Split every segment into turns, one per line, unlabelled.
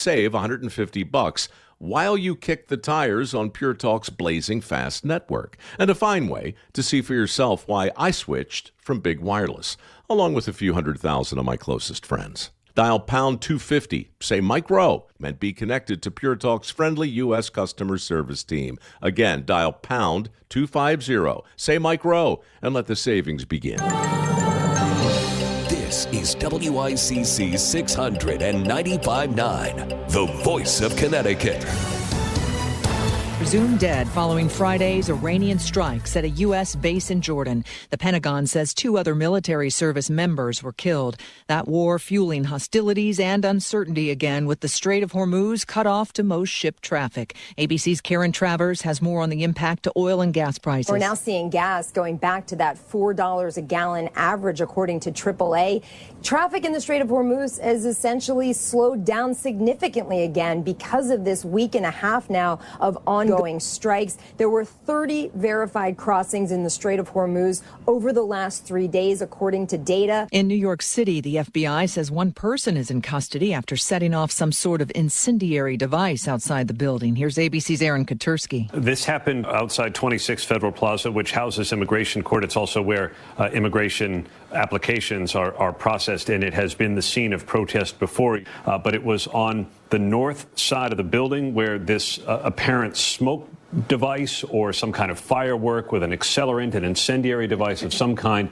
Save $150 while you kick the tires on Pure Talk's blazing fast network. And a fine way to see for yourself why I switched from Big Wireless, along with a few 100,000 of my closest friends. Dial pound 250, say Mike Rowe, and be connected to Pure Talk's friendly U.S. customer service team. Again, dial pound 250, say Mike Rowe, and let the savings begin.
This is WICC 695.9, the voice of Connecticut.
Presumed dead following Friday's Iranian strikes at a U.S. base in Jordan. The Pentagon says 2 other military service members were killed. That war fueling hostilities and uncertainty again, with the Strait of Hormuz cut off to most ship traffic. ABC's Karen Travers has more on the impact to oil and gas prices.
We're now seeing gas going back to that $4 a gallon average, according to AAA. Traffic in the Strait of Hormuz has essentially slowed down significantly again because of this week and a half now of ongoing strikes. There were 30 verified crossings in the Strait of Hormuz over the last 3 days, according to data.
In New York City, the FBI says one person is in custody after setting off some sort of incendiary device outside the building. Here's ABC's Aaron Katursky.
This happened outside 26 Federal Plaza, which houses Immigration Court. It's also where immigration applications are processed, and it has been the scene of protest before. But it was on the north side of the building where this apparent smoke device or some kind of firework with an accelerant, an incendiary device of some kind,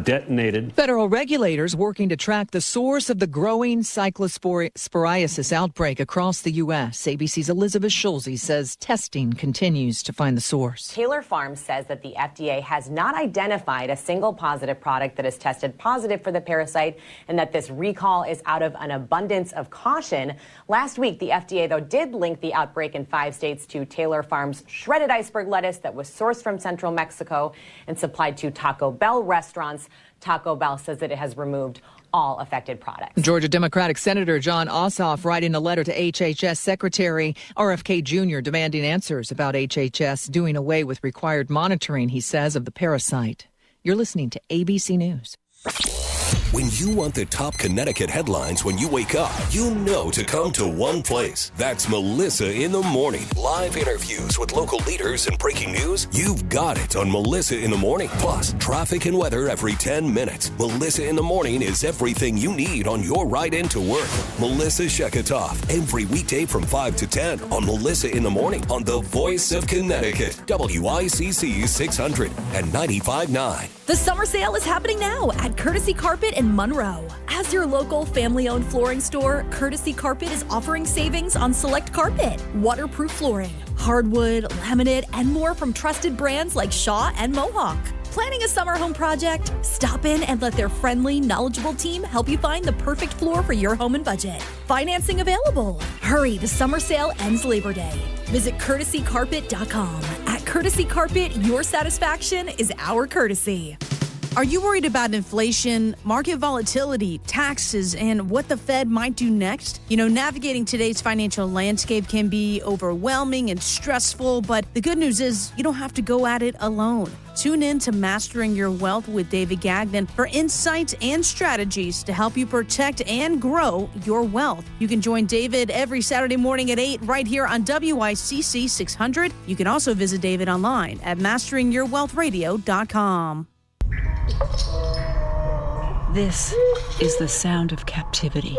detonated.
Federal regulators working to track the source of the growing cyclosporiasis outbreak across the U.S. ABC's Elizabeth Schulze says testing continues to find the source.
Taylor Farms says that the FDA has not identified a single positive product that has tested positive for the parasite, and that this recall is out of an abundance of caution. Last week, the FDA, though, did link the outbreak in 5 states to Taylor Farms shredded iceberg lettuce that was sourced from central Mexico and supplied to Taco Bell restaurants. Taco Bell says that it has removed all affected products.
Georgia Democratic Senator John Ossoff writing a letter to HHS Secretary RFK Jr. demanding answers about HHS doing away with required monitoring, he says, of the parasite. You're listening to ABC News.
When you want the top Connecticut headlines when you wake up, you know to come to one place. That's Melissa in the Morning. Live interviews with local leaders and breaking news. You've got it on Melissa in the Morning. Plus, traffic and weather every 10 minutes. Melissa in the Morning is everything you need on your ride into work. Melissa Sheketoff, every weekday from 5 to 10 on Melissa in the Morning on the voice of Connecticut. WICC 695.9.
The summer sale is happening now at Courtesy Carpet in Monroe. As your local family-owned flooring store, Courtesy Carpet is offering savings on select carpet, waterproof flooring, hardwood, laminate, and more from trusted brands like Shaw and Mohawk. Planning a summer home project? Stop in and let their friendly, knowledgeable team help you find the perfect floor for your home and budget. Financing available. Hurry, the summer sale ends Labor Day. Visit courtesycarpet.com. At Courtesy Carpet, your satisfaction is our courtesy.
Are you worried about inflation, market volatility, taxes, and what the Fed might do next? You know, navigating today's financial landscape can be overwhelming and stressful, but the good news is you don't have to go at it alone. Tune in to Mastering Your Wealth with David Gagnon for insights and strategies to help you protect and grow your wealth. You can join David every Saturday morning at 8 right here on WICC 600. You can also visit David online at masteringyourwealthradio.com.
This is the sound of captivity.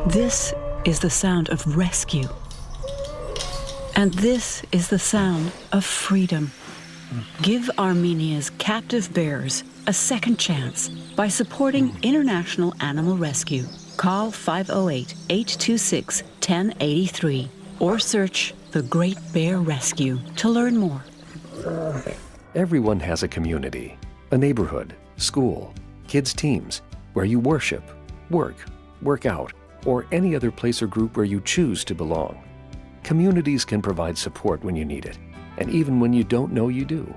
This is the sound of rescue. And this is the sound of freedom. Give Armenia's captive bears a second chance by supporting International Animal Rescue. Call 508-826-1083 or search The Great Bear Rescue to learn more.
Everyone has a community, a neighborhood, school, kids' teams, where you worship, work out, or any other place or group where you choose to belong. Communities can provide support when you need it, and even when you don't know you do.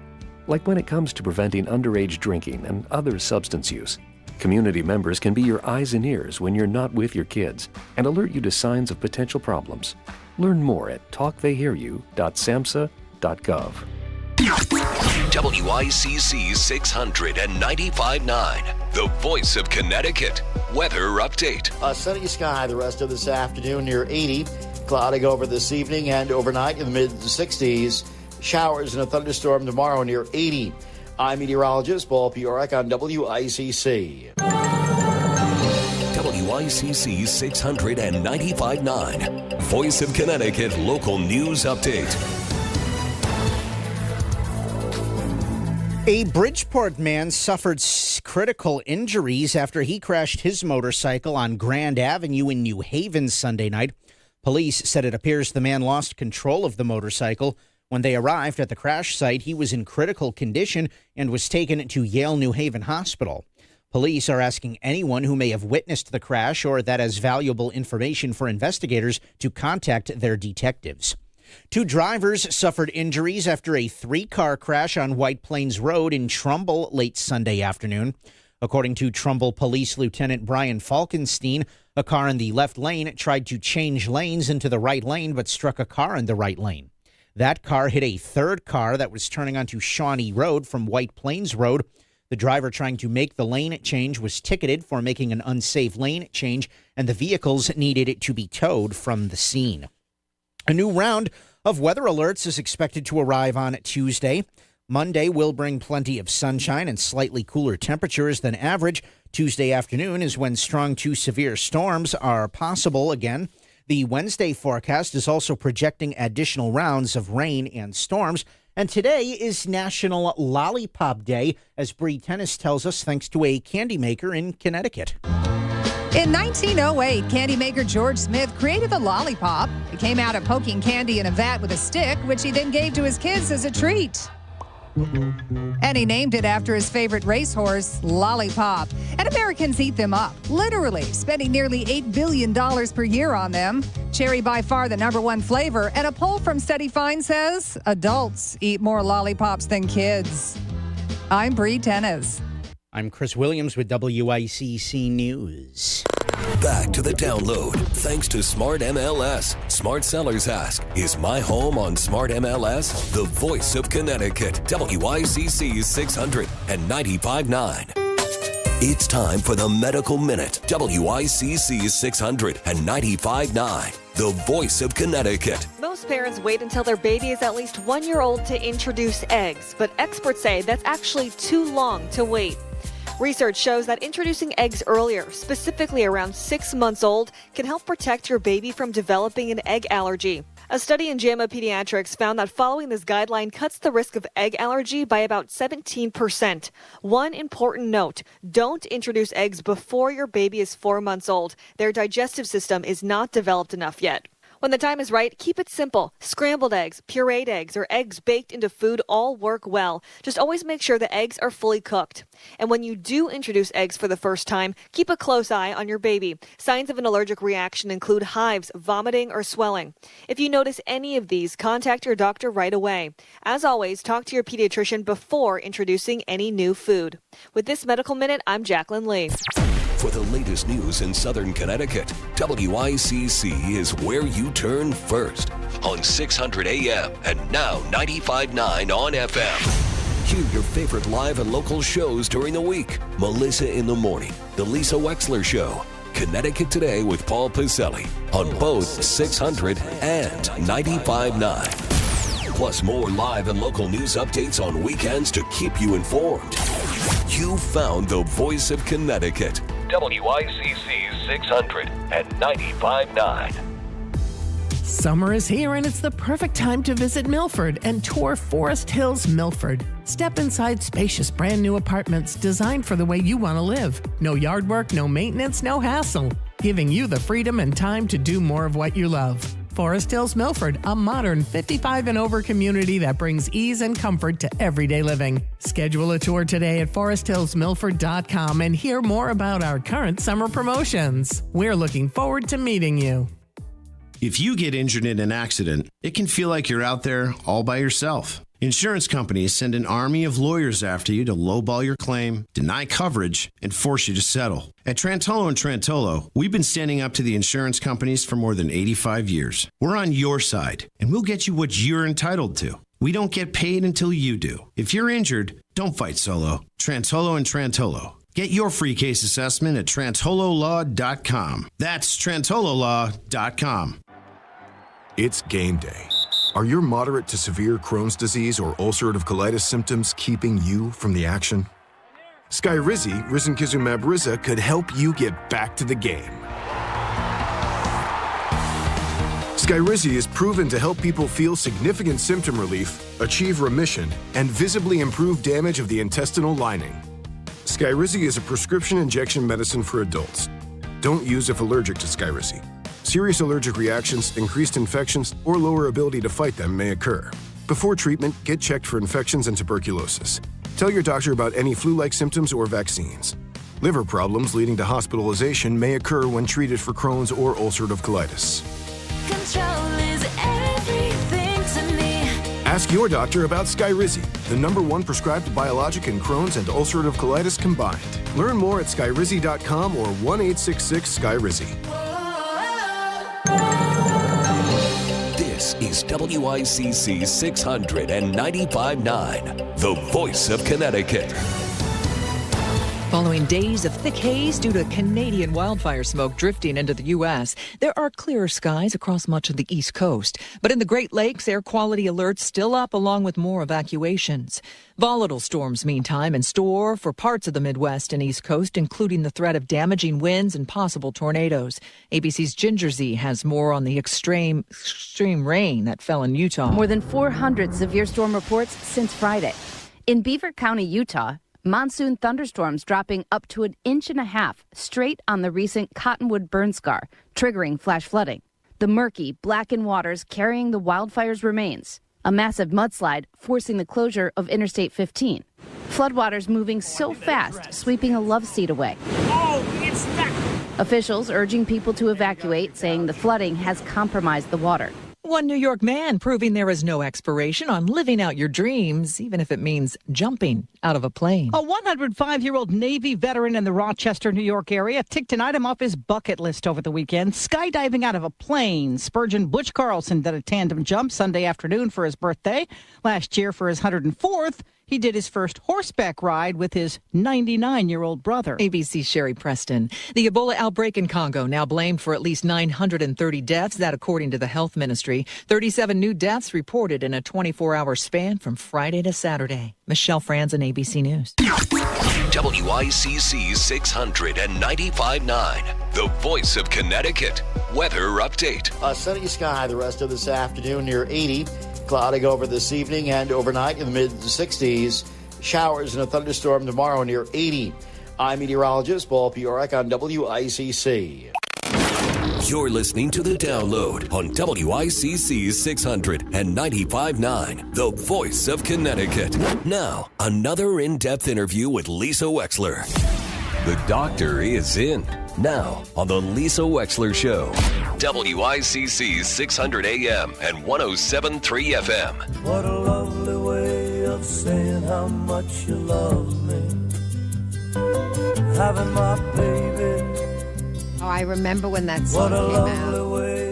Like when it comes to preventing underage drinking and other substance use. Community members can be your eyes and ears when you're not with your kids and alert you to signs of potential problems. Learn more at talktheyhearyou.samhsa.gov.
WICC 600 and 95.9, the voice of Connecticut. Weather update.
Sunny sky the rest of this afternoon near 80. Clouding over this evening and overnight in the mid-60s. Showers and a thunderstorm tomorrow near 80. I'm meteorologist Paul Piorek on WICC.
WICC 600 and 95.9, voice of Connecticut local news update.
A Bridgeport man suffered critical injuries after he crashed his motorcycle on Grand Avenue in New Haven Sunday night. Police said it appears the man lost control of the motorcycle. When they arrived at the crash site, he was in critical condition and was taken to Yale New Haven Hospital. Police are asking anyone who may have witnessed the crash or that has valuable information for investigators to contact their detectives. 2 drivers suffered injuries after a 3-car crash on White Plains Road in Trumbull late Sunday afternoon. According to Trumbull Police Lieutenant Brian Falkenstein, a car in the left lane tried to change lanes into the right lane but struck a car in the right lane. That car hit a 3rd car that was turning onto Shawnee Road from White Plains Road. The driver trying to make the lane change was ticketed for making an unsafe lane change, and the vehicles needed to be towed from the scene. A new round of weather alerts is expected to arrive on Tuesday. Monday will bring plenty of sunshine and slightly cooler temperatures than average. Tuesday afternoon is when strong to severe storms are possible again. The Wednesday forecast is also projecting additional rounds of rain and storms. And today is National Lollipop Day, as Bree Tennis tells us, thanks to a candy maker in Connecticut.
In 1908, candy maker George Smith created the lollipop. It came out of poking candy in a vat with a stick, which he then gave to his kids as a treat. And he named it after his favorite racehorse, Lollipop. And Americans eat them up, literally, spending nearly $8 billion per year on them. Cherry by far the #1 flavor, and a poll from Steady Fine says adults eat more lollipops than kids. I'm Bree Tennis.
I'm Chris Williams with WICC News.
Back to the download. Thanks to Smart MLS. Smart sellers ask, is my home on Smart MLS? The voice of Connecticut. WICC 600 and 95.9. It's time for the Medical Minute. WICC 600 and 95.9. The voice of Connecticut.
Most parents wait until their baby is at least 1 year old to introduce eggs, but experts say that's actually too long to wait. Research shows that introducing eggs earlier, specifically around 6 months old, can help protect your baby from developing an egg allergy. A study in JAMA Pediatrics found that following this guideline cuts the risk of egg allergy by about 17%. One important note, don't introduce eggs before your baby is 4 months old. Their digestive system is not developed enough yet. When the time is right, keep it simple. Scrambled eggs, pureed eggs, or eggs baked into food all work well. Just always make sure the eggs are fully cooked. And when you do introduce eggs for the first time, keep a close eye on your baby. Signs of an allergic reaction include hives, vomiting, or swelling. If you notice any of these, contact your doctor right away. As always, talk to your pediatrician before introducing any new food. With this Medical Minute, I'm Jacqueline Lee.
For the latest news in Southern Connecticut, WICC is where you turn first on 600 AM and now 95.9 on FM. Hear your favorite live and local shows during the week. Melissa in the Morning, The Lisa Wexler Show, Connecticut Today with Paul Piselli on both 600 and 95.9. Plus more live and local news updates on weekends to keep you informed. You found the voice of Connecticut. WICC 600 and 95.9.
Summer is here and it's the perfect time to visit Milford and tour Forest Hills Milford. Step inside spacious brand new apartments designed for the way you want to live. No yard work, no maintenance, no hassle. Giving you the freedom and time to do more of what you love. Forest Hills Milford, a modern 55 and over community that brings ease and comfort to everyday living. Schedule a tour today at foresthillsmilford.com and hear more about our current summer promotions. We're looking forward to meeting you.
If you get injured in an accident, it can feel like you're out there all by yourself. Insurance companies send an army of lawyers after you to lowball your claim, deny coverage, and force you to settle. At Trantolo & Trantolo, we've been standing up to the insurance companies for more than 85 years. We're on your side, and we'll get you what you're entitled to. We don't get paid until you do. If you're injured, don't fight solo. Trantolo and Trantolo. Get your free case assessment at TrantoloLaw.com. That's TrantoloLaw.com.
It's game day. Are your moderate to severe Crohn's disease or ulcerative colitis symptoms keeping you from the action? Skyrizi, risankizumab Riza, could help you get back to the game. Skyrizi is proven to help people feel significant symptom relief, achieve remission, and visibly improve damage of the intestinal lining. Skyrizi is a prescription injection medicine for adults. Don't use if allergic to Skyrizi. Serious allergic reactions, increased infections, or lower ability to fight them may occur. Before treatment, get checked for infections and tuberculosis. Tell your doctor about any flu-like symptoms or vaccines. Liver problems leading to hospitalization may occur when treated for Crohn's or ulcerative colitis.
Control is everything to me.
Ask your doctor about Skyrizi, the #1 prescribed biologic in Crohn's and ulcerative colitis combined. Learn more at skyrizi.com or 1-866-SKYRIZI.
This is WICC 695.9, the voice of Connecticut.
Following days of thick haze due to Canadian wildfire smoke drifting into the U.S., there are clearer skies across much of the East Coast. But in the Great Lakes, air quality alerts still up along with more evacuations. Volatile storms, meantime, in store for parts of the Midwest and East Coast, including the threat of damaging winds and possible tornadoes. ABC's Ginger Z has more on the extreme rain that fell in Utah.
More than 400 severe storm reports since Friday. In Beaver County, Utah, monsoon thunderstorms dropping up to 1.5 inches straight on the recent Cottonwood burn scar, triggering flash flooding. The murky, blackened waters carrying the wildfire's remains. A massive mudslide forcing the closure of Interstate 15. Floodwaters moving so fast, sweeping a love seat away.
Oh, it's that.
Officials urging people to evacuate, saying the flooding has compromised the water.
One New York man proving there is no expiration on living out your dreams, even if it means jumping out of a plane.
A 105-year-old Navy veteran in the Rochester, New York area ticked an item off his bucket list over the weekend, skydiving out of a plane. Spurgeon Butch Carlson did a tandem jump Sunday afternoon for his birthday. Last year, for his 104th, he did his first horseback ride with his 99-year-old brother.
ABC's Sherry Preston. The Ebola outbreak in Congo now blamed for at least 930 deaths, that according to the health ministry. 37 new deaths reported in a 24-hour span from Friday to Saturday. Michelle Franzen, ABC News.
WICC 695.9, the voice of Connecticut. Weather update.
Sunny sky the rest of this afternoon, near 80. Cloudy over this evening and overnight in the mid-60s. Showers and a thunderstorm tomorrow near 80. I'm meteorologist Paul Piorek on WICC.
You're listening to The Download on WICC 695.9, the voice of Connecticut. Now, another in-depth interview with Lisa Wexler. The doctor is in. Now, on the Lisa Wexler Show. WICC 600 AM and 107.3 FM.
What a lovely way of saying how much you love me. Having my baby.
Oh, I remember when that song came out.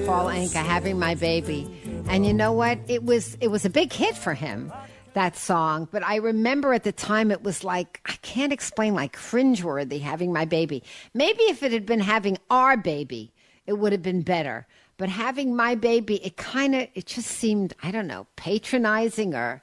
Paul Anka, Having My Baby. And you know what? It was a big hit for him, that song. But I remember at the time it was like, I can't explain, like cringeworthy, Having My Baby. Maybe if it had been Having Our Baby, it would have been better. But Having My Baby, it just seemed, I don't know, patronizing, or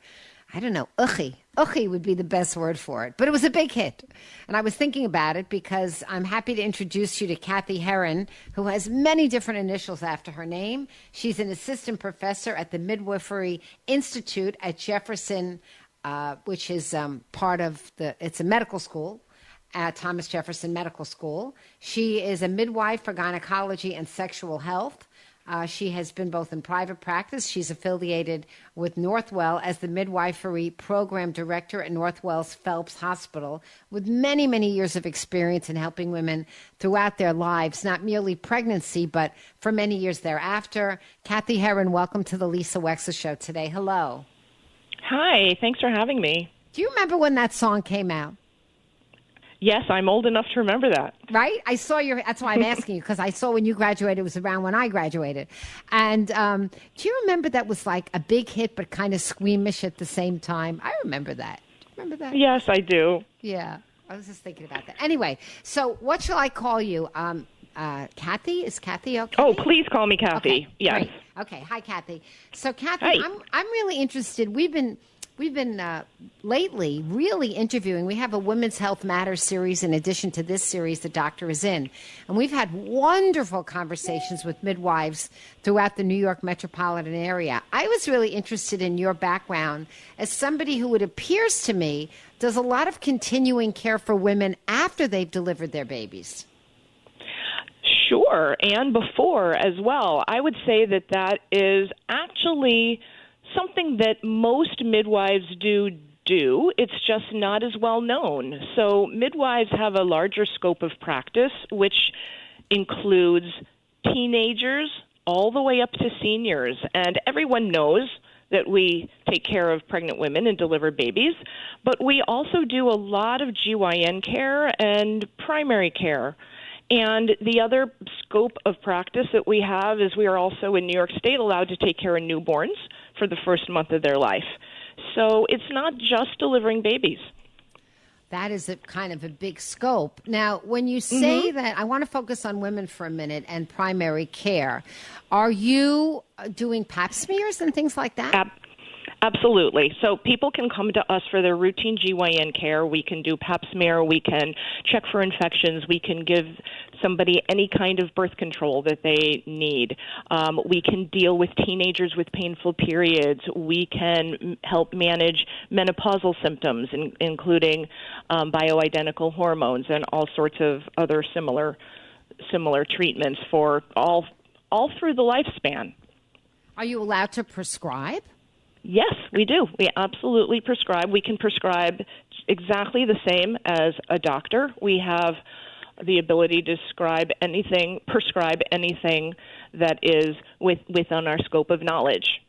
I don't know, ughy. Ughy would be the best word for it. But it was a big hit. And I was thinking about it because I'm happy to introduce you to Kathy Heron, who has many different initials after her name. She's an assistant professor at the Midwifery Institute at Jefferson, which is part of it's a medical school. At Thomas Jefferson Medical School. She is a midwife for gynecology and sexual health. She has been both in private practice. She's affiliated with Northwell as the midwifery program director at Northwell's Phelps Hospital, with many, many years of experience in helping women throughout their lives, not merely pregnancy, but for many years thereafter. Kathy Heron, welcome to the Lisa Wexler Show today. Hello.
Hi, thanks for having me.
Do you remember when that song came out?
Yes, I'm old enough to remember that.
Right? I saw that's why I'm asking you, because I saw when you graduated, it was around when I graduated. And do you remember that was like a big hit, but kind of squeamish at the same time? I remember that. Do you remember that?
Yes, I do.
Yeah. I was just thinking about that. Anyway, so what shall I call you? Kathy? Is Kathy okay?
Oh, please call me Kathy.
Okay,
yes.
great. Okay. Hi, Kathy. So, Kathy,
Hi.
I'm really interested. We've been lately really interviewing. We have a Women's Health Matters series in addition to this series the doctor is in. And we've had wonderful conversations with midwives throughout the New York metropolitan area. I was really interested in your background as somebody who, it appears to me, does a lot of continuing care for women after they've delivered their babies.
Sure, and before as well. I would say that is actually something that most midwives do. It's just not as well known. So midwives have a larger scope of practice, which includes teenagers all the way up to seniors. And everyone knows that we take care of pregnant women and deliver babies, but we also do a lot of GYN care and primary care. And the other scope of practice that we have is we are also in New York State allowed to take care of newborns for the first month of their life. So it's not just delivering babies.
That is a kind of a big scope. Now, when you say that, I want to focus on women for a minute and primary care. Are you doing pap smears and things like that?
Absolutely. So people can come to us for their routine GYN care. We can do pap smear. We can check for infections. We can give somebody any kind of birth control that they need. We can deal with teenagers with painful periods. We can help manage menopausal symptoms, including bioidentical hormones and all sorts of other similar treatments for all through the lifespan.
Are you allowed to prescribe?
Yes, we do. We absolutely prescribe. We can prescribe exactly the same as a doctor. We have the ability to prescribe anything that is within our scope of knowledge.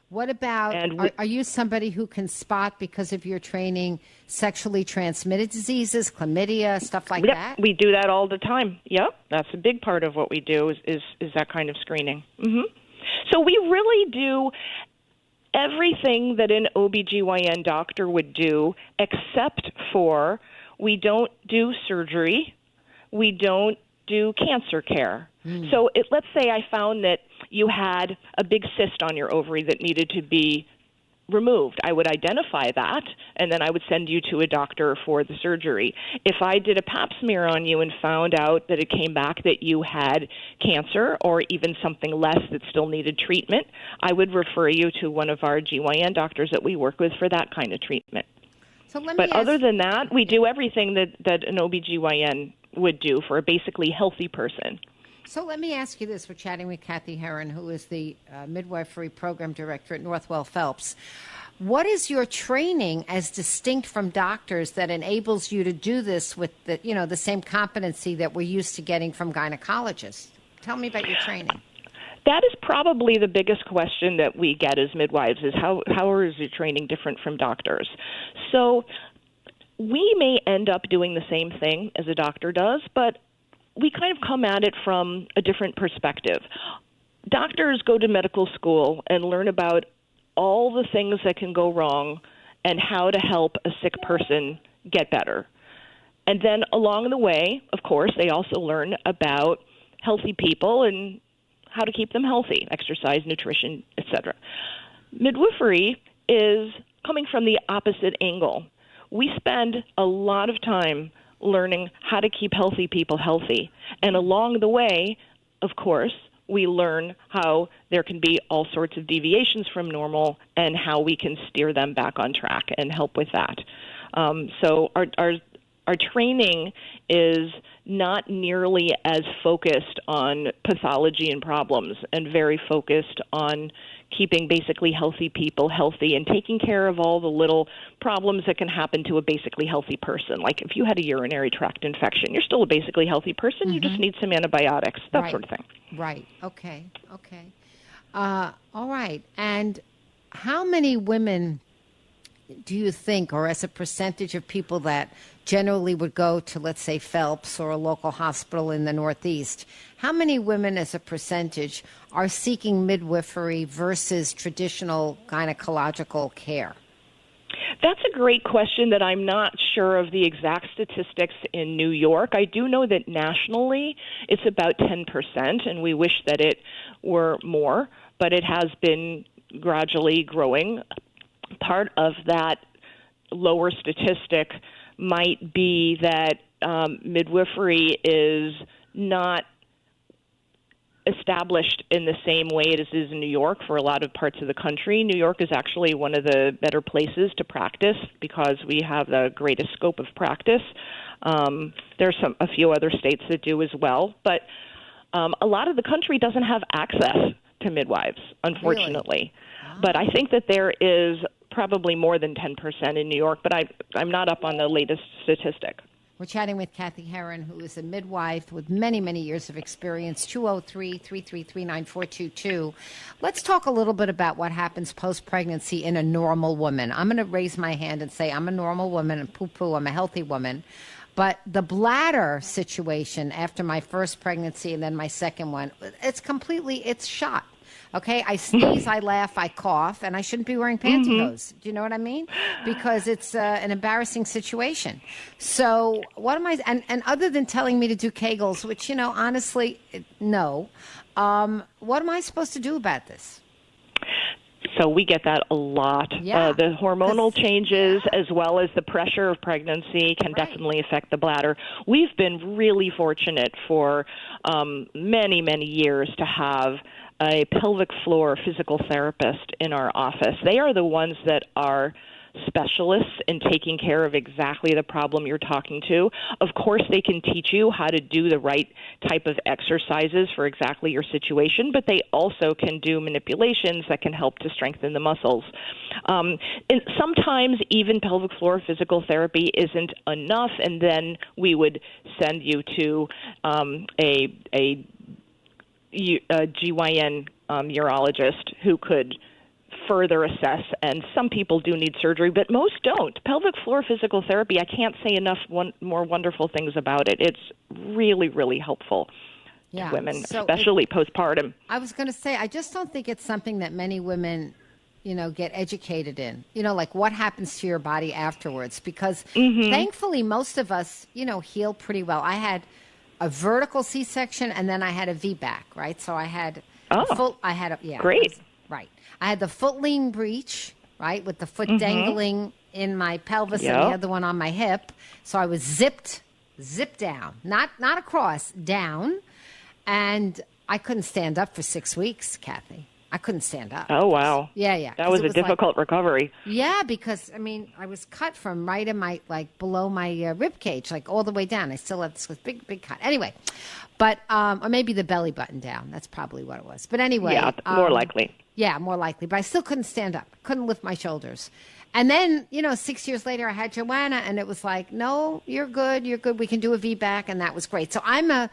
What about, are you somebody who can spot, because of your training, sexually transmitted diseases, chlamydia, stuff like that?
We do that all the time. Yep, that's a big part of what we do is that kind of screening. So we really do everything that an OBGYN doctor would do, except for we don't do surgery, we don't do cancer care. So let's say I found that you had a big cyst on your ovary that needed to be removed. I would identify that, and then I would send you to a doctor for the surgery. If I did a pap smear on you and found out that it came back that you had cancer or even something less that still needed treatment, I would refer you to one of our GYN doctors that we work with for that kind of treatment. But other than that, we do everything that an OBGYN would do for a basically healthy person.
So let me ask you this. We're chatting with Kathy Heron, who is the midwifery program director at Northwell Phelps. What is your training as distinct from doctors that enables you to do this with the same competency that we're used to getting from gynecologists? Tell me about your training.
That is probably the biggest question that we get as midwives is how is your training different from doctors? So we may end up doing the same thing as a doctor does, but we kind of come at it from a different perspective. Doctors go to medical school and learn about all the things that can go wrong and how to help a sick person get better. And then along the way, of course, they also learn about healthy people and how to keep them healthy, exercise, nutrition, etc. Midwifery is coming from the opposite angle. We spend a lot of time learning how to keep healthy people healthy. And along the way, of course, we learn how there can be all sorts of deviations from normal and how we can steer them back on track and help with that. So our training is not nearly as focused on pathology and problems and very focused on keeping basically healthy people healthy and taking care of all the little problems that can happen to a basically healthy person. Like if you had a urinary tract infection, you're still a basically healthy person. You just need some antibiotics, that sort of thing.
Right. Okay. All right. And how many women do you think, or as a percentage of people that generally would go to, let's say, Phelps or a local hospital in the Northeast. How many women as a percentage are seeking midwifery versus traditional gynecological care?
That's a great question that I'm not sure of the exact statistics in New York. I do know that nationally it's about 10%, and we wish that it were more, but it has been gradually growing. Part of that lower statistic might be that midwifery is not established in the same way it is in New York for a lot of parts of the country. New York is actually one of the better places to practice because we have the greatest scope of practice. There's a few other states that do as well, but a lot of the country doesn't have access to midwives, unfortunately. Really? But I think that there is probably more than 10% in New York, but I'm not up on the latest statistic.
We're chatting with Kathy Herron, who is a midwife with many, many years of experience, 203-333-9422. Let's talk a little bit about what happens post-pregnancy in a normal woman. I'm going to raise my hand and say I'm a normal woman and poo-poo, I'm a healthy woman. But the bladder situation after my first pregnancy and then my second one, it's shot. Okay, I sneeze, I laugh, I cough, and I shouldn't be wearing pantyhose. Do you know what I mean? Because it's an embarrassing situation. So what am I, and other than telling me to do Kegels, which, honestly, no, what am I supposed to do about this?
So we get that a lot.
Yeah.
The hormonal changes as well as the pressure of pregnancy can definitely affect the bladder. We've been really fortunate for many, many years to have a pelvic floor physical therapist in our office. They are the ones that are specialists in taking care of exactly the problem you're talking to. Of course, they can teach you how to do the right type of exercises for exactly your situation, but they also can do manipulations that can help to strengthen the muscles. And sometimes even pelvic floor physical therapy isn't enough, and then we would send you to a GYN urologist who could further assess, and some people do need surgery, but most don't. Pelvic floor physical therapy, I can't say enough more wonderful things about it. It's really, really helpful to women, especially postpartum.
I was going to say, I just don't think it's something that many women, get educated in, like what happens to your body afterwards, because thankfully most of us, heal pretty well. I had a vertical C-section, and then I had a VBAC, right? So I had great. Right. I had the foot lean breech, right, with the foot dangling in my pelvis and the other one on my hip. So I was zipped down, not across, down. And I couldn't stand up for 6 weeks, Kathy. I couldn't stand up.
Oh, wow.
Yeah.
That was a difficult recovery.
Yeah, because, I was cut from right in my, below my rib cage, all the way down. I still had this big, big cut. Anyway, but, or maybe the belly button down. That's probably what it was. But anyway.
Yeah, more likely.
Yeah, more likely. But I still couldn't stand up. Couldn't lift my shoulders. And then, 6 years later, I had Joanna, and it was like, no, you're good. We can do a VBAC, and that was great. So I'm a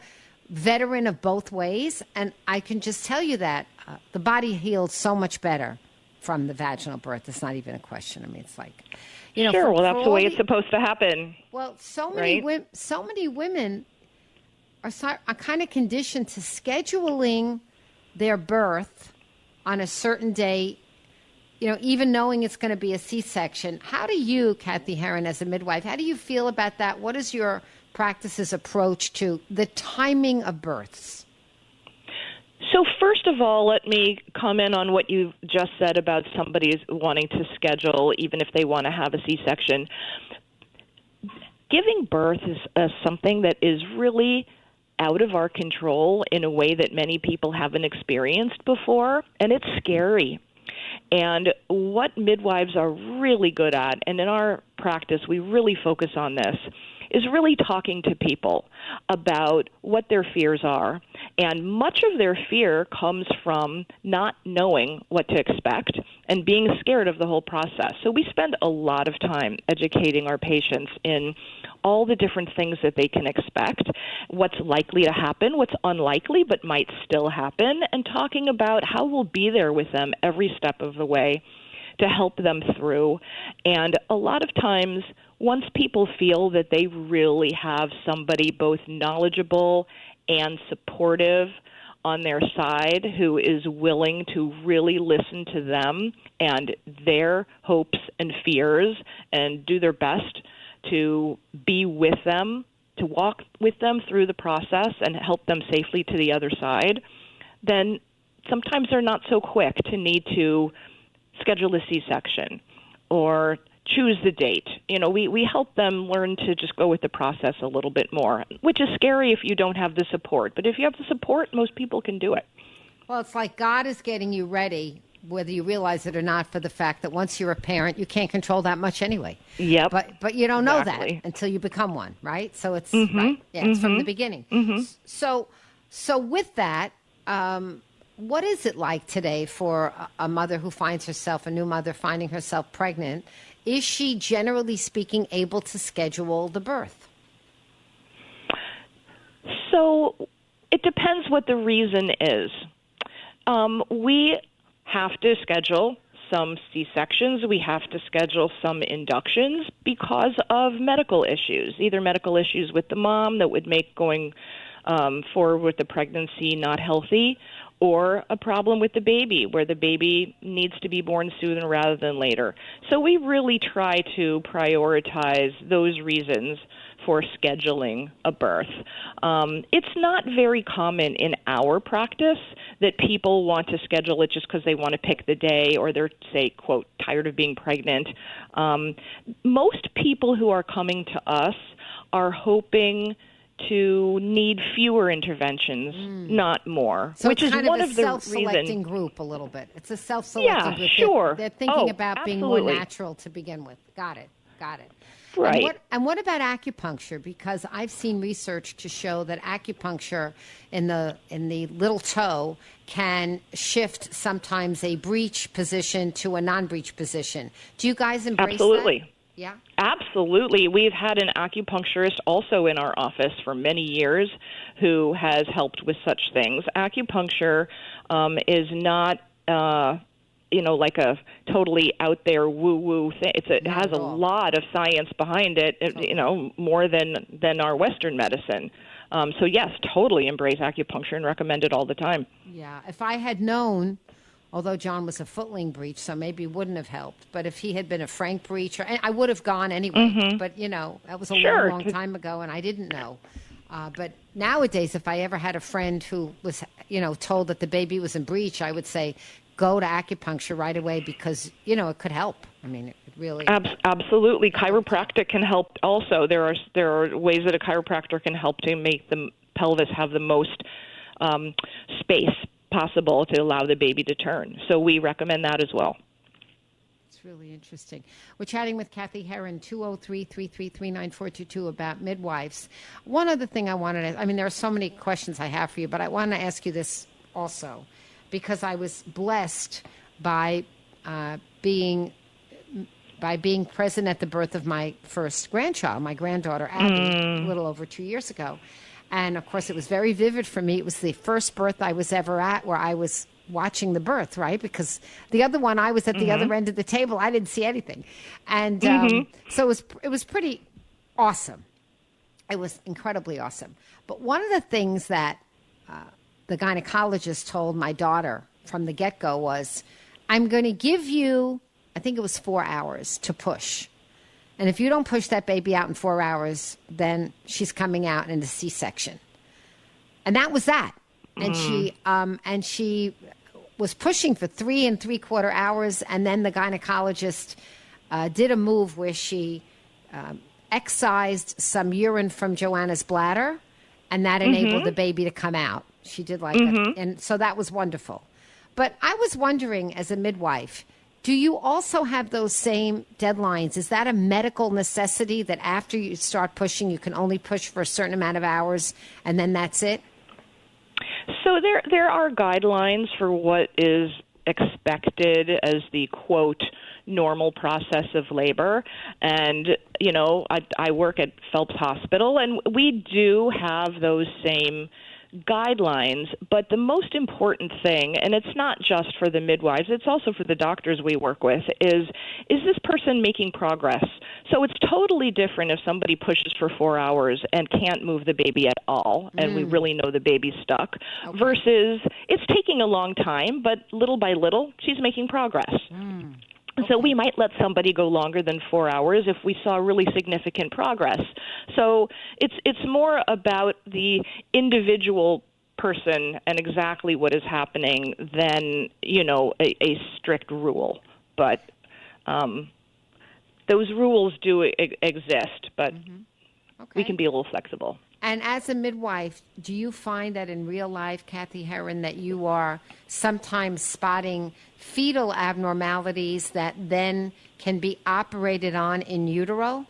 veteran of both ways, and I can just tell you that the body heals so much better from the vaginal birth. It's not even a question. It's like,
sure. Well, that's the way it's supposed to happen.
Well, so many women are kind of conditioned to scheduling their birth on a certain day, even knowing it's going to be a C-section. How do you, Kathy Herron, as a midwife, how do you feel about that? What is your practice's approach to the timing of births?
So first of all, let me comment on what you just said about somebody wanting to schedule even if they want to have a C-section. Giving birth is something that is really out of our control in a way that many people haven't experienced before, and it's scary. And what midwives are really good at, and in our practice we really focus on this, is really talking to people about what their fears are. And much of their fear comes from not knowing what to expect and being scared of the whole process. So we spend a lot of time educating our patients in all the different things that they can expect, what's likely to happen, what's unlikely but might still happen, and talking about how we'll be there with them every step of the way to help them through. And a lot of times, once people feel that they really have somebody both knowledgeable and supportive on their side who is willing to really listen to them and their hopes and fears and do their best to be with them, to walk with them through the process and help them safely to the other side, then sometimes they're not so quick to need to schedule a C-section or choose the date. We help them learn to just go with the process a little bit more, which is scary if you don't have the support. But if you have the support, most people can do it.
Well, it's like God is getting you ready, whether you realize it or not, for the fact that once you're a parent, you can't control that much anyway.
Yep.
But you don't know
Exactly.
that until you become one, right? So it's
Mhm.
right. Yeah, it's from the
Mhm.
beginning.
Mhm.
So with that, what is it like today for a mother who finds herself, a new mother finding herself pregnant? Is she, generally speaking, able to schedule the birth?
So it depends what the reason is. We have to schedule some C-sections. We have to schedule some inductions because of medical issues, either medical issues with the mom that would make going forward with the pregnancy not healthy, or a problem with the baby where the baby needs to be born sooner rather than later. So we really try to prioritize those reasons for scheduling a birth. It's not very common in our practice that people want to schedule it just because they want to pick the day or they're, say, quote, tired of being pregnant. Most people who are coming to us are hoping to need fewer interventions, not more.
So
which
it's
is
kind
one
of a
of the
self-selecting
reasons.
group a little bit. It's a self-selecting
Yeah,
group.
sure.
They're thinking
Oh,
about being more
absolutely.
natural to begin with. Got it.
Right.
And what about acupuncture? Because I've seen research to show that acupuncture in the little toe can shift sometimes a breech position to a non-breech position. Do you guys embrace
Absolutely.
that? Yeah.
Absolutely. We've had an acupuncturist also in our office for many years who has helped with such things. Acupuncture is not, like a totally out there woo-woo thing. It has a lot of science behind it, more than our Western medicine. So, yes, totally embrace acupuncture and recommend it all the time.
Yeah. If I had known, although John was a footling breech, so maybe wouldn't have helped. But if he had been a frank breech, I would have gone anyway.
Mhm.
But, that was a
Sure.
long time ago, and I didn't know. But nowadays, if I ever had a friend who was, told that the baby was in breech, I would say, go to acupuncture right away because, it could help. I mean, it really...
Absolutely. Chiropractic can help also. There are ways that a chiropractor can help to make the pelvis have the most space possible to allow the baby to turn. So we recommend that as well.
It's really interesting. We're chatting with Kathy Herron, 203-333-9422, about midwives. One other thing I wanted to... there are so many questions I have for you, but I want to ask you this also, because I was blessed by being present at the birth of my first grandchild, my granddaughter, Abby, a little over 2 years ago. And, of course, it was very vivid for me. It was the first birth I was ever at where I was watching the birth, right? Because the other one, I was at the other end of the table. I didn't see anything. And so it was pretty awesome. It was incredibly awesome. But one of the things that the gynecologist told my daughter from the get-go was, I'm going to give you, I think it was 4 hours to push. And if you don't push that baby out in 4 hours, then she's coming out in a C-section. And that was that. And she was pushing for 3 3/4 hours. And then the gynecologist did a move where she excised some urine from Joanna's bladder, and that enabled the baby to come out. She did like that. And so that was wonderful. But I was wondering, as a midwife, do you also have those same deadlines? Is that a medical necessity that after you start pushing, you can only push for a certain amount of hours and then that's it?
So there are guidelines for what is expected as the, quote, normal process of labor. And, I work at Phelps Hospital, and we do have those same guidelines, but the most important thing, and it's not just for the midwives, it's also for the doctors we work with, is this person making progress? So it's totally different if somebody pushes for 4 hours and can't move the baby at all, and we really know the baby's stuck, versus it's taking a long time, but little by little, she's making progress. So we might let somebody go longer than 4 hours if we saw really significant progress. So it's more about the individual person and exactly what is happening than, a strict rule. But those rules do exist, but we can be a little flexible.
And as a midwife, do you find that in real life, Kathy Herron, that you are sometimes spotting fetal abnormalities that then can be operated on in utero?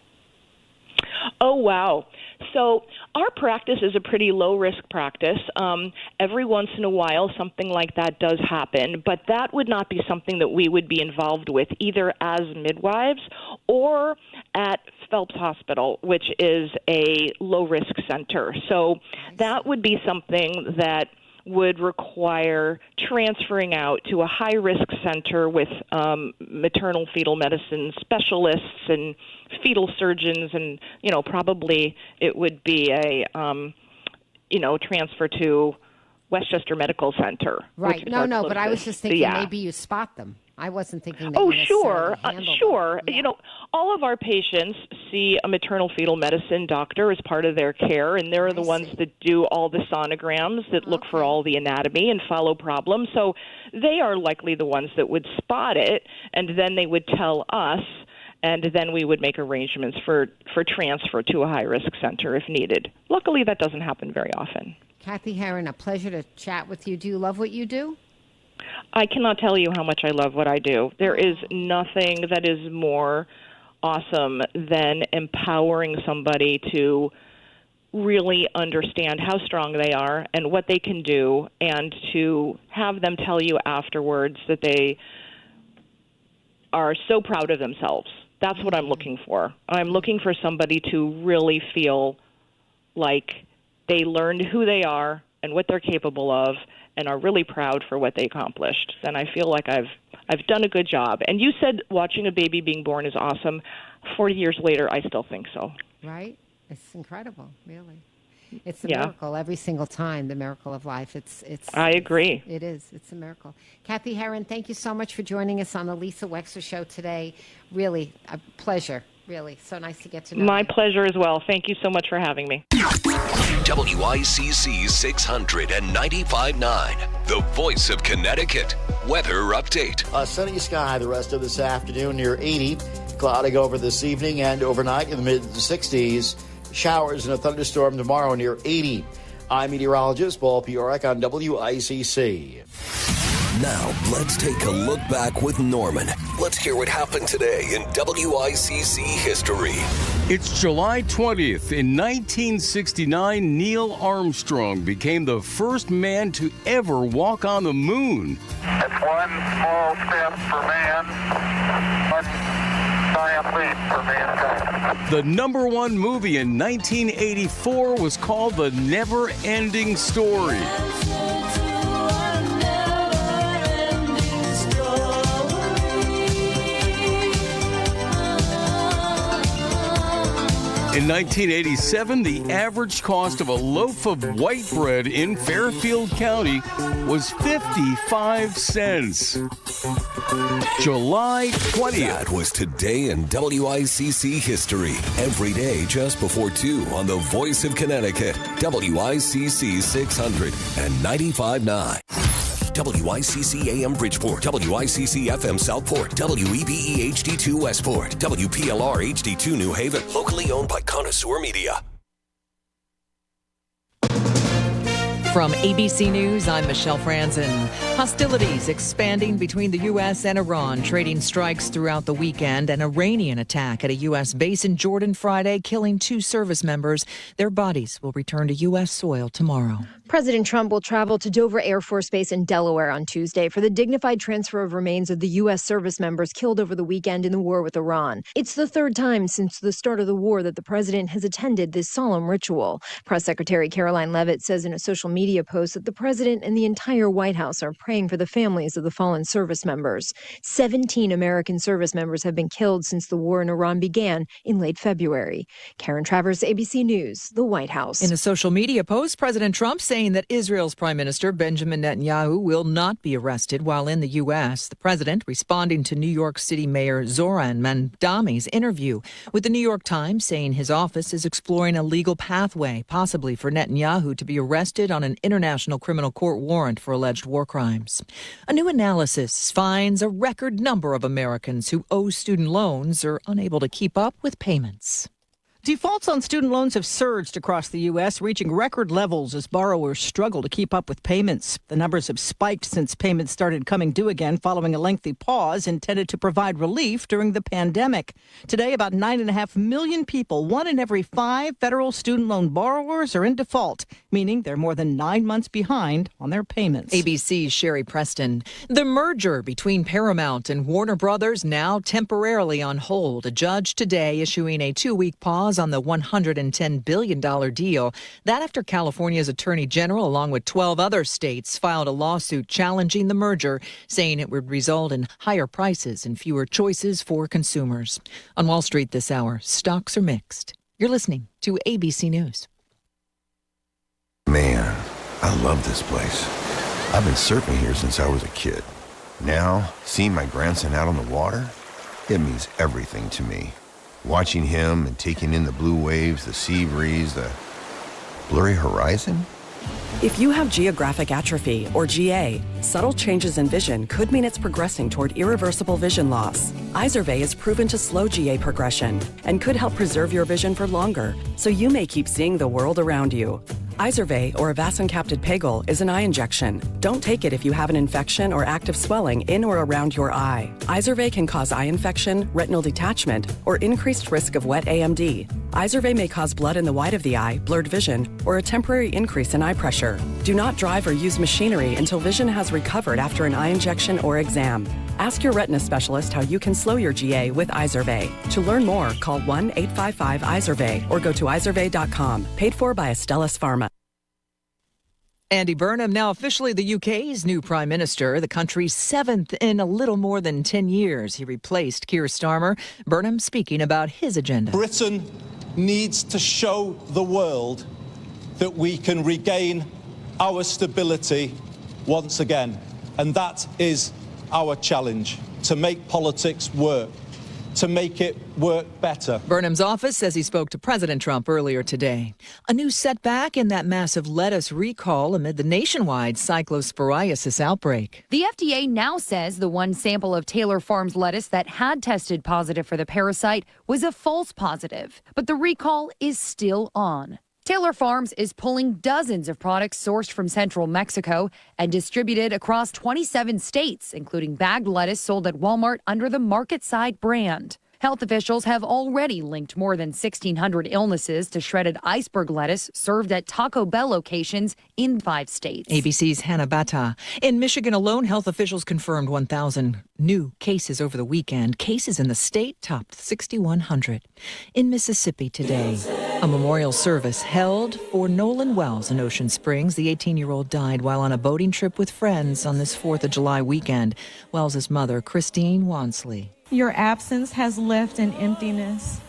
Oh, wow. So our practice is a pretty low-risk practice. Every once in a while, something like that does happen, but that would not be something that we would be involved with either as midwives or at Phelps Hospital, which is a low-risk center. So that would be something that would require transferring out to a high-risk center with maternal fetal medicine specialists and fetal surgeons, and probably it would be a transfer to Westchester Medical Center.
Right. No, but I was just thinking maybe you spot them. I wasn't thinking that.
Oh,
you
sure.
sure.
Yeah. All of our patients see a maternal fetal medicine doctor as part of their care, and they're the ones that do all the sonograms that look for all the anatomy and follow problems. So they are likely the ones that would spot it, and then they would tell us, and then we would make arrangements for transfer to a high-risk center if needed. Luckily, that doesn't happen very often.
Kathy Herron, a pleasure to chat with you. Do you love what you do?
I cannot tell you how much I love what I do. There is nothing that is more awesome than empowering somebody to really understand how strong they are and what they can do, and to have them tell you afterwards that they are so proud of themselves. That's what I'm looking for. I'm looking for somebody to really feel like they learned who they are and what they're capable of, and are really proud for what they accomplished. Then I feel like I've done a good job. And you said watching a baby being born is awesome. 40 years later, I still think so.
Right? It's incredible, really. It's a miracle every single time, the miracle of life. I
agree.
It is. It's a miracle. Kathy Herron, thank you so much for joining us on the Lisa Wexler Show today. Really, a pleasure. Really, so nice to get to know
My
you.
pleasure as well. Thank you so much for having me.
WICC 695.9, the voice of Connecticut. Weather update.
Sunny sky the rest of this afternoon, near 80. Cloudy over this evening and overnight in the mid-60s. Showers and a thunderstorm tomorrow near 80. I'm meteorologist Paul Piorek on WICC.
Now, let's take a look back with Norman. Let's hear what happened today in WICC history.
It's July 20th. In 1969, Neil Armstrong became the first man to ever walk on the moon.
It's one small step for man, one giant leap for mankind.
The number one movie in 1984 was called The Never-Ending Story. In 1987, the average cost of a loaf of white bread in Fairfield County was 55 cents. July 20th.
That was today in WICC history. Every day just before 2 on the Voice of Connecticut, WICC 695.9. WICC AM Bridgeport, WICC FM Southport, WEBE HD2 Westport, WPLR HD2 New Haven, locally owned by Connoisseur Media.
From ABC News, I'm Michelle Franzen. Hostilities expanding between the U.S. and Iran, trading strikes throughout the weekend. An Iranian attack at a U.S. base in Jordan Friday, killing 2 service members. Their bodies will return to U.S. soil tomorrow.
President Trump will travel to Dover Air Force Base in Delaware on Tuesday for the dignified transfer of remains of the U.S. service members killed over the weekend in the war with Iran. It's the 3rd time since the start of the war that the president has attended this solemn ritual. Press Secretary Caroline Leavitt says in a social media media post that the president and the entire White House are praying for the families of the fallen service members. 17 American service members have been killed since the war in Iran began in late February. Karen Travers, ABC News, the White House.
In a social media post, President Trump saying that Israel's Prime Minister Benjamin Netanyahu will not be arrested while in the U.S. The president responding to New York City Mayor Zoran Mamdani's interview with the New York Times, saying his office is exploring a legal pathway, possibly for Netanyahu to be arrested on an international criminal court warrant for alleged war crimes. A new analysis finds a record number of Americans who owe student loans are unable to keep up with payments.
Defaults on student loans have surged across the U.S., reaching record levels as borrowers struggle to keep up with payments. The numbers have spiked since payments started coming due again following a lengthy pause intended to provide relief during the pandemic. Today, about 9.5 million people, 1 in every 5 federal student loan borrowers, are in default, meaning they're more than 9 months behind on their payments.
ABC's Sherry Preston. The merger between Paramount and Warner Brothers now temporarily on hold. A judge today issuing a 2-week pause on the $110 billion deal. That after California's Attorney General, along with 12 other states, filed a lawsuit challenging the merger, saying it would result in higher prices and fewer choices for consumers. On Wall Street this hour, stocks are mixed. You're listening to ABC News.
Man, I love this place. I've been surfing here since I was a kid. Now, seeing my grandson out on the water, it means everything to me. Watching him and taking in the blue waves, the sea breeze, the blurry horizon.
If you have geographic atrophy, or GA, subtle changes in vision could mean it's progressing toward irreversible vision loss. Izervay is proven to slow GA progression and could help preserve your vision for longer, so you may keep seeing the world around you. Izervay, or avacincaptad pegol, is an eye injection. Don't take it if you have an infection or active swelling in or around your eye. Izervay can cause eye infection, retinal detachment, or increased risk of wet AMD. Izervay may cause blood in the white of the eye, blurred vision, or a temporary increase in eye pressure. Do not drive or use machinery until vision has recovered after an eye injection or exam. Ask your retina specialist how you can slow your GA with Izervay. To learn more, call 1-855-IZERVAY or go to izervay.com. Paid for by Astellas Pharma.
Andy Burnham, now officially the UK's new Prime Minister, the country's 7th in a little more than 10 years. He replaced Keir Starmer. Burnham speaking about his agenda.
Britain needs to show the world that we can regain our stability once again. And that is our challenge, to make politics work, to make it work better.
Burnham's office says he spoke to President Trump earlier today. A new setback in that massive lettuce recall amid the nationwide cyclosporiasis outbreak.
The FDA now says the one sample of Taylor Farms lettuce that had tested positive for the parasite was a false positive, but the recall is still on. Taylor Farms is pulling dozens of products sourced from central Mexico and distributed across 27 states, including bagged lettuce sold at Walmart under the Market Side brand. Health officials have already linked more than 1,600 illnesses to shredded iceberg lettuce served at Taco Bell locations in 5 states.
ABC's Hannah Bata. In Michigan alone, health officials confirmed 1,000 new cases over the weekend. Cases in the state topped 6,100. In Mississippi today, a memorial service held for Nolan Wells in Ocean Springs. The 18-year-old died while on a boating trip with friends on this 4th of July weekend. Wells' mother, Christine Wansley.
Your absence has left an emptiness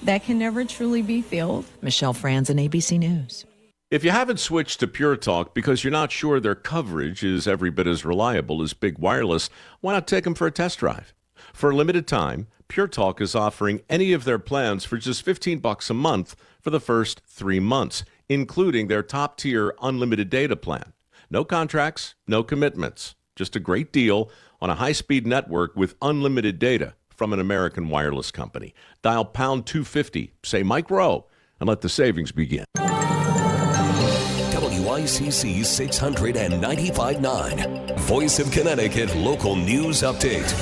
that can never truly be filled.
Michelle Franzen, ABC News.
If you haven't switched to Pure Talk because you're not sure their coverage is every bit as reliable as Big Wireless, why not take them for a test drive? For a limited time, Pure Talk is offering any of their plans for just $15 a month for the first 3 months, including their top-tier unlimited data plan. No contracts, no commitments, just a great deal on a high-speed network with unlimited data from an American wireless company. Dial pound 250, say Mike Rowe, and let the savings begin.
WICC 695.9, Voice of Connecticut Local News Update.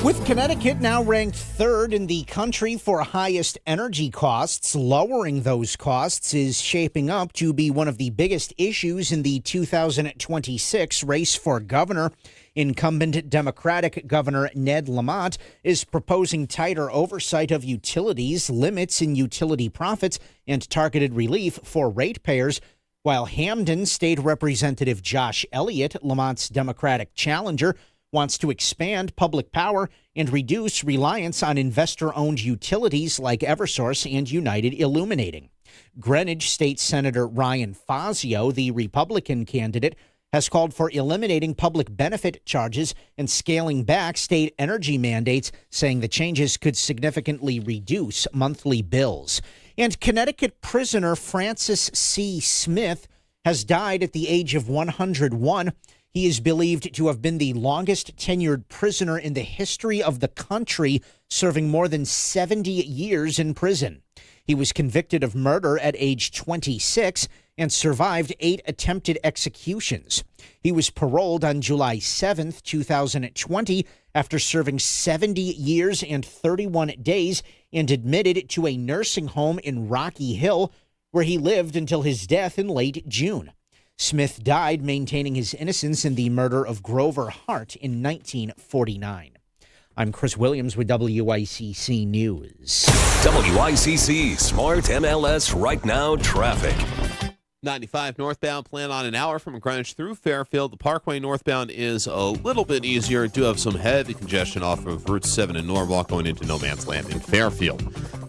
With Connecticut now ranked third in the country for highest energy costs, lowering those costs is shaping up to be one of the biggest issues in the 2026 race for governor. Incumbent Democratic Governor Ned Lamont is proposing tighter oversight of utilities, limits in utility profits, and targeted relief for ratepayers, while Hamden State Representative Josh Elliott, Lamont's Democratic challenger, wants to expand public power and reduce reliance on investor-owned utilities like Eversource and United Illuminating. Greenwich State Senator Ryan Fazio, the Republican candidate, has called for eliminating public benefit charges and scaling back state energy mandates, saying the changes could significantly reduce monthly bills. And Connecticut prisoner Francis C. Smith has died at the age of 101. He is believed to have been the longest tenured prisoner in the history of the country, serving more than 70 years in prison. He was convicted of murder at age 26 and survived 8 attempted executions. He was paroled on July 7, 2020, after serving 70 years and 31 days and admitted to a nursing home in Rocky Hill, where he lived until his death in late June. Smith died maintaining his innocence in the murder of Grover Hart in 1949. I'm Chris Williams with WICC News.
WICC Smart MLS Right Now Traffic.
95 northbound, plan on an hour from Greenwich through Fairfield. The Parkway northbound is a little bit easier. Do have some heavy congestion off of Route 7 in Norwalk going into No Man's Land in Fairfield.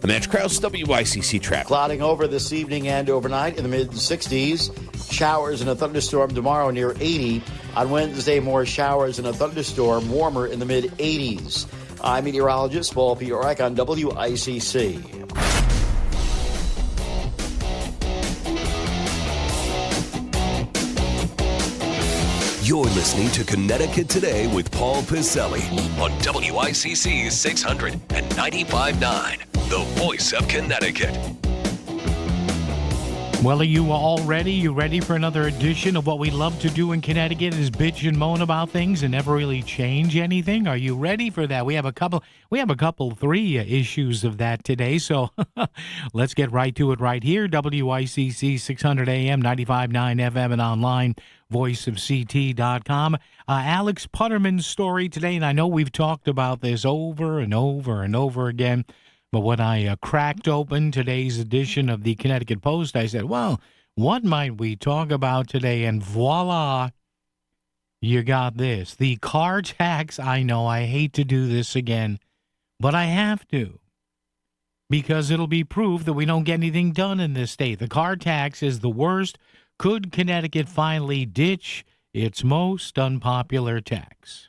I'm Edge Krause, WICC traffic.
Clouding over this evening and overnight in the mid-60s. Showers and a thunderstorm tomorrow near 80. On Wednesday, more showers and a thunderstorm, warmer in the mid-80s. I'm meteorologist Paul Piorek on WICC.
You're listening to Connecticut Today with Paul Piselli on WICC 600 and 95.9, the voice of Connecticut.
Well, are you all ready? You ready for another edition of what we love to do in Connecticut is bitch and moan about things and never really change anything? Are you ready for that? We have a couple, three issues of that today. So let's get right to it right here. WICC 600 AM, 95.9 FM and online, voiceofct.com. Alex Putterman's story today, and I know we've talked about this over and over and over again. But when I cracked open today's edition of the Connecticut Post, I said, well, what might we talk about today? And voila, you got this. The car tax. I know I hate to do this again, but I have to, because it'll be proof that we don't get anything done in this state. The car tax is the worst. Could Connecticut finally ditch its most unpopular tax?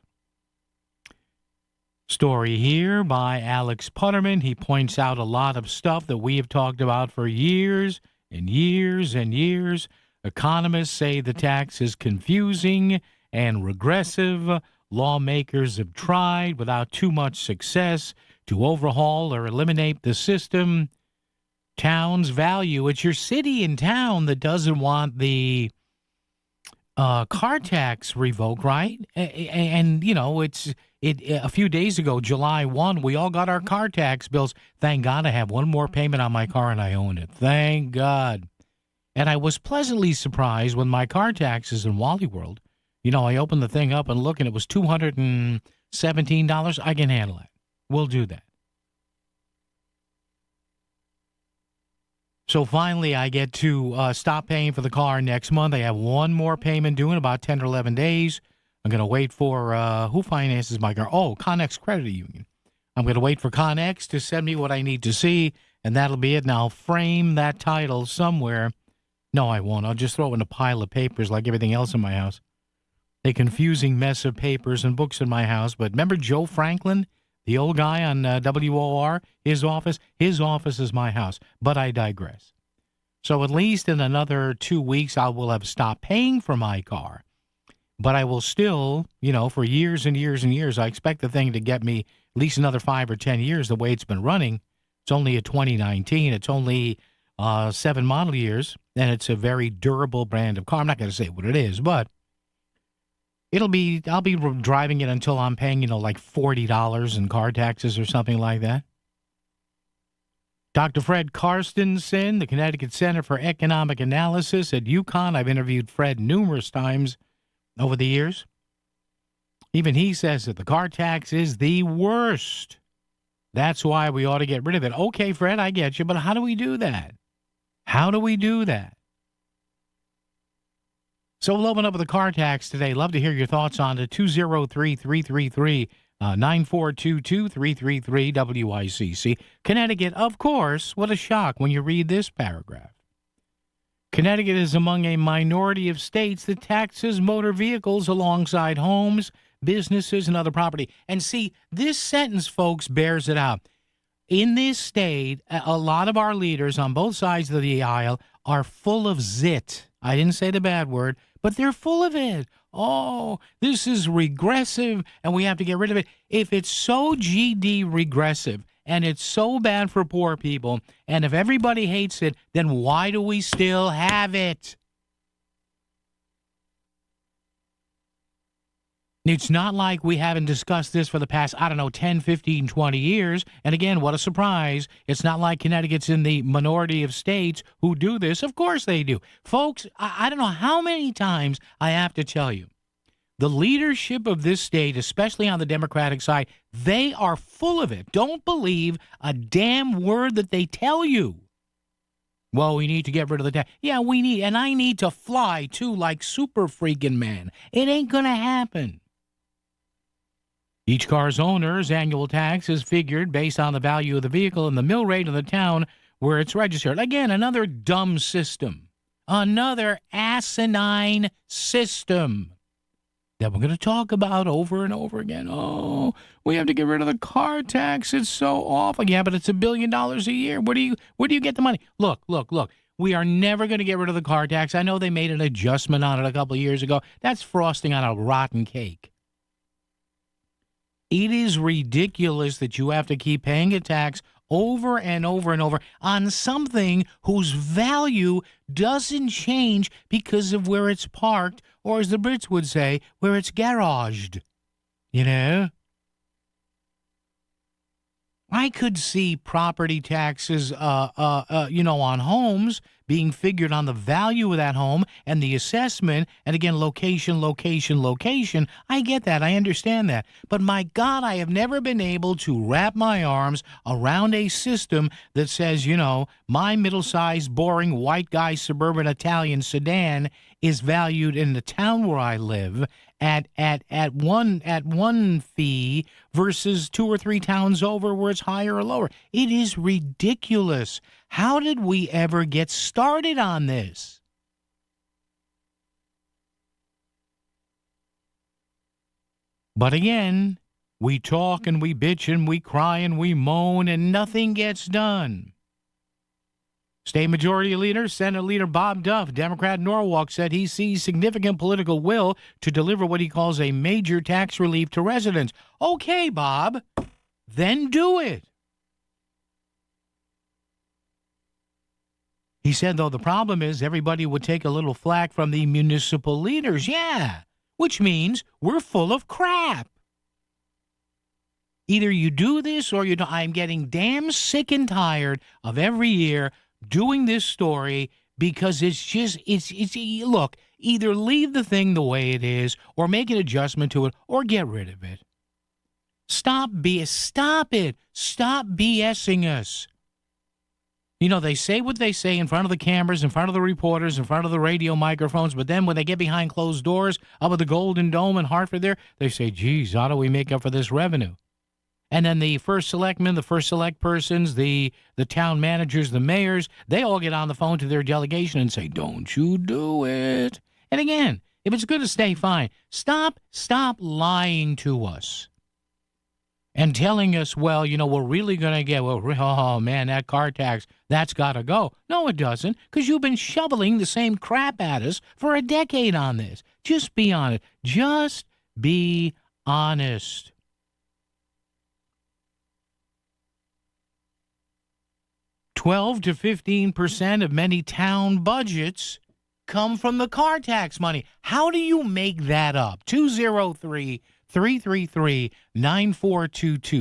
Story here by Alex Putterman. He points out a lot of stuff that we have talked about for years and years and years. Economists say the tax is confusing and regressive. Lawmakers have tried without too much success to overhaul or eliminate the system. Towns value. It's your city and town that doesn't want the car tax revoked, right? And you know, a few days ago, July 1, we all got our car tax bills. Thank God I have one more payment on my car and I own it. Thank God. And I was pleasantly surprised when my car taxes in Wally World, you know, I opened the thing up and look and it was $217. I can handle it. We'll do that. So finally, I get to stop paying for the car next month. I have one more payment due in about 10 or 11 days. I'm going to wait for who finances my car? Oh, Connex Credit Union. I'm going to wait for Connex to send me what I need to see, and that'll be it. And I'll frame that title somewhere. No, I won't. I'll just throw it in a pile of papers like everything else in my house. A confusing mess of papers and books in my house. But remember Joe Franklin, the old guy on WOR, his office? His office is my house. But I digress. So at least in another 2 weeks, I will have stopped paying for my car. But I will still, you know, for years and years and years, I expect the thing to get me at least another 5 or 10 years the way it's been running. It's only a 2019. It's only 7 model years, and it's a very durable brand of car. I'm not going to say what it is, but I'll be driving it until I'm paying, like $40 in car taxes or something like that. Dr. Fred Carstensen, the Connecticut Center for Economic Analysis at UConn. I've interviewed Fred numerous times over the years. Even he says that the car tax is the worst. That's why we ought to get rid of it. Okay, Fred, I get you, but how do we do that? How do we do that? So we'll open up with the car tax today. Love to hear your thoughts on it. 203-333-9422, 333 WICC. Connecticut, of course, what a shock when you read this paragraph. Connecticut is among a minority of states that taxes motor vehicles alongside homes, businesses, and other property. And see, this sentence, folks, bears it out. In this state, a lot of our leaders on both sides of the aisle are full of zit. I didn't say the bad word, but they're full of it. Oh, this is regressive, and we have to get rid of it. If it's so GD regressive, and it's so bad for poor people, and if everybody hates it, then why do we still have it? It's not like we haven't discussed this for the past, 10, 15, 20 years. And again, what a surprise. It's not like Connecticut's in the minority of states who do this. Of course they do. Folks, I don't know how many times I have to tell you. The leadership of this state, especially on the Democratic side, they are full of it. Don't believe a damn word that they tell you. Well, we need to get rid of the tax. Yeah, we need, and I need to fly, too, like super freaking man. It ain't going to happen. Each car's owner's annual tax is figured based on the value of the vehicle and the mill rate of the town where it's registered. Again, another dumb system. Another asinine system that we're going to talk about over and over again. Oh, we have to get rid of the car tax. It's so awful. Yeah, but it's $1 billion a year. Where do you get the money? Look. We are never going to get rid of the car tax. I know they made an adjustment on it a couple of years ago. That's frosting on a rotten cake. It is ridiculous that you have to keep paying a tax over and over and over on something whose value doesn't change because of where it's parked, or as the Brits would say, where it's garaged. You know? I could see property taxes, on homes being figured on the value of that home and the assessment, and again, location. I get that. I understand that. But my God, I have never been able to wrap my arms around a system that says, my middle-sized, boring, white guy suburban Italian sedan is valued in the town where I live at one fee versus 2 or 3 towns over where it's higher or lower. It is ridiculous. How did we ever get started on this? But again, we talk and we bitch and we cry and we moan and nothing gets done. State Majority Leader, Senate Leader Bob Duff, Democrat Norwalk, said he sees significant political will to deliver what he calls a major tax relief to residents. Okay, Bob, then do it. He said, though, the problem is everybody would take a little flack from the municipal leaders. Yeah, which means we're full of crap. Either you do this or you don't. I'm getting damn sick and tired of every year doing this story because look, either leave the thing the way it is or make an adjustment to it or get rid of it. Stop it. Stop BSing us. They say what they say in front of the cameras, in front of the reporters, in front of the radio microphones, but then when they get behind closed doors up at the Golden Dome in Hartford there, they say, geez, how do we make up for this revenue? And then the first selectmen, the first select persons, the town managers, the mayors, they all get on the phone to their delegation and say, don't you do it. And again, if it's going to stay, fine. Stop lying to us and telling us, well, we're really going to get, oh, man, that car tax, that's got to go. No, it doesn't, because you've been shoveling the same crap at us for a decade on this. Just be honest. Just be honest. $12 to 15% of many town budgets come from the car tax money. How do you make that up? 203-333-9422,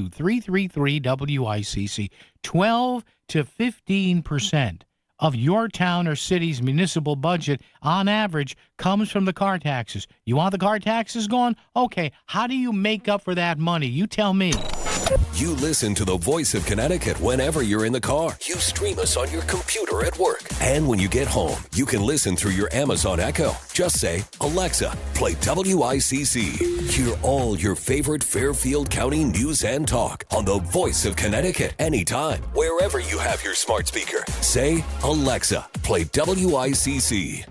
333-WICC. 12 to 15% of your town or city's municipal budget, on average, comes from the car taxes. You want the car taxes gone? Okay, how do you make up for that money? You tell me.
You listen to the voice of Connecticut whenever you're in the car. You stream us on your computer at work. And when you get home, you can listen through your Amazon Echo. Just say, Alexa, play WICC. Hear all your favorite Fairfield County news and talk on the voice of Connecticut anytime, wherever you have your smart speaker. Say, Alexa, play WICC.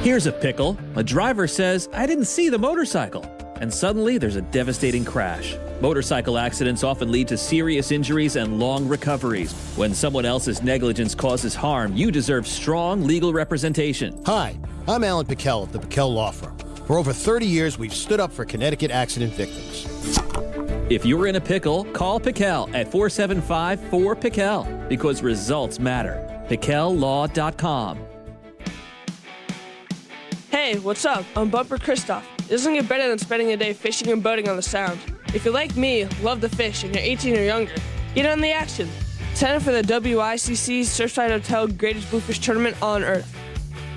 Here's a pickle. A driver says, I didn't see the motorcycle. And suddenly there's a devastating crash. Motorcycle accidents often lead to serious injuries and long recoveries. When someone else's negligence causes harm, you deserve strong legal representation.
Hi, I'm Alan Pickell of the Pickell Law Firm. For over 30 years, we've stood up for Connecticut accident victims.
If you're in a pickle, call Pickell at 475-4PICKELL because results matter. PickellLaw.com.
Hey, what's up? I'm Bumper Christoph. It doesn't get better than spending a day fishing and boating on the Sound. If you're like me, love to fish, and you're 18 or younger, get on the action. Sign up for the WICC Surfside Hotel Greatest Bluefish Tournament on Earth.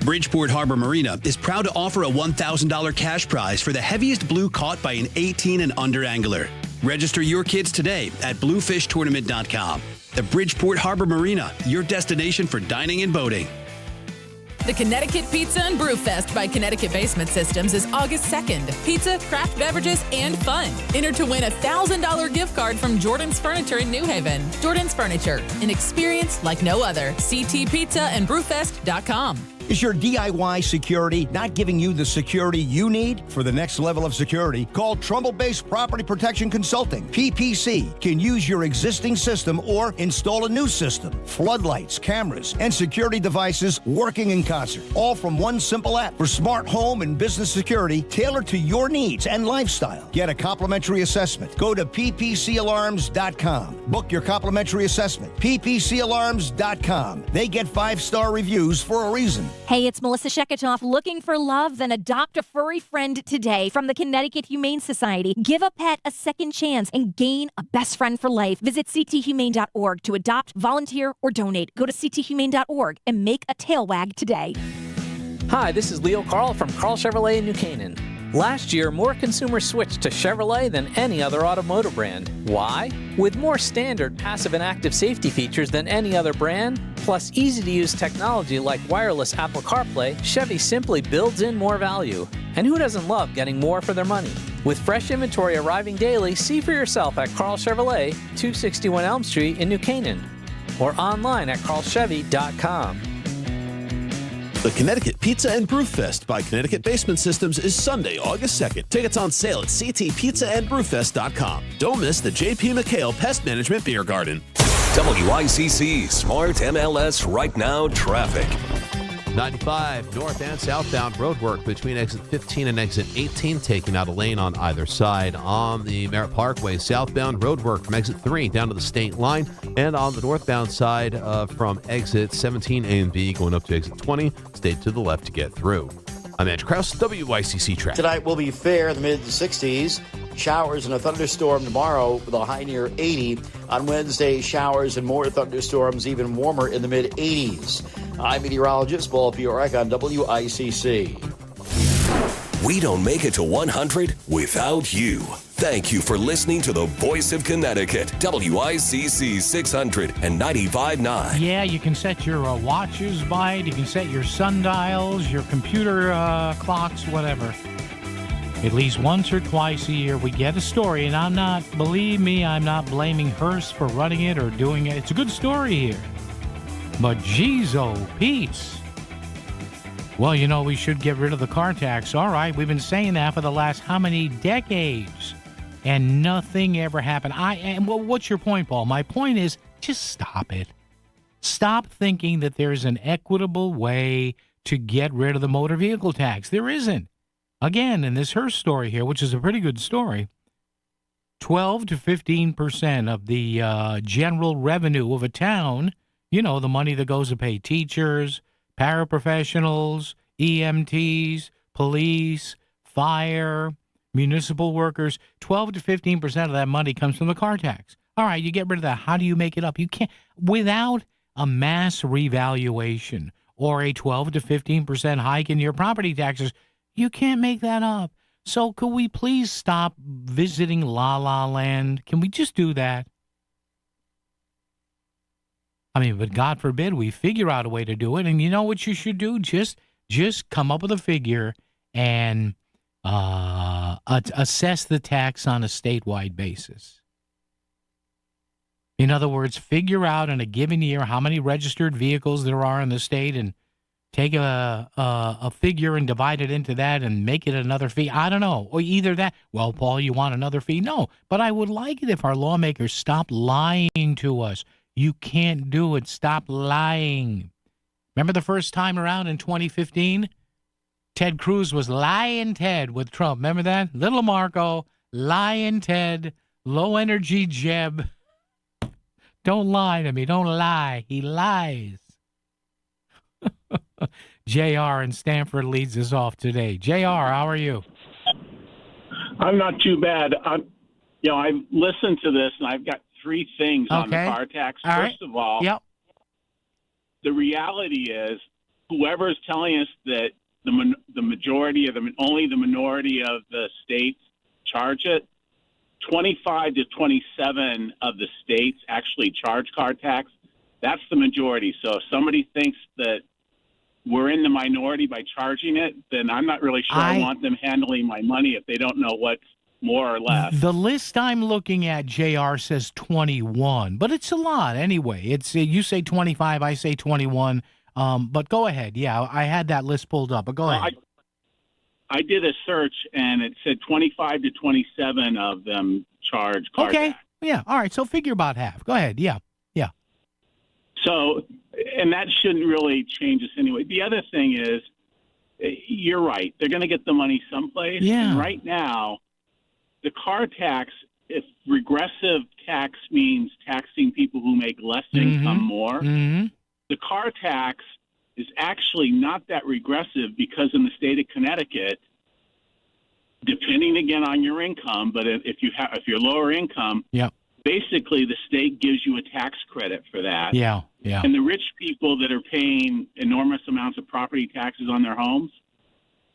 Bridgeport Harbor Marina is proud to offer a $1,000 cash prize for the heaviest blue caught by an 18 and under angler. Register your kids today at bluefishtournament.com. The Bridgeport Harbor Marina, your destination for dining and boating.
The Connecticut Pizza and Brew Fest by Connecticut Basement Systems is August 2nd. Pizza, craft beverages, and fun. Enter to win a $1,000 gift card from Jordan's Furniture in New Haven. Jordan's Furniture, an experience like no other. ctpizzaandbrewfest.com.
Is your DIY security not giving you the security you need for the next level of security? Call Trumbull-based Property Protection Consulting. PPC can use your existing system or install a new system. Floodlights, cameras, and security devices working in concert. All from one simple app for smart home and business security tailored to your needs and lifestyle. Get a complimentary assessment. Go to ppcalarms.com. Book your complimentary assessment. ppcalarms.com. They get 5-star reviews for a reason.
Hey, it's Melissa Sheketoff. Looking for love? Then adopt a furry friend today from the Connecticut Humane Society. Give a pet a second chance and gain a best friend for life. Visit cthumane.org to adopt, volunteer, or donate. Go to cthumane.org and make a tail wag today.
Hi, this is Leo Carl from Carl Chevrolet in New Canaan. Last year, more consumers switched to Chevrolet than any other automotive brand. Why? With more standard passive and active safety features than any other brand, plus easy-to-use technology like wireless Apple CarPlay, Chevy simply builds in more value. And who doesn't love getting more for their money? With fresh inventory arriving daily, see for yourself at Carl Chevrolet, 261 Elm Street in New Canaan, or online at carlchevy.com.
The Connecticut Pizza and Brew Fest by Connecticut Basement Systems is Sunday, August 2nd. Tickets on sale at ctpizzaandbrewfest.com. Don't miss the J.P. McHale Pest Management Beer Garden.
WICC Smart MLS Right Now Traffic.
95 north and southbound roadwork between exit 15 and exit 18, taking out a lane on either side. On the Merritt Parkway, southbound roadwork from exit 3 down to the state line, and on the northbound side from exit 17 A and B going up to exit 20, stay to the left to get through. I'm Andrew Krause, WICC Traffic.
Tonight will be fair in the mid-60s. Showers and a thunderstorm tomorrow with a high near 80. On Wednesday, showers and more thunderstorms, even warmer in the mid-80s. I'm meteorologist Paul Piorek on WICC.
We don't make it to 100 without you. Thank you for listening to the voice of Connecticut, WICC 695.9.
Yeah, you can set your watches by it. You can set your sundials, your computer clocks, whatever. At least once or twice a year, we get a story, and believe me, I'm not blaming Hearst for running it or doing it. It's a good story here. But geez, oh, Pete's. Well, you know, we should get rid of the car tax. All right, we've been saying that for the last how many decades? And nothing ever happened. Well, what's your point, Paul? My point is, just stop it. Stop thinking that there's an equitable way to get rid of the motor vehicle tax. There isn't. Again, in this Hearst story here, which is a pretty good story, 12 to 15% of the general revenue of a town, you know, the money that goes to pay teachers, paraprofessionals, EMTs, police, fire, municipal workers. 12 to 15% of that money comes from the car tax. All right, you get rid of that. How do you make it up? You can't, without a mass revaluation or a 12 to 15% hike in your property taxes, you can't make that up. So could we please stop visiting La La Land? Can we just do that? I mean, but God forbid we figure out a way to do it. And you know what you should do? Just come up with a figure and assess the tax on a statewide basis. In other words, figure out in a given year how many registered vehicles there are in the state and take a figure and divide it into that and make it another fee. I don't know. Or either that. Well, Paul, you want another fee? No. But I would like it if our lawmakers stopped lying to us. You can't do it. Stop lying. Remember the first time around in 2015? Ted Cruz was lying Ted with Trump. Remember that? Little Marco, lying Ted, low energy Jeb. Don't lie to me. Don't lie. He lies. JR in Stanford leads us off today. JR, how are you?
I'm not too bad. I've listened to this, and I've got three things on the car tax. First of all, the reality is whoever's telling us that the majority of only the minority of the states charge it, 25 to 27 of the states actually charge car tax. That's the majority. So if somebody thinks that we're in the minority by charging it, then I'm not really sure I want them handling my money if they don't know what's more or less.
The list I'm looking at, JR, says 21, but it's a lot anyway. It's you say 25, I say 21, but go ahead. Yeah, I had that list pulled up, but go ahead.
I did a search, and it said 25 to 27 of them charge car tax.
Yeah, all right, so figure about half. Go ahead, yeah.
So, and that shouldn't really change us anyway. The other thing is, you're right. They're going to get the money someplace.
Yeah.
And right now, the car tax, if regressive tax means taxing people who make less income more, the car tax is actually not that regressive because in the state of Connecticut, depending again on your income, but if you're lower income, basically the state gives you a tax credit for that.
Yeah.
And the rich people that are paying enormous amounts of property taxes on their homes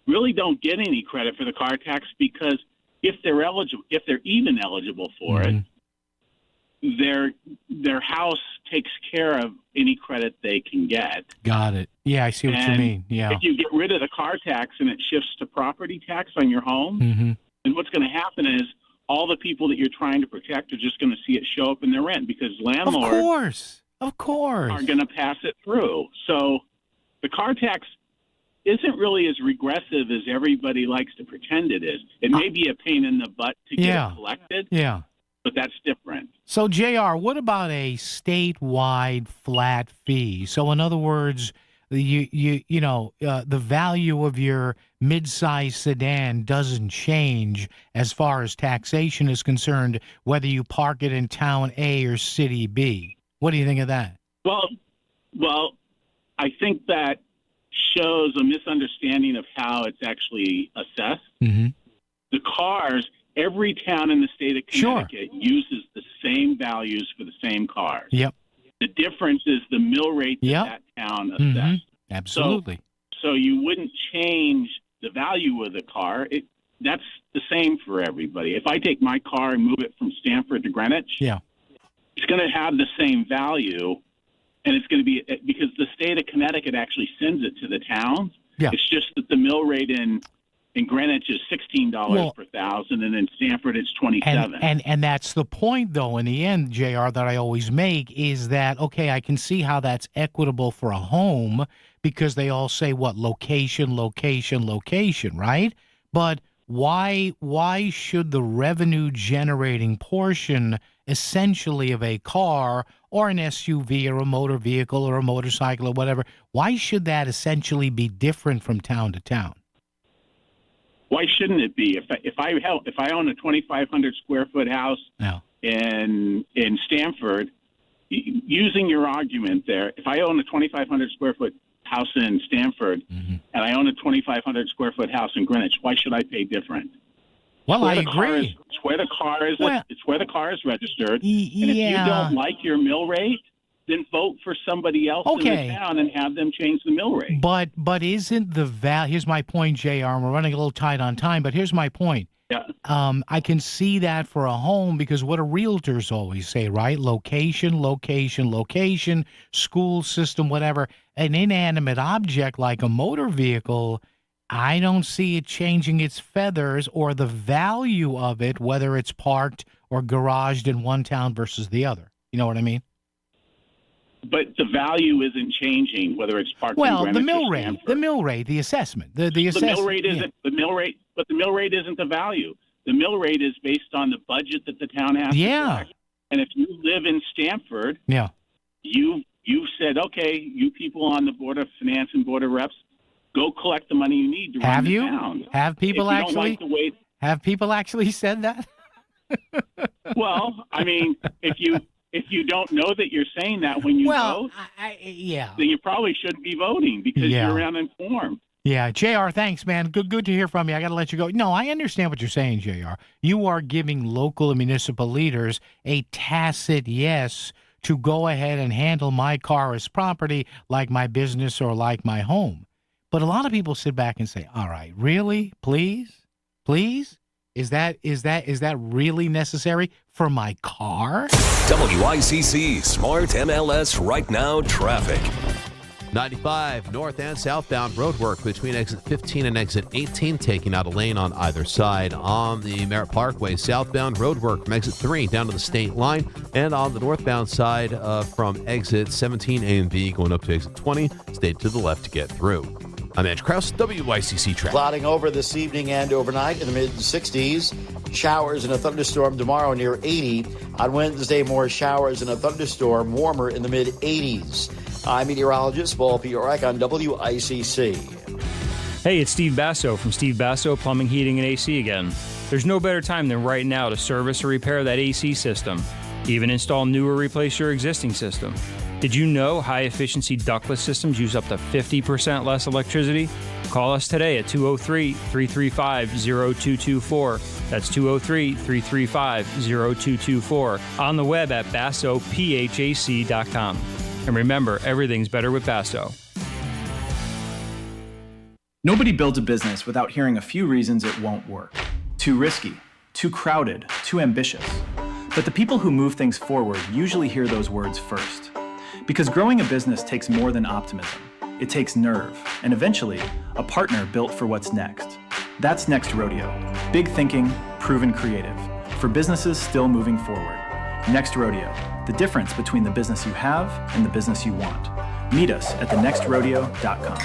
really don't get any credit for the car tax because if they're even eligible for it, their house takes care of any credit they can get.
Got it. Yeah, I see what you mean. Yeah.
If you get rid of the car tax and it shifts to property tax on your home, then what's going to happen is all the people that you're trying to protect are just going to see it show up in their rent because landlords
of course
are going to pass it through. So the car tax isn't really as regressive as everybody likes to pretend it is. It may be a pain in the butt to get it collected.
Yeah.
But that's different.
So, JR, what about a statewide flat fee? So, in other words, the value of your mid-size sedan doesn't change as far as taxation is concerned, whether you park it in town A or city B. What do you think of that?
Well, I think that shows a misunderstanding of how it's actually assessed. The cars, every town in the state of Connecticut uses the same values for the same cars. The difference is the mill rate that town assessed.
Absolutely.
So you wouldn't change the value of the car. That's the same for everybody. If I take my car and move it from Stamford to Greenwich, it's going to have the same value, and it's going to be because the state of Connecticut actually sends it to the towns. It's just that the mill rate in Greenwich is $16 per thousand, and in Stamford it's $27.
And that's the point, though. In the end, JR, that I always make is that I can see how that's equitable for a home because they all say location, right? But why should the revenue generating portion essentially of a car or an SUV or a motor vehicle or a motorcycle or whatever, why should that essentially be different from town to town?
Why shouldn't it be? If I own a 2,500 square foot house in Stamford, using your argument there, if I own a 2,500 square foot house in Stamford, and I own a 2,500 square foot house in Greenwich. Why should I pay different?
Well, I agree.
It's where the car is. It's where the car is registered. And if you don't like your mill rate, then vote for somebody else in the town and have them change the mill rate.
But isn't the value? Here's my point, JR. And we're running a little tight on time, but here's my point.
Yeah.
I can see that for a home because what do realtors always say, right? Location, location, location, school system, whatever. An inanimate object like a motor vehicle, I don't see it changing its feathers or the value of it, whether it's parked or garaged in one town versus the other. You know what I mean?
But the value isn't changing, whether it's parked.
Well,
in
the mill rate, the assessment, the
mill rate isn't the mill rate, but the mill rate isn't the value. The mill rate is based on the budget that the town has. To collect. And if you live in Stamford, you've said, okay, you people on the Board of Finance and Board of Reps, go collect the money you need to run the town.
Have people actually? Have people actually said that?
Well, I mean, if you don't know that you're saying that when you vote, then you probably shouldn't be voting because you're uninformed.
Yeah, JR, thanks, man. Good to hear from you. I got to let you go. No, I understand what you're saying, JR. You are giving local and municipal leaders a tacit yes to go ahead and handle my car as property like my business or like my home. But a lot of people sit back and say, all right, really? Please? Is that really necessary for my car?
WICC Smart MLS Right Now Traffic.
95 north and southbound roadwork between exit 15 and exit 18, taking out a lane on either side. On the Merritt Parkway, southbound roadwork from exit 3 down to the state line, and on the northbound side from exit 17 A and B going up to exit 20, stay to the left to get through. I'm Andrew Krause, WICC Traffic.
Clouding over this evening and overnight in the mid-60s. Showers and a thunderstorm tomorrow near 80. On Wednesday, more showers and a thunderstorm, warmer in the mid-80s. I'm meteorologist Paul Piorek on WICC.
Hey, it's Steve Basso from Steve Basso Plumbing, Heating, and AC again. There's no better time than right now to service or repair that AC system. Even install new or replace your existing system. Did you know high-efficiency ductless systems use up to 50% less electricity? Call us today at 203-335-0224. That's 203-335-0224. On the web at bassophac.com. And remember, everything's better with Basso.
Nobody builds a business without hearing a few reasons it won't work. Too risky, too crowded, too ambitious. But the people who move things forward usually hear those words first. Because growing a business takes more than optimism. It takes nerve, and eventually, a partner built for what's next. That's Next Rodeo. Big thinking, proven creative. For businesses still moving forward. Next Rodeo. The difference between the business you have and the business you want. Meet us at thenextrodeo.com.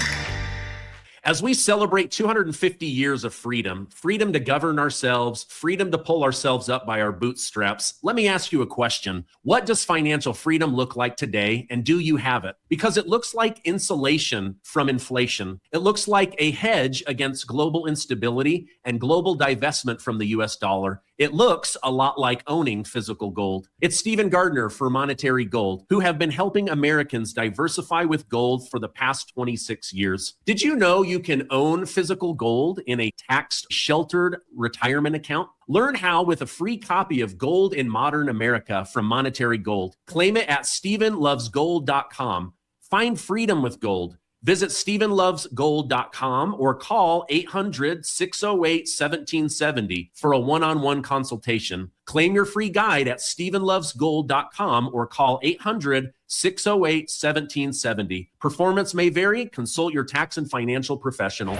As we celebrate 250 years of freedom, freedom to govern ourselves, freedom to pull ourselves up by our bootstraps, let me ask you a question. What does financial freedom look like today, and do you have it? Because it looks like insulation from inflation. It looks like a hedge against global instability and global divestment from the US dollar. It looks a lot like owning physical gold. It's Stephen Gardner for Monetary Gold, who have been helping Americans diversify with gold for the past 26 years. Did you know you can own physical gold in a tax-sheltered retirement account? Learn how with a free copy of Gold in Modern America from Monetary Gold. Claim it at StephenLovesGold.com. Find freedom with gold. Visit StephenLovesGold.com or call 800-608-1770 for a one-on-one consultation. Claim your free guide at StephenLovesGold.com or call 800-608-1770. Performance may vary. Consult your tax and financial professional.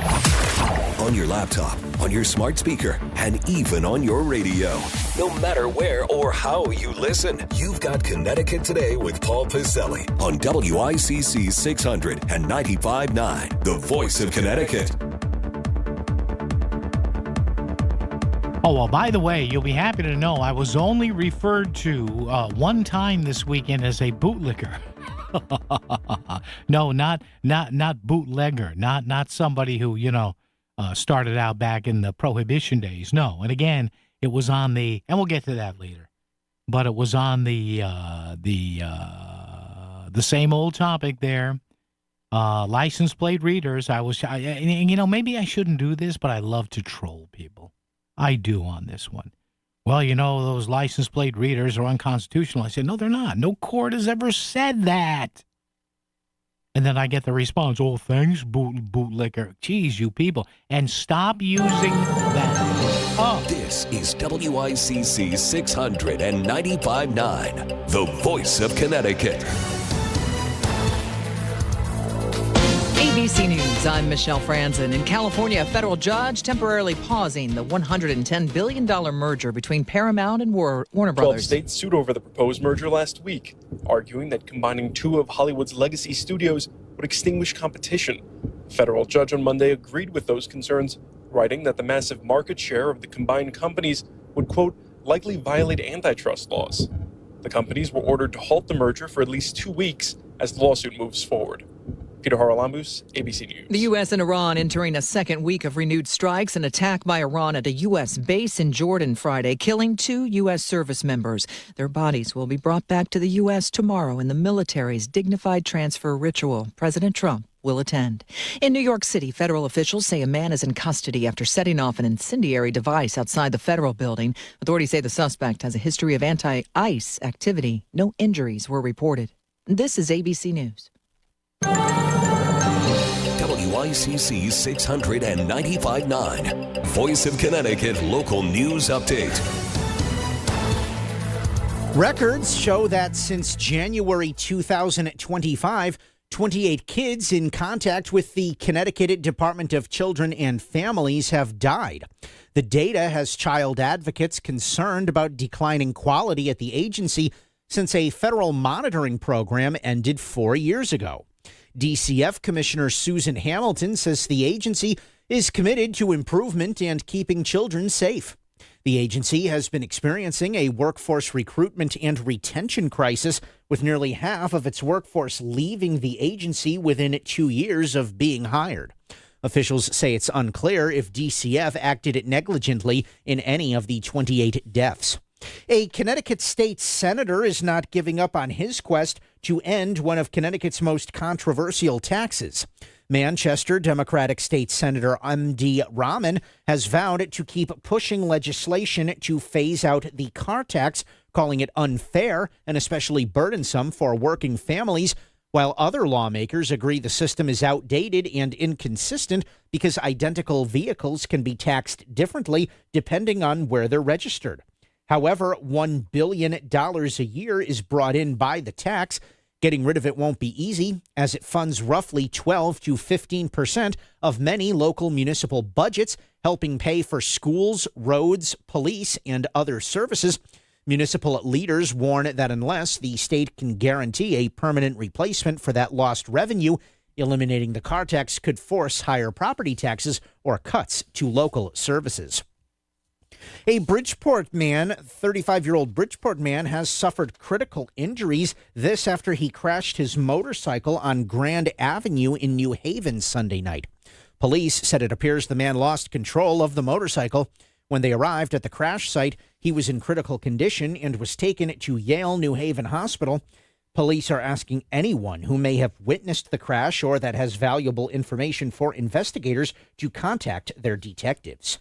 On your laptop, on your smart speaker, and even on your radio. No matter where or how you listen, you've got Connecticut Today with Paul Piselli on WICC 600 and 95.9, the voice of Connecticut.
Oh, well, by the way, you'll be happy to know I was only referred to one time this weekend as a bootlicker. No, not bootlegger, not somebody who, started out back in the Prohibition days. No, and again, it was on and we'll get to that later, but it was on the same old topic there. License plate readers. Maybe I shouldn't do this, but I love to troll people. I do on this one. Well, those license plate readers are unconstitutional. I said, no, they're not. No court has ever said that. And then I get the response, oh, thanks, bootlicker. Jeez, you people. And stop using that. Oh.
This is WICC 695.9, the voice of Connecticut.
ABC News, I'm Michelle Franzen. In California, a federal judge temporarily pausing the $110 billion merger between Paramount and Warner Brothers.
12 states sued over the proposed merger last week, arguing that combining two of Hollywood's legacy studios would extinguish competition. A federal judge on Monday agreed with those concerns, writing that the massive market share of the combined companies would, quote, likely violate antitrust laws. The companies were ordered to halt the merger for at least 2 weeks as the lawsuit moves forward. Peter Haralambous, ABC News.
The U.S. and Iran entering a second week of renewed strikes. An attack by Iran at a U.S. base in Jordan Friday, killing 2 U.S. service members. Their bodies will be brought back to the U.S. tomorrow in the military's dignified transfer ritual. President Trump will attend. In New York City, federal officials say a man is in custody after setting off an incendiary device outside the federal building. Authorities say the suspect has a history of anti-ICE activity. No injuries were reported. This is ABC News.
WICC 695.9, Voice of Connecticut Local News Update.
Records show that since January 2025, 28 kids in contact with the Connecticut Department of Children and Families have died. The data has child advocates concerned about declining quality at the agency since a federal monitoring program ended 4 years ago. DCF Commissioner Susan Hamilton says the agency is committed to improvement and keeping children safe. The agency has been experiencing a workforce recruitment and retention crisis, with nearly half of its workforce leaving the agency within 2 years of being hired. Officials say it's unclear if DCF acted negligently in any of the 28 deaths. A Connecticut state senator is not giving up on his quest to end one of Connecticut's most controversial taxes. Manchester Democratic State Senator M.D. Rahman has vowed to keep pushing legislation to phase out the car tax, calling it unfair and especially burdensome for working families, while other lawmakers agree the system is outdated and inconsistent because identical vehicles can be taxed differently depending on where they're registered. However, $1 billion a year is brought in by the tax. Getting rid of it won't be easy, as it funds roughly 12 to 15% of many local municipal budgets, helping pay for schools, roads, police, and other services. Municipal leaders warn that unless the state can guarantee a permanent replacement for that lost revenue, eliminating the car tax could force higher property taxes or cuts to local services. A Bridgeport man, 35-year-old Bridgeport man, has suffered critical injuries. This after he crashed his motorcycle on Grand Avenue in New Haven Sunday night. Police said it appears the man lost control of the motorcycle. When they arrived at the crash site, he was in critical condition and was taken to Yale New Haven Hospital. Police are asking anyone who may have witnessed the crash or that has valuable information for investigators to contact their detectives.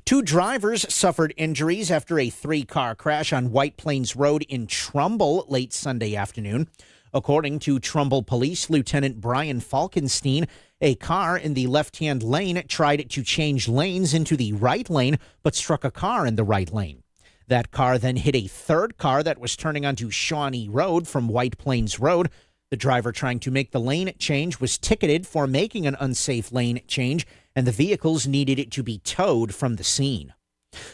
2 drivers suffered injuries after a 3-car crash on White Plains Road in Trumbull late Sunday afternoon. According to Trumbull Police Lieutenant Brian Falkenstein, a car in the left-hand lane tried to change lanes into the right lane, but struck a car in the right lane. That car then hit a 3rd car that was turning onto Shawnee Road from White Plains Road. The driver trying to make the lane change was ticketed for making an unsafe lane change, and the vehicles needed to be towed from the scene.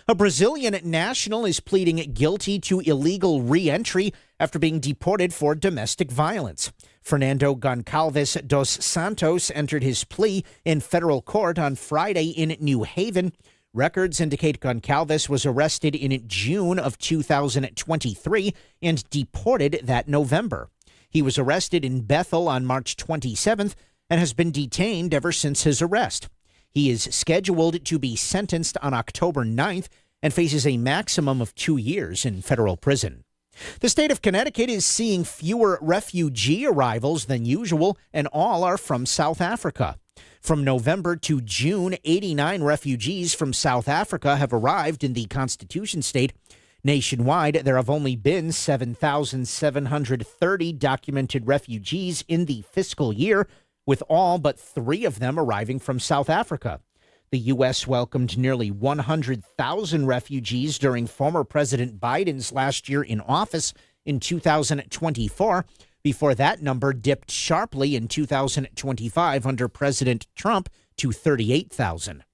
A Brazilian national is pleading guilty to illegal re-entry after being deported for domestic violence. Fernando Goncalves dos Santos entered his plea in federal court on Friday in New Haven. Records indicate Goncalves was arrested in June of 2023 and deported that November. He was arrested in Bethel on March 27th and has been detained ever since his arrest. He is scheduled to be sentenced on October 9th and faces a maximum of 2 years in federal prison. The state of Connecticut is seeing fewer refugee arrivals than usual, and all are from South Africa. From November to June, 89 refugees from South Africa have arrived in the Constitution State. Nationwide, there have only been 7,730 documented refugees in the fiscal year, with all but 3 of them arriving from South Africa. The U.S. welcomed nearly 100,000 refugees during former President Biden's last year in office in 2024. Before that number dipped sharply in 2025 under President Trump to 38,000.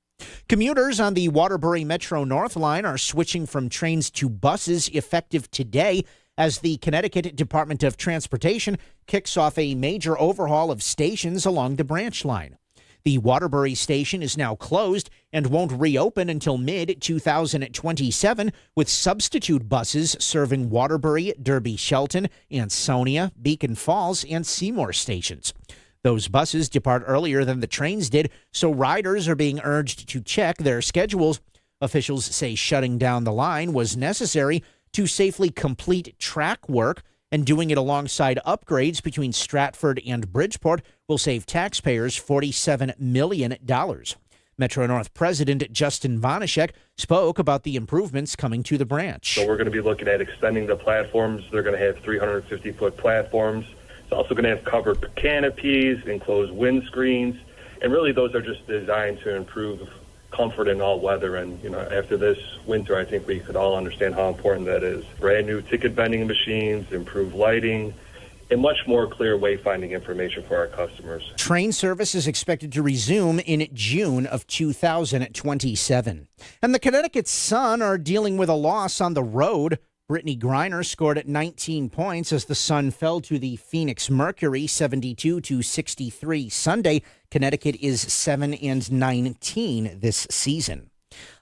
Commuters on the Waterbury Metro North Line are switching from trains to buses effective today as the Connecticut Department of Transportation kicks off a major overhaul of stations along the branch line. The Waterbury station is now closed and won't reopen until mid-2027, with substitute buses serving Waterbury, Derby Shelton, Ansonia, Beacon Falls, and Seymour stations. Those buses depart earlier than the trains did, so riders are being urged to check their schedules. Officials say shutting down the line was necessary to safely complete track work, and doing it alongside upgrades between Stratford and Bridgeport will save taxpayers $47 million. Metro North President Justin Vanishek spoke about the improvements coming to the branch.
So we're going to be looking at extending the platforms. They're going to have 350-foot platforms. It's also going to have covered canopies, enclosed windscreens, and really those are just designed to improve comfort in all weather. And, after this winter, I think we could all understand how important that is. Brand new ticket vending machines, improved lighting, and much more clear wayfinding information for our customers.
Train service is expected to resume in June of 2027. And the Connecticut Sun are dealing with a loss on the road. Brittany Griner scored at 19 points as the Sun fell to the Phoenix Mercury 72-63 Sunday. Connecticut is 7-19 this season.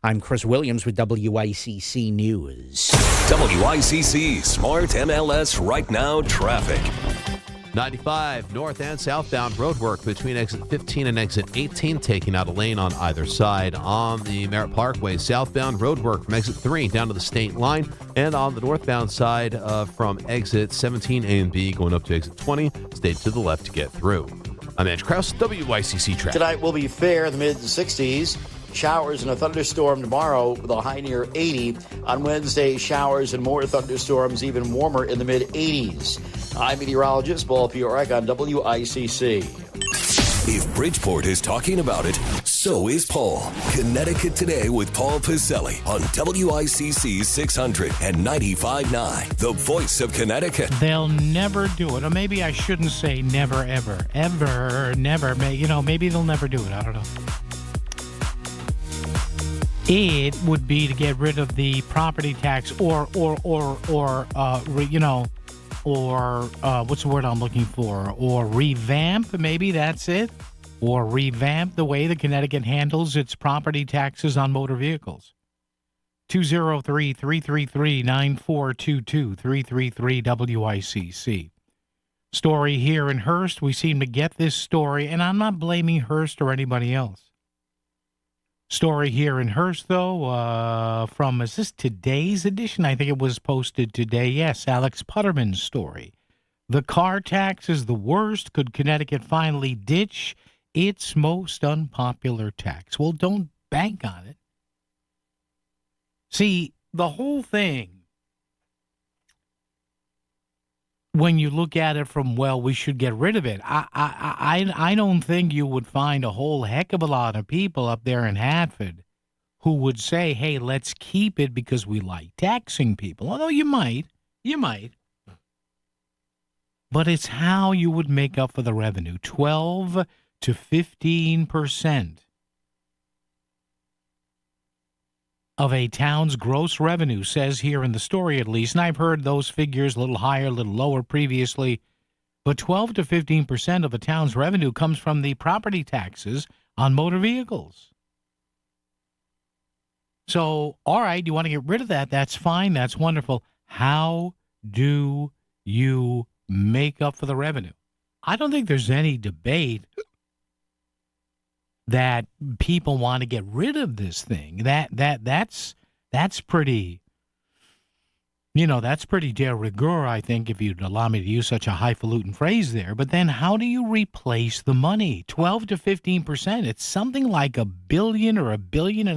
I'm Chris Williams with WICC News.
WICC Smart MLS Right Now Traffic.
95 north and southbound roadwork between exit 15 and exit 18, taking out a lane on either side. On the Merritt Parkway, southbound roadwork from exit 3 down to the state line, and on the northbound side from exit 17 A and B going up to exit 20, stay to the left to get through. I'm Edge Krause, WICC Traffic.
Tonight will be fair in the mid-60s. Showers and a thunderstorm tomorrow with a high near 80. On Wednesday, showers and more thunderstorms, even warmer in the mid-80s. I'm meteorologist Paul Piorek on WICC.
If Bridgeport is talking about it, so is Paul. Connecticut Today with Paul Piselli on WICC 600 and 95.9, the voice of Connecticut.
They'll never do it. Or maybe I shouldn't say never, ever. Ever, never. Maybe they'll never do it. I don't know. It would be to get rid of the property tax or what's the word I'm looking for? Or revamp, maybe that's it. Or revamp the way the Connecticut handles its property taxes on motor vehicles. 203-333-9422, 333-WICC. Story here in Hearst. We seem to get this story, and I'm not blaming Hearst or anybody else. Story here in Hearst, though, is this today's edition? I think it was posted today. Yes, Alex Putterman's story. The car tax is the worst. Could Connecticut finally ditch its most unpopular tax? Well, don't bank on it. See, the whole thing, when you look at it from, we should get rid of it, I don't think you would find a whole heck of a lot of people up there in Hartford who would say, hey, let's keep it because we like taxing people. Although you might. But it's how you would make up for the revenue, 12 to 15% of a town's gross revenue, says here in the story at least, and I've heard those figures a little higher, a little lower previously, but 12 to 15% of a town's revenue comes from the property taxes on motor vehicles. So, all right, you want to get rid of that, that's fine, that's wonderful. How do you make up for the revenue? I don't think there's any debate that people want to get rid of this thing. That's pretty That's pretty de rigueur, I think, if you'd allow me to use such a highfalutin phrase there. But then how do you replace the money? 12 to 15%. It's something like $1 billion or $1.5 billion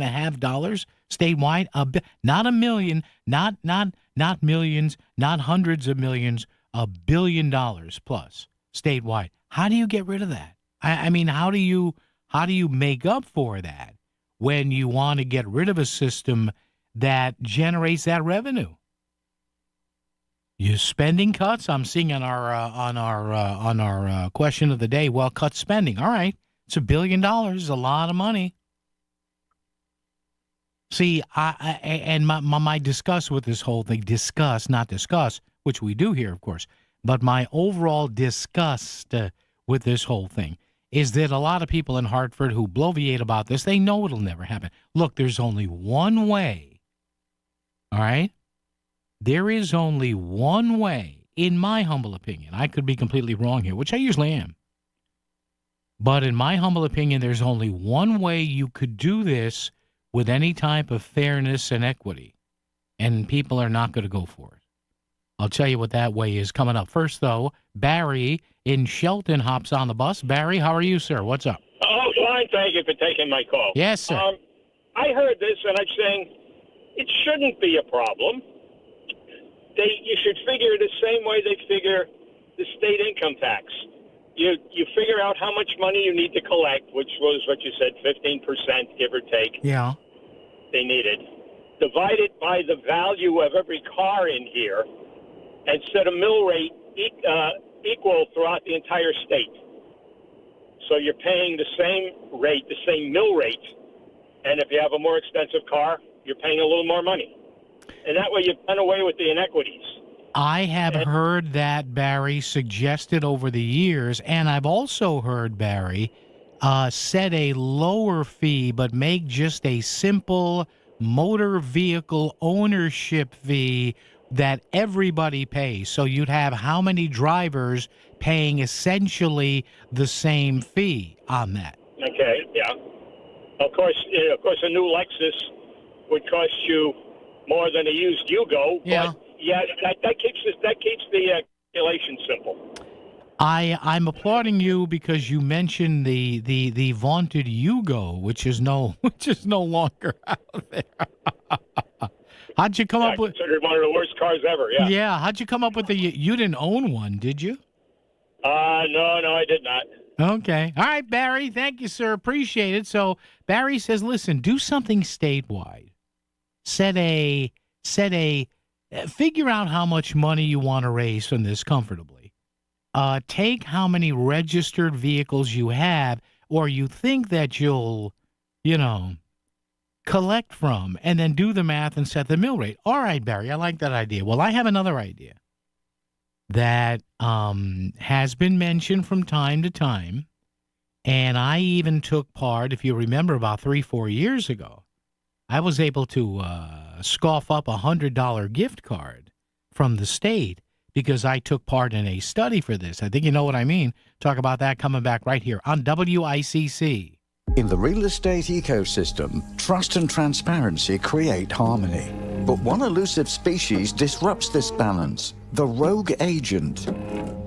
statewide. Not a million, not millions, not hundreds of millions, $1 billion plus statewide. How do you get rid of that? I mean, how do you make up for that when you want to get rid of a system that generates that revenue? You spending cuts? I'm seeing on our question of the day. Well, cut spending. All right, it's $1 billion. A lot of money. See, my disgust with this whole thing. Not discuss, which we do here, of course. But my overall disgust with this whole thing is that a lot of people in Hartford who bloviate about this, they know it'll never happen. Look, there's only one way. All right. There is only one way, in my humble opinion. I could be completely wrong here, which I usually am. But in my humble opinion, there's only one way you could do this with any type of fairness and equity. And people are not going to go for it. I'll tell you what that way is coming up. First, though, Barry in Shelton hops on the bus. Barry, how are you, sir? What's up?
Oh, fine. Thank you for taking my call.
Yes, sir.
I heard this, and I'm saying it shouldn't be a problem. You should figure the same way they figure the state income tax. You figure out how much money you need to collect, which was what you said, 15%, give or take.
Yeah.
They needed. Divide it by the value of every car in here, and set a mill rate equal throughout the entire state. So you're paying the same rate, the same mill rate, and if you have a more expensive car, you're paying a little more money. And that way you've done away with the inequities.
I have heard that, Barry, suggested over the years, and I've also heard, Barry, set a lower fee but make just a simple motor vehicle ownership fee that everybody pays. So you'd have how many drivers paying essentially the same fee on that?
Okay, yeah. Of course, a new Lexus would cost you more than a used Yugo.
Yeah.
But yeah, that keeps the calculation simple.
I'm applauding you because you mentioned the vaunted Yugo, which is no longer out there. How'd you come up with?
Considered one of the worst cars ever. Yeah.
Yeah. How'd you come up with you didn't own one, did you?
No, I did not.
Okay. All right, Barry. Thank you, sir. Appreciate it. So Barry says, listen, do something statewide. Figure out how much money you want to raise from this comfortably. Take how many registered vehicles you have or you think that you'll, collect from, and then do the math and set the mill rate. All right, Barry, I like that idea. Well, I have another idea that has been mentioned from time to time, and I even took part, if you remember, about 3-4 years ago. I was able to scoff up a $100 gift card from the state because I took part in a study for this. I think you know what I mean. Talk about that coming back right here on WICC.
In the real estate ecosystem, trust and transparency create harmony. But one elusive species disrupts this balance: the rogue agent.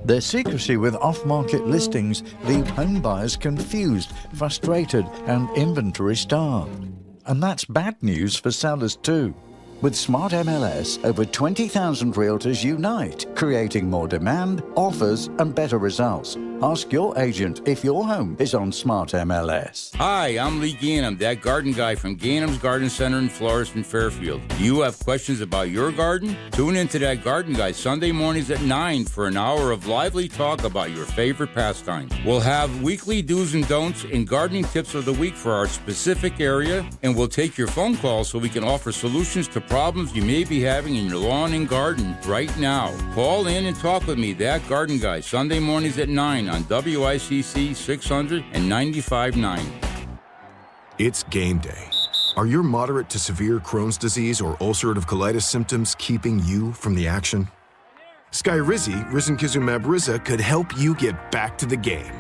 Their secrecy with off-market listings leave home buyers confused, frustrated, and inventory-starved. And that's bad news for sellers too. With Smart MLS, over 20,000 realtors unite, creating more demand, offers, and better results. Ask your agent if your home is on Smart MLS.
Hi, I'm Lee Gainham, that garden guy from Gainham's Garden Center and Florist in Fairfield. Do you have questions about your garden? Tune into that garden guy Sunday mornings at 9 for an hour of lively talk about your favorite pastimes. We'll have weekly do's and don'ts and gardening tips of the week for our specific area, and we'll take your phone calls so we can offer solutions to problems you may be having in your lawn and garden right now. Call in and talk with me, that garden guy, Sunday mornings at 9 on WICC 600 and 95.9.
It's game day. Are your moderate to severe Crohn's disease or ulcerative colitis symptoms keeping you from the action? Skyrizi, risankizumab Riza, could help you get back to the game.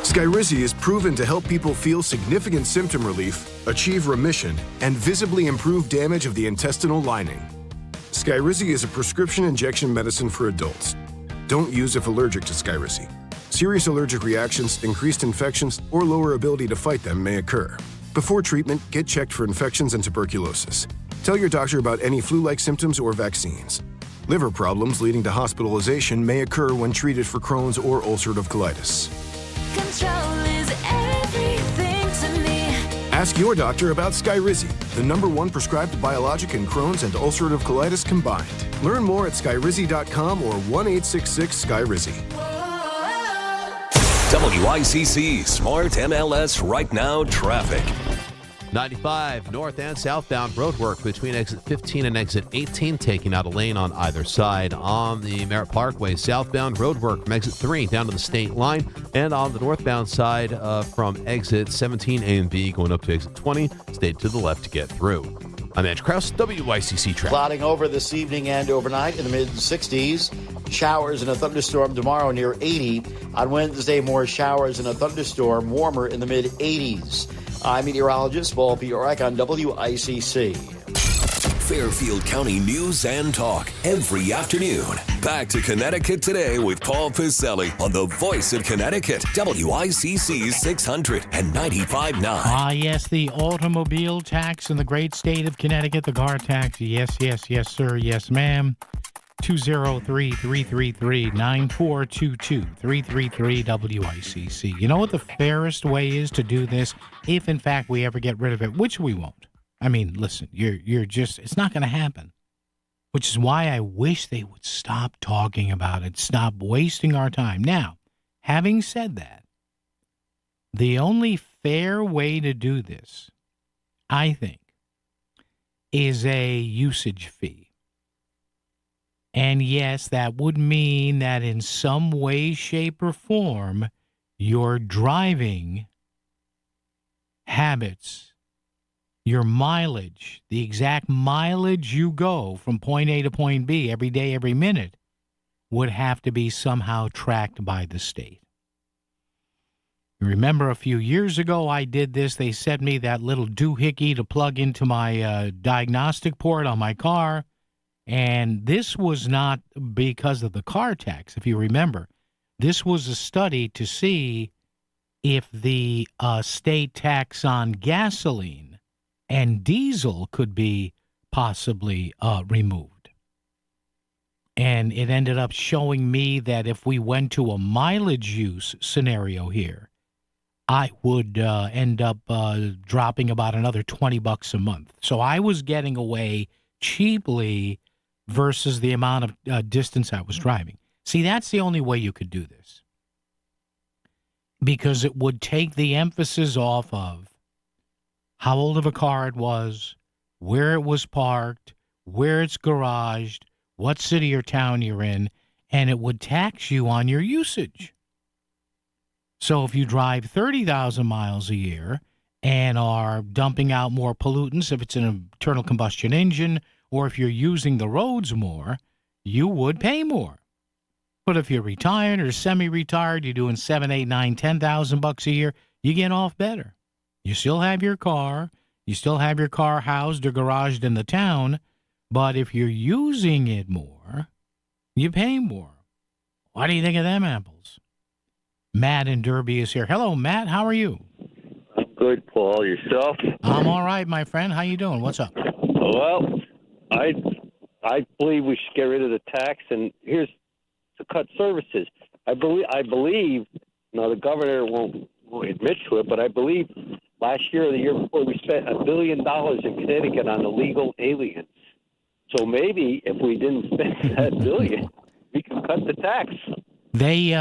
Skyrizi is proven to help people feel significant symptom relief, achieve remission, and visibly improve damage of the intestinal lining. Skyrizi is a prescription injection medicine for adults. Don't use if allergic to Skyrizi. Serious allergic reactions, increased infections, or lower ability to fight them may occur. Before treatment, get checked for infections and tuberculosis. Tell your doctor about any flu-like symptoms or vaccines. Liver problems leading to hospitalization may occur when treated for Crohn's or ulcerative colitis.
Control is everything to me.
Ask your doctor about Skyrizi, the #1 prescribed biologic in Crohn's and ulcerative colitis combined. Learn more at skyrizi.com or 1-866-SKYRIZI.
WICC Smart MLS Right Now Traffic.
95 north and southbound roadwork between exit 15 and exit 18, taking out a lane on either side. On the Merritt Parkway, southbound roadwork from exit 3 down to the state line, and on the northbound side from exit 17 A and B going up to exit 20, stay to the left to get through. I'm Andrew Krause, WICC Traffic.
Clouding over this evening and overnight in the mid-60s. Showers and a thunderstorm tomorrow near 80. On Wednesday, more showers and a thunderstorm, warmer in the mid-80s. I'm meteorologist Paul Piorek on WICC.
Fairfield County news and talk every afternoon. Back to Connecticut Today with Paul Piselli on the Voice of Connecticut, WICC 600 and 95.9.
Ah, yes, the automobile tax in the great state of Connecticut, the car tax. Yes, sir, yes, ma'am. 203-333-9422, 333-WICC. You know what the fairest way is to do this, if in fact we ever get rid of it, which we won't. I mean, listen, you're just, it's not going to happen. Which is why I wish they would stop talking about it, stop wasting our time. Now, having said that, the only fair way to do this, I think, is a usage fee. And yes, that would mean that in some way, shape, or form, your driving habits, your mileage, the exact mileage you go from point A to point B every day, every minute, would have to be somehow tracked by the state. Remember a few years ago I did this. They sent me that little doohickey to plug into my diagnostic port on my car. And this was not because of the car tax, if you remember. This was a study to see if the state tax on gasoline and diesel could be possibly removed. And it ended up showing me that if we went to a mileage use scenario here, I would end up dropping about another $20 a month. So I was getting away cheaply versus the amount of distance I was driving. See, that's the only way you could do this. Because it would take the emphasis off of how old of a car it was, where it was parked, where it's garaged, what city or town you're in, and it would tax you on your usage. So if you drive 30,000 miles a year and are dumping out more pollutants, if it's an internal combustion engine, or if you're using the roads more, you would pay more. But if you're retired or semi-retired, you're doing 7, 8, 9, 10,000 bucks a year, you get off better. You still have your car, you still have your car housed or garaged in the town, but if you're using it more, you pay more. What do you think of them apples? Matt in Derby is here. Hello, Matt. How are you?
I'm good, Paul. Yourself?
I'm all right, my friend. How you doing? What's up?
Well, I believe we should get rid of the tax, and here's to cut services. I believe. Now the governor won't admit to it, but I believe last year or the year before we spent $1 billion in Connecticut on illegal aliens. So maybe if we didn't spend that billion, we could cut the tax.
They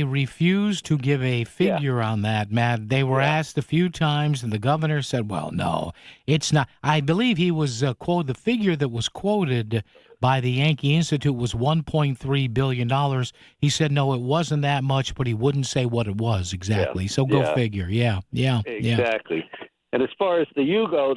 refused to give a figure on that, Matt. They were asked a few times, and the governor said, well, no, it's not. I believe he was quoted, the figure that was quoted by the Yankee Institute was $1.3 billion. He said, no, it wasn't that much, but he wouldn't say what it was exactly. So go figure. Yeah.
Exactly. And as far as you go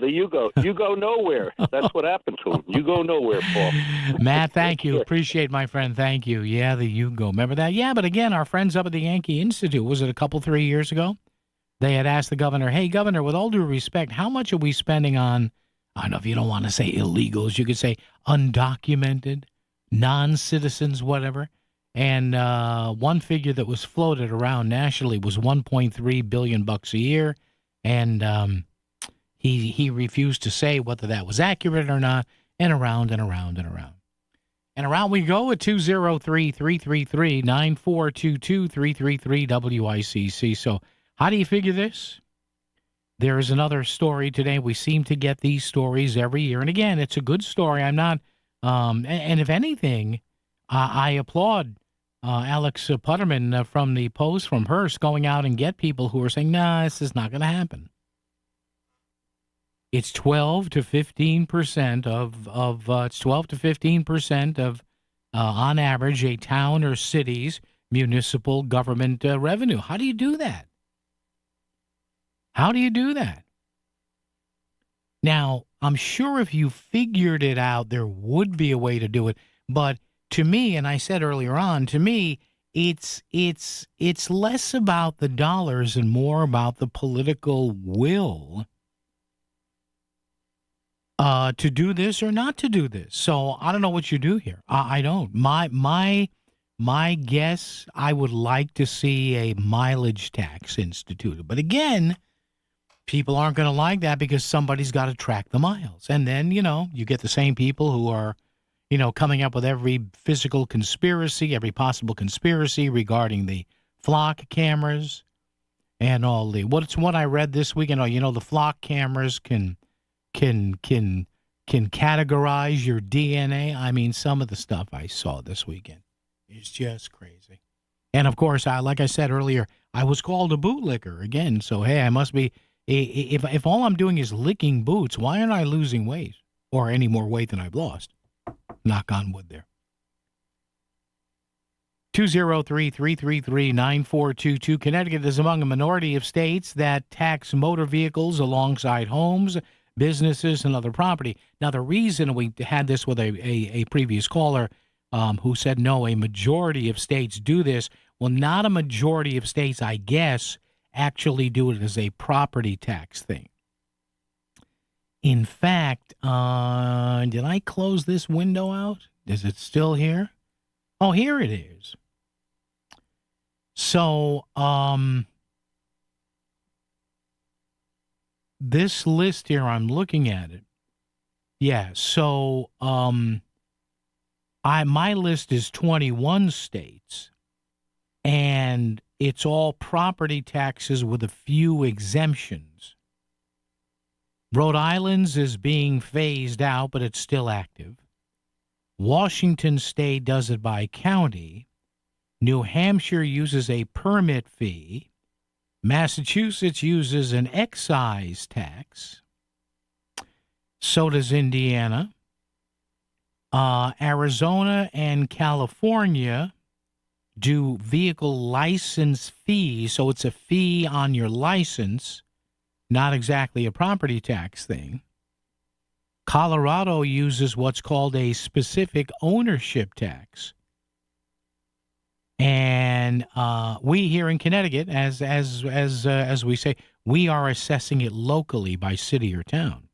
nowhere. That's what happened to him. You go nowhere, Paul.
Matt, thank you. Appreciate my friend. Thank you. Yeah, the Yugo. Remember that? Yeah, but again, our friends up at the Yankee Institute, was it a couple, 3 years ago? They had asked the governor, hey, governor, with all due respect, how much are we spending on, I don't know if you don't want to say illegals, you could say undocumented, non-citizens, whatever. And one figure that was floated around nationally was $1.3 billion a year. And he refused to say whether that was accurate or not, and around and around and around. And around we go at 203-333-9422, 333 WICC. So how do you figure this? There is another story today. We seem to get these stories every year. And again, it's a good story. I'm not, and if anything, I applaud Alex Putterman from the Post from Hearst going out and get people who are saying, nah, this is not going to happen. It's 12 to 15% it's 12 to 15% of, on average, a town or city's municipal government revenue. How do you do that? How do you do that? Now, I'm sure if you figured it out, there would be a way to do it. But to me, and I said earlier on, to me, it's less about the dollars and more about the political will to do this or not to do this. So I don't know what you do here. I don't. My guess, I would like to see a mileage tax instituted. But again, people aren't going to like that because somebody's got to track the miles. And then, you get the same people who are, coming up with every physical conspiracy, every possible conspiracy regarding the flock cameras and all the, what I read this weekend, the flock cameras can categorize your DNA. I mean, some of the stuff I saw this weekend is just crazy. And of course, like I said earlier, I was called a bootlicker again. So, hey, I must be, if all I'm doing is licking boots, why aren't I losing weight or any more weight than I've lost? Knock on wood there. 203-333-9422. Connecticut is among a minority of states that tax motor vehicles alongside homes, businesses, and other property. Now, the reason we had this with a previous caller who said, no, a majority of states do this. Well, not a majority of states, I guess, actually do it as a property tax thing. In fact, did I close this window out? Is it still here? Oh, here it is. So, this list here, I'm looking at it. Yeah, so my list is 21 states, and it's all property taxes with a few exemptions. Rhode Island's is being phased out, but it's still active. Washington State does it by county. New Hampshire uses a permit fee. Massachusetts uses an excise tax. So does Indiana. Arizona and California do vehicle license fees, so it's a fee on your license, not exactly a property tax thing. Colorado uses what's called a specific ownership tax. And we here in Connecticut, as we say, we are assessing it locally by city or town.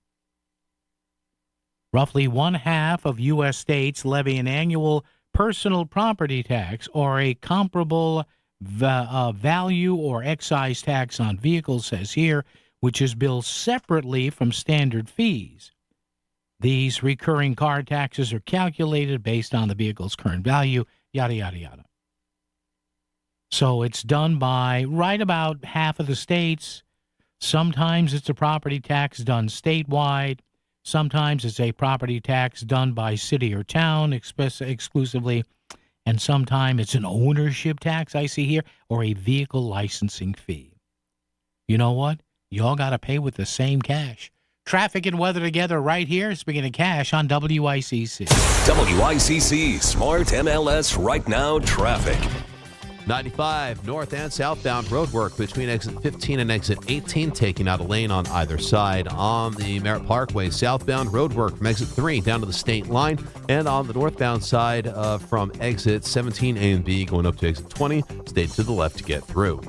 Roughly 1/2 of U.S. states levy an annual personal property tax or a comparable value or excise tax on vehicles, says here, which is billed separately from standard fees. These recurring car taxes are calculated based on the vehicle's current value, yada, yada, yada. So it's done by right about half of the states. Sometimes it's a property tax done statewide. Sometimes it's a property tax done by city or town exclusively. And sometimes it's an ownership tax, I see here, or a vehicle licensing fee. You know what? You all got to pay with the same cash. Traffic and weather together right here. Speaking of cash on WICC.
WICC Smart MLS Right Now Traffic.
95 north and southbound roadwork between exit 15 and exit 18, taking out a lane on either side. On the Merritt Parkway, southbound roadwork from exit 3 down to the state line, and on the northbound side from exit 17 A and B going up to exit 20, stay to the left to get through.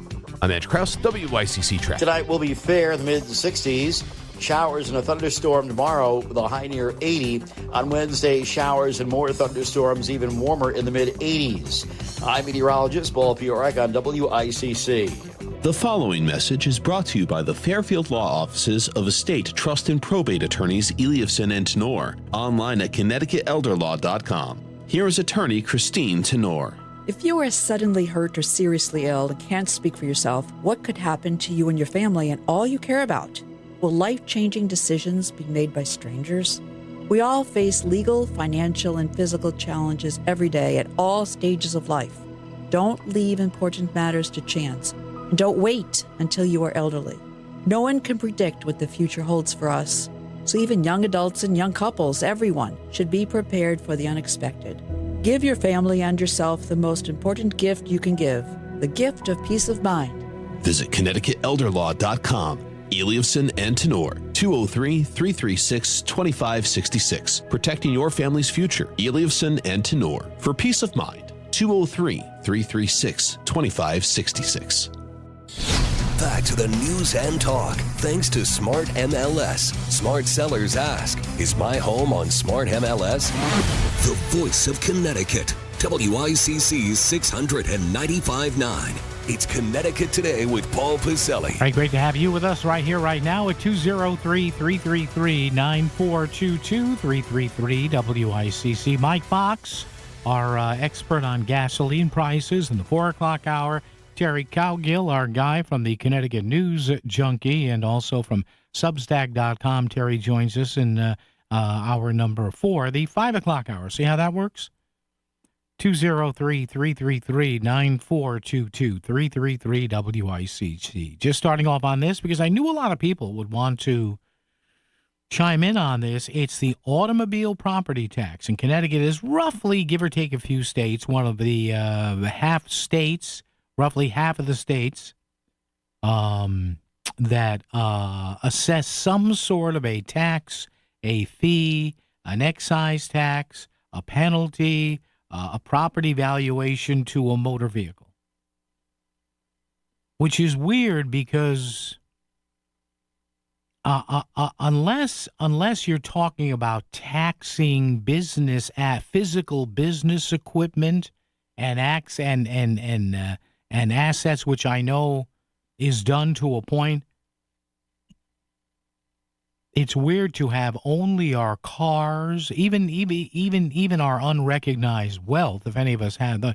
I'm Edge Krause, WICC Traffic.
Tonight will be fair in the mid-60s. Showers and a thunderstorm tomorrow with a high near 80. On Wednesday, showers and more thunderstorms, even warmer in the mid-80s. I'm meteorologist Paul Piorek on WICC.
The following message is brought to you by the Fairfield Law Offices of Estate, Trust, and Probate Attorneys Eliasson and Tenor, online at ConnecticutElderLaw.com. Here is attorney Christine Tenor.
If you are suddenly hurt or seriously ill and can't speak for yourself, what could happen to you and your family and all you care about? Will life-changing decisions be made by strangers? We all face legal, financial, and physical challenges every day at all stages of life. Don't leave important matters to chance, and don't wait until you are elderly. No one can predict what the future holds for us, so even young adults and young couples, everyone, should be prepared for the unexpected. Give your family and yourself the most important gift you can give, the gift of peace of mind.
Visit ConnecticutElderLaw.com. Eliasson and Tenor, 203-336-2566. Protecting your family's future. Eliasson and Tenor. For peace of mind, 203-336-2566.
Back to the news and talk. Thanks to Smart MLS. Smart sellers ask, is my home on Smart MLS? The voice of Connecticut. WICC's 695.9. It's Connecticut Today with Paul Pacelli.
All right, great to have you with us right here, right now at 203-333-9422, 333-WICC. Mike Fox, our expert on gasoline prices in the 4 o'clock hour. Terry Cowgill, our guy from the Connecticut News Junkie, and also from Substack.com. Terry joins us in hour number 4, the 5 o'clock hour. See how that works? 203-333-9422, 333-WICC. Just starting off on this because I knew a lot of people would want to chime in on this. It's the automobile property tax. And Connecticut is roughly, give or take a few states, one of the half states, roughly half of the states that assess some sort of a tax, a fee, an excise tax, a penalty, a property valuation to a motor vehicle, which is weird because unless you're talking about taxing business at physical business equipment and assets, which I know is done to a point. It's weird to have only our cars, even our unrecognized wealth, if any of us have the,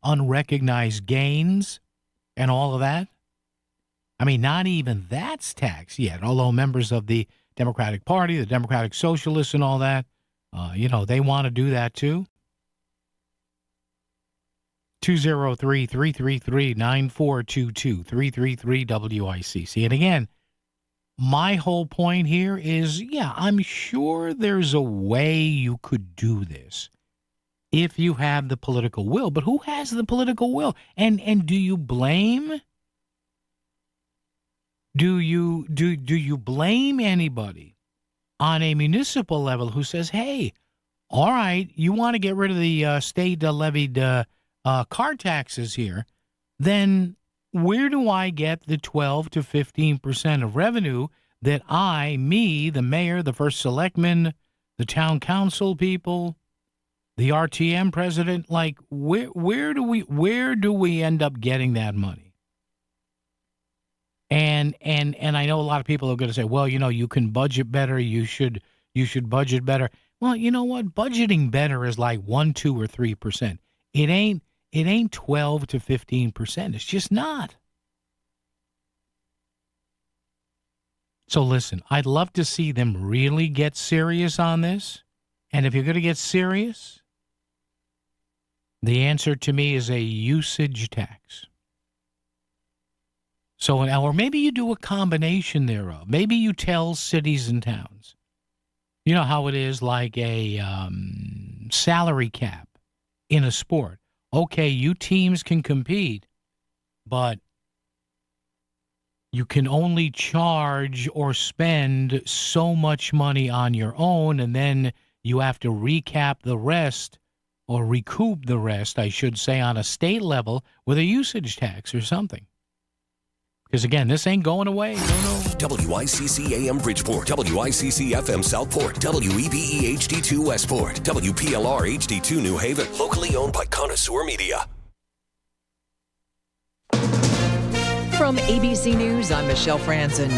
unrecognized gains and all of that. I mean, not even that's taxed yet, although members of the Democratic Party, the Democratic Socialists and all that, they want to do that too. 203-333-9422, 333-WICC. And again, my whole point here is, I'm sure there's a way you could do this if you have the political will. But who has the political will? And do you blame? Do you blame anybody on a municipal level who says, hey, all right, you want to get rid of the state levied car taxes here, then where do I get the 12 to 15% of revenue that the mayor, the first selectman, the town council people, the RTM president, where do we end up getting that money? And I know a lot of people are going to say, well, you can budget better, you should budget better. Well, you know what? Budgeting better is like 1, 2, or 3%. It ain't 12 to 15%. It's just not. So listen, I'd love to see them really get serious on this. And if you're going to get serious, the answer to me is a usage tax. So, or maybe you do a combination thereof. Maybe you tell cities and towns, you know how it is like a salary cap in a sport. Okay, you teams can compete, but you can only charge or spend so much money on your own, and then you have to recap the rest, or recoup the rest, I should say, on a state level with a usage tax or something. Because, again, this ain't going away. No.
WICC AM Bridgeport, WICC FM Southport, WEBE HD2 Westport, WPLR HD2 New Haven. Locally owned by Connoisseur Media.
From ABC News, I'm Michelle Franzen.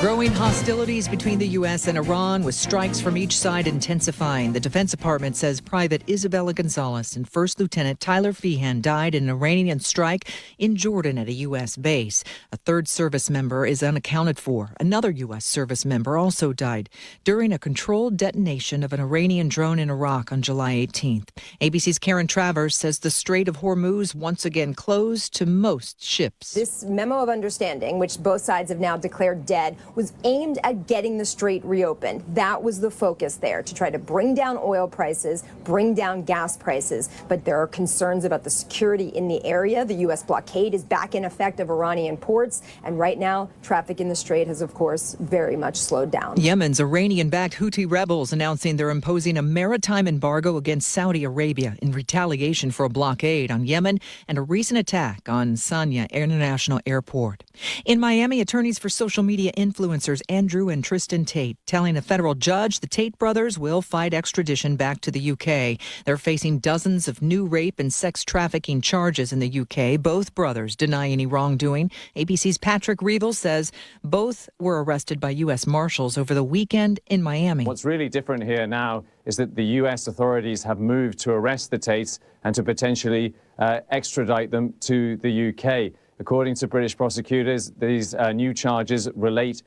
Growing hostilities between the U.S. and Iran, with strikes from each side intensifying. The Defense Department says Private Isabella Gonzalez and First Lieutenant Tyler Feehan died in an Iranian strike in Jordan at a U.S. base. A third service member is unaccounted for. Another U.S. service member also died during a controlled detonation of an Iranian drone in Iraq on July 18th. ABC's Karen Travers says the Strait of Hormuz once again closed to most ships.
This memo of understanding, which both sides have now declared dead, was aimed at getting the strait reopened. That was the focus there, to try to bring down oil prices, bring down gas prices. But there are concerns about the security in the area. The U.S. blockade is back in effect of Iranian ports. And right now, traffic in the strait has, of course, very much slowed down.
Yemen's Iranian-backed Houthi rebels announcing they're imposing a maritime embargo against Saudi Arabia in retaliation for a blockade on Yemen and a recent attack on Sanya International Airport. In Miami, attorneys for social media influencers Andrew and Tristan Tate telling a federal judge the Tate brothers will fight extradition back to the UK. They're facing dozens of new rape and sex trafficking charges in the UK. Both brothers deny any wrongdoing. ABC's Patrick Reevell says both were arrested by U.S. Marshals over the weekend in Miami.
What's really different here now is that the U.S. authorities have moved to arrest the Tates and to potentially extradite them to the UK. According to British prosecutors, these new charges relate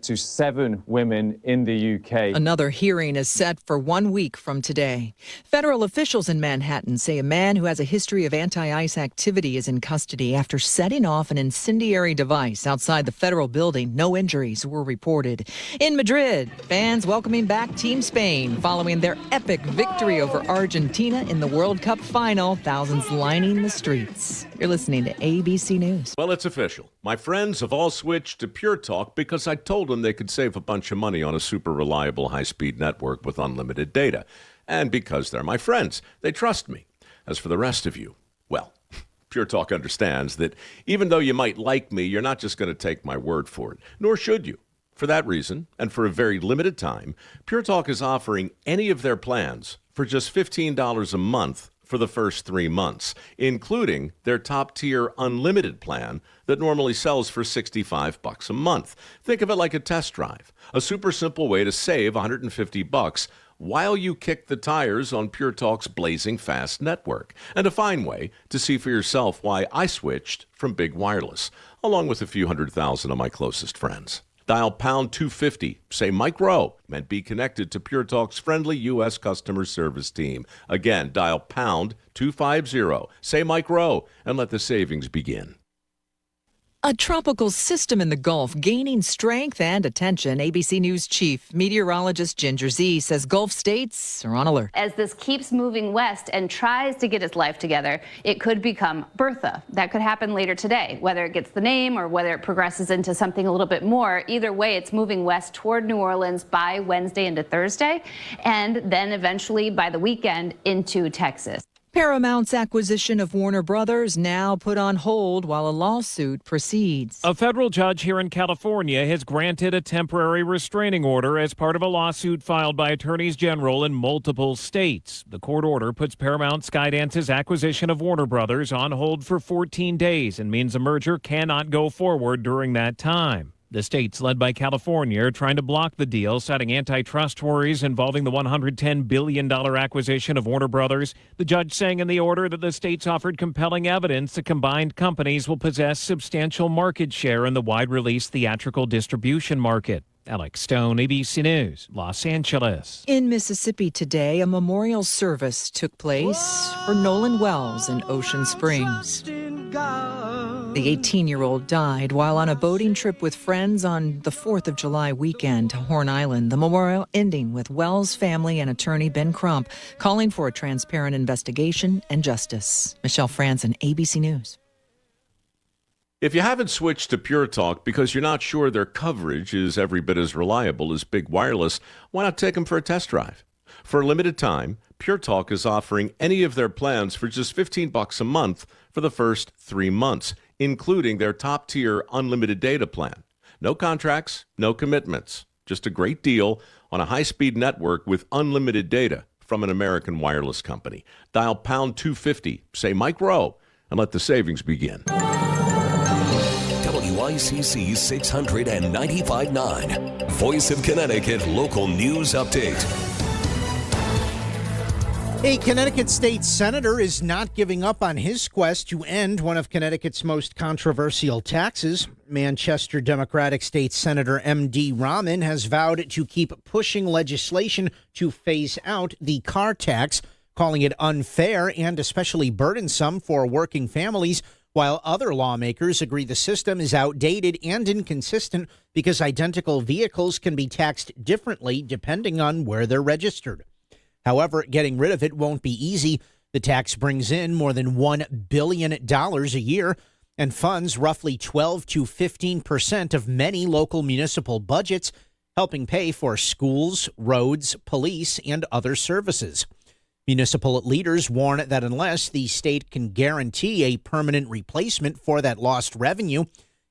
to 7 women in the UK.
Another hearing is set for 1 week from today. Federal officials in Manhattan say a man who has a history of anti-ICE activity is in custody after setting off an incendiary device outside the federal building. No injuries were reported. In Madrid, fans welcoming back Team Spain following their epic victory over Argentina in the World Cup final. Thousands lining the streets. You're listening to ABC News.
Well, it's official. My friends have all switched to Pure Talk because I told them they could save a bunch of money on a super reliable high-speed network with unlimited data. And because they're my friends, they trust me. As for the rest of you, well, Pure Talk understands that even though you might like me, you're not just going to take my word for it, nor should you. For that reason, and for a very limited time, Pure Talk is offering any of their plans for just $15 a month for the first 3 months, including their top-tier unlimited plan that normally sells for $65 a month. Think of it like a test drive, a super simple way to save $150 while you kick the tires on Pure Talk's blazing fast network, and a fine way to see for yourself why I switched from big wireless, along with a few 100,000 of my closest friends. Dial pound 250, say Mike Rowe, and be connected to Pure Talk's friendly U.S. customer service team. Again, dial pound 250, say Mike Rowe, and let the savings begin.
A tropical system in the Gulf gaining strength and attention. ABC News chief meteorologist Ginger Zee says Gulf states are on alert.
As this keeps moving west and tries to get its life together, it could become Bertha. That could happen later today, whether it gets the name or whether it progresses into something a little bit more. Either way, it's moving west toward New Orleans by Wednesday into Thursday, and then eventually by the weekend into Texas.
Paramount's acquisition of Warner Brothers now put on hold while a lawsuit proceeds.
A federal judge here in California has granted a temporary restraining order as part of a lawsuit filed by attorneys general in multiple states. The court order puts Paramount Skydance's acquisition of Warner Brothers on hold for 14 days and means a merger cannot go forward during that time. The states, led by California, are trying to block the deal, citing antitrust worries involving the $110 billion acquisition of Warner Brothers. The judge saying in the order that the states offered compelling evidence the combined companies will possess substantial market share in the wide-release theatrical distribution market. Alex Stone, ABC News, Los Angeles.
In Mississippi today, a memorial service took place for Nolan Wells in Ocean Springs. The 18-year-old died while on a boating trip with friends on the 4th of July weekend to Horn Island. The memorial ending with Wells' family and attorney Ben Crump calling for a transparent investigation and justice. Michelle Franzen, ABC News.
If you haven't switched to Pure Talk because you're not sure their coverage is every bit as reliable as Big Wireless, why not take them for a test drive? For a limited time, Pure Talk is offering any of their plans for just $15 a month for the first 3 months, including their top-tier unlimited data plan. No contracts, no commitments. Just a great deal on a high-speed network with unlimited data from an American wireless company. Dial pound 250, say Mike Rowe, and let the savings begin.
WICC 695.9, Voice of Connecticut Local News Update.
A Connecticut state senator is not giving up on his quest to end one of Connecticut's most controversial taxes. Manchester Democratic State Senator M.D. Rahman has vowed to keep pushing legislation to phase out the car tax, calling it unfair and especially burdensome for working families, while other lawmakers agree the system is outdated and inconsistent because identical vehicles can be taxed differently depending on where they're registered. However, getting rid of it won't be easy. The tax brings in more than $1 billion a year and funds roughly 12 to 15% of many local municipal budgets, helping pay for schools, roads, police, and other services. Municipal leaders warn that unless the state can guarantee a permanent replacement for that lost revenue,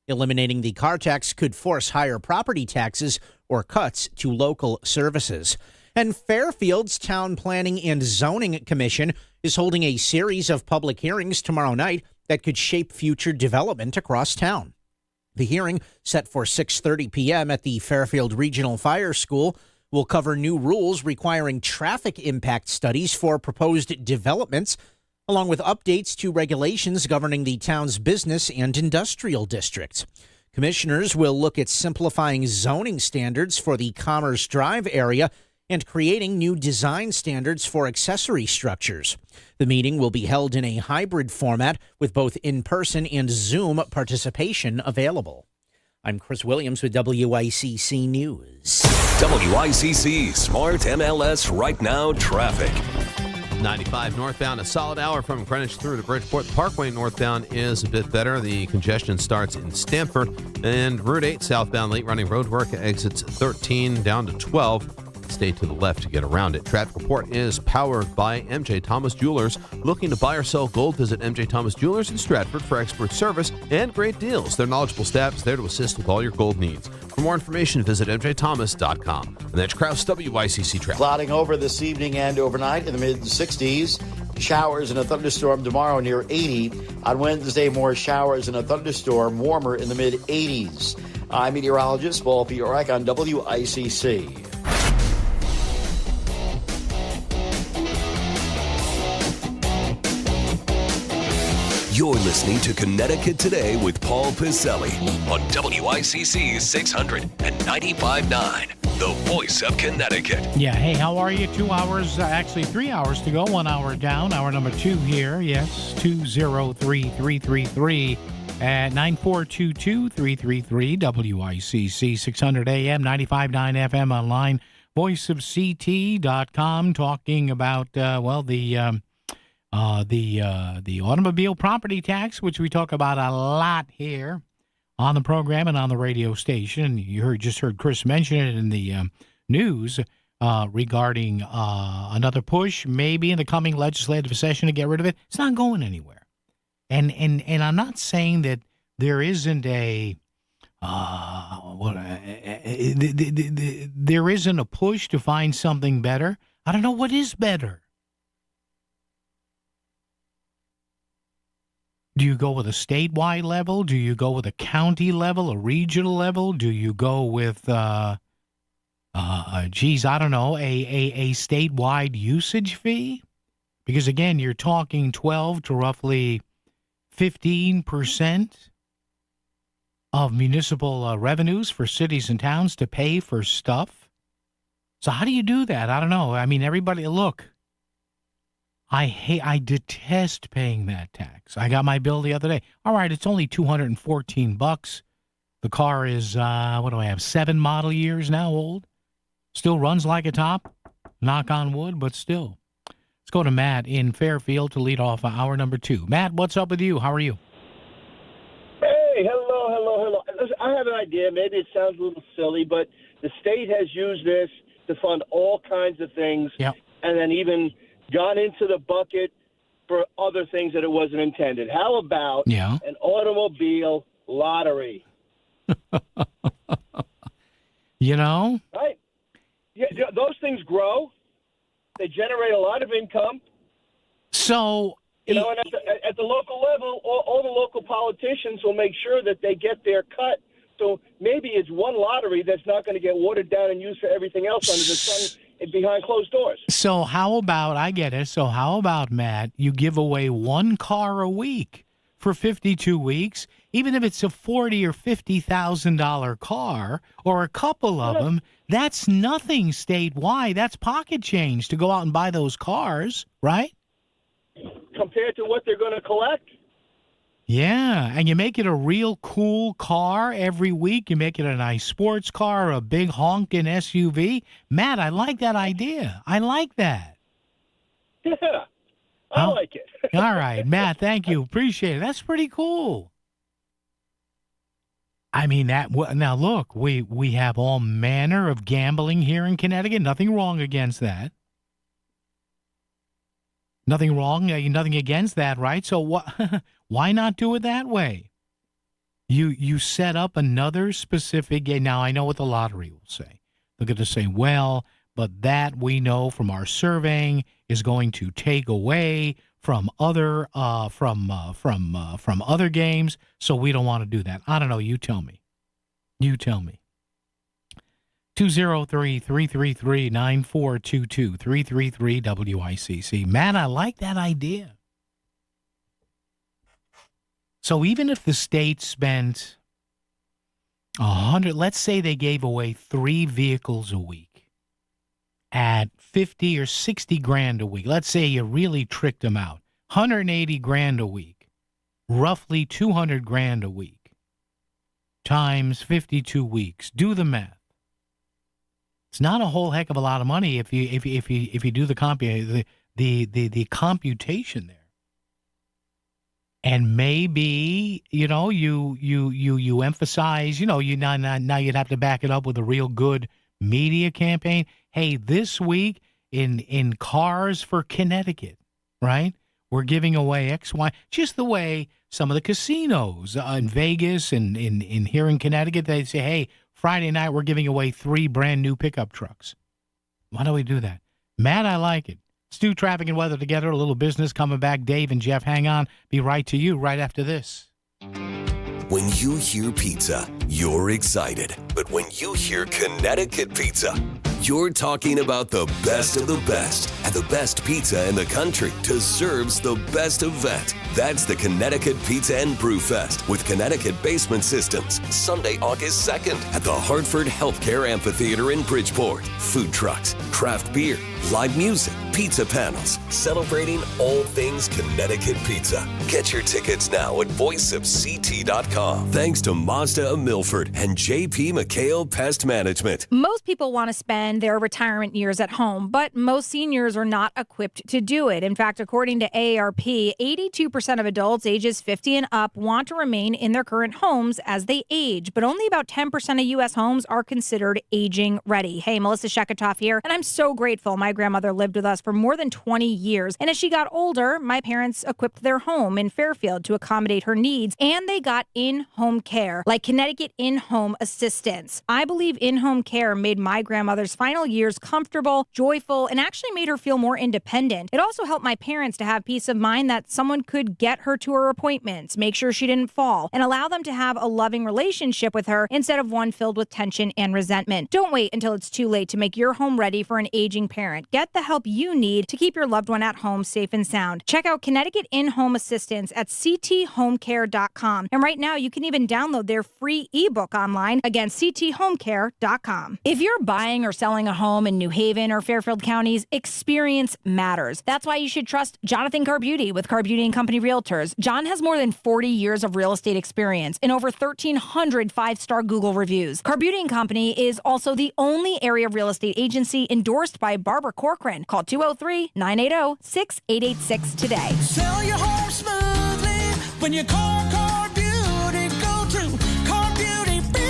eliminating the car tax could force higher property taxes or cuts to local services. And Fairfield's Town Planning and Zoning Commission is holding a series of public hearings tomorrow night that could shape future development across town. The hearing, set for 6:30 p.m. at the Fairfield Regional Fire School, will cover new rules requiring traffic impact studies for proposed developments, along with updates to regulations governing the town's business and industrial districts. Commissioners will look at simplifying zoning standards for the Commerce Drive area and creating new design standards for accessory structures. The meeting will be held in a hybrid format with both in-person and Zoom participation available. I'm Chris Williams with WICC News.
WICC Smart MLS Right Now Traffic.
95 northbound, a solid hour from Greenwich through to Bridgeport. The Parkway northbound is a bit better. The congestion starts in Stamford. And Route 8 southbound late running roadwork exits 13 down to 12. Stay to the left to get around it. Traffic report is powered by MJ Thomas Jewelers. Looking to buy or sell gold? Visit MJ Thomas Jewelers in Stratford for expert service and great deals. Their knowledgeable staff is there to assist with all your gold needs. For more information, visit mjthomas.com. And that's Kraus WICC traffic.
Clouding over this evening and overnight in the mid-60s. Showers and a thunderstorm tomorrow near 80. On Wednesday, more showers and a thunderstorm, warmer in the mid-80s. I'm meteorologist Paul Piorek on WICC.
You're listening to Connecticut Today with Paul Piselli on WICC 695.9, the voice of Connecticut.
Yeah, hey, how are you? 2 hours, actually 3 hours to go, 1 hour down. Hour number 2 here, yes, 203-333 at 9422-333, WICC 600 AM, 95.9 FM online, voiceofct.com, talking about, the automobile property tax, which we talk about a lot here on the program and on the radio station. You just heard Chris mention it in the news regarding another push maybe in the coming legislative session to get rid of it. It's not going anywhere. And I'm not saying that there isn't there isn't a push to find something better. I don't know what is better. Do you go with a statewide level? Do you go with a county level, a regional level? Do you go with, I don't know, a statewide usage fee? Because, again, you're talking 12 to roughly 15% of municipal revenues for cities and towns to pay for stuff. So how do you do that? I don't know. I mean, everybody, look. I detest paying that tax. I got my bill the other day. All right, it's only $214. The car is, 7 model years now old? Still runs like a top, knock on wood, but still. Let's go to Matt in Fairfield to lead off hour number 2. Matt, what's up with you? How are you?
Hey, I have an idea. Maybe it sounds a little silly, but the state has used this to fund all kinds of things, and then even gone into the bucket for other things that it wasn't intended. How about an automobile lottery?
You know?
Right. Yeah, those things grow. They generate a lot of income.
So,
you know, and at the local level, all the local politicians will make sure that they get their cut. So maybe it's one lottery that's not going to get watered down and used for everything else under the sun behind closed doors.
So how about, I get it, so how about, Matt, you give away one car a week for 52 weeks, even if it's a $40,000 or $50,000 car or a couple of them, that's nothing statewide. That's pocket change to go out and buy those cars, right?
Compared to what they're going to collect?
Yeah, and you make it a real cool car every week. You make it a nice sports car, a big honking SUV. Matt, I like that idea. I like that.
Yeah, I like it.
All right, Matt, thank you. Appreciate it. That's pretty cool. I mean, now look, we have all manner of gambling here in Connecticut. Nothing wrong against that. Nothing wrong, nothing against that, right? So why not do it that way? You set up another specific game. Now, I know what the lottery will say. They're going to say, well, but that we know from our surveying is going to take away from other other games, so we don't want to do that. I don't know. You tell me. 203-333-9422, 333-WICC. Matt, I like that idea. So even if the state spent 100, let's say they gave away 3 vehicles a week at 50 or 60 grand a week. Let's say you really tricked them out. 180 grand a week, roughly 200 grand a week, times 52 weeks. Do the math. It's not a whole heck of a lot of money if you do the computation there. And maybe you emphasize now you'd have to back it up with a real good media campaign. Hey, this week in Cars for Connecticut, right? We're giving away X, Y, just the way some of the casinos in Vegas and in here in Connecticut, they say, hey, Friday night, we're giving away 3 brand new pickup trucks. Why don't we do that? Matt, I like it. Let's do traffic and weather together. A little business coming back. Dave and Jeff, hang on. Be right to you right after this.
When you hear pizza, you're excited. But when you hear Connecticut pizza, you're talking about the best of the best. And the best pizza in the country deserves the best event. That's the Connecticut Pizza and Brew Fest with Connecticut Basement Systems, Sunday, August 2nd at the Hartford Healthcare Amphitheater in Bridgeport. Food trucks, craft beer, live music, pizza panels, celebrating all things Connecticut pizza. Get your tickets now at voiceofct.com. Thanks to Mazda of Milford and JP McHale Pest Management.
Most people want to spend their retirement years at home, but most seniors are not equipped to do it. In fact, according to AARP, 82% of adults ages 50 and up want to remain in their current homes as they age, but only about 10% of U.S. homes are considered aging ready. Hey, Melissa Sheketoff here, and I'm so grateful. My grandmother lived with us for more than 20 years, and as she got older, my parents equipped their home in Fairfield to accommodate her needs, and they got in-home care, like Connecticut In-Home Assistance. I believe in-home care made my grandmother's final years comfortable, joyful, and actually made her feel more independent. It also helped my parents to have peace of mind that someone could get her to her appointments, make sure she didn't fall, and allow them to have a loving relationship with her instead of one filled with tension and resentment. Don't wait until it's too late to make your home ready for an aging parent. Get the help you need to keep your loved one at home safe and sound. Check out Connecticut In-Home Assistance at cthomecare.com. And right now, you can even download their free ebook online. Again, cthomecare.com. If you're buying or selling a home in New Haven or Fairfield counties, experience matters. That's why you should trust Jonathan Carbuti with Carbuti & Company Realtors. John has more than 40 years of real estate experience and over 1,300 five-star Google reviews. Carbuti & Company is also the only area real estate agency endorsed by Barbara Corcoran. Call 203-980-6886 today.
Sell your home smoothly when you call Car Beauty. Go to Car Beauty Realtors.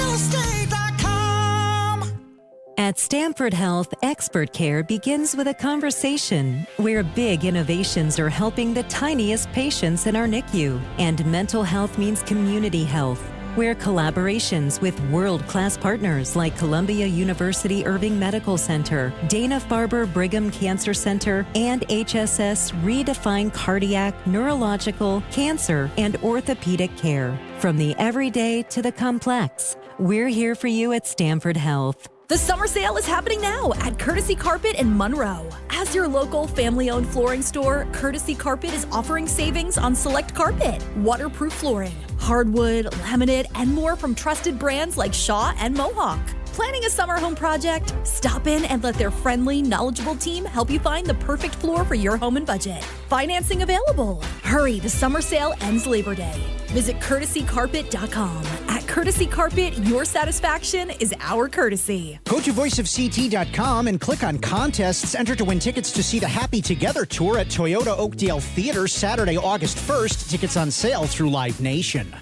At Stanford Health, expert care begins with a conversation where big innovations are helping the tiniest patients in our NICU. And mental health means community health, where collaborations with world-class partners like Columbia University Irving Medical Center, Dana-Farber Brigham Cancer Center, and HSS redefine cardiac, neurological, cancer, and orthopedic care. From the everyday to the complex, we're here for you at Stanford Health.
The summer sale is happening now at Courtesy Carpet in Monroe. As your local family-owned flooring store, Courtesy Carpet is offering savings on select carpet, waterproof flooring, hardwood, laminate, and more from trusted brands like Shaw and Mohawk. Planning a summer home project? Stop in and let their friendly, knowledgeable team help you find the perfect floor for your home and budget. Financing available. Hurry, the summer sale ends Labor Day. Visit courtesycarpet.com. At Courtesy Carpet, your satisfaction is our courtesy.
Go to voiceofct.com and click on contests. Enter to win tickets to see the Happy Together tour at Toyota Oakdale Theater Saturday, August 1st. Tickets on sale through Live Nation.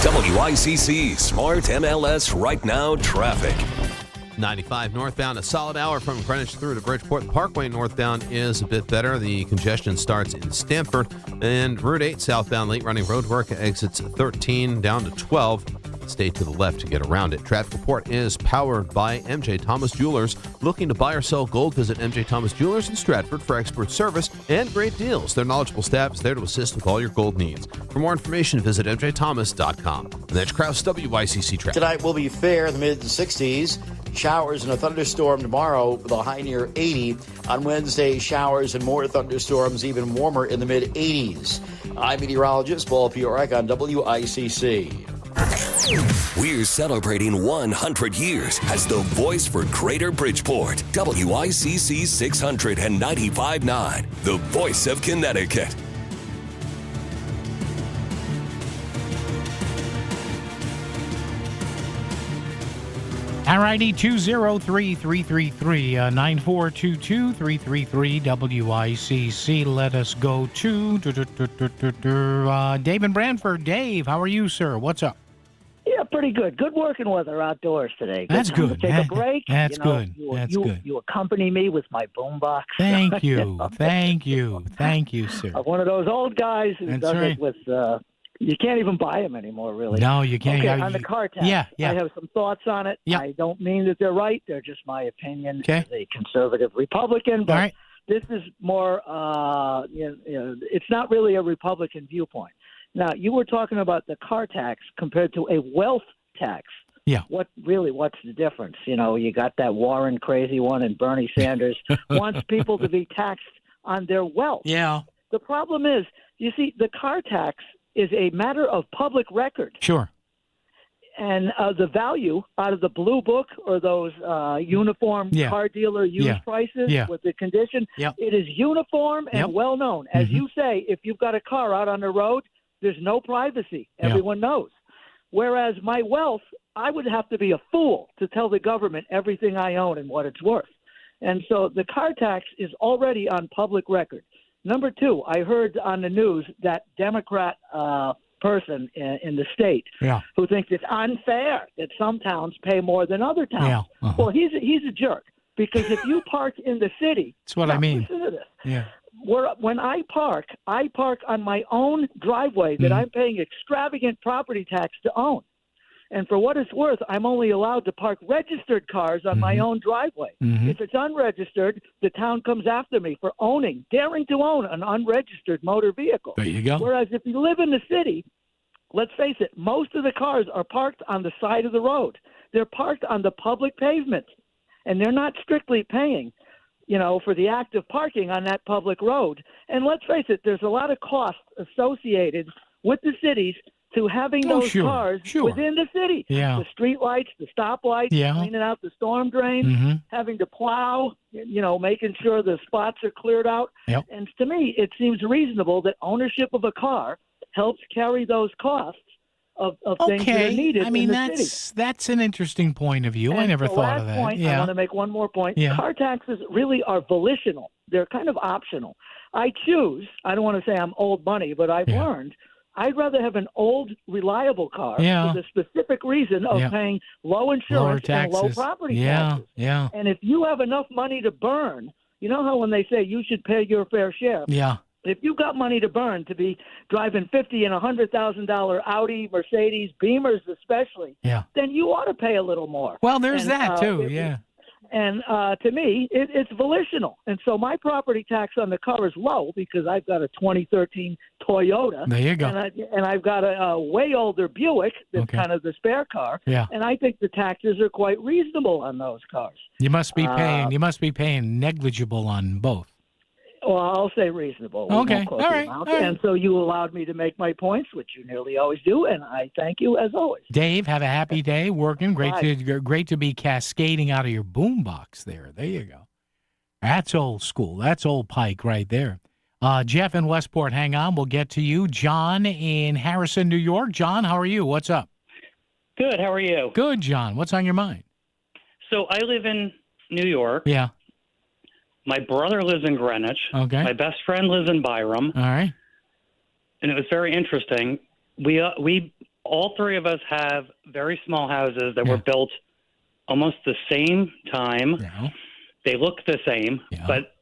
WICC Smart MLS Right Now Traffic.
95 northbound, a solid hour from Greenwich through to Bridgeport. The Parkway northbound is a bit better. The congestion starts in Stamford. And Route 8 southbound, late running roadwork, exits 13 down to 12. Stay to the left to get around it. Traffic report is powered by MJ Thomas Jewelers. Looking to buy or sell gold? Visit MJ Thomas Jewelers in Stratford for expert service and great deals. Their knowledgeable staff is there to assist with all your gold needs. For more information, visit mjthomas.com. And that's Kraus, WICC Traffic.
Tonight will be fair in the mid-60s. Showers and a thunderstorm tomorrow with a high near 80. On Wednesday, showers and more thunderstorms, even warmer in the mid-80s. I'm meteorologist Paul Piorek on WICC.
We're celebrating 100 years as the voice for Greater Bridgeport. WICC 695.9, the voice of Connecticut.
Alrighty, 203-333, 9422-333 WICC. Let us go to Dave in Brantford. Dave, how are you, sir? What's up?
Yeah, pretty good. Good working weather outdoors today.
That's
time
good.
To take a break.
That's good.
That's good. You accompany me with my boombox.
Thank you. Thank you. Thank you, sir.
I'm one of those old guys who
That's
does
right.
it with. You can't even buy them anymore, really.
No, you can't.
Okay, on the car tax,
yeah.
I have some thoughts on it.
Yeah.
I don't mean that they're right. They're just my opinion
Okay.
as a conservative Republican. But
All right.
this is more, it's not really a Republican viewpoint. Now, you were talking about the car tax compared to a wealth tax.
Yeah.
What's the difference? You got that Warren crazy one, and Bernie Sanders wants people to be taxed on their wealth.
Yeah.
The problem is, you see, the car tax is a matter of public record.
Sure.
And the value out of the blue book or those uniform car dealer used prices with the condition, it is uniform and well known. As you say, if you've got a car out on the road, there's no privacy. Everyone knows. Whereas my wealth, I would have to be a fool to tell the government everything I own and what it's worth. And so the car tax is already on public record. Number two, I heard on the news that Democrat person in the state who thinks it's unfair that some towns pay more than other towns. Well, he's a jerk, because if you park in the city,
that's what I mean.
Listen to this.
Yeah.
When I park on my own driveway that I'm paying extravagant property tax to own. And for what it's worth, I'm only allowed to park registered cars on my own driveway. If it's unregistered, the town comes after me for daring to own an unregistered motor vehicle.
There you go.
Whereas if you live in the city, let's face it, most of the cars are parked on the side of the road. They're parked on the public pavement, and they're not strictly paying, for the act of parking on that public road. And let's face it, there's a lot of costs associated with the cities to having those cars within the city.
Yeah.
The street lights, the stop lights, cleaning out the storm drains, having to plow, making sure the spots are cleared out.
Yep.
And to me, it seems reasonable that ownership of a car helps carry those costs of things that are needed
I mean,
in the city.
that's an interesting point of view. I
And
never
the
thought of
last
that.
Point, I want to make one more point.
Yeah.
Car taxes really are volitional. They're kind of optional. I don't want to say I'm old money, but I've learned I'd rather have an old, reliable car
Yeah.
for the specific reason of
Yeah.
paying low insurance and low property taxes.
Yeah.
And if you have enough money to burn, you know how when they say you should pay your fair share?
Yeah.
If you've got money to burn to be driving $50,000 and $100,000 Audi, Mercedes, Beamers especially, then you ought to pay a little more.
Well, there's
And,
that too, yeah.
And to me, it's volitional. And so my property tax on the car is low because I've got a 2013 Toyota.
There you go.
And I've got a way older Buick that's kind of the spare car.
Yeah.
And I think the taxes are quite reasonable on those cars.
You must be paying negligible on both.
Well, I'll say reasonable. We
Okay.
won't quote
All
the
right.
amount.
All right.
And so you allowed me to make my points, which you nearly always do, and I thank you as always.
Dave, have a happy day working. Great
Bye.
to be cascading out of your boombox there. There you go. That's old school. That's old Pike right there. Jeff in Westport, hang on. We'll get to you. John in Harrison, New York. John, how are you? What's up?
Good. How are you?
Good, John. What's on your mind?
So I live in New York.
Yeah.
My brother lives in Greenwich.
Okay.
My best friend lives in Byram.
All right.
And it was very interesting. We all three of us have very small houses that were built almost the same time.
Yeah.
They look the same, but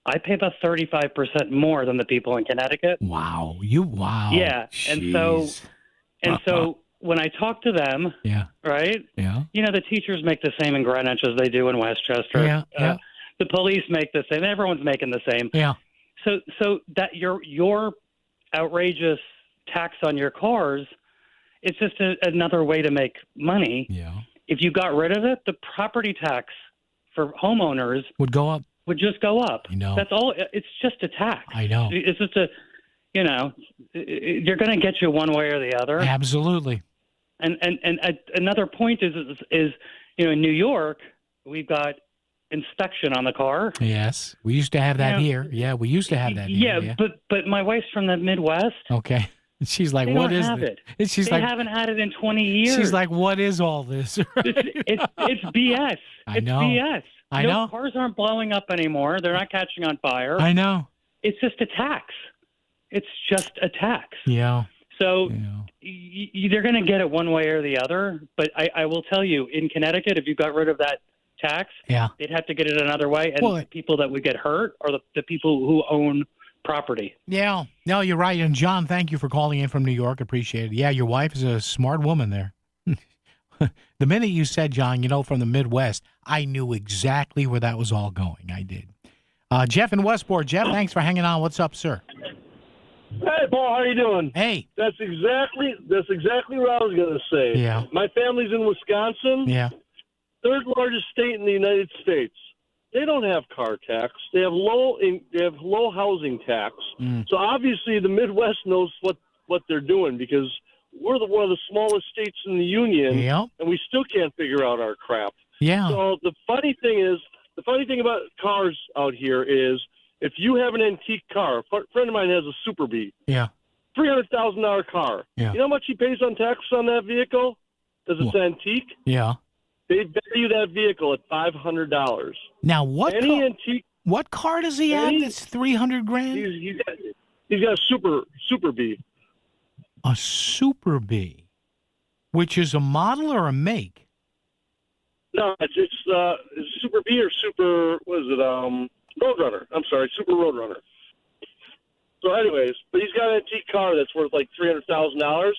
I pay about 35% more than the people in Connecticut.
Wow. Wow.
Yeah.
Jeez.
And so when I talk to them, right?
Yeah.
You know, the teachers make the same in Greenwich as they do in Westchester.
Yeah.
The police make the same. Everyone's making the same.
Yeah.
So that your outrageous tax on your cars, it's just another way to make money.
Yeah.
If you got rid of it, the property tax for homeowners
would go up.
Would just go up.
I know.
That's all. It's just a tax.
I know.
It's just they're going to get you one way or the other.
Absolutely.
And another point is in New York we've got inspection on the car.
Yes, we used to have that here. Yeah, we used to have that here.
Yeah, but my wife's from the Midwest.
Okay. She's like,
they
what
don't
is
have
this?
it.
And she's
they
like,
haven't had it in 20 years.
She's like, what is all this? Right?
It's BS.
I know.
It's BS.
I know.
Cars aren't blowing up anymore. They're not catching on fire.
I know.
It's just a tax. It's just a tax.
Yeah.
So they're going to get it one way or the other. But I will tell you, in Connecticut, if you got rid of that tax, they'd have to get it another way. And the people that would get hurt are the people who own property.
Yeah. No, you're right. And John, thank you for calling in from New York. Appreciate it. Yeah, your wife is a smart woman there. The minute you said, John, from the Midwest, I knew exactly where that was all going. I did. Jeff in Westport. Jeff, thanks for hanging on. What's up, sir?
Hey, Paul, how you doing?
Hey.
That's exactly what I was going to say.
Yeah.
My family's in Wisconsin.
Yeah.
Third largest state in the United States. They don't have car tax. They have low housing tax. So obviously the Midwest knows what they're doing because we're one of the smallest states in the union, and we still can't figure out our crap.
Yeah.
So the funny thing about cars out here is if you have an antique car, a friend of mine has a Super Bee.
Yeah.
$300,000 car.
Yeah.
You know how much he pays on tax on that vehicle? Because it's antique?
Yeah.
They value that vehicle at $500.
Now, what
antique?
What car does he have that's $300,000?
He's got a Super Bee.
A Super Bee, which is a model or a make?
No, it's Super Bee or Super. What is it? Roadrunner. I'm sorry, Super Roadrunner. So, anyways, but he's got an antique car that's worth like $300,000.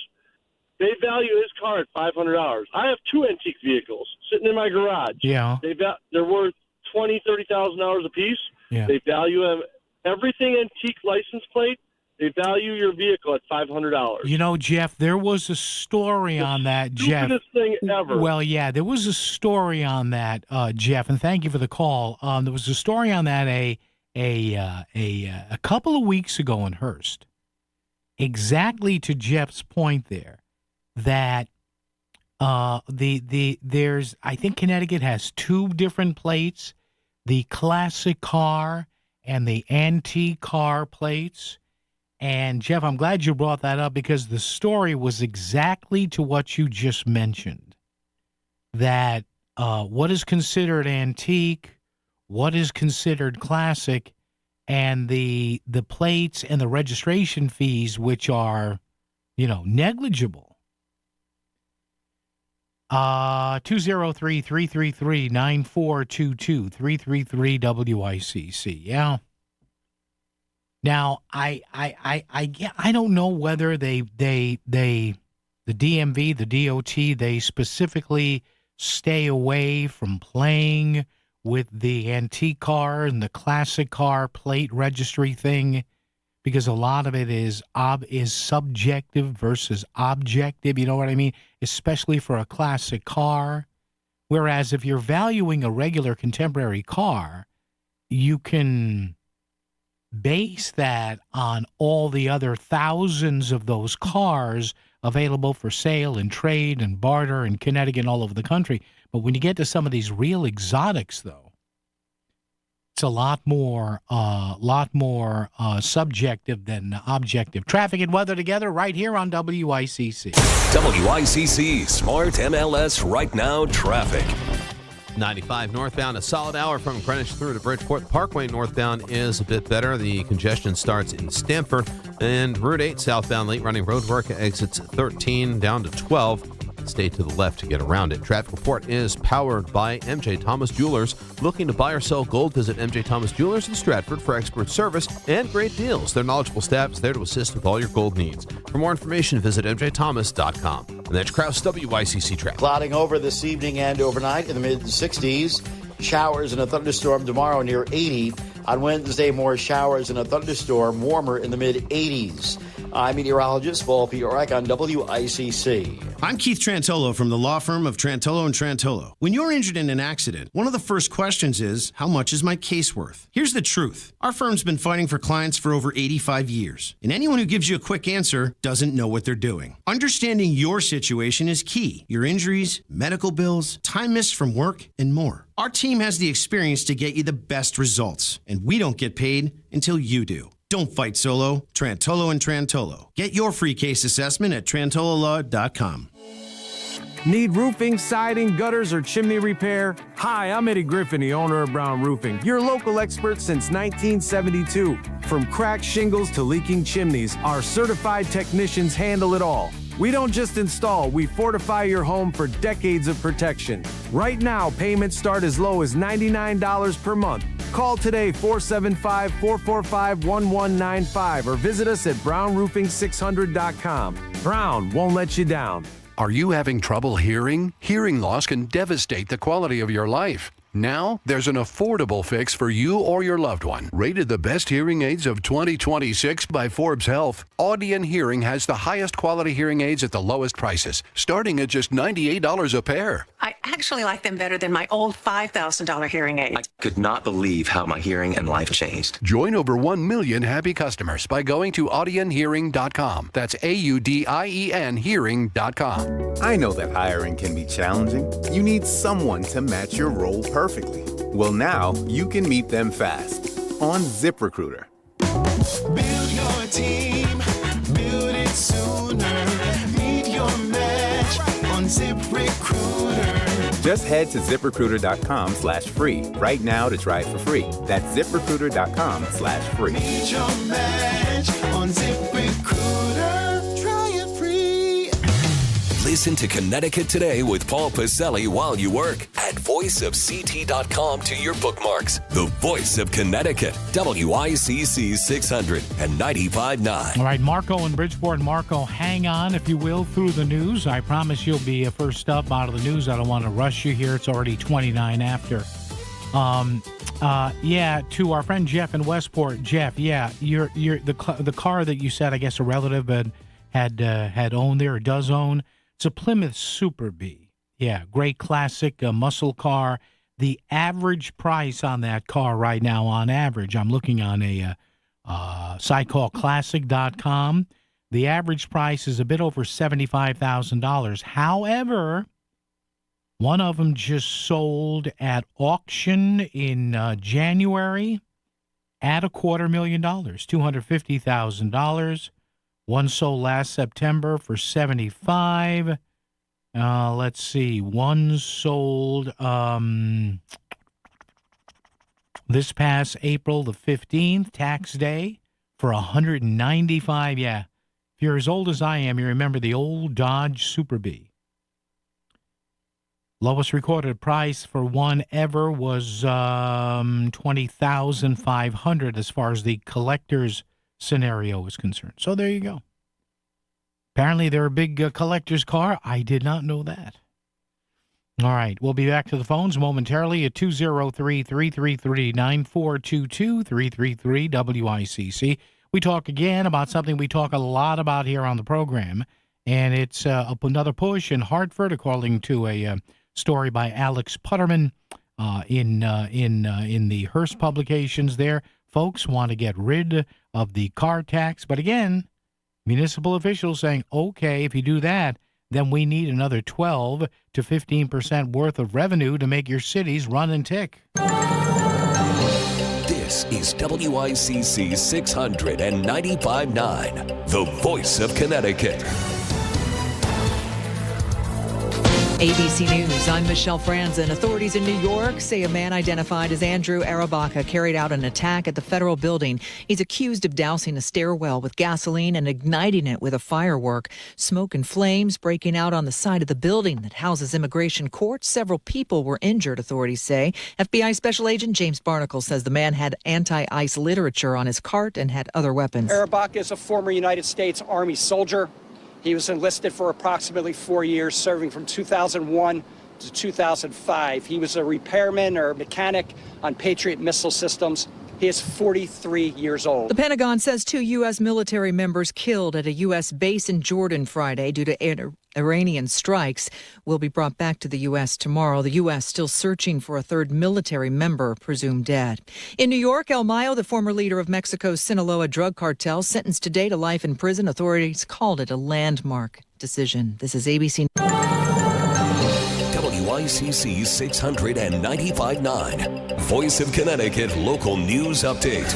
They value his car at $500. I have two antique vehicles sitting in my garage.
Yeah.
They're worth $20,000-$30,000 a piece.
Yeah.
They value them. Everything antique license plate. They value your vehicle at $500.
Jeff, there was a story on that, Jeff.
Stupidest thing ever.
Well, yeah, there was a story on that, Jeff, and thank you for the call. There was a story on that a couple of weeks ago in Hearst. Exactly to Jeff's point there, that there's I think Connecticut has two different plates, the classic car and the antique car plates. And, Jeff, I'm glad you brought that up because the story was exactly to what you just mentioned, that what is considered antique, what is considered classic, and the plates and the registration fees, which are negligible. 203-333-9422, 333-WICC. Yeah. Now, I don't know whether the DMV, the DOT, they specifically stay away from playing with the antique car and the classic car plate registry thing, because a lot of it is subjective versus objective, you know what I mean? Especially for a classic car. Whereas if you're valuing a regular contemporary car, you can base that on all the other thousands of those cars available for sale and trade and barter in Connecticut and all over the country. But when you get to some of these real exotics, though, it's a lot more subjective than objective. Traffic and weather together right here on WICC.
WICC Smart MLS Right Now Traffic.
95 northbound, a solid hour from Greenwich through to Bridgeport. Parkway northbound is a bit better. The congestion starts in Stamford. And Route 8 southbound, late running roadwork, exits 13 down to 12. Stay to the left to get around it. Traffic report is powered by MJ Thomas Jewelers. Looking to buy or sell gold? Visit MJ Thomas Jewelers in Stratford for expert service and great deals. Their knowledgeable staff is there to assist with all your gold needs. For more information, visit mjthomas.com. And that's Kraus WICC traffic.
Clouding over this evening and overnight in the mid-60s. Showers and a thunderstorm tomorrow near 80. On Wednesday, more showers and a thunderstorm, warmer in the mid-80s. I'm meteorologist Paul Piorek on WICC.
I'm Keith Trantolo from the law firm of Trantolo & Trantolo. When you're injured in an accident, one of the first questions is, how much is my case worth? Here's the truth. Our firm's been fighting for clients for over 85 years, and anyone who gives you a quick answer doesn't know what they're doing. Understanding your situation is key. Your injuries, medical bills, time missed from work, and more. Our team has the experience to get you the best results, and we don't get paid until you do. Don't fight solo. Trantolo & Trantolo. Get your free case assessment at trantololaw.com.
Need roofing, siding, gutters, or chimney repair? Hi, I'm Eddie Griffin, the owner of Brown Roofing, your local expert since 1972. From cracked shingles to leaking chimneys, our certified technicians handle it all. We don't just install, we fortify your home for decades of protection. Right now, payments start as low as $99 per month. Call today, 475-445-1195, or visit us at brownroofing600.com. Brown won't let you down.
Are you having trouble hearing? Hearing loss can devastate the quality of your life. Now, there's an affordable fix for you or your loved one. Rated the best hearing aids of 2026 by Forbes Health, Audion Hearing has the highest quality hearing aids at the lowest prices, starting at just $98 a pair.
I actually like them better than my old $5,000 hearing aid.
I could not believe how my hearing and life changed.
Join over 1 million happy customers by going to audionhearing.com. That's AUDIEN hearing.com.
I know that hiring can be challenging. You need someone to match your role perfectly. Well, now you can meet them fast on ZipRecruiter.
Build your team, build it sooner. Meet your match on ZipRecruiter.
Just head to ZipRecruiter.com/free right now to try it for free. That's ZipRecruiter.com/free.
Meet your match on ZipRecruiter. Try it free.
Listen to Connecticut Today with Paul Pacelli while you work. Add voiceofct.com to your bookmarks. The voice of Connecticut. WICC 600 and 95.9.
All right, Marco in Bridgeport. Marco, hang on, if you will, through the news. I promise you'll be first up out of the news. I don't want to rush you here. It's already 29 after. To our friend Jeff in Westport. Jeff, you're the car that you said, I guess, a relative had owned there or does own. It's a Plymouth Super Bee. Yeah, great classic muscle car. The average price on that car right now, on average, I'm looking on a site called Classic.com. The average price is a bit over $75,000. However, one of them just sold at auction in January at $250,000, $250,000. One sold last September for $75,000. Let's see. One sold this past April the 15th, tax day, for $195,000. Yeah, If you're as old as I am, you remember the old Dodge Super Bee. Lowest recorded price for one ever was $20,500 as far as the collector's scenario is concerned. So there you go. Apparently they're a big collector's car. I did not know that. All right, we'll be back to the phones momentarily at 203-333-9422, 333-WICC. We talk again about something we talk a lot about here on the program, and it's another push in Hartford, according to a story by Alex Putterman in the Hearst publications there. Folks want to get rid of the car tax, but again, municipal officials saying, okay, if you do that, then we need another 12 to 15% worth of revenue to make your cities run and tick.
This is WICC 695.9, the voice of Connecticut.
ABC News, I'm Michelle Franzen. Authorities in New York say a man identified as Andrew Arabaka carried out an attack at the federal building. He's accused of dousing a stairwell with gasoline and igniting it with a firework. Smoke and flames breaking out on the side of the building that houses immigration court. Several people were injured, authorities say. FBI Special Agent James Barnacle says the man had anti-ICE literature on his cart and had other weapons.
Arabaka is a former United States Army soldier. He was enlisted for approximately 4 years, serving from 2001 to 2005. He was a repairman or mechanic on Patriot missile systems. He is 43 years old.
The Pentagon says 2 U.S. military members killed at a U.S. base in Jordan Friday due to Iranian strikes will be brought back to the U.S. tomorrow. The U.S. still searching for a third military member presumed dead. In New York, El Mayo, the former leader of Mexico's Sinaloa drug cartel, sentenced today to life in prison. Authorities called it a landmark decision. This is ABC.
WICC 695.9, Voice of Connecticut Local News Update.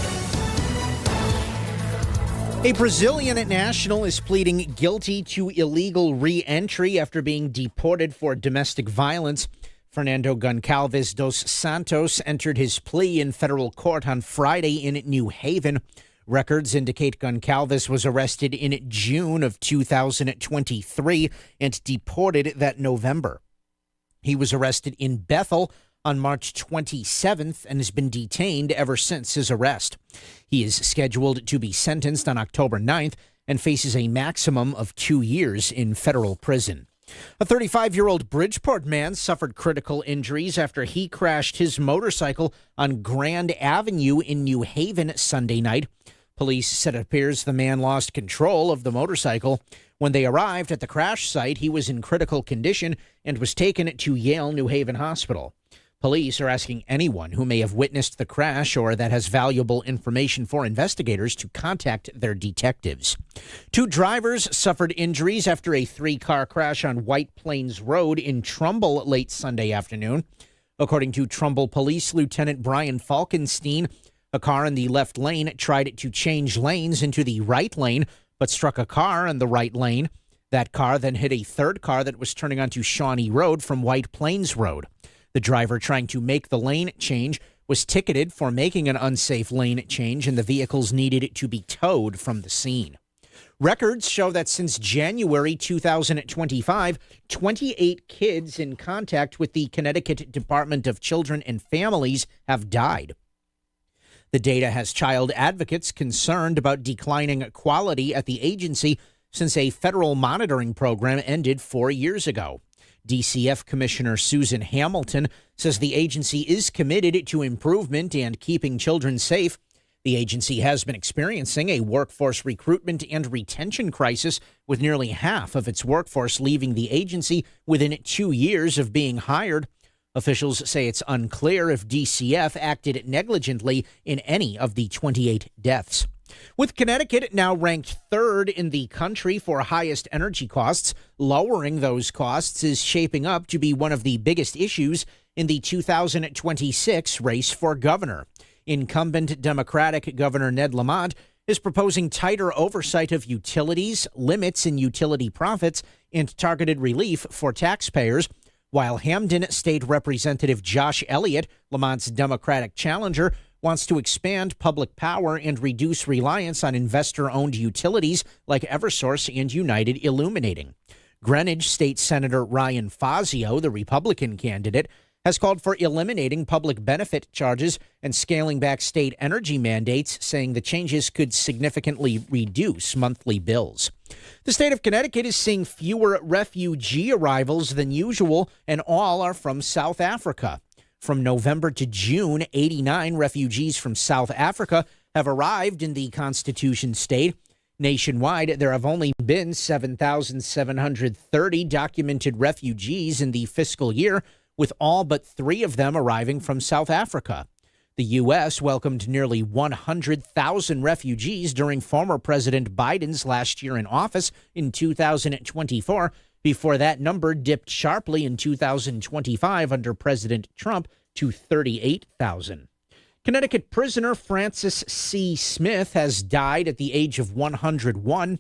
A Brazilian national is pleading guilty to illegal re-entry after being deported for domestic violence. Fernando Goncalves dos Santos entered his plea in federal court on Friday in New Haven. Records indicate Goncalves was arrested in June of 2023 and deported that November. He was arrested in Bethel on March 27th and has been detained ever since his arrest. He is scheduled to be sentenced on October 9th and faces a maximum of 2 years in federal prison. A 35-year-old Bridgeport man suffered critical injuries after he crashed his motorcycle on Grand Avenue in New Haven Sunday night. Police said it appears the man lost control of the motorcycle. When they arrived at the crash site, he was in critical condition and was taken to Yale New Haven Hospital. Police are asking anyone who may have witnessed the crash or that has valuable information for investigators to contact their detectives. 2 drivers suffered injuries after a 3-car crash on White Plains Road in Trumbull late Sunday afternoon. According to Trumbull Police Lieutenant Brian Falkenstein, a car in the left lane tried to change lanes into the right lane, but struck a car in the right lane. That car then hit a 3rd car that was turning onto Shawnee Road from White Plains Road. The driver trying to make the lane change was ticketed for making an unsafe lane change, and the vehicles needed to be towed from the scene. Records show that since January 2025, 28 kids in contact with the Connecticut Department of Children and Families have died. The data has child advocates concerned about declining quality at the agency since a federal monitoring program ended 4 years ago. DCF Commissioner Susan Hamilton says the agency is committed to improvement and keeping children safe. The agency has been experiencing a workforce recruitment and retention crisis, with nearly half of its workforce leaving the agency within 2 years of being hired. Officials say it's unclear if DCF acted negligently in any of the 28 deaths. With Connecticut now ranked 3rd in the country for highest energy costs, lowering those costs is shaping up to be one of the biggest issues in the 2026 race for governor. Incumbent Democratic Governor Ned Lamont is proposing tighter oversight of utilities, limits in utility profits, and targeted relief for taxpayers, while Hamden State Representative Josh Elliott, Lamont's Democratic challenger, wants to expand public power and reduce reliance on investor-owned utilities like Eversource and United Illuminating. Greenwich State Senator Ryan Fazio, the Republican candidate, has called for eliminating public benefit charges and scaling back state energy mandates, saying the changes could significantly reduce monthly bills. The state of Connecticut is seeing fewer refugee arrivals than usual, and all are from South Africa. From November to June, 89 refugees from South Africa have arrived in the Constitution state. Nationwide, there have only been 7,730 documented refugees in the fiscal year, with all but 3 of them arriving from South Africa. The U.S. welcomed nearly 100,000 refugees during former President Biden's last year in office in 2024, before that number dipped sharply in 2025 under President Trump to 38,000. Connecticut prisoner Francis C. Smith has died at the age of 101.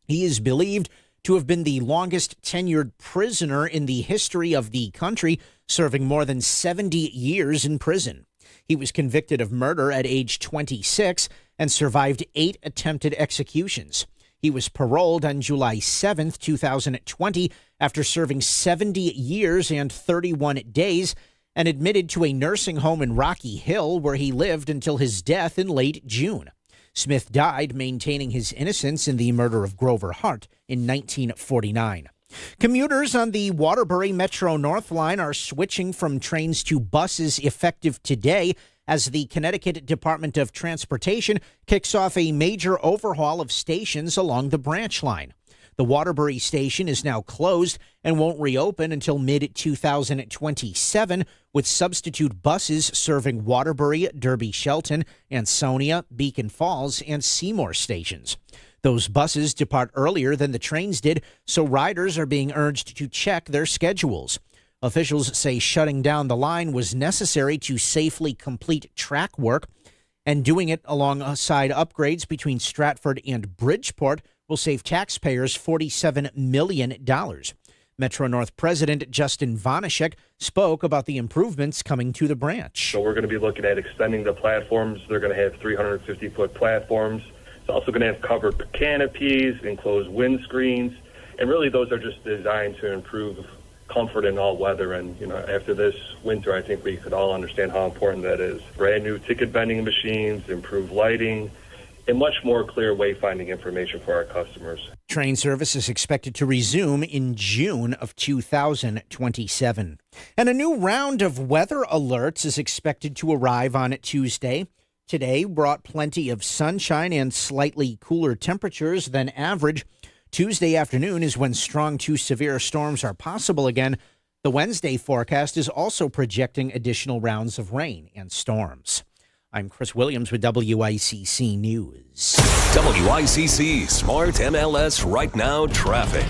He is believed to have been the longest tenured prisoner in the history of the country, serving more than 70 years in prison. He was convicted of murder at age 26 and survived 8 attempted executions. He was paroled on July 7, 2020, after serving 70 years and 31 days, and admitted to a nursing home in Rocky Hill, where he lived until his death in late June. Smith died maintaining his innocence in the murder of Grover Hart in 1949. Commuters on the Waterbury Metro North Line are switching from trains to buses effective today as the Connecticut Department of Transportation kicks off a major overhaul of stations along the branch line. The Waterbury station is now closed and won't reopen until mid-2027, with substitute buses serving Waterbury, Derby-Shelton, Ansonia, Beacon Falls, and Seymour stations. Those buses depart earlier than the trains did, so riders are being urged to check their schedules. Officials say shutting down the line was necessary to safely complete track work, and doing it alongside upgrades between Stratford and Bridgeport will save taxpayers $47 million. Metro North President Justin Vanishek spoke about the improvements coming to the branch.
So we're going to be looking at extending the platforms. They're going to have 350-foot platforms. It's also going to have covered canopies, enclosed windscreens, and really those are just designed to improve comfort in all weather. And, after this winter, I think we could all understand how important that is. Brand new ticket vending machines, improved lighting, and much more clear wayfinding information for our customers.
Train service is expected to resume in June of 2027. And a new round of weather alerts is expected to arrive on Tuesday. Today brought plenty of sunshine and slightly cooler temperatures than average. Tuesday afternoon is when strong to severe storms are possible again. The Wednesday forecast is also projecting additional rounds of rain and storms. I'm Chris Williams with WICC News.
WICC Smart MLS Right Now Traffic.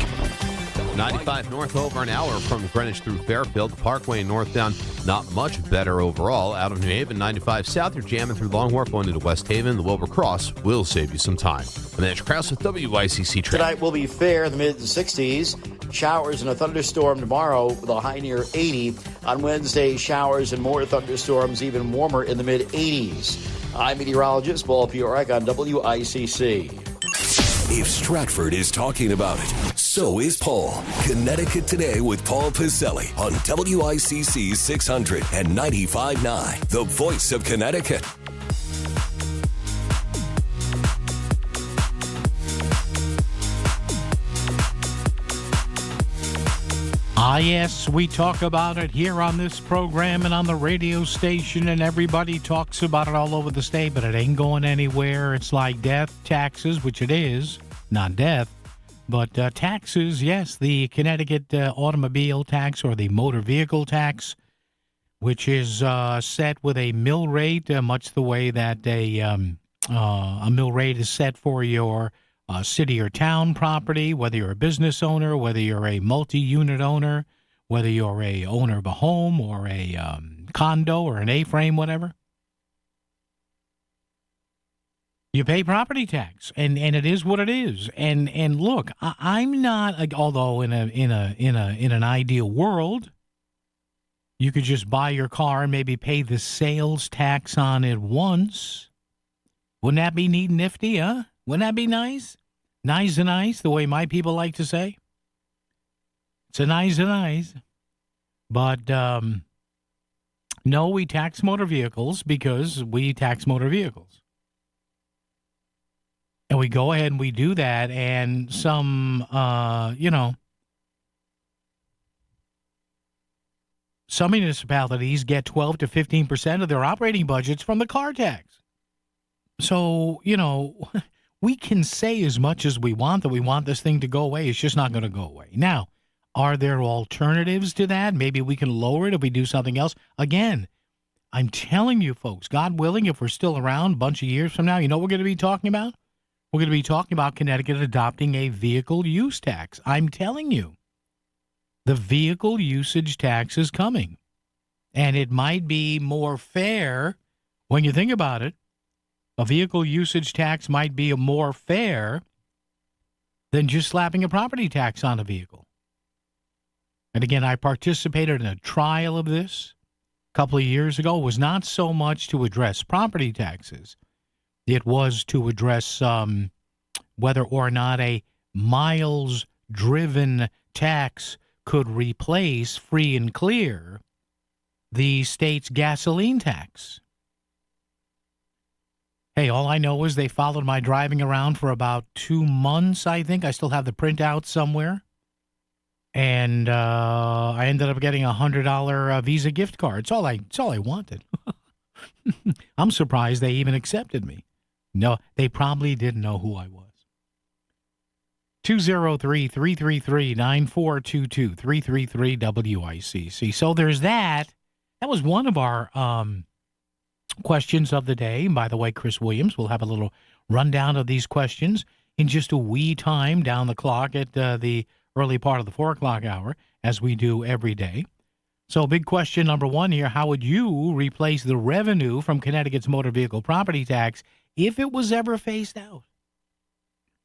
95 north over an hour from Greenwich through Fairfield. Parkway northbound, not much better overall. Out of New Haven, 95 south, you're jamming through Long Wharf going into West Haven. The Wilbur Cross will save you some time. I'm Edge Krause with WICC Traffic.
Tonight will be fair in the mid-60s. Showers and a thunderstorm tomorrow with a high near 80. On Wednesday, showers and more thunderstorms, even warmer in the mid-80s. I'm meteorologist Paul Piorek on WICC.
If Stratford is talking about it, so is Paul. Connecticut Today with Paul Piselli on WICC 600 and 95.9, the voice of Connecticut.
Yes, we talk about it here on this program and on the radio station, and everybody talks about it all over the state, but it ain't going anywhere. It's like death, taxes, which it is, not death, but taxes, yes, the Connecticut automobile tax or the motor vehicle tax, which is set with a mill rate, much the way that a mill rate is set for your city or town property, whether you're a business owner, whether you're a multi-unit owner, whether you're a owner of a home or a condo or an A-frame, whatever. You pay property tax, and it is what it is. And look, I'm not, although in an ideal world, You could just buy your car and maybe pay the sales tax on it once. Wouldn't that be neat and nifty, huh? Wouldn't that be nice? Nice and nice, the way my people like to say. It's a nice and nice. But, no, we tax motor vehicles because we tax motor vehicles. And we go ahead and we do that, and some, some municipalities get 12 to 15% of their operating budgets from the car tax. So, we can say as much as we want that we want this thing to go away. It's just not going to go away. Now, are there alternatives to that? Maybe we can lower it if we do something else. Again, I'm telling you, folks, God willing, if we're still around a bunch of years from now, you know what we're going to be talking about? We're going to be talking about Connecticut adopting a vehicle use tax. I'm telling you. The vehicle usage tax is coming, and it might be more fair when you think about it. A vehicle usage tax might be more fair than just slapping a property tax on a vehicle. And again, I participated in a trial of this a couple of years ago. It was not so much to address property taxes. It was to address whether or not a miles-driven tax could replace free and clear the state's gasoline tax. Hey, all I know is they followed my driving around for about 2 months, I think. I still have the printout somewhere. And I ended up getting a $100 Visa gift card. It's all I wanted. I'm surprised they even accepted me. No, they probably didn't know who I was. 203-333-9422, 333-WICC. So there's that. That was one of our questions of the day. And by the way, Chris Williams will have a little rundown of these questions in just a wee time down the clock at the early part of the 4 o'clock hour, as we do every day. So big question number one here, how would you replace the revenue from Connecticut's motor vehicle property tax if it was ever phased out?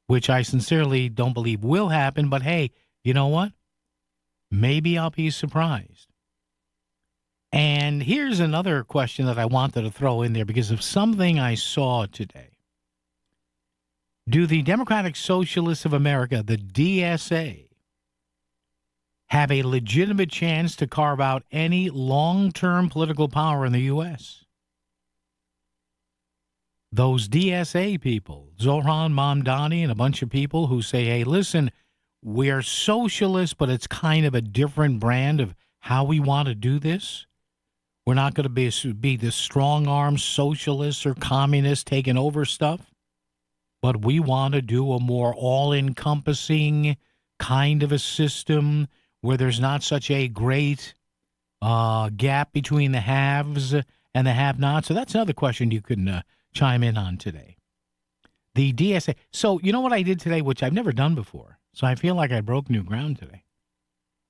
Which I sincerely don't believe will happen, but hey, you know what? Maybe I'll be surprised. And here's another question that I wanted to throw in there because of something I saw today. Do the Democratic Socialists of America, the DSA, have a legitimate chance to carve out any long-term political power in the U.S.? Those DSA people, Zohran Mamdani and a bunch of people who say, hey, listen, we're socialists, but it's kind of a different brand of how we want to do this. We're not going to be the strong-arm socialists or communists taking over stuff, but we want to do a more all-encompassing kind of a system where there's not such a great gap between the haves and the have-nots. So that's another question you can chime in on today. The DSA. So you know what I did today, which I've never done before. So I feel like I broke new ground today.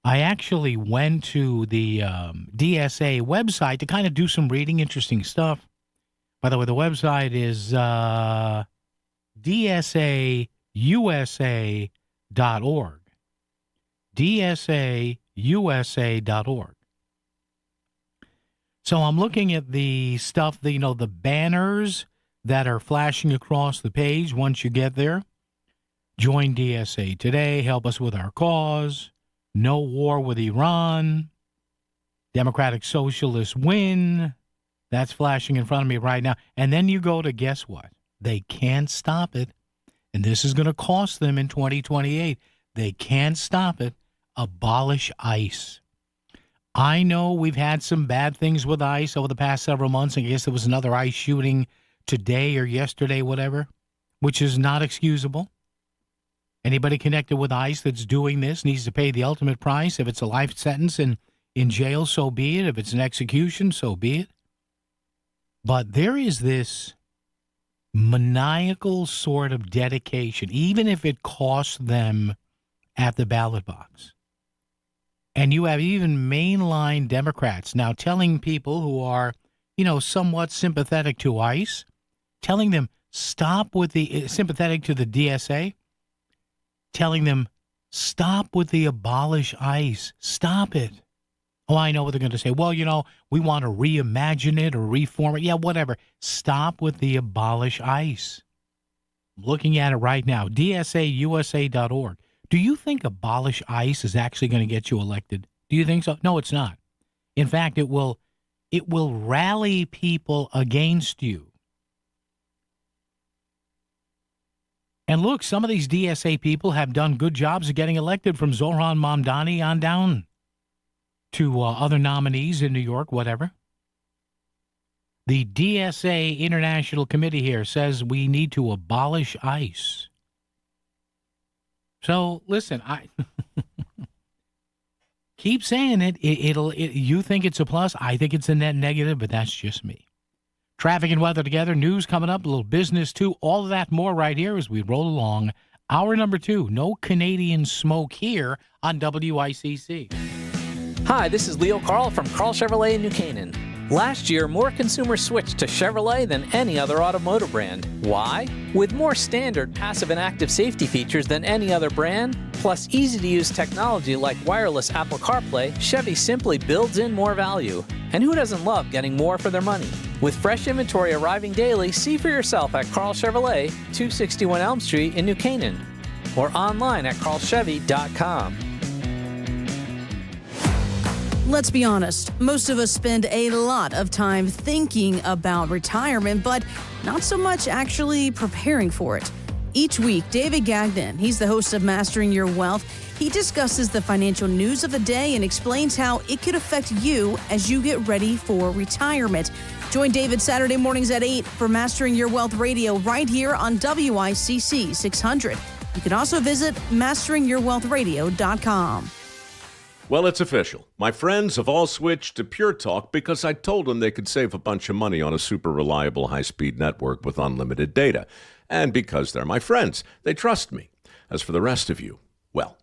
I actually went to the DSA website to kind of do some reading, interesting stuff. By the way, the website is dsausa.org. dsausa.org. So I'm looking at the stuff, the banners that are flashing across the page once you get there. Join DSA today. Help us with our cause. No war with Iran. Democratic Socialists win. That's flashing in front of me right now. And then you go to, guess what? They can't stop it. And this is going to cost them in 2028. They can't stop it. Abolish ICE. I know we've had some bad things with ICE over the past several months. I guess there was another ICE shooting today or yesterday, whatever, which is not excusable. Anybody connected with ICE that's doing this needs to pay the ultimate price. If it's a life sentence in jail, so be it. If it's an execution, so be it. But there is this maniacal sort of dedication, even if it costs them at the ballot box. And you have even mainline Democrats now telling people who are, somewhat sympathetic to ICE, telling them stop with the sympathetic to the DSA, telling them stop with the abolish ICE. Stop it. Oh, I know what they're going to say. Well, we want to reimagine it or reform it. Yeah, whatever. Stop with the abolish ICE. I'm looking at it right now. DSAUSA.org. Do you think abolish ICE is actually going to get you elected? Do you think so? No, it's not. In fact, it will rally people against you. And look, some of these DSA people have done good jobs of getting elected, from Zohran Mamdani on down to other nominees in New York, whatever. The DSA International Committee here says we need to abolish ICE. So, listen, I keep saying it. You think it's a plus. I think it's a net negative, but that's just me. Traffic and weather together. News coming up. A little business, too. All of that more right here as we roll along. Hour number 2. No Canadian smoke here on WICC.
Hi, this is Leo Carl from Carl Chevrolet in New Canaan. Last year, more consumers switched to Chevrolet than any other automotive brand. Why? With more standard passive and active safety features than any other brand, plus easy-to-use technology like wireless Apple CarPlay, Chevy simply builds in more value. And who doesn't love getting more for their money? With fresh inventory arriving daily, see for yourself at Carl Chevrolet, 261 Elm Street in New Canaan, or online at carlchevy.com.
Let's be honest, most of us spend a lot of time thinking about retirement, but not so much actually preparing for it. Each week, David Gagnon, he's the host of Mastering Your Wealth, he discusses the financial news of the day and explains how it could affect you as you get ready for retirement. Join David Saturday mornings at 8 for Mastering Your Wealth Radio right here on WICC 600. You can also visit masteringyourwealthradio.com.
Well, it's official. My friends have all switched to Pure Talk because I told them they could save a bunch of money on a super reliable high-speed network with unlimited data. And because they're my friends, they trust me. As for the rest of you, well,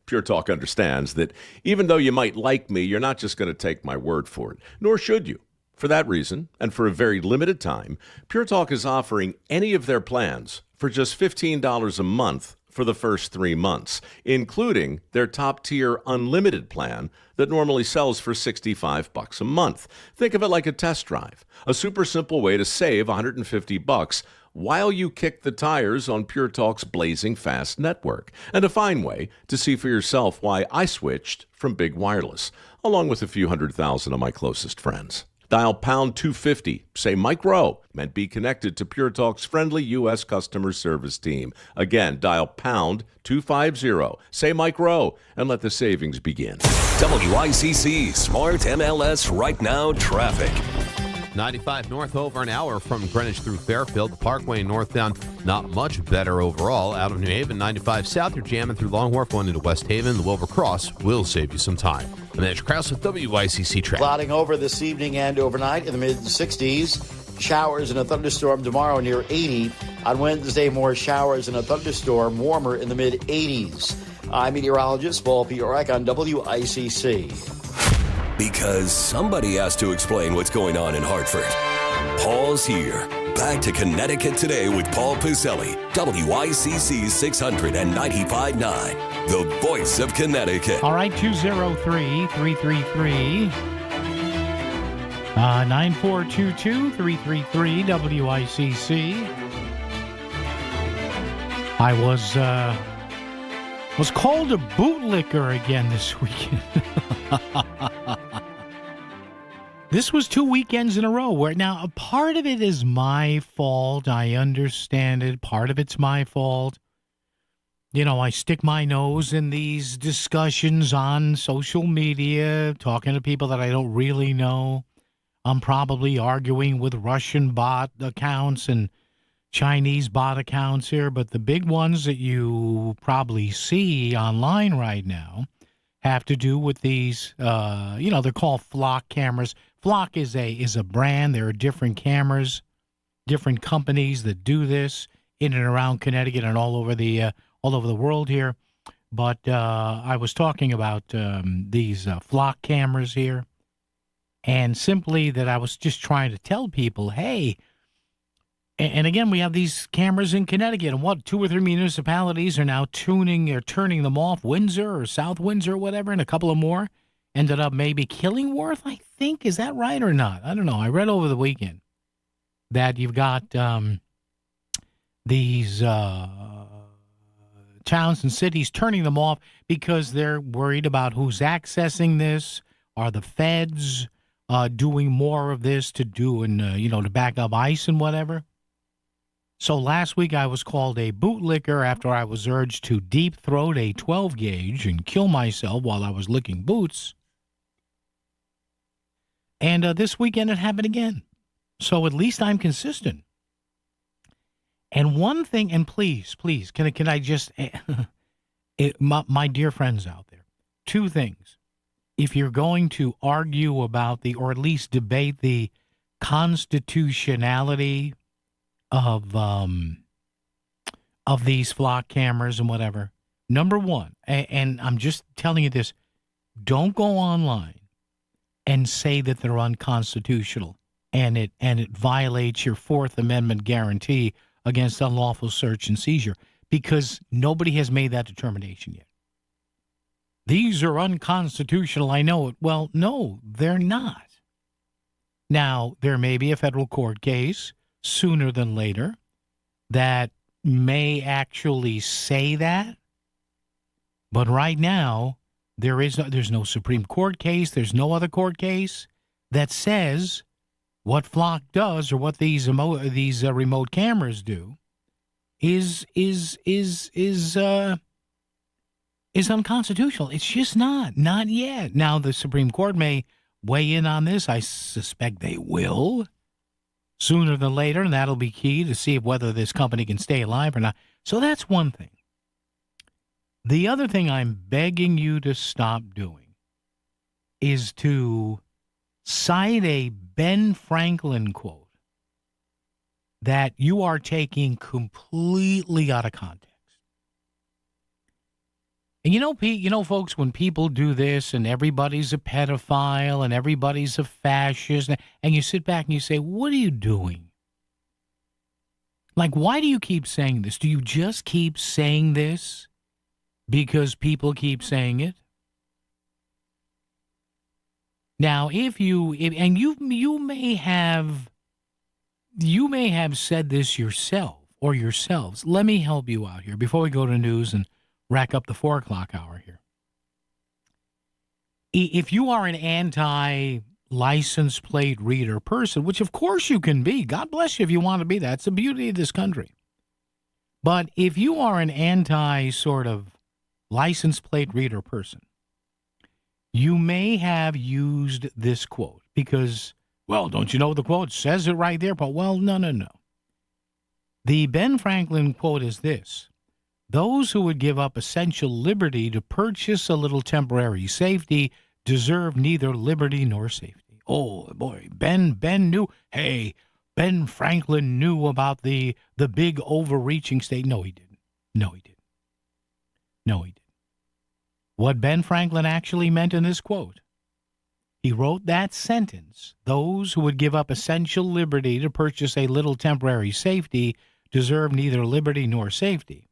Pure Talk understands that even though you might like me, you're not just going to take my word for it, nor should you. For that reason, and for a very limited time, Pure Talk is offering any of their plans for just $15 a month for the first 3 months, including their top-tier unlimited plan that normally sells for $65 a month. Think of it like a test drive, a super simple way to save $150 while you kick the tires on Pure Talk's blazing fast network, and a fine way to see for yourself why I switched from big wireless, along with a few 100,000 of my closest friends. Dial pound 250, say Mike Rowe, and be connected to Pure Talk's friendly U.S. customer service team. Again, dial pound 250, say Mike Rowe, and let the savings begin.
WICC Smart MLS Right Now Traffic.
95 north over an hour from Greenwich through Fairfield. The Parkway northbound, not much better overall. Out of New Haven, 95 south, you're jamming through Long Wharf going into West Haven. The Wilbur Cross will save you some time. I'm Edge Krause with WICC Traffic.
Clouding over this evening and overnight in the mid-60s. Showers and a thunderstorm tomorrow near 80. On Wednesday, more showers and a thunderstorm, warmer in the mid-80s. I'm meteorologist Paul Piorek on WICC.
Because somebody has to explain what's going on in Hartford. Paul's here. Back to Connecticut Today with Paul Piselli. WICC 695.9. The voice of Connecticut.
All right, 203-333. 9422-333 WICC. I was called a bootlicker again this weekend. This was 2 weekends in a row where now a part of it is my fault. I understand it. Part of it's my fault. You know, I stick my nose in these discussions on social media, talking to people that I don't really know. I'm probably arguing with Russian bot accounts and Chinese bot accounts here, but the big ones that you probably see online right now have to do with these, they're called flock cameras. Flock is a brand. There are different cameras, different companies that do this in and around Connecticut and all over the world here. But I was talking about these flock cameras here, and simply that I was just trying to tell people, hey. And again, we have these cameras in Connecticut, and 2 or 3 municipalities are now turning them off. Windsor or South Windsor or whatever, and a couple of more. ended up maybe killing Worth, I think. Is that right or not? I don't know. I read over the weekend that you've got these towns and cities turning them off because they're worried about who's accessing this. Are the feds doing more of this to do and, to back up ICE and whatever? So last week I was called a bootlicker after I was urged to deep throat a 12 gauge and kill myself while I was licking boots. And this weekend it happened again. So at least I'm consistent. And one thing, and please, can I just, my dear friends out there, two things. If you're going to argue about or at least debate the constitutionality of these flock cameras and whatever, number one, and I'm just telling you this, don't go online and say that they're unconstitutional and it violates your Fourth Amendment guarantee against unlawful search and seizure, because nobody has made that determination yet. These are unconstitutional, I know it. Well, no, they're not. Now, there may be a federal court case sooner than later that may actually say that, but right now, there's no Supreme Court case, there's no other court case that says what Flock does or what these remote cameras do is unconstitutional. It's just not yet. Now the Supreme Court may weigh in on this. I suspect they will sooner than later, and that'll be key to see whether this company can stay alive or not. So that's one thing. The other thing I'm begging you to stop doing is to cite a Ben Franklin quote that you are taking completely out of context. And Pete, folks, when people do this and everybody's a pedophile and everybody's a fascist, and you sit back and you say, what are you doing? Like, why do you keep saying this? Do you just keep saying this because people keep saying it? Now, you may have said this yourself or yourselves. Let me help you out here before we go to news and rack up the 4 o'clock hour here. If you are an anti-license plate reader person, which of course you can be, God bless you if you want to be that. It's the beauty of this country. But if you are an anti sort of license plate reader person, you may have used this quote because, well, don't you know the quote says it right there? But, well, no. The Ben Franklin quote is this: those who would give up essential liberty to purchase a little temporary safety deserve neither liberty nor safety. Oh, boy, Ben knew. Hey, Ben Franklin knew about the big overreaching state. No, he didn't. What Ben Franklin actually meant in this quote, he wrote that sentence, those who would give up essential liberty to purchase a little temporary safety deserve neither liberty nor safety.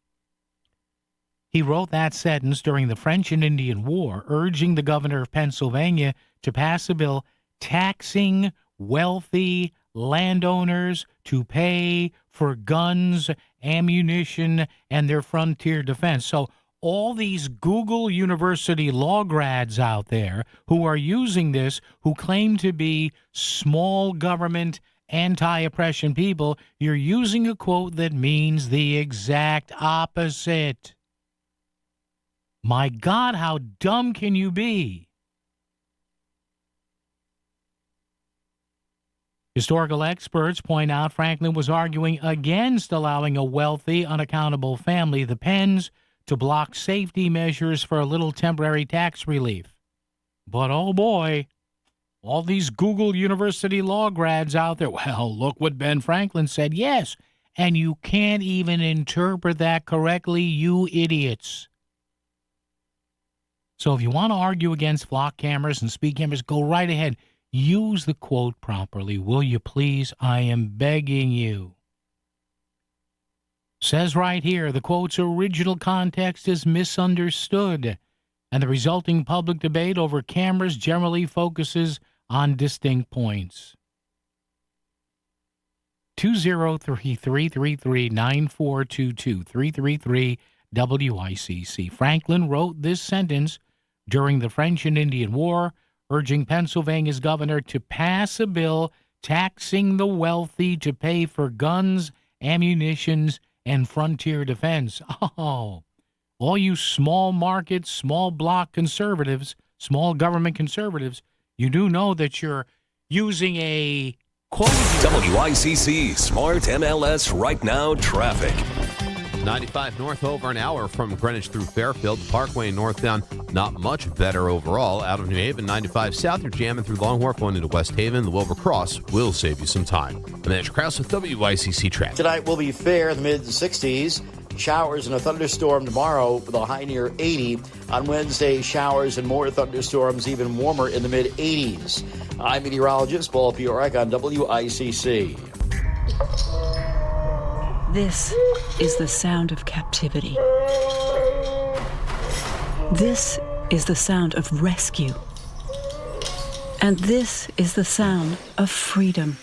He wrote that sentence during the French and Indian War, urging the governor of Pennsylvania to pass a bill taxing wealthy landowners to pay for guns, ammunition, and their frontier defense. So all these Google University law grads out there who are using this, who claim to be small government, anti-oppression people, you're using a quote that means the exact opposite. My God, how dumb can you be? Historical experts point out Franklin was arguing against allowing a wealthy, unaccountable family the pens to block safety measures for a little temporary tax relief. But oh boy, all these Google University law grads out there, well, look what Ben Franklin said. Yes, and you can't even interpret that correctly, you idiots. So if you want to argue against flock cameras and speed cameras, go right ahead. Use the quote properly, will you please? I am begging you. Says right here, the quote's original context is misunderstood. and the resulting public debate over cameras generally focuses on distinct points. 203-333-9422, 333-WICC. Franklin wrote this sentence during the French and Indian War, urging Pennsylvania's governor to pass a bill taxing the wealthy to pay for guns, ammunitions, and frontier defense. Oh, all you small market, small block conservatives, small government conservatives, you do know that you're using a quote.
WICC Smart MLS Right Now traffic.
95 north over an hour from Greenwich through Fairfield. The Parkway northbound, not much better overall. Out of New Haven, 95 south, you're jamming through Long Wharf going into West Haven. The Wilbur Cross will save you some time. I'm Andrew Krause with WICC Traffic.
Tonight will be fair in the mid-60s. Showers and a thunderstorm tomorrow with a high near 80. On Wednesday, showers and more thunderstorms, even warmer in the mid-80s. I'm meteorologist Paul Piorek on WICC.
This is the sound of captivity. This is the sound of rescue. And this is the sound of freedom.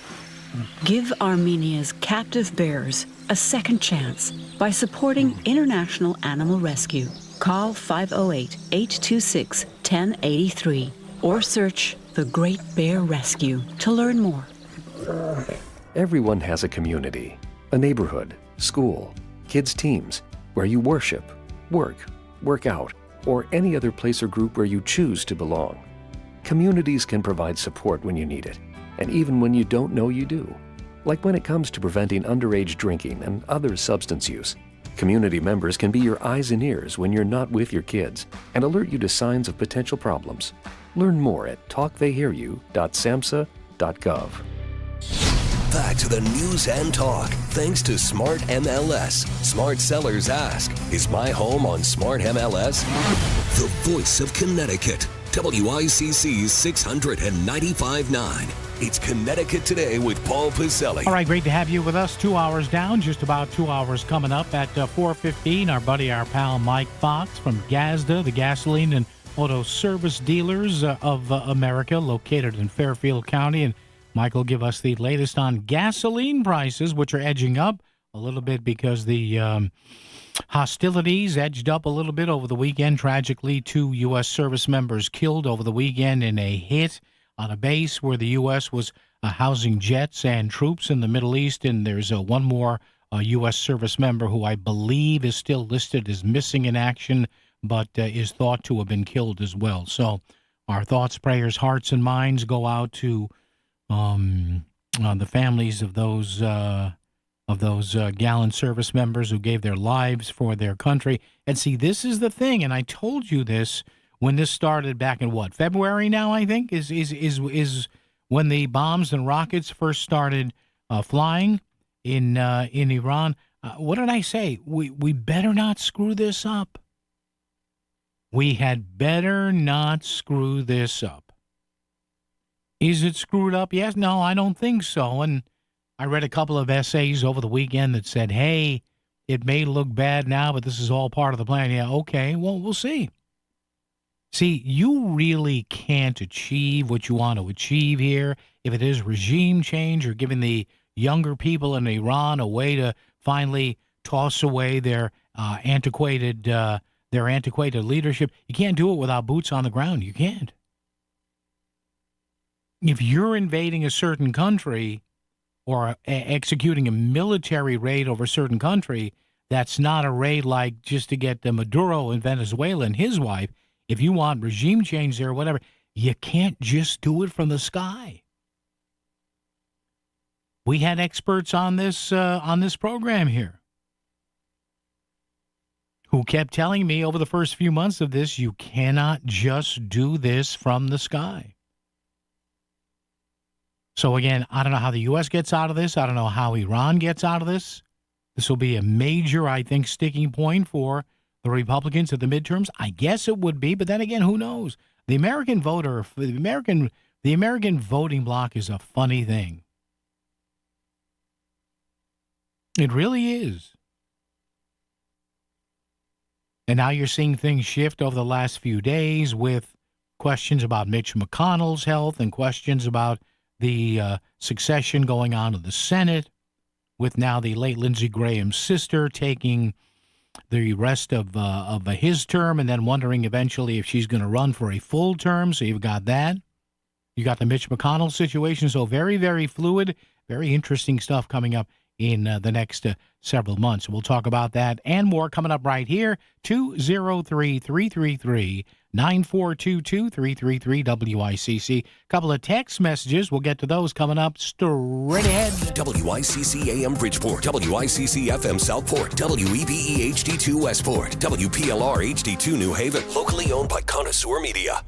Give Armenia's captive bears a second chance by supporting International Animal Rescue. Call 508-826-1083 or search The Great Bear Rescue to learn more.
Everyone has a community, a neighborhood, school, kids' teams, where you worship, work out, or any other place or group where you choose to belong. Communities can provide support when you need it, and even when you don't know you do. Like when it comes to preventing underage drinking and other substance use. Community members can be your eyes and ears when you're not with your kids and alert you to signs of potential problems. Learn more at talktheyhearyou.samhsa.gov.
Back to the news and talk, thanks to Smart MLS. Smart sellers ask, is my home on Smart MLS? The voice of Connecticut, WICC's 695.9. It's Connecticut Today with Paul Pacelli.
All right, great to have you with us. 2 hours down, just about 2 hours coming up at 4:15. Our pal Mike Fox from GASDA, the Gasoline and Auto Service Dealers of America, located in Fairfield County. And Mike will give us the latest on gasoline prices, which are edging up a little bit because the hostilities edged up a little bit over the weekend. Tragically, 2 U.S. service members killed over the weekend in a hit on a base where the U.S. was housing jets and troops in the Middle East. And there's one more U.S. service member who I believe is still listed as missing in action, but is thought to have been killed as well. So our thoughts, prayers, hearts, and minds go out to the families of those gallant service members who gave their lives for their country. And see, this is the thing, and I told you this when this started back in February now, I think, is when the bombs and rockets first started flying in Iran. What did I say? We better not screw this up. We had better not screw this up. Is it screwed up? Yes. No, I don't think so. And I read a couple of essays over the weekend that said, hey, it may look bad now, but this is all part of the plan. Yeah, okay, well, we'll see. See, you really can't achieve what you want to achieve here if it is regime change or giving the younger people in Iran a way to finally toss away their antiquated leadership. You can't do it without boots on the ground. You can't. If you're invading a certain country or executing a military raid over a certain country, that's not a raid like just to get the Maduro in Venezuela and his wife. If you want regime change there or whatever, you can't just do it from the sky. We had experts on this program here who kept telling me over the first few months of this, you cannot just do this from the sky. So again, I don't know how the U.S. gets out of this. I don't know how Iran gets out of this. This will be a major, I think, sticking point for the Republicans at the midterms. I guess it would be, but then again, who knows? The American voter, the American voting bloc is a funny thing. It really is. And now you're seeing things shift over the last few days with questions about Mitch McConnell's health and questions about the succession going on in the Senate, with now the late Lindsey Graham's sister taking the rest of his term and then wondering eventually if she's going to run for a full term. So you've got that. You got the Mitch McConnell situation. So very, very fluid, very interesting stuff coming up in the next several months. We'll talk about that and more coming up right here. 203-333-9422, 333 WICC. Couple of text messages. We'll get to those coming up straight ahead.
WICC AM Bridgeport, WICC FM Southport, WEBE HD2 Westport, WPLR HD2 New Haven. Locally owned by Connoisseur Media.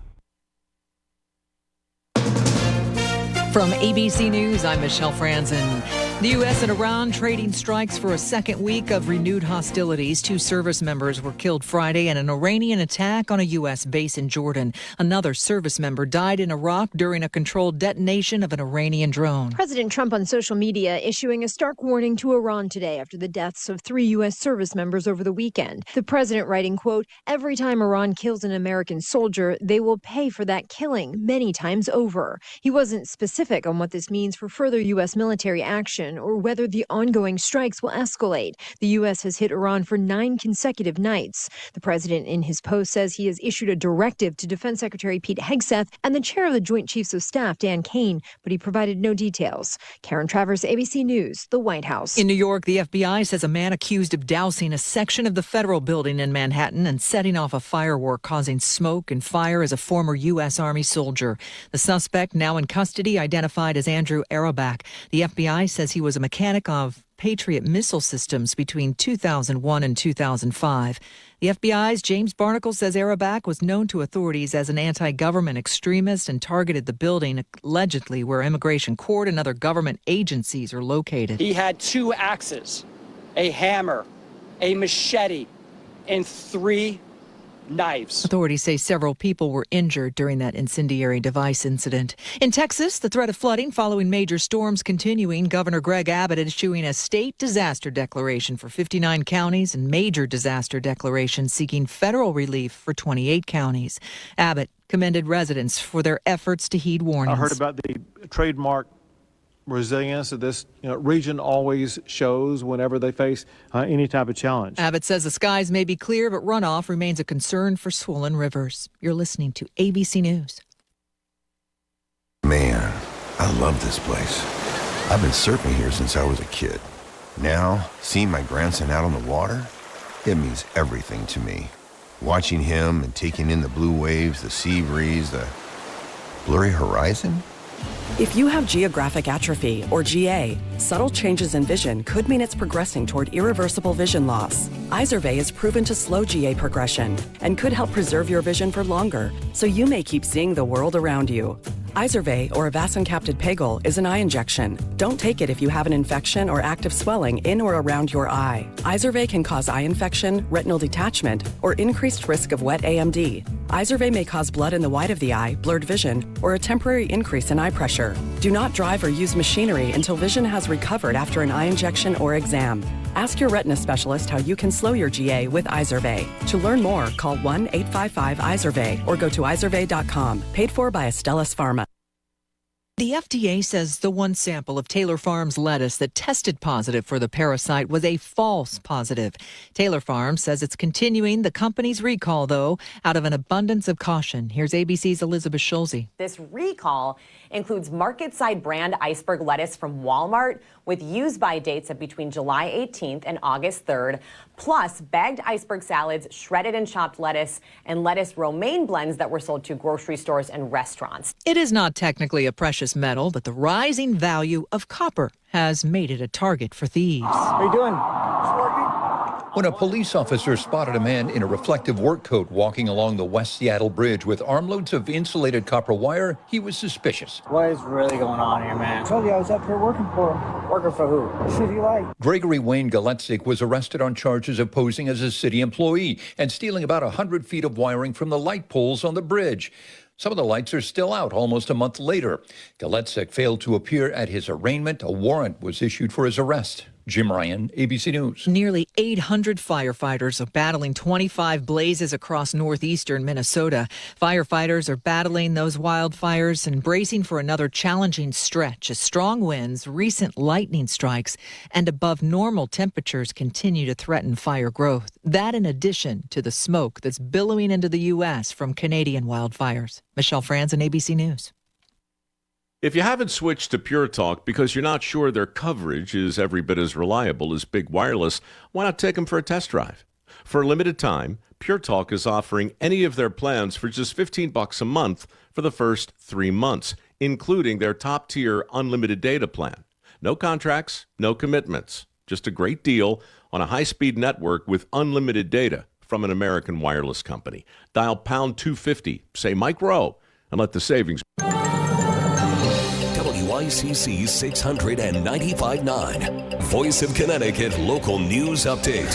From ABC News, I'm Michelle Franzen. The U.S. and Iran trading strikes for a second week of renewed hostilities. 2 service members were killed Friday in an Iranian attack on a U.S. base in Jordan. Another service member died in Iraq during a controlled detonation of an Iranian drone.
President Trump on social media issuing a stark warning to Iran today after the deaths of 3 U.S. service members over the weekend. The president writing, quote, "Every time Iran kills an American soldier, they will pay for that killing many times over." He wasn't specific on what this means for further U.S. military action or whether the ongoing strikes will escalate. The U.S. has hit Iran for 9 consecutive nights. The president in his post says he has issued a directive to Defense Secretary Pete Hegseth and the chair of the Joint Chiefs of Staff, Dan Kane, but he provided no details. Karen Travers, ABC News, the White House.
In New York, the FBI says a man accused of dousing a section of the federal building in Manhattan and setting off a firework causing smoke and fire is a former U.S. Army soldier. The suspect, now in custody, identified as Andrew Arabak. The FBI says he was a mechanic of Patriot missile systems between 2001 and 2005. The FBI's James Barnacle says Arabak was known to authorities as an anti-government extremist and targeted the building, allegedly where Immigration Court and other government agencies are located.
He had 2 axes, a hammer, a machete, and 3 knives.
Authorities say several people were injured during that incendiary device incident. In Texas, the threat of flooding following major storms continuing. Governor Greg Abbott issuing a state disaster declaration for 59 counties and major disaster declaration seeking federal relief for 28 counties. Abbott commended residents for their efforts to heed warnings.
I heard about the trademark resilience that this region always shows whenever they face any type of challenge.
Abbott says the skies may be clear, but runoff remains a concern for swollen rivers. You're listening to ABC News.
Man, I love this place. I've been surfing here since I was a kid. Now, seeing my grandson out on the water, it means everything to me. Watching him and taking in the blue waves, the sea breeze, the blurry horizon.
If you have geographic atrophy, or GA, subtle changes in vision could mean it's progressing toward irreversible vision loss. Izervay is proven to slow GA progression and could help preserve your vision for longer, so you may keep seeing the world around you. Izervay, or avacincaptad pegol, is an eye injection. Don't take it if you have an infection or active swelling in or around your eye. Izervay can cause eye infection, retinal detachment, or increased risk of wet AMD. Izervay may cause blood in the white of the eye, blurred vision, or a temporary increase in eye pressure. Do not drive or use machinery until vision has recovered after an eye injection or exam. Ask your retina specialist how you can slow your GA with Izervay. To learn more, call 1-855-IZERVAY or go to izervay.com. Paid for by Astellas Pharma.
The FDA says the one sample of Taylor Farms lettuce that tested positive for the parasite was a false positive. Taylor Farms says it's continuing the company's recall, though, out of an abundance of caution. Here's ABC's Elizabeth Schulze.
This recall includes market-side brand iceberg lettuce from Walmart with use-by dates of between July 18th and August 3rd, plus bagged iceberg salads, shredded and chopped lettuce, and lettuce romaine blends that were sold to grocery stores and restaurants.
It is not technically a precious metal, but the rising value of copper has made it a target for thieves.
How you doing?
When a police officer spotted a man in a reflective work coat walking along the West Seattle Bridge with armloads of insulated copper wire, he was suspicious.
What is really going on here, man? I told you I was up here working for him. Working for who? Who do you like?
Gregory Wayne Galetzik was arrested on charges of posing as a city employee and stealing about 100 feet of wiring from the light poles on the bridge. Some of the lights are still out almost a month later. Galetzik failed to appear at his arraignment. A warrant was issued for his arrest. Jim Ryan, ABC News.
Nearly 800 firefighters are battling 25 blazes across northeastern Minnesota. Firefighters are battling those wildfires and bracing for another challenging stretch as strong winds, recent lightning strikes, and above normal temperatures continue to threaten fire growth. That in addition to the smoke that's billowing into the U.S. from Canadian wildfires. Michelle Franzen, ABC News.
If you haven't switched to Pure Talk because you're not sure their coverage is every bit as reliable as Big Wireless, why not take them for a test drive? For a limited time, Pure Talk is offering any of their plans for just $15 a month for the first 3 months, including their top-tier unlimited data plan. No contracts, no commitments. Just a great deal on a high-speed network with unlimited data from an American wireless company. Dial pound 250, say Mike Rowe, and let the savings...
WICC 695.9, Voice of Connecticut Local News Update.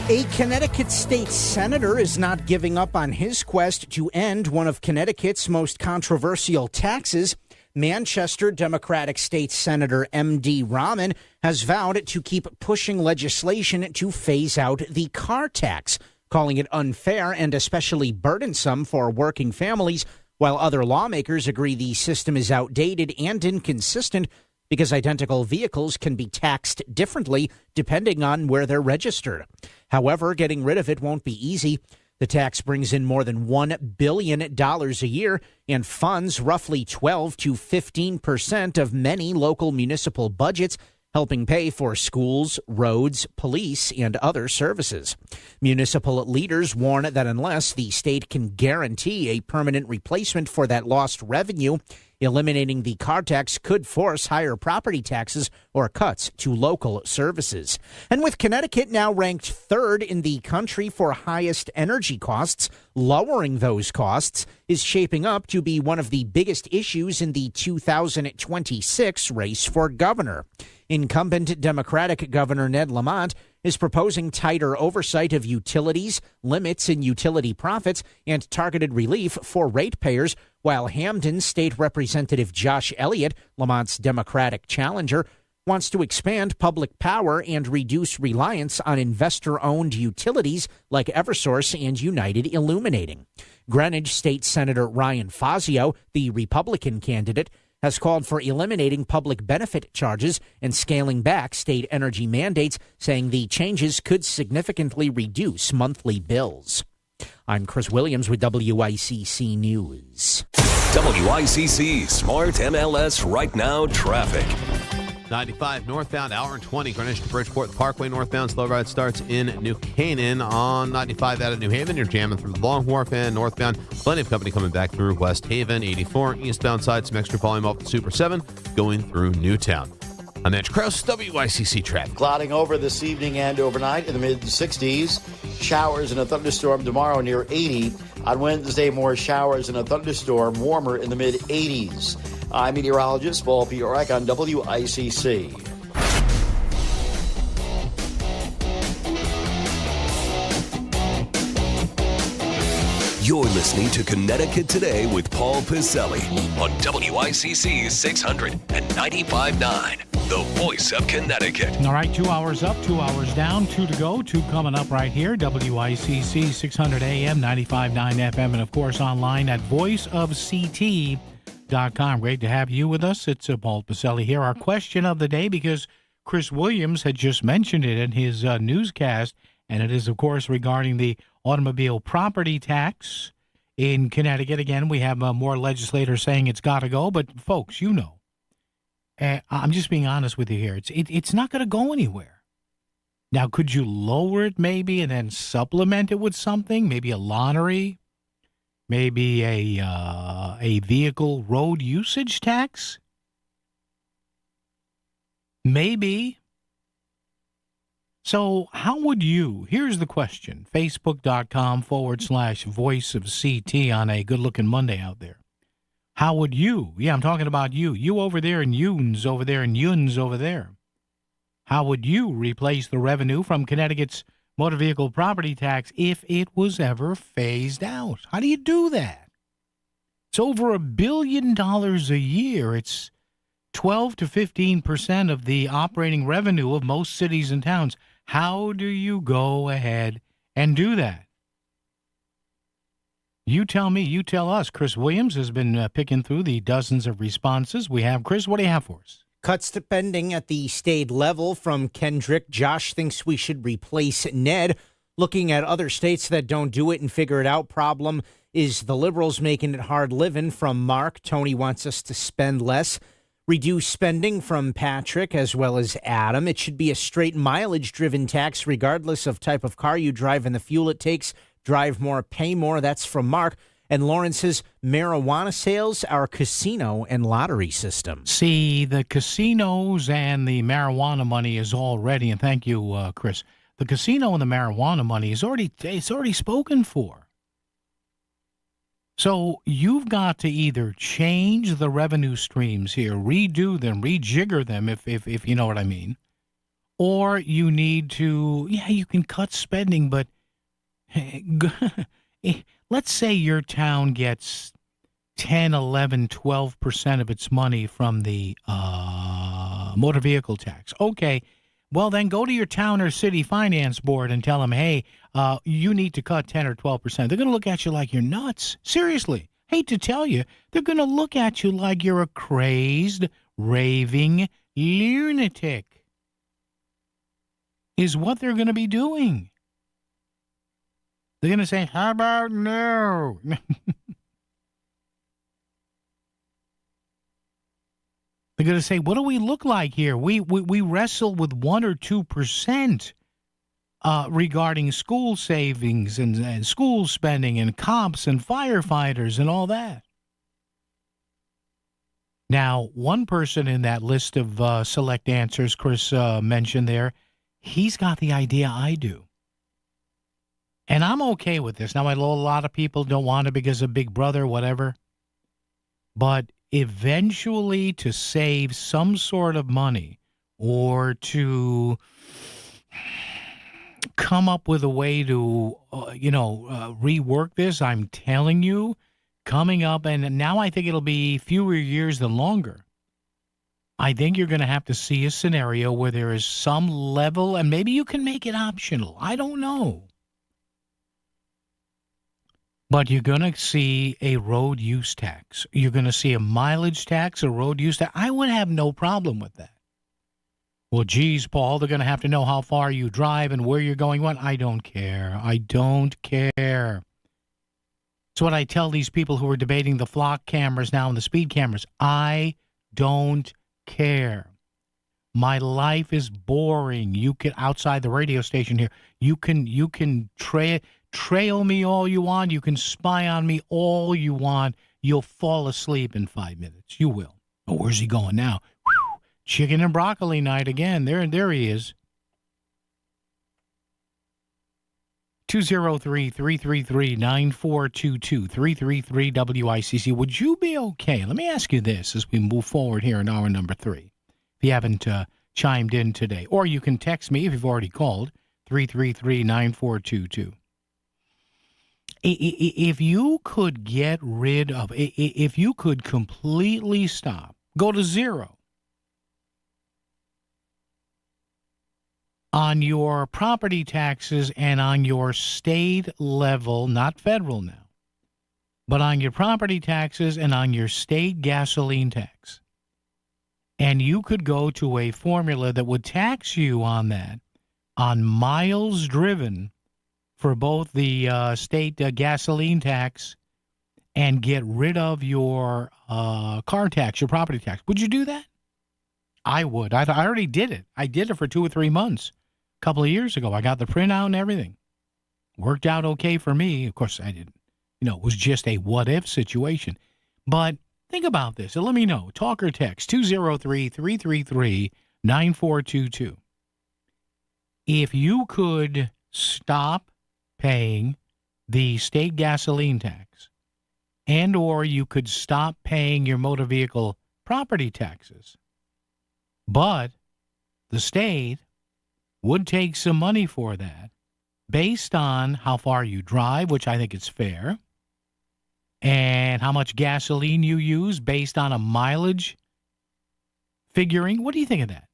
A Connecticut state senator is not giving up on his quest to end one of Connecticut's most controversial taxes. Manchester Democratic State Senator M.D. Rahman has vowed to keep pushing legislation to phase out the car tax, calling it unfair and especially burdensome for working families, while other lawmakers agree the system is outdated and inconsistent because identical vehicles can be taxed differently depending on where they're registered. However, getting rid of it won't be easy. The tax brings in more than $1 billion a year and funds roughly 12 to 15% of many local municipal budgets, helping pay for schools, roads, police, and other services. Municipal leaders warn that unless the state can guarantee a permanent replacement for that lost revenue, eliminating the car tax could force higher property taxes or cuts to local services. And with Connecticut now ranked third in the country for highest energy costs, lowering those costs is shaping up to be one of the biggest issues in the 2026 race for governor. Incumbent Democratic Governor Ned Lamont is proposing tighter oversight of utilities, limits in utility profits, and targeted relief for ratepayers, while Hamden State Representative Josh Elliott, Lamont's Democratic challenger, wants to expand public power and reduce reliance on investor-owned utilities like Eversource and United Illuminating. Greenwich State Senator Ryan Fazio, the Republican candidate, has called for eliminating public benefit charges and scaling back state energy mandates, saying the changes could significantly reduce monthly bills. I'm Chris Williams with WICC News.
WICC Smart MLS Right Now Traffic.
95 northbound, hour and 20, Greenwich to Bridgeport. Parkway northbound, slow ride starts in New Canaan. On 95 out of New Haven, you're jamming through the Long Wharf and northbound. Plenty of company coming back through West Haven. 84 eastbound side, some extra volume off the Super 7 going through Newtown. I'm Mitch Krause, WICC traffic.
Clouding over this evening and overnight in the mid-60s. Showers and a thunderstorm tomorrow near 80. On Wednesday, more showers and a thunderstorm, warmer in the mid-80s. I'm meteorologist Paul Piorek on WICC.
You're listening to Connecticut Today with Paul Piselli on WICC 695.9, the voice of Connecticut.
All right, 2 hours up, 2 hours down, 2 to go, 2 coming up right here. WICC 600 AM, 95.9 FM, and of course online at voiceofct.com. Great to have you with us. It's Paul Piselli here. Our question of the day, because Chris Williams had just mentioned it in his newscast, and it is, of course, regarding the automobile property tax in Connecticut. Again, we have more legislators saying it's got to go, but folks, you know, I'm just being honest with you here. It's not going to go anywhere. Now, could you lower it maybe and then supplement it with something? Maybe a lottery? Maybe a vehicle road usage tax? Maybe. So how would you, here's the question, Facebook.com/voice of CT on a good-looking Monday out there. How would you, I'm talking about you over there and Yuns over there and Yuns over there. How would you replace the revenue from Connecticut's motor vehicle property tax if it was ever phased out? How do you do that? It's over $1 billion a year. It's 12 to 15% of the operating revenue of most cities and towns. How do you go ahead and do that? You tell me, you tell us. Chris Williams has been picking through the dozens of responses we have. Chris, what do you have for us?
Cut spending at the state level from Kendrick. Josh thinks we should replace Ned. Looking at other states that don't do it and figure it out. Problem is the liberals making it hard living from Mark. Tony wants us to spend less. Reduce spending from Patrick as well as Adam. It should be a straight mileage-driven tax regardless of type of car you drive and the fuel it takes. Drive more, pay more. That's from Mark. And Lawrence says marijuana sales are a casino and lottery system.
See, the casinos and the marijuana money is already, and thank you, Chris, the casino and the marijuana money is already spoken for. So you've got to either change the revenue streams here, redo them, rejigger them, if you know what I mean, or you need to, you can cut spending, but let's say your town gets 10, 11, 12% of its money from the motor vehicle tax. Okay, well, then go to your town or city finance board and tell them, hey, you need to cut 10 or 12%. They're going to look at you like you're nuts. Seriously. Hate to tell you, they're going to look at you like you're a crazed, raving lunatic. Is what they're going to be doing. They're going to say, how about no? They're going to say, what do we look like here? We wrestle with 1 or 2% regarding school savings and school spending and cops and firefighters and all that. Now, one person in that list of select answers Chris mentioned there, he's got the idea I do. And I'm okay with this. Now, I know a lot of people don't want it because of Big Brother, whatever. But eventually, to save some sort of money or to come up with a way to, rework this, I'm telling you, coming up, and now I think it'll be fewer years than longer. I think you're going to have to see a scenario where there is some level, and maybe you can make it optional. I don't know. But you're going to see a road use tax. You're going to see a mileage tax, a road use tax. I would have no problem with that. Well, geez, Paul, they're going to have to know how far you drive and where you're going. What? I don't care. I don't care. It's what I tell these people who are debating the flock cameras now and the speed cameras. I don't care. My life is boring. You can, outside the radio station here, you can trail me all you want. You can spy on me all you want. You'll fall asleep in 5 minutes. You will. Oh, where's he going now? Whew, chicken and broccoli night again. There he is. 203-333-9422, 333-WICC. Would you be okay? Let me ask you this as we move forward here in hour number 3. If you haven't chimed in today, or you can text me if you've already called, 333-9422. If you could get rid of, if you could completely stop, go to zero on your property taxes and on your state level, not federal now, but on your property taxes and on your state gasoline tax, and you could go to a formula that would tax you on that, on miles driven for both the state gasoline tax and get rid of your car tax, your property tax. Would you do that? I would. I already did it. I did it for 2 or 3 months a couple of years ago. I got the printout and everything. Worked out okay for me. Of course, I didn't. It was just a what-if situation. But think about this and let me know. Talk or text 203-333-9422. If you could stop paying the state gasoline tax and or you could stop paying your motor vehicle property taxes, but the state would take some money for that based on how far you drive, which I think is fair, and how much gasoline you use based on a mileage figuring. What do you think of that?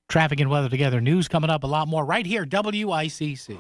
Traffic and weather together. News coming up, a lot more right here, WICC.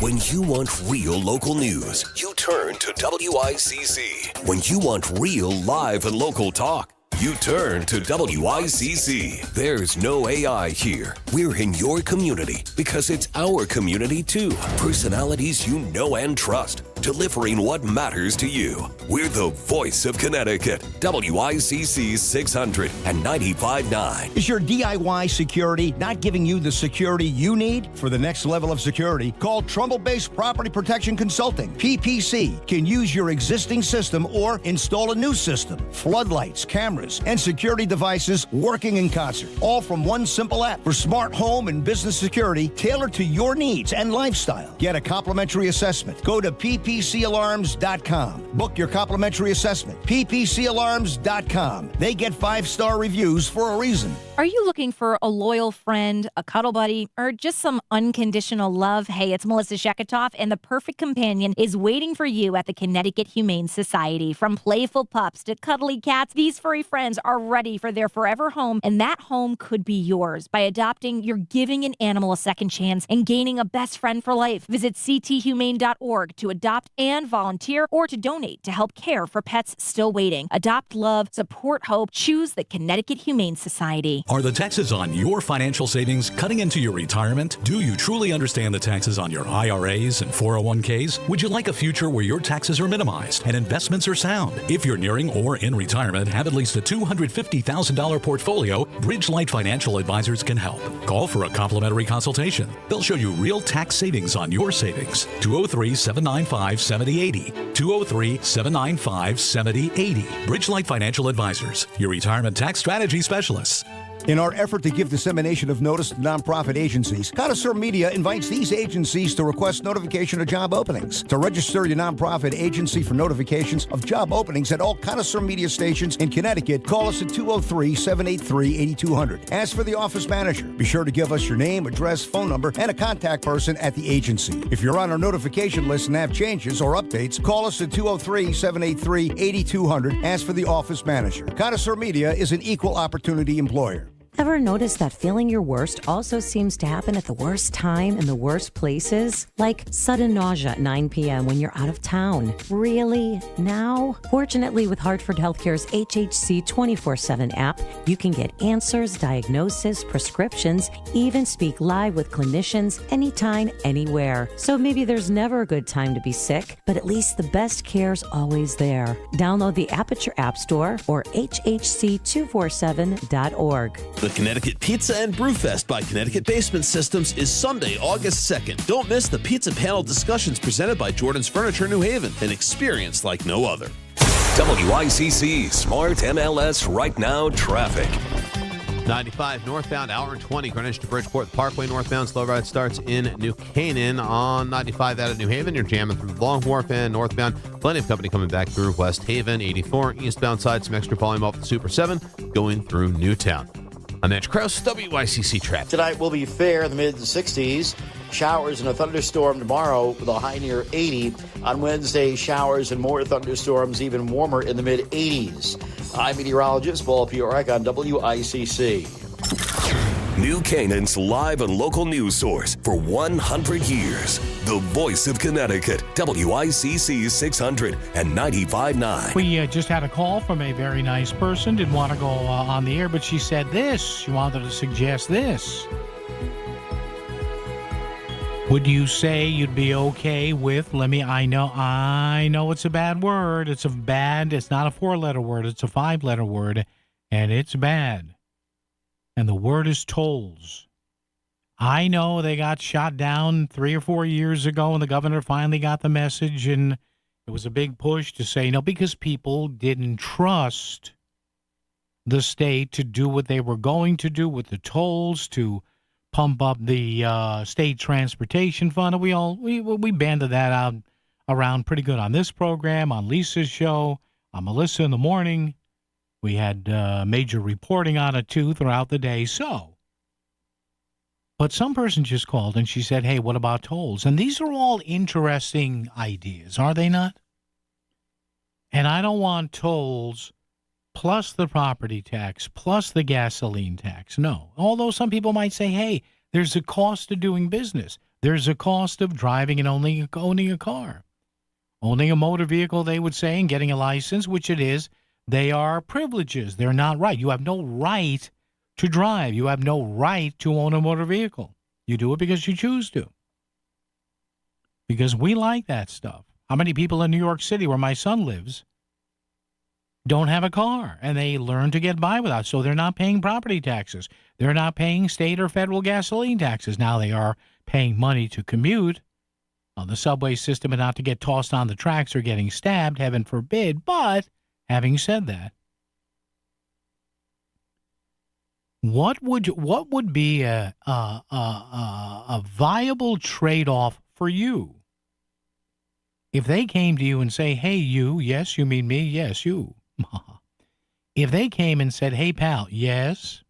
When you want real local news, you turn to WICC. When you want real live and local talk, you turn to WICC. There's no AI here. We're in your community because it's our community too. Personalities you know and trust, delivering what matters to you. We're the voice of Connecticut. WICC 600 and 95.9.
Is your DIY security not giving you the security you need? For the next level of security, call Trumbull-based Property Protection Consulting. PPC can use your existing system or install a new system. Floodlights, cameras, and security devices working in concert. All from one simple app for smart home and business security tailored to your needs and lifestyle. Get a complimentary assessment. Go to ppcalarms.com. Book your complimentary assessment. ppcalarms.com. They get 5-star reviews for a reason.
Are you looking for a loyal friend, a cuddle buddy, or just some unconditional love? Hey, it's Melissa Sheketoff, and the perfect companion is waiting for you at the Connecticut Humane Society. From playful pups to cuddly cats, these furry friends are ready for their forever home, and that home could be yours. By adopting, you're giving an animal a second chance and gaining a best friend for life. Visit cthumane.org to adopt and volunteer, or to donate to help care for pets still waiting. Adopt love, support hope, choose the Connecticut Humane Society.
Are the taxes on your financial savings cutting into your retirement? Do you truly understand the taxes on your IRAs and 401ks? Would you like a future where your taxes are minimized and investments are sound? If you're nearing or in retirement, have at least a $250,000 portfolio, Bridgelight Financial Advisors can help. Call for a complimentary consultation. They'll show you real tax savings on your savings. 203-795-7080. 203-795-7080. Bridgelight Financial Advisors, your retirement tax strategy specialists.
In our effort to give dissemination of notice to nonprofit agencies, Connoisseur Media invites these agencies to request notification of job openings. To register your nonprofit agency for notifications of job openings at all Connoisseur Media stations in Connecticut, call us at 203-783-8200. Ask for the office manager. Be sure to give us your name, address, phone number, and a contact person at the agency. If you're on our notification list and have changes or updates, call us at 203-783-8200. Ask for the office manager. Connoisseur Media is an equal opportunity employer.
Ever notice that feeling your worst also seems to happen at the worst time in the worst places? Like sudden nausea at 9 p.m. when you're out of town. Really? Now? Fortunately, with Hartford Healthcare's HHC 24/7 app, you can get answers, diagnosis, prescriptions, even speak live with clinicians anytime, anywhere. So maybe there's never a good time to be sick, but at least the best care's always there. Download the app at your app store or hhc247.org.
The Connecticut Pizza and Brewfest by Connecticut Basement Systems is Sunday, August 2nd. Don't miss the pizza panel discussions presented by Jordan's Furniture New Haven, an experience like no other.
WICC Smart MLS Right Now Traffic.
95 northbound, hour and 20, Greenwich to Bridgeport. The Parkway northbound, slow ride starts in New Canaan. On 95 out of New Haven, you're jamming through Long Wharf and northbound. Plenty of company coming back through West Haven. 84 eastbound side, some extra volume off the Super 7 going through Newtown. I'm Mitch Krause, WICC Traffic.
Tonight will be fair in the mid-60s. Showers and a thunderstorm tomorrow with a high near 80. On Wednesday, showers and more thunderstorms, even warmer in the mid-80s. I'm meteorologist Paul Piorek on WICC.
New Canaan's live and local news source for 100 years. The voice of Connecticut, WICC 600 and 95.9.
We just had a call from a very nice person. Didn't want to go on the air, but she said this. She wanted to suggest this. Would you say you'd be okay with, I know it's a bad word. It's not a 4-letter word. It's a 5-letter word, and it's bad. And the word is tolls. I know they got shot down 3 or 4 years ago, and the governor finally got the message, and it was a big push to say no, because people didn't trust the state to do what they were going to do with the tolls, to pump up the state transportation fund. We banded that out around pretty good on this program, on Lisa's show, on Melissa in the Morning. We had major reporting on it, too, throughout the day. But some person just called and she said, hey, what about tolls? And these are all interesting ideas, are they not? And I don't want tolls plus the property tax, plus the gasoline tax. No. Although some people might say, hey, there's a cost to doing business. There's a cost of driving and owning a car. Owning a motor vehicle, they would say, and getting a license, which it is, they are privileges. They're not right. You have no right to drive. You have no right to own a motor vehicle. You do it because you choose to. Because we like that stuff. How many people in New York City, where my son lives, don't have a car, and they learn to get by without, so they're not paying property taxes. They're not paying state or federal gasoline taxes. Now they are paying money to commute on the subway system and not to get tossed on the tracks or getting stabbed, heaven forbid. But having said that, what would be a viable trade-off for you if they came to you and say, hey, you, yes, you mean me, yes, you. If they came and said, hey, pal, yes,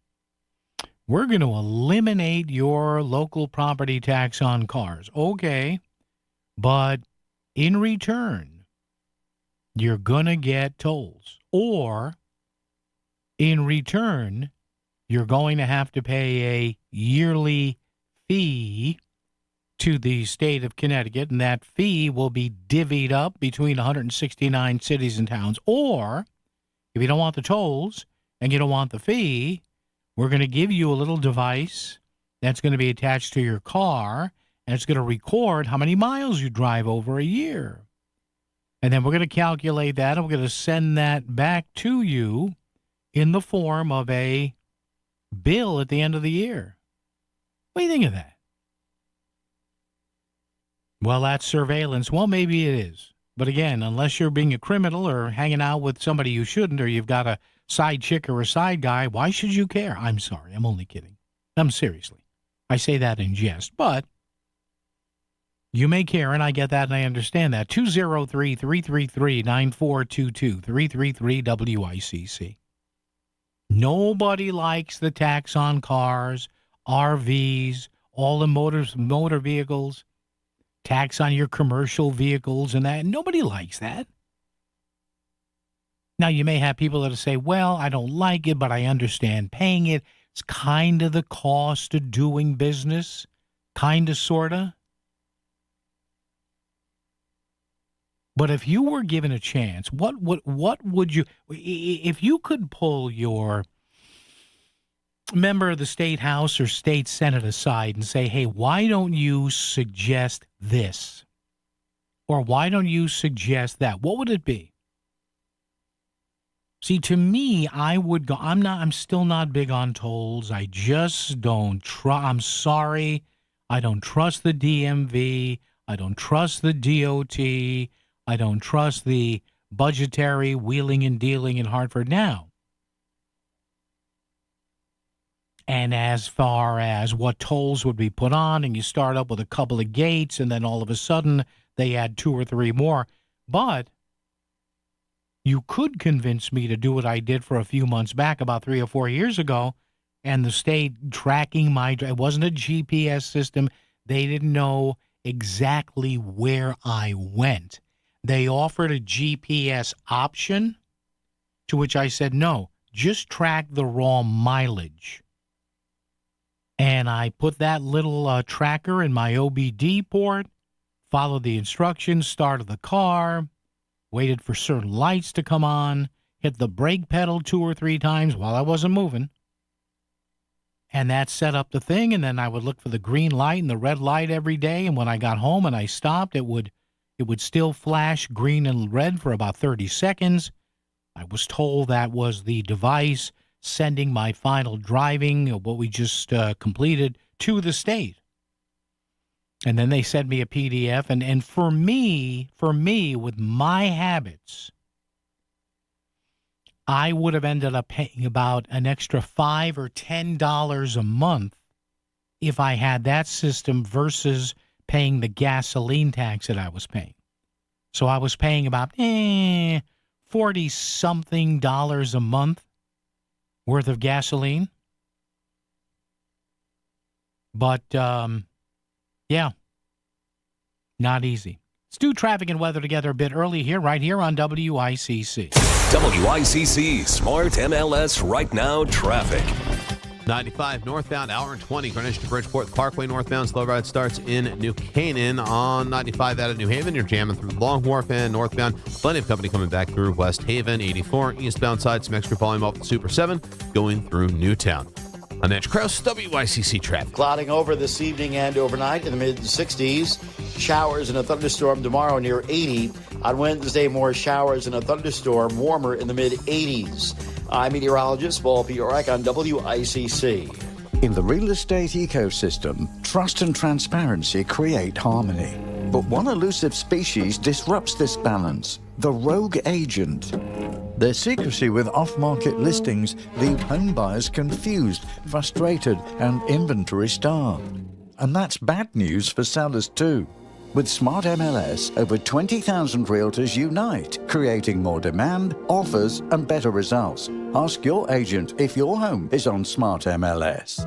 we're going to eliminate your local property tax on cars. Okay, but in return, you're going to get tolls. Or in return, you're going to have to pay a yearly fee to the state of Connecticut, and that fee will be divvied up between 169 cities and towns. Or if you don't want the tolls and you don't want the fee, we're going to give you a little device that's going to be attached to your car, and it's going to record how many miles you drive over a year. And then we're going to calculate that, and we're going to send that back to you in the form of a bill at the end of the year. What do you think of that? Well, that's surveillance. Well, maybe it is. But again, unless you're being a criminal or hanging out with somebody you shouldn't, or you've got a side chick or a side guy, why should you care? I'm sorry. I'm only kidding. seriously. I say that in jest, but you may care, and I get that, and I understand that. 203-333-9422, 333-WICC. Nobody likes the tax on cars, RVs, all the motor vehicles, tax on your commercial vehicles and that. Nobody likes that. Now, you may have people that say, well, I don't like it, but I understand paying it. It's kind of the cost of doing business, kind of, sort of. But if you were given a chance, what would you, if you could pull your member of the state house or state senate aside and say, hey, why don't you suggest this? Or why don't you suggest that? What would it be? See, to me, I would go, I'm still not big on tolls. I just don't I'm sorry. I don't trust the DMV. I don't trust the DOT. I don't trust the budgetary wheeling and dealing in Hartford now. And as far as what tolls would be put on, and you start up with a couple of gates, and then all of a sudden they add 2 or 3 more. But you could convince me to do what I did for a few months back, about 3 or 4 years ago, and the state tracking it wasn't a GPS system. They didn't know exactly where I went. They offered a GPS option, to which I said, no, just track the raw mileage. And I put that little tracker in my OBD port, followed the instructions, started the car, waited for certain lights to come on, hit the brake pedal 2 or 3 times while I wasn't moving. And that set up the thing, and then I would look for the green light and the red light every day, and when I got home and I stopped, it would still flash green and red for about 30 seconds. I was told that was the device sending my final driving, what we just completed, to the state. And then they sent me a PDF. And for me, with my habits, I would have ended up paying about an extra $5 or $10 a month if I had that system versus paying the gasoline tax that I was paying. So I was paying about $40-something a month worth of gasoline. But, yeah, not easy. Let's do traffic and weather together a bit early here, right here on WICC.
WICC Smart MLS Right Now traffic.
95 northbound, hour and 20, Greenwich to Bridgeport. Parkway northbound, slow ride starts in New Canaan. On 95 out of New Haven, you're jamming through Long Wharf and northbound. Plenty of company coming back through West Haven. 84 eastbound side, some extra volume off the Super 7 going through Newtown. I'm Mitch Krause, WICC traffic.
Clouding over this evening and overnight in the mid-60s. Showers and a thunderstorm tomorrow near 80. On Wednesday, more showers and a thunderstorm, warmer in the mid-80s. I'm meteorologist Paul Piorek on WICC.
In the real estate ecosystem, trust and transparency create harmony. But one elusive species disrupts this balance, the rogue agent. Their secrecy with off-market listings leave home buyers confused, frustrated, and inventory-starved. And that's bad news for sellers too. With Smart MLS, over 20,000 realtors unite, creating more demand, offers, and better results. Ask your agent if your home is on Smart MLS.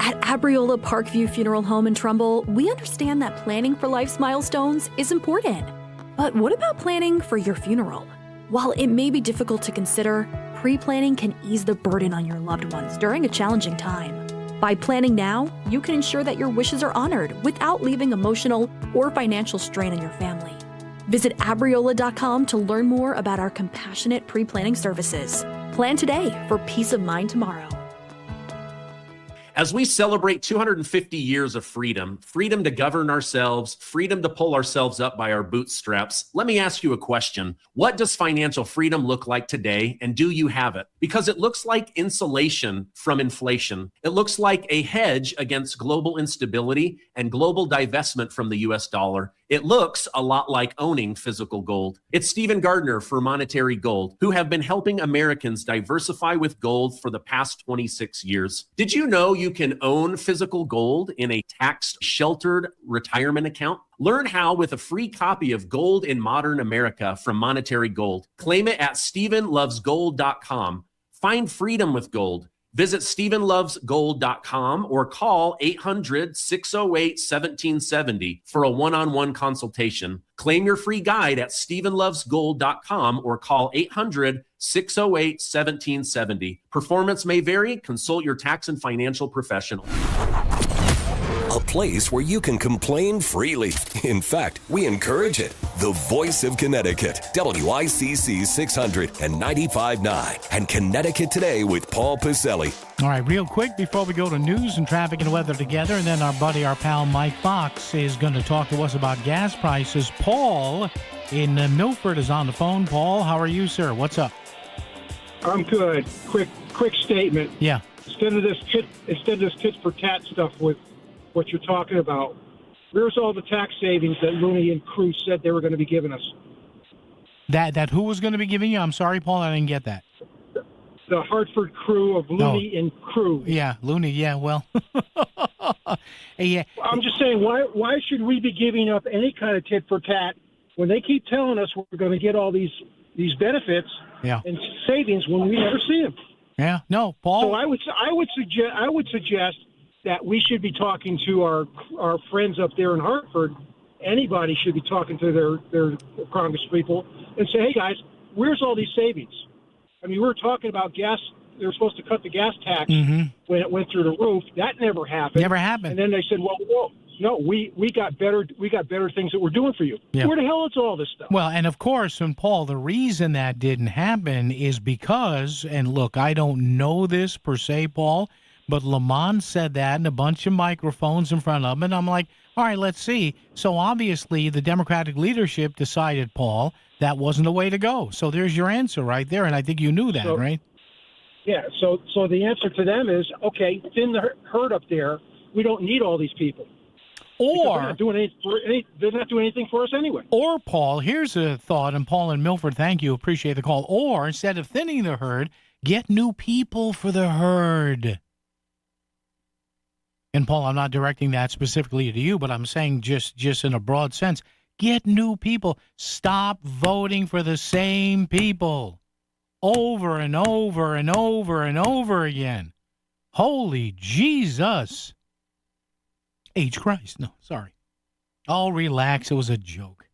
At Abriola Parkview Funeral Home in Trumbull, we understand that planning for life's milestones is important. But what about planning for your funeral? While it may be difficult to consider, pre-planning can ease the burden on your loved ones during a challenging time. By planning now, you can ensure that your wishes are honored without leaving emotional or financial strain on your family. Visit Abriola.com to learn more about our compassionate pre-planning services. Plan today for peace of mind tomorrow.
As we celebrate 250 years of freedom, freedom to govern ourselves, freedom to pull ourselves up by our bootstraps, let me ask you a question. What does financial freedom look like today, and do you have it? Because it looks like insulation from inflation. It looks like a hedge against global instability and global divestment from the US dollar. It looks a lot like owning physical gold. It's Stephen Gardner for Monetary Gold, who have been helping Americans diversify with gold for the past 26 years. Did you know you can own physical gold in a tax-sheltered retirement account? Learn how with a free copy of Gold in Modern America from Monetary Gold. Claim it at StephenLovesGold.com. Find freedom with gold. Visit StephenLovesGold.com or call 800-608-1770 for a one-on-one consultation. Claim your free guide at StephenLovesGold.com or call 800-608-1770. Performance may vary. Consult your tax and financial professional.
A place where you can complain freely. In fact, we encourage it. The voice of Connecticut, WICC 695.9 and Connecticut Today with Paul Pacelli.
All right, real quick before we go to news and traffic and weather together, and then our pal Mike Fox is going to talk to us about gas prices. Paul in Milford is on the phone. Paul, how are you, sir? What's up?
I'm good. Quick statement.
Yeah.
Instead of this tit for tat stuff with what you're talking about, where's all the tax savings that Looney and Crew said they were going to be giving us?
That who was going to be giving you? I'm sorry, Paul, I didn't get that.
The Hartford crew of Looney and Crew.
Yeah, Looney, yeah, well. Yeah.
I'm just saying, why should we be giving up any kind of tit for tat when they keep telling us we're going to get all these benefits and savings when we never see them?
Yeah, no, Paul.
So I would suggest that we should be talking to our friends up there in Hartford. Anybody should be talking to their Congress people and say, hey, guys, where's all these savings? I mean, we were talking about gas. They were supposed to cut the gas tax when it went through the roof. That never happened.
Never happened.
And then they said, well, no, we got better things that we're doing for you.
Yeah.
Where the hell is all this stuff?
Well, and of course, and Paul, the reason that didn't happen is because, and look, I don't know this per se, Paul, but Lamont said that in a bunch of microphones in front of him, and I'm like, all right, let's see. So obviously the Democratic leadership decided, Paul, that wasn't the way to go. So there's your answer right there, and I think you knew that, right?
Yeah, so the answer to them is, okay, thin the herd up there. We don't need all these people.
Or
they're not doing anything for us anyway.
Or, Paul, here's a thought, and Paul in Milford, thank you, appreciate the call. Or, instead of thinning the herd, get new people for the herd. And, Paul, I'm not directing that specifically to you, but I'm saying just in a broad sense, get new people. Stop voting for the same people over and over and over and over again. Holy Jesus. H. Christ. No, sorry. Oh, relax. It was a joke.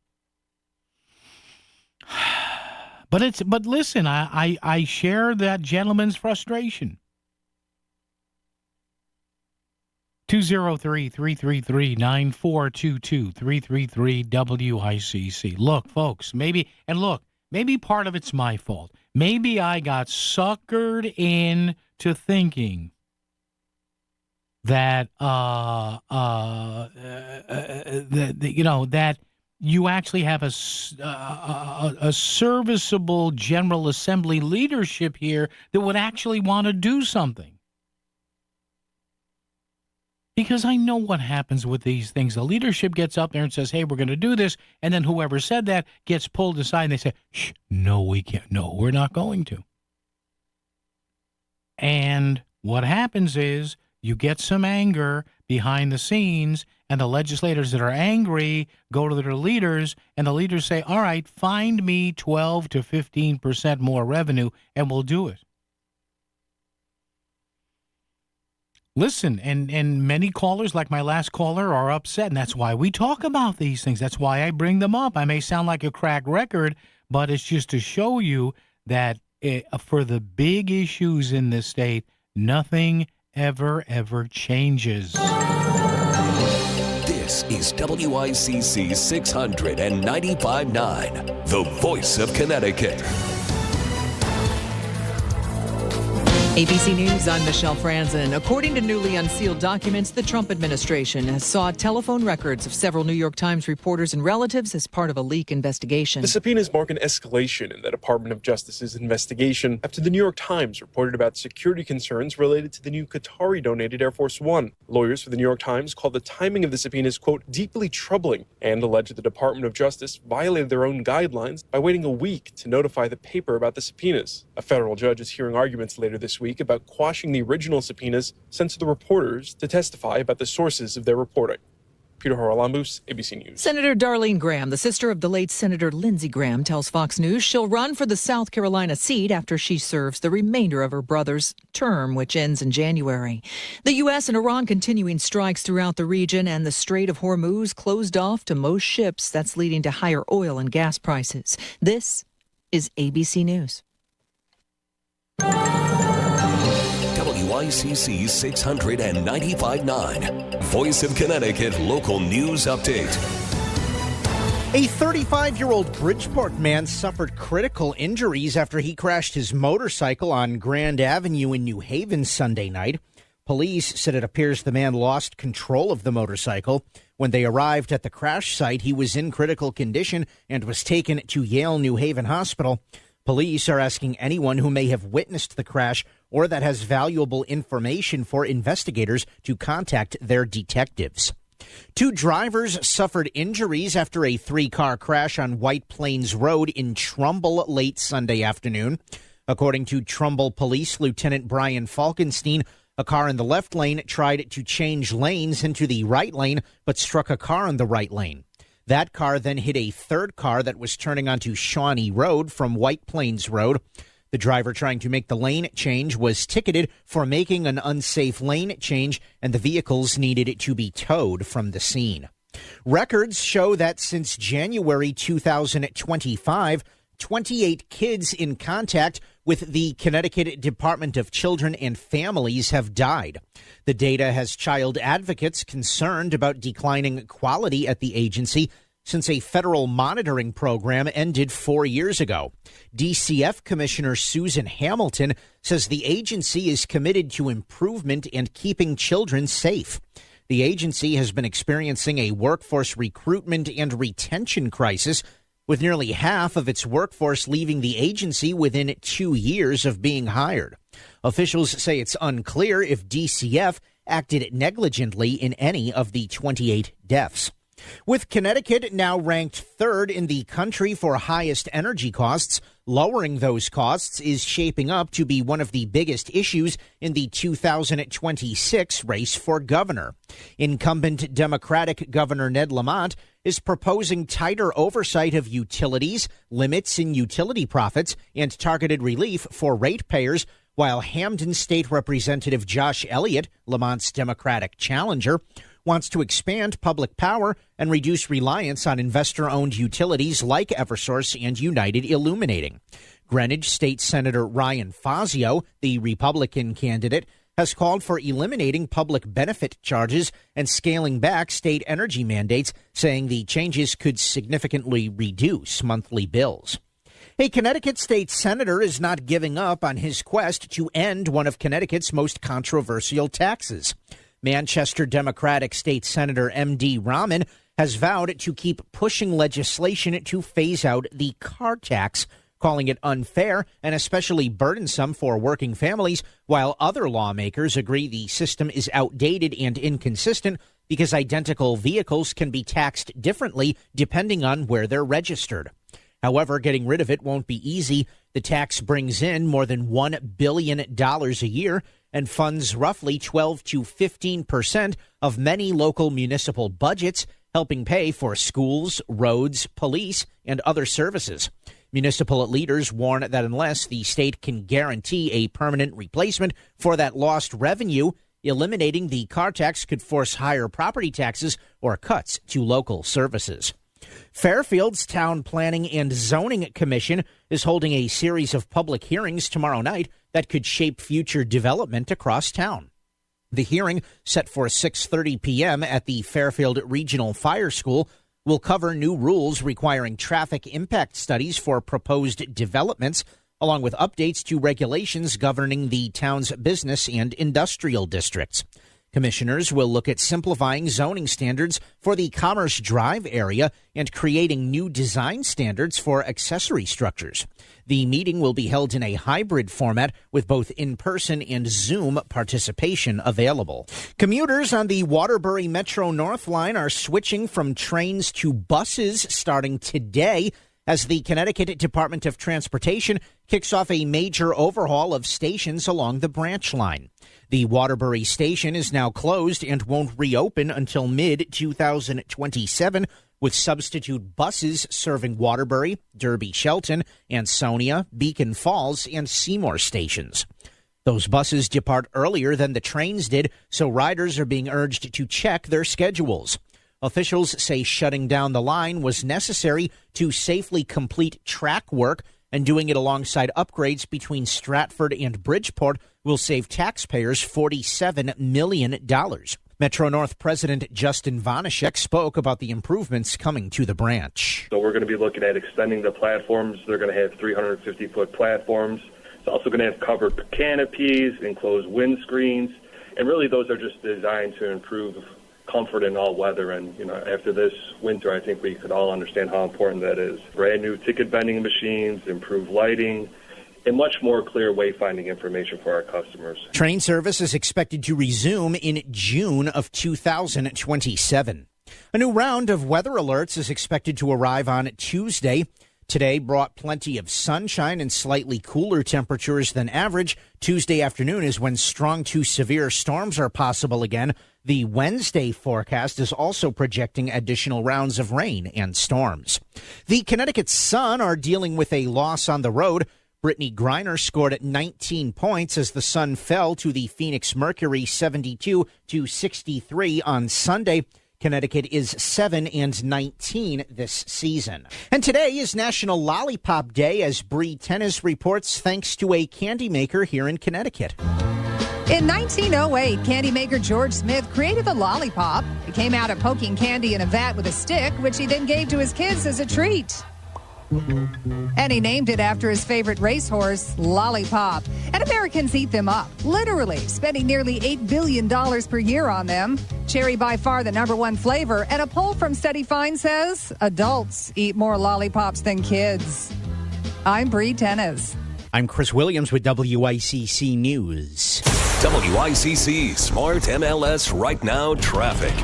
But listen, I share that gentleman's frustration. 203-333-9422, 333-WICC. Look, folks, maybe part of it's my fault. Maybe I got suckered into thinking that that you actually have a serviceable General Assembly leadership here that would actually want to do something. Because I know what happens with these things. The leadership gets up there and says, hey, we're going to do this. And then whoever said that gets pulled aside and they say, shh, no, we can't. No, we're not going to. And what happens is you get some anger behind the scenes, and the legislators that are angry go to their leaders, and the leaders say, all right, find me 12 to 15% more revenue, and we'll do it. Listen, and many callers, like my last caller, are upset, and that's why we talk about these things. That's why I bring them up. I may sound like a cracked record, but it's just to show you that for the big issues in this state, nothing ever changes.
This is WICC 695.9, the voice of Connecticut.
ABC News, I'm Michelle Franzen. According to newly unsealed documents, the Trump administration has sought telephone records of several New York Times reporters and relatives as part of a leak investigation.
The subpoenas mark an escalation in the Department of Justice's investigation after the New York Times reported about security concerns related to the new Qatari-donated Air Force One. Lawyers for the New York Times called the timing of the subpoenas, quote, deeply troubling, and alleged the Department of Justice violated their own guidelines by waiting a week to notify the paper about the subpoenas. A federal judge is hearing arguments later this week about quashing the original subpoenas sent to the reporters to testify about the sources of their reporting. Peter Haralambous, ABC News.
Senator Darlene Graham, the sister of the late Senator Lindsey Graham, tells Fox News she'll run for the South Carolina seat after she serves the remainder of her brother's term, which ends in January. The U.S. and Iran continuing strikes throughout the region, and the Strait of Hormuz closed off to most ships. That's leading to higher oil and gas prices. This is ABC News.
WICC 695.9, Voice of Connecticut Local News Update.
A 35-year-old Bridgeport man suffered critical injuries after he crashed his motorcycle on Grand Avenue in New Haven Sunday night. Police said it appears the man lost control of the motorcycle. When they arrived at the crash site, he was in critical condition and was taken to Yale New Haven Hospital. Police are asking anyone who may have witnessed the crash or that has valuable information for investigators to contact their detectives. 2 drivers suffered injuries after a 3-car crash on White Plains Road in Trumbull late Sunday afternoon. According to Trumbull Police Lieutenant Brian Falkenstein, a car in the left lane tried to change lanes into the right lane but struck a car in the right lane. That car then hit a 3rd car that was turning onto Shawnee Road from White Plains Road. The driver trying to make the lane change was ticketed for making an unsafe lane change, and the vehicles needed to be towed from the scene. Records show that since January 2025, 28 kids in contact with the Connecticut Department of Children and Families have died. The data has child advocates concerned about declining quality at the agency since a federal monitoring program ended 4 years ago. DCF Commissioner Susan Hamilton says the agency is committed to improvement and keeping children safe. The agency has been experiencing a workforce recruitment and retention crisis, with nearly half of its workforce leaving the agency within 2 years of being hired. Officials say it's unclear if DCF acted negligently in any of the 28 deaths. With Connecticut now ranked 3rd in the country for highest energy costs, lowering those costs is shaping up to be one of the biggest issues in the 2026 race for governor. Incumbent Democratic Governor Ned Lamont is proposing tighter oversight of utilities, limits in utility profits, and targeted relief for ratepayers, while Hamden State Representative Josh Elliott, Lamont's Democratic challenger, wants to expand public power and reduce reliance on investor-owned utilities like Eversource and United Illuminating. Greenwich State Senator Ryan Fazio, the Republican candidate, has called for eliminating public benefit charges and scaling back state energy mandates, saying the changes could significantly reduce monthly bills. A Connecticut state senator is not giving up on his quest to end one of Connecticut's most controversial taxes. Manchester Democratic State Senator M.D. Rahman has vowed to keep pushing legislation to phase out the car tax, calling it unfair and especially burdensome for working families, while other lawmakers agree the system is outdated and inconsistent because identical vehicles can be taxed differently depending on where they're registered. However, getting rid of it won't be easy. The tax brings in more than $1 billion a year and funds roughly 12 to 15% of many local municipal budgets, helping pay for schools, roads, police, and other services. Municipal leaders warn that unless the state can guarantee a permanent replacement for that lost revenue, eliminating the car tax could force higher property taxes or cuts to local services. Fairfield's Town Planning and Zoning Commission is holding a series of public hearings tomorrow night that could shape future development across town. The hearing, set for 6:30 p.m. at the Fairfield Regional Fire School, will cover new rules requiring traffic impact studies for proposed developments, along with updates to regulations governing the town's business and industrial districts. Commissioners will look at simplifying zoning standards for the Commerce Drive area and creating new design standards for accessory structures. The meeting will be held in a hybrid format with both in-person and Zoom participation available. Commuters on the Waterbury Metro North Line are switching from trains to buses starting today as the Connecticut Department of Transportation kicks off a major overhaul of stations along the branch line. The Waterbury station is now closed and won't reopen until mid-2027, with substitute buses serving Waterbury, Derby Shelton, Ansonia, Beacon Falls, and Seymour stations. Those buses depart earlier than the trains did, so riders are being urged to check their schedules. Officials say shutting down the line was necessary to safely complete track work, and doing it alongside upgrades between Stratford and Bridgeport will save taxpayers $47 million. Metro North President Justin Vanishek spoke about the improvements coming to the branch.
So we're going to be looking at extending the platforms. They're going to have 350-foot platforms. It's also going to have covered canopies, enclosed windscreens, and really those are just designed to improve comfort in all weather. And, after this winter, I think we could all understand how important that is. Brand new ticket vending machines, improved lighting, and much more clear wayfinding information for our customers.
Train service is expected to resume in June of 2027. A new round of weather alerts is expected to arrive on Tuesday. Today brought plenty of sunshine and slightly cooler temperatures than average. Tuesday afternoon is when strong to severe storms are possible again. The Wednesday forecast is also projecting additional rounds of rain and storms. The Connecticut Sun are dealing with a loss on the road. Brittany Griner scored at 19 points as the Sun fell to the Phoenix Mercury 72-63 on Sunday. Connecticut is 7-19 this season. And today is National Lollipop Day, as Bree Tennis reports, thanks to a candy maker here in Connecticut.
In 1908, candy maker George Smith created the lollipop. It came out of poking candy in a vat with a stick, which he then gave to his kids as a treat. And he named it after his favorite racehorse, Lollipop. And Americans eat them up, literally, spending nearly $8 billion per year on them. Cherry by far the number one flavor, and a poll from Study Find says adults eat more lollipops than kids. I'm Bree Tennis.
I'm Chris Williams with WICC News.
WICC Smart MLS Right Now Traffic.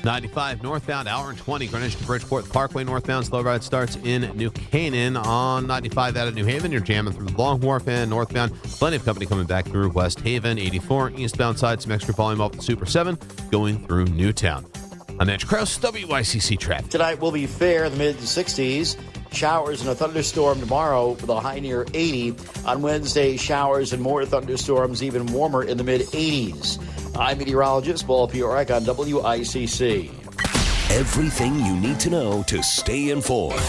95 northbound, hour and 20, Greenwich to Bridgeport. Parkway northbound, slow ride starts in New Canaan. On 95 out of New Haven, you're jamming through Long Wharf and northbound. Plenty of company coming back through West Haven. 84 eastbound side, some extra volume off the Super 7 going through Newtown. I'm Mitch Krause, WICC Traffic.
Tonight will be fair in the mid-60s. Showers and a thunderstorm tomorrow with a high near 80. On Wednesday, showers and more thunderstorms, even warmer in the mid-80s. I'm meteorologist Paul Piorek on WICC.
Everything you need to know to stay informed.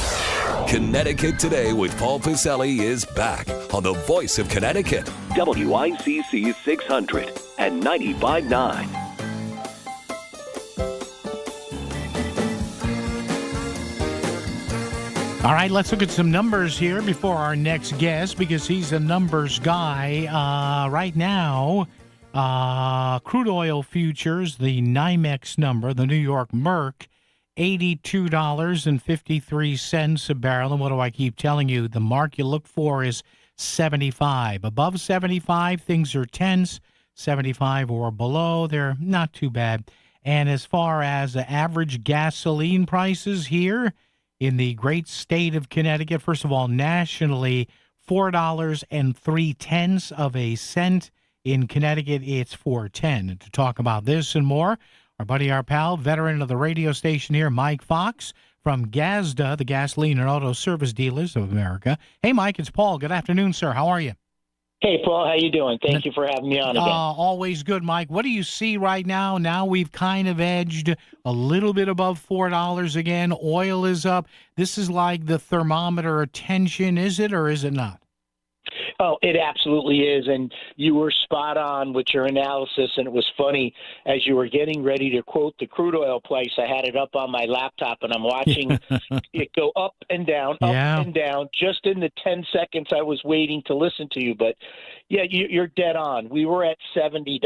Connecticut Today with Paul Pacelli is back on the Voice of Connecticut.
WICC 600 and 95.9.
All right, let's look at some numbers here before our next guest, because he's a numbers guy. Right now, crude oil futures, the NYMEX number, the New York Merc, $82.53 a barrel. And what do I keep telling you? The mark you look for is 75. Above 75, things are tense. 75 or below, they're not too bad. And as far as the average gasoline prices here in the great state of Connecticut, first of all, nationally, $4.03 of a cent. In Connecticut, it's $4.10. And to talk about this and more, our buddy, our pal, veteran of the radio station here, Mike Fox from GASDA, the Gasoline and Auto Service Dealers of America. Hey, Mike, it's Paul. Good afternoon, sir. How are you?
Hey, Paul, how you doing? Thank you for having me on again.
Always good, Mike. What do you see right now? Now we've kind of edged a little bit above $4 again. Oil is up. This is like the thermometer tension, is it, or is it not?
Oh, it absolutely is, and you were spot on with your analysis, and it was funny. As you were getting ready to quote the crude oil price, I had it up on my laptop, and I'm watching it go up and down, just in the 10 seconds I was waiting to listen to you. But, yeah, you're dead on. We were at $70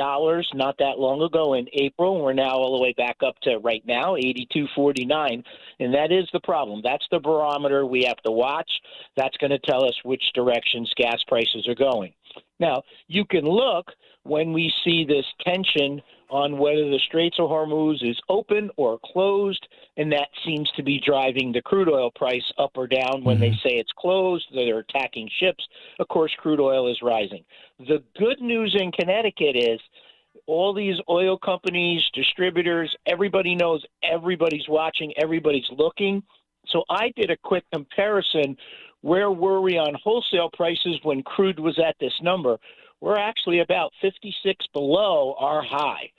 not that long ago in April, and we're now all the way back up to, right now, $82.49, and that is the problem. That's the barometer we have to watch. That's going to tell us which directions gas prices are going. Now, you can look when we see this tension on whether the Straits of Hormuz is open or closed, and that seems to be driving the crude oil price up or down. When they say it's closed, they're attacking ships. Of course, crude oil is rising. The good news in Connecticut is all these oil companies, distributors, everybody knows, everybody's watching, everybody's looking. So I did a quick comparison. Where were we on wholesale prices when crude was at this number? We're actually about 56 below our high,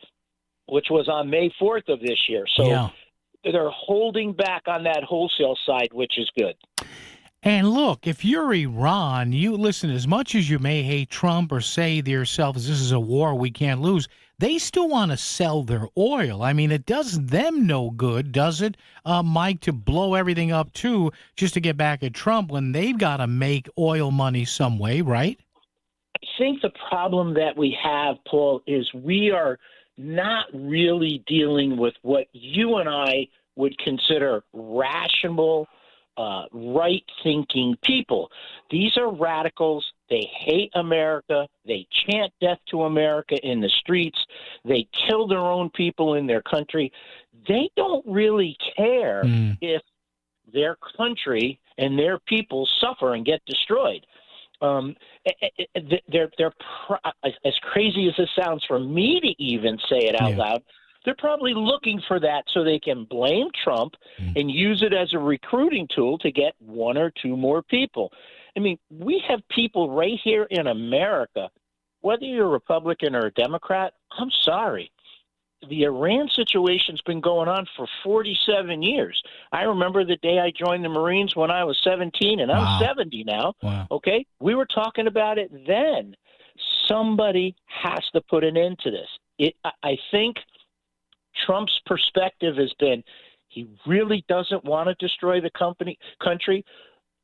which was on May 4th of this year. So they're holding back on that wholesale side, which is good.
And look, if you're Iran, you listen, as much as you may hate Trump or say to yourselves, this is a war we can't lose, they still want to sell their oil. I mean, it does them no good, does it, Mike, to blow everything up, too, just to get back at Trump when they've got to make oil money some way, right?
I think the problem that we have, Paul, is we are not really dealing with what you and I would consider rational, right-thinking people. These are radicals. They hate America. They chant death to America in the streets. They kill their own people in their country. They don't really care if their country and their people suffer and get destroyed. They're as crazy as this sounds for me to even say it out loud, they're probably looking for that so they can blame Trump and use it as a recruiting tool to get one or two more people. I mean, we have people right here in America, whether you're a Republican or a Democrat, I'm sorry. The Iran situation's been going on for 47 years. I remember the day I joined the Marines when I was 17, and I'm 70 now. Okay? We were talking about it then. Somebody has to put an end to this. I think Trump's perspective has been he really doesn't want to destroy the country,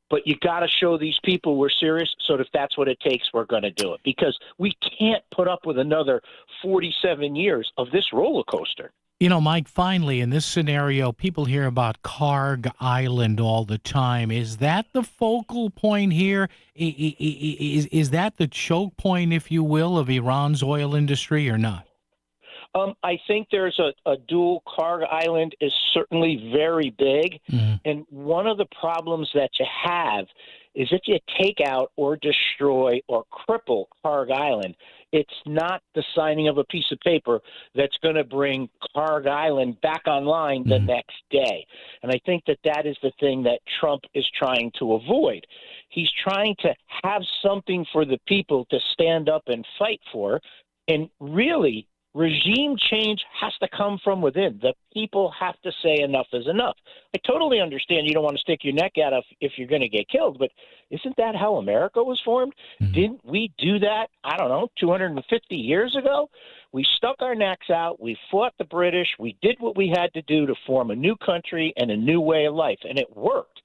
but you got to show these people we're serious. So if that's what it takes, we're going to do it, because we can't put up with another 47 years of this roller coaster.
You know, Mike, finally, in this scenario, people hear about Karg Island all the time. Is that the focal point here? Is that the choke point, if you will, of Iran's oil industry or not?
I think there's a dual. Karg Island is certainly very big. And one of the problems that you have is if you take out or destroy or cripple Carg Island, it's not the signing of a piece of paper that's going to bring Carg Island back online the next day. And I think that is the thing that Trump is trying to avoid. He's trying to have something for the people to stand up and fight for. And really, regime change has to come from within. The people have to say enough is enough. I totally understand you don't want to stick your neck out if you're going to get killed, but isn't that how America was formed? Didn't we do that, 250 years ago? We stuck our necks out. We fought the British. We did what we had to do to form a new country and a new way of life, and it worked.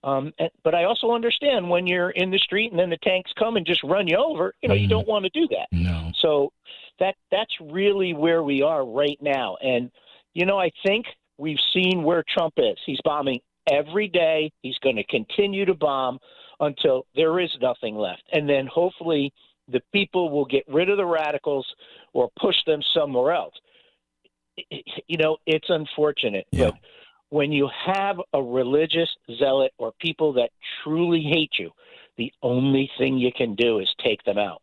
But I also understand when you're in the street and then the tanks come and just run you over, you don't want to do that.
No.
So that's really where we are right now. And, I think we've seen where Trump is. He's bombing every day. He's going to continue to bomb until there is nothing left. And then hopefully the people will get rid of the radicals or push them somewhere else. It's unfortunate, but when you have a religious zealot or people that truly hate you, the only thing you can do is take them out.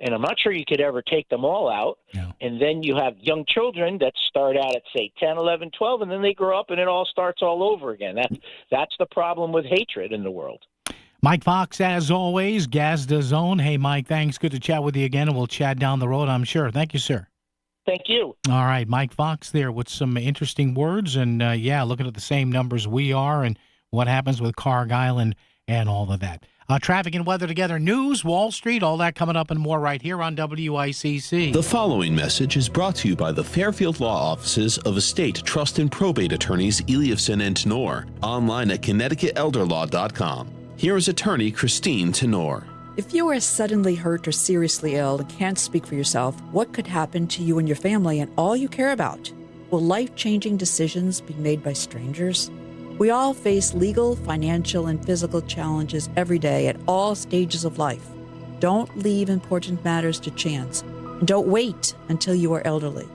And I'm not sure you could ever take them all out. No. And then you have young children that start out at, say, 10, 11, 12, and then they grow up and it all starts all over again. That's the problem with hatred in the world.
Mike Fox, as always, Gazda Zone. Hey, Mike, thanks. Good to chat with you again, and we'll chat down the road, I'm sure. Thank you, sir.
Thank you.
All right, Mike Fox there with some interesting words, and looking at the same numbers we are and what happens with Carg Island and all of that. Traffic and weather together, news, Wall Street, all that coming up and more right here on WICC.
The following message is brought to you by the Fairfield Law Offices of Estate, Trust, and Probate Attorneys Eliafson and Tenor, online at ConnecticutElderLaw.com. Here is attorney Christine Tenor.
If you are suddenly hurt or seriously ill and can't speak for yourself, what could happen to you and your family and all you care about? Will life-changing decisions be made by strangers? We all face legal, financial, and physical challenges every day at all stages of life. Don't leave important matters to chance, and don't wait until you are elderly.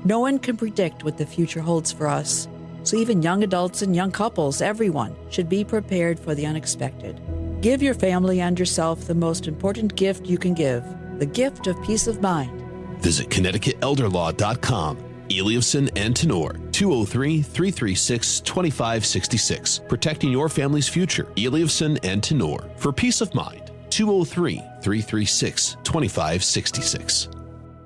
No one can predict what the future holds for us, so even young adults and young couples, everyone, should be prepared for the unexpected. Give your family and yourself the most important gift you can give, the gift of peace of mind.
Visit ConnecticutElderLaw.com. Eliafson and Tenor, 203-336-2566. Protecting your family's future. Eliafson and Tenor. For peace of mind, 203-336-2566.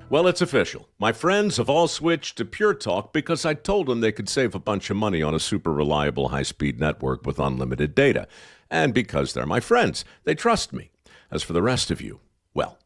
Well, it's official. My friends have all switched to Pure Talk because I told them they could save a bunch of money on a super reliable high-speed network with unlimited data. And because they're my friends, they trust me. As for the rest of you, well,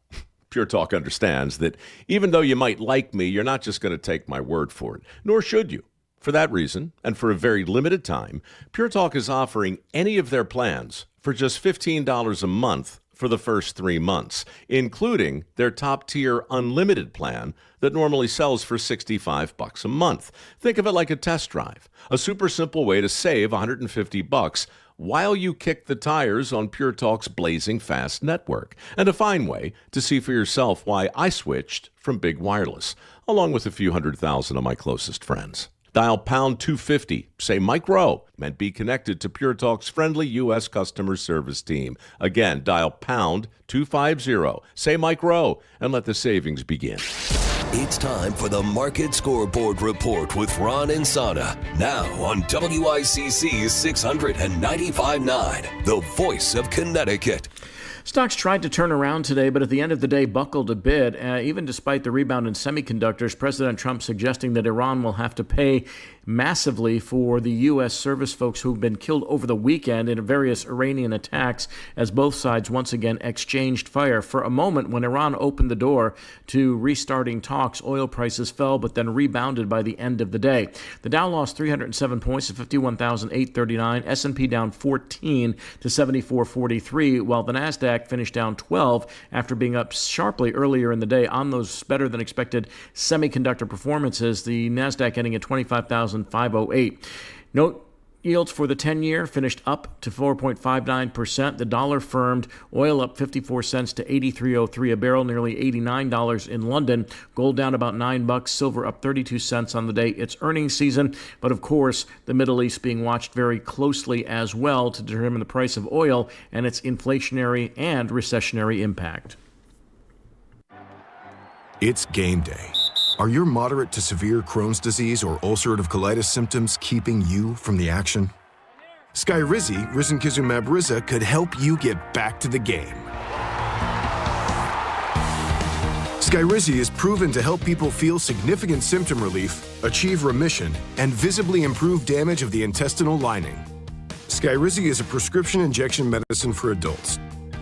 Pure Talk understands that even though you might like me, you're not just going to take my word for it, nor should you. For that reason, and for a very limited time, Pure Talk is offering any of their plans for just $15 a month for the first 3 months, including their top-tier unlimited plan that normally sells for $65 a month. Think of it like a test drive, a super simple way to save $150 while you kick the tires on Pure Talk's blazing fast network, and a fine way to see for yourself why I switched from big wireless, along with a few 100,000 of my closest friends. Dial pound 250, say Mike Rowe, and be connected to Pure Talk's friendly U.S. customer service team. Again, dial pound 250, say Mike Rowe, and let the savings begin.
It's time for the Market Scoreboard Report with Ron and Sana. Now on WICC 695.9, the voice of Connecticut.
Stocks tried to turn around today, but at the end of the day buckled a bit. Even despite the rebound in semiconductors, President Trump suggesting that Iran will have to pay massively for the U.S. service folks who've been killed over the weekend in various Iranian attacks as both sides once again exchanged fire. For a moment, when Iran opened the door to restarting talks, oil prices fell but then rebounded by the end of the day. The Dow lost 307 points to 51,839, S&P down 14 to 7443, while the Nasdaq finished down 12 after being up sharply earlier in the day on those better than expected semiconductor performances. The Nasdaq ending at 25,508. Note yields for the 10-year finished up to 4.59%. The dollar firmed, oil up 54 cents to 83.03 a barrel, nearly $89 in London. Gold down about $9, silver up 32 cents on the day. It's earnings season, but of course, the Middle East being watched very closely as well to determine the price of oil and its inflationary and recessionary impact.
It's game day. Are your moderate to severe Crohn's disease or ulcerative colitis symptoms keeping you from the action? Skyrizi, risankizumab Riza, could help you get back to the game. Skyrizi is proven to help people feel significant symptom relief, achieve remission, and visibly improve damage of the intestinal lining. Skyrizi is a prescription injection medicine for adults.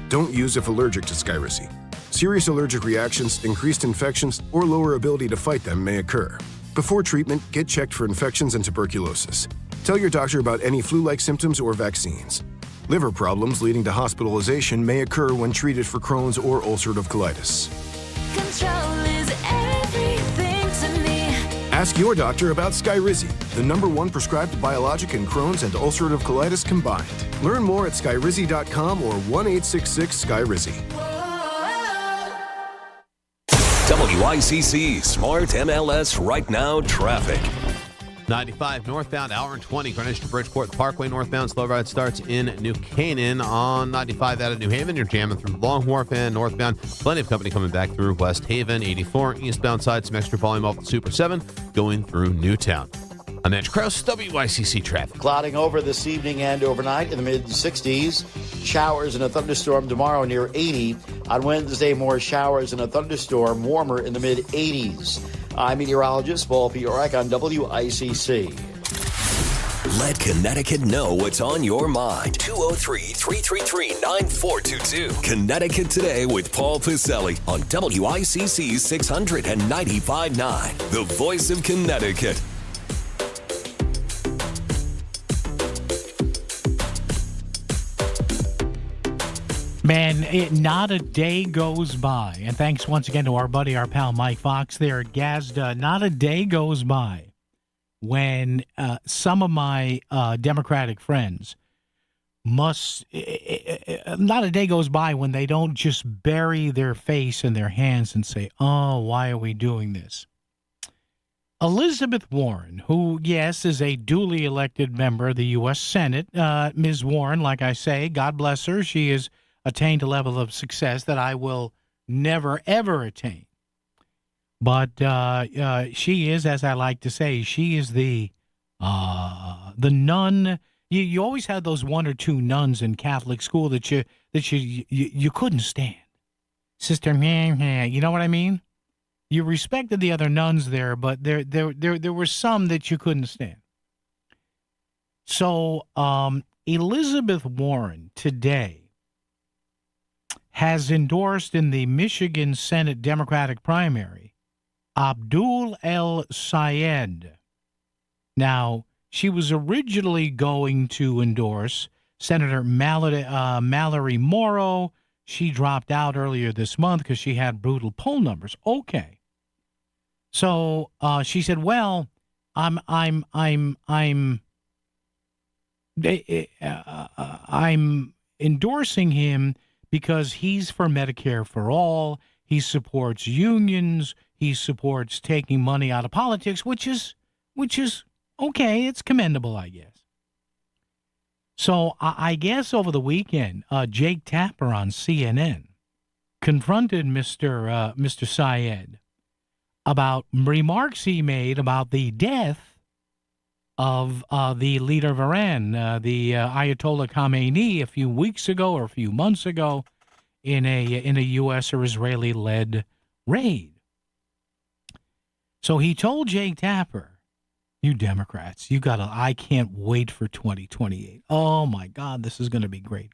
Don't use if allergic to Skyrizi. Serious allergic reactions, increased infections, or lower ability to fight them may occur. Before treatment, get checked for infections and tuberculosis. Tell your doctor about any flu-like symptoms or vaccines. Liver problems leading to hospitalization may occur when treated for Crohn's or ulcerative colitis.
Control is everything to me.
Ask your doctor about Skyrizi, the #1 prescribed biologic in Crohn's and ulcerative colitis combined. Learn more at skyrizi.com or 1-866-SKYRIZI.
WICC Smart MLS Right Now traffic.
95 northbound, hour and 20, Greenwich to Bridgeport. The Parkway northbound slow ride starts in New Canaan. On 95 out of New Haven, you're jamming through Long Wharf and northbound. Plenty of company coming back through West Haven. 84 eastbound side, some extra volume off the Super 7 going through Newtown. I'm Edge Krause, WICC traffic.
Clouding over this evening and overnight in the mid-60s. Showers and a thunderstorm tomorrow near 80. On Wednesday, more showers and a thunderstorm, warmer in the mid-80s. I'm meteorologist Paul Piorek on WICC.
Let Connecticut know what's on your mind. 203-333-9422. Connecticut Today with Paul Piselli on WICC 695.9. The voice of Connecticut.
Man, not a day goes by, and thanks once again to our buddy, our pal Mike Fox there at GASDA. Not a day goes by when some of my Democratic friends not a day goes by when they don't just bury their face in their hands and say, oh, why are we doing this? Elizabeth Warren, who, yes, is a duly elected member of the U.S. Senate. Ms. Warren, like I say, God bless her, she has attained a level of success that I will never, ever attain. But she is, as I like to say, she is the nun. You always had those one or two nuns in Catholic school that you couldn't stand. Sister, you know what I mean? You respected the other nuns there, but there were some that you couldn't stand. So Elizabeth Warren today has endorsed in the Michigan Senate Democratic primary Abdul El Sayed. Now, she was originally going to endorse Senator Mallory Morrow. She dropped out earlier this month because she had brutal poll numbers. Okay. So she said, "Well, I'm endorsing him because he's for Medicare for all. He supports unions. He supports taking money out of politics, which is okay. It's commendable, I guess." So I guess over the weekend, Jake Tapper on CNN confronted Mr. Syed about remarks he made about the death of the leader of Iran, the Ayatollah Khamenei, a few weeks ago or a few months ago, in a U.S. or Israeli-led raid. So he told Jake Tapper, "You Democrats, I can't wait for 2028. Oh my God, this is going to be great."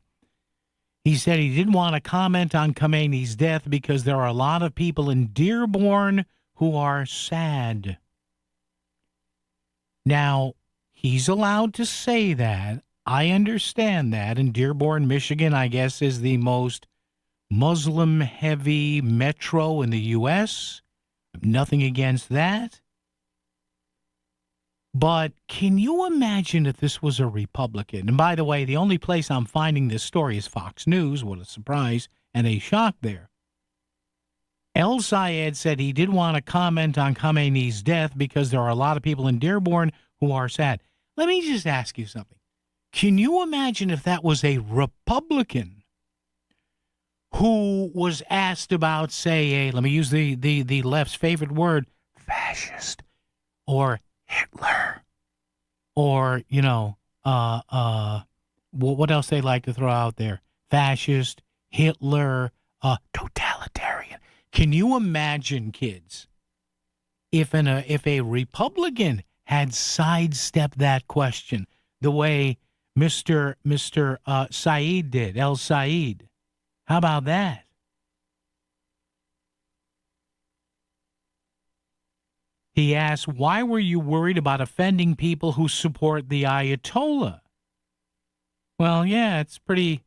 He said he didn't want to comment on Khamenei's death because there are a lot of people in Dearborn who are sad. Now, he's allowed to say that. I understand that. And Dearborn, Michigan, I guess, is the most Muslim-heavy metro in the U.S. Nothing against that. But can you imagine if this was a Republican? And by the way, the only place I'm finding this story is Fox News. What a surprise and a shock there. El Sayed said he didn't want to comment on Khamenei's death because there are a lot of people in Dearborn who are sad. Let me just ask you something. Can you imagine if that was a Republican who was asked about, say, let me use the left's favorite word, fascist, or Hitler, or, what else they like to throw out there? Fascist, Hitler, totalitarian. Can you imagine, kids, if a Republican had sidestepped that question the way Mr. Saeed did, El Saeed? How about that? He asked, why were you worried about offending people who support the Ayatollah? Well, yeah, it's pretty,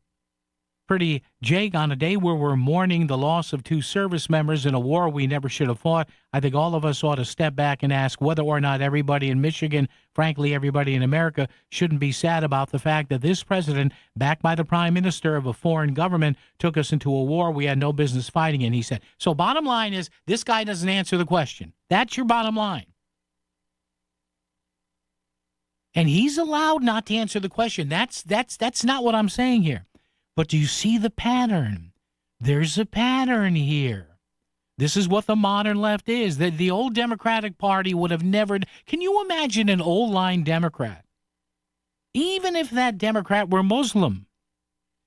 Jake, on a day where we're mourning the loss of 2 service members in a war we never should have fought, I think all of us ought to step back and ask whether or not everybody in Michigan, frankly, everybody in America, shouldn't be sad about the fact that this president, backed by the prime minister of a foreign government, took us into a war we had no business fighting in, he said. So bottom line is, this guy doesn't answer the question. That's your bottom line. And he's allowed not to answer the question. That's not what I'm saying here. But do you see the pattern? There's a pattern here. This is what the modern left is. The old Democratic Party would have never... Can you imagine an old-line Democrat? Even if that Democrat were Muslim.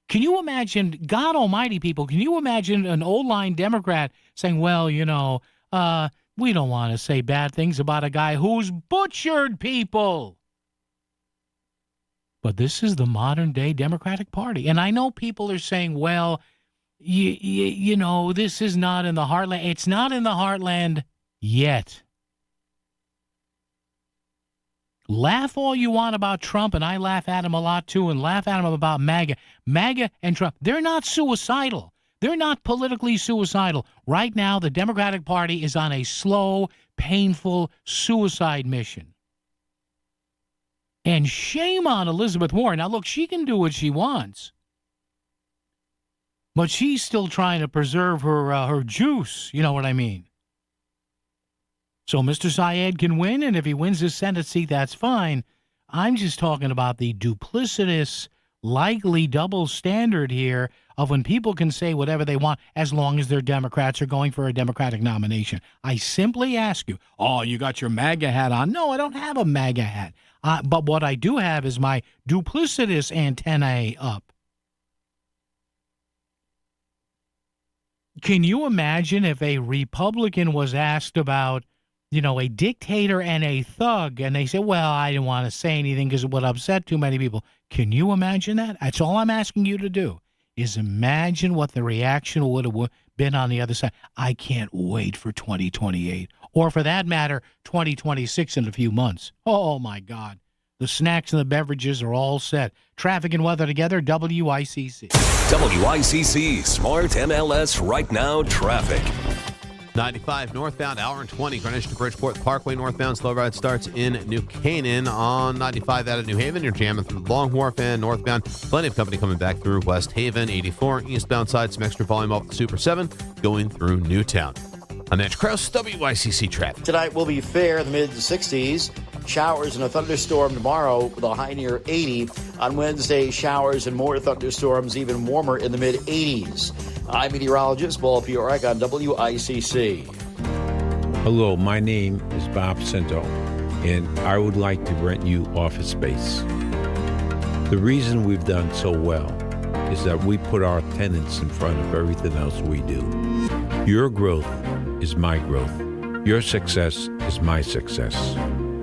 Can you imagine, God almighty people, can you imagine an old-line Democrat saying, well, we don't want to say bad things about a guy who's butchered people? But this is the modern-day Democratic Party. And I know people are saying, well, this is not in the heartland. It's not in the heartland yet. Laugh all you want about Trump, and I laugh at him a lot too, and laugh at him about MAGA. MAGA and Trump, they're not suicidal. They're not politically suicidal. Right now, the Democratic Party is on a slow, painful suicide mission. And shame on Elizabeth Warren. Now, look, she can do what she wants. But she's still trying to preserve her juice. You know what I mean? So Mr. Syed can win, and if he wins his Senate seat, that's fine. I'm just talking about the duplicitous, likely double standard here of when people can say whatever they want as long as they're Democrats or going for a Democratic nomination. I simply ask you, you got your MAGA hat on? No, I don't have a MAGA hat. But what I do have is my duplicitous antennae up. Can you imagine if a Republican was asked about, a dictator and a thug, and they said, well, I didn't want to say anything because it would upset too many people. Can you imagine that? That's all I'm asking you to do, is imagine what the reaction would have been on the other side. I can't wait for 2028. Or for that matter, 2026 in a few months. Oh, my God. The snacks and the beverages are all set. Traffic and weather together, WICC.
WICC Smart MLS Right Now Traffic.
95 northbound, hour and 20, Greenwich to Bridgeport Parkway northbound. Slow ride starts in New Canaan on 95 out of New Haven. You're jamming through Long Wharf and northbound. Plenty of company coming back through West Haven. 84 eastbound side, some extra volume off the Super 7 going through Newtown. I'm Edge Krause, WICC traffic.
Tonight will be fair in the mid-60s. Showers and a thunderstorm tomorrow with a high near 80. On Wednesday, showers and more thunderstorms, even warmer in the mid-80s. I'm meteorologist Paul Piorek on WICC.
Hello, my name is Bob Cento, and I would like to rent you office space. The reason we've done so well is that we put our tenants in front of everything else we do. Your growth is my growth. Your success is my success.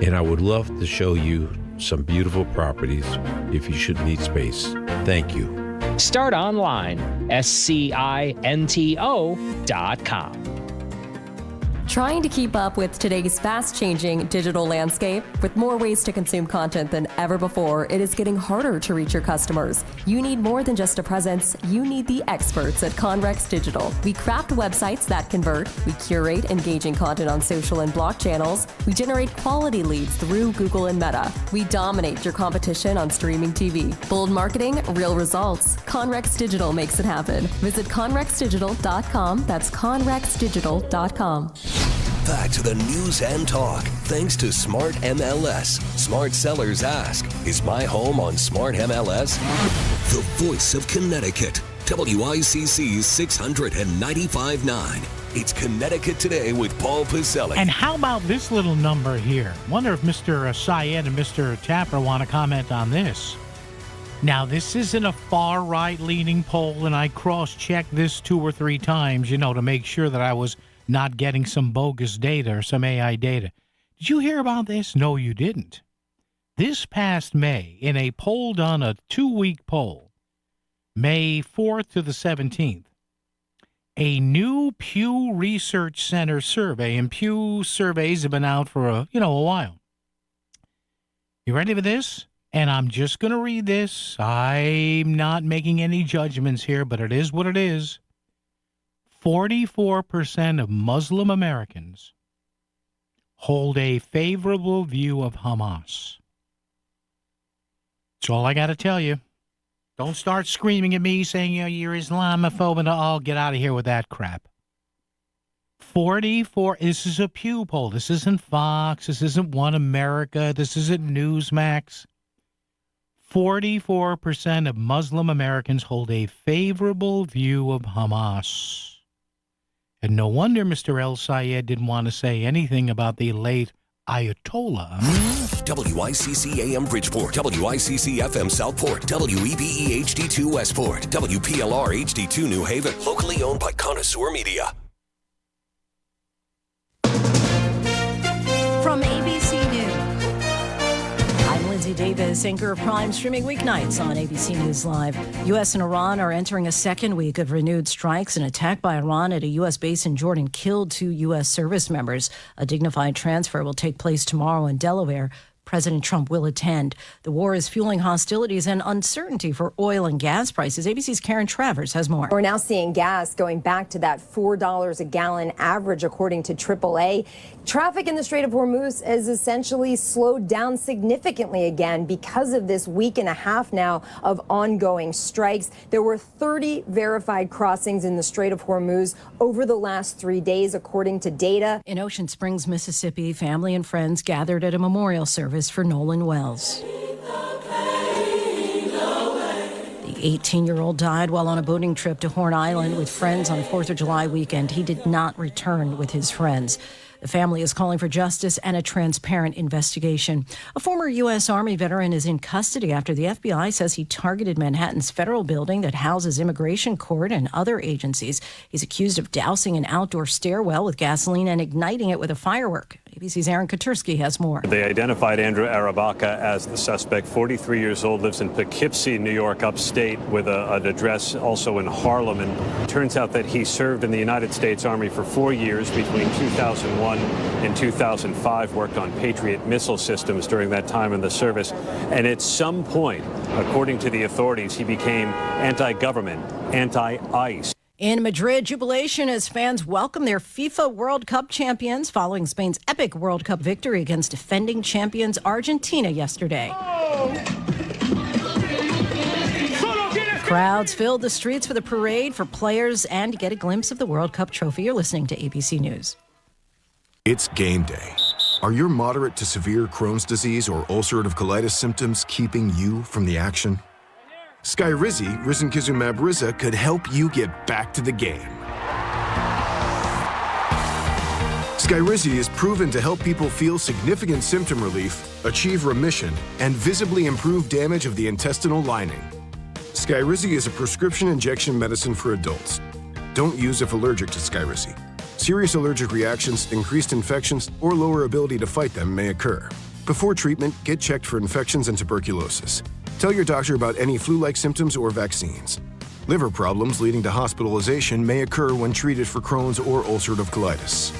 And I would love to show you some beautiful properties if you should need space. Thank you.
Start online, SCINTO.com.
Trying to keep up with today's fast-changing digital landscape, with more ways to consume content than ever before, it is getting harder to reach your customers. You need more than just a presence. You need the experts at Conrex Digital. We craft websites that convert. We curate engaging content on social and blog channels. We generate quality leads through Google and Meta. We dominate your competition on streaming TV. Bold marketing, real results. Conrex Digital makes it happen. Visit conrexdigital.com. That's conrexdigital.com.
Back to the news and talk, thanks to Smart MLS. Smart sellers ask, is my home on Smart MLS? The voice of Connecticut, WICC 695.9. It's Connecticut Today with Paul Pacelli.
And how about this little number here? Wonder if Mr. Syed and Mr. Tapper want to comment on this. Now, this isn't a far-right leaning poll, and I cross-checked this 2 or 3 times, to make sure that I was not getting some bogus data or some AI data. Did you hear about this? No, you didn't. This past May, in a poll done, a 2-week poll, May 4th to the 17th, a new Pew Research Center survey, and Pew surveys have been out for a while. You ready for this? And I'm just going to read this. I'm not making any judgments here, but it is what it is. 44% of Muslim Americans hold a favorable view of Hamas. That's all I got to tell you. Don't start screaming at me saying, you're Islamophobe and all. Get out of here with that crap. 44, this is a Pew poll. This isn't Fox. This isn't One America. This isn't Newsmax. 44% of Muslim Americans hold a favorable view of Hamas. And no wonder Mr. El Sayed didn't want to say anything about the late Ayatollah.
WICC AM Bridgeport, WICC FM Southport, WEBE HD2 Westport, WPLR HD2 New Haven, locally owned by Connoisseur Media.
From ABC News, I'm Lindsay Davis, anchor of Prime, streaming weeknights on ABC News Live. U.S. and Iran are entering a second week of renewed strikes. An attack by Iran at a U.S. base in Jordan killed 2 U.S. service members. A dignified transfer will take place tomorrow in Delaware. President Trump will attend. The war is fueling hostilities and uncertainty for oil and gas prices. ABC's Karen Travers has more.
We're now seeing gas going back to that $4 a gallon average, according to AAA. Traffic in the Strait of Hormuz has essentially slowed down significantly again because of this week and a half now of ongoing strikes. There were 30 verified crossings in the Strait of Hormuz over the last 3 days, according to data.
In Ocean Springs, Mississippi, family and friends gathered at a memorial service for Nolan Wells. The 18-year-old died while on a boating trip to Horn Island with friends on 4th of July weekend. He did not return with his friends. The family is calling for justice and a transparent investigation. A former U.S. Army veteran is in custody after the FBI says he targeted Manhattan's federal building that houses immigration court and other agencies. He's accused of dousing an outdoor stairwell with gasoline and igniting it with a firework. ABC's Aaron Katursky has more.
They identified Andrew Arabaka as the suspect, 43 years old, lives in Poughkeepsie, New York, upstate, with an address also in Harlem. And it turns out that he served in the United States Army for 4 years between 2001 and 2005, worked on Patriot missile systems during that time in the service. And at some point, according to the authorities, he became anti-government, anti-ICE.
In Madrid, jubilation as fans welcome their FIFA World Cup champions following Spain's epic World Cup victory against defending champions Argentina yesterday. Crowds filled the streets for the parade for players and to get a glimpse of the World Cup trophy. You're listening to ABC News.
It's game day. Are your moderate to severe Crohn's disease or ulcerative colitis symptoms keeping you from the action? Skyrizi, risankizumab Riza, could help you get back to the game. Skyrizi is proven to help people feel significant symptom relief, achieve remission, and visibly improve damage of the intestinal lining. Skyrizi is a prescription injection medicine for adults. Don't use if allergic to Skyrizi. Serious allergic reactions, increased infections, or lower ability to fight them may occur. Before treatment, get checked for infections and tuberculosis. Tell your doctor about any flu-like symptoms or vaccines. Liver problems leading to hospitalization may occur when treated for Crohn's or ulcerative colitis.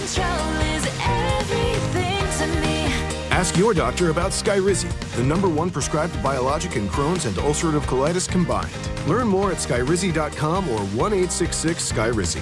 control is everything to me.
Ask your doctor about Skyrizi, the #1 prescribed biologic in Crohn's and ulcerative colitis combined. Learn more at skyrizi.com or 1-866-SKYRIZI.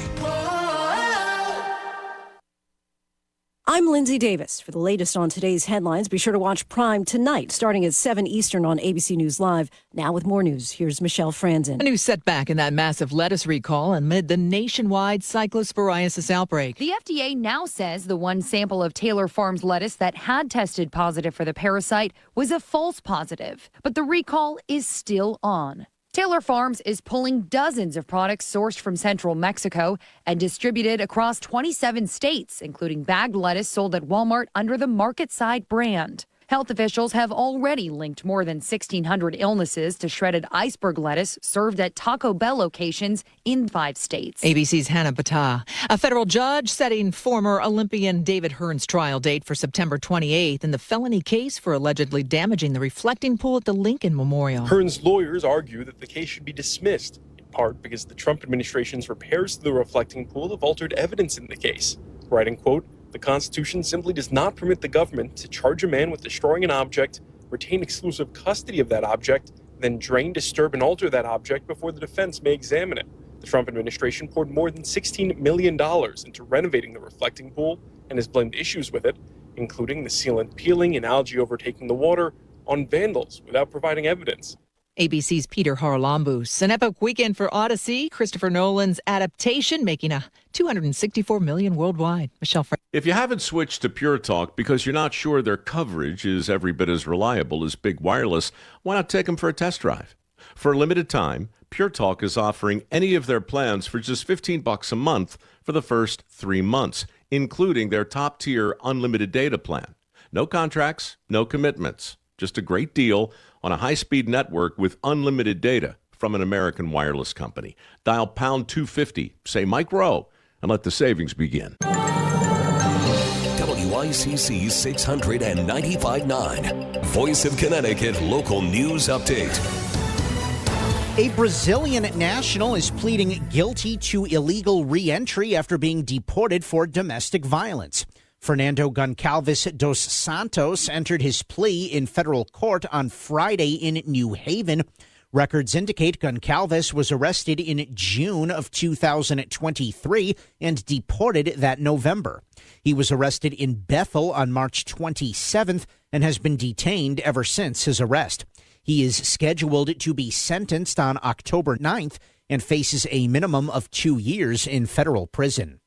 I'm Lindsay Davis. For the latest on today's headlines, be sure to watch Prime tonight, starting at 7 Eastern on ABC News Live. Now with more news, here's Michelle Franzen.
A new setback in that massive lettuce recall amid the nationwide cyclosporiasis outbreak.
The FDA now says the one sample of Taylor Farms lettuce that had tested positive for the parasite was a false positive, but the recall is still on. Taylor Farms is pulling dozens of products sourced from central Mexico and distributed across 27 states, including bagged lettuce sold at Walmart under the Market Side brand. Health officials have already linked more than 1,600 illnesses to shredded iceberg lettuce served at Taco Bell locations in 5 states.
ABC's Hannah Battah. A federal judge setting former Olympian David Hearn's trial date for September 28th in the felony case for allegedly damaging the reflecting pool at the Lincoln Memorial.
Hearn's lawyers argue that the case should be dismissed, in part because the Trump administration's repairs to the reflecting pool have altered evidence in the case. Writing, quote, "The Constitution simply does not permit the government to charge a man with destroying an object, retain exclusive custody of that object, then drain, disturb, and alter that object before the defense may examine it." The Trump administration poured more than $16 million into renovating the reflecting pool and has blamed issues with it, including the sealant peeling and algae overtaking the water, on vandals without providing evidence.
ABC's Peter Haralambous. An epic weekend for Odyssey, Christopher Nolan's adaptation, making a $264 million worldwide. Michelle Franzen.
If you haven't switched to Pure Talk because you're not sure their coverage is every bit as reliable as Big Wireless, why not take them for a test drive? For a limited time, Pure Talk is offering any of their plans for just $15 a month for the first 3 months, including their top-tier unlimited data plan. No contracts, no commitments, just a great deal on a high-speed network with unlimited data from an American wireless company. Dial pound 250, say Mike Rowe, and let the savings begin.
WICC 695.9, Voice of Connecticut Local News Update.
A Brazilian national is pleading guilty to illegal re-entry after being deported for domestic violence. Fernando Goncalves dos Santos entered his plea in federal court on Friday in New Haven. Records indicate Goncalves was arrested in June of 2023 and deported that November. He was arrested in Bethel on March 27th and has been detained ever since his arrest. He is scheduled to be sentenced on October 9th and faces a minimum of 2 years in federal prison.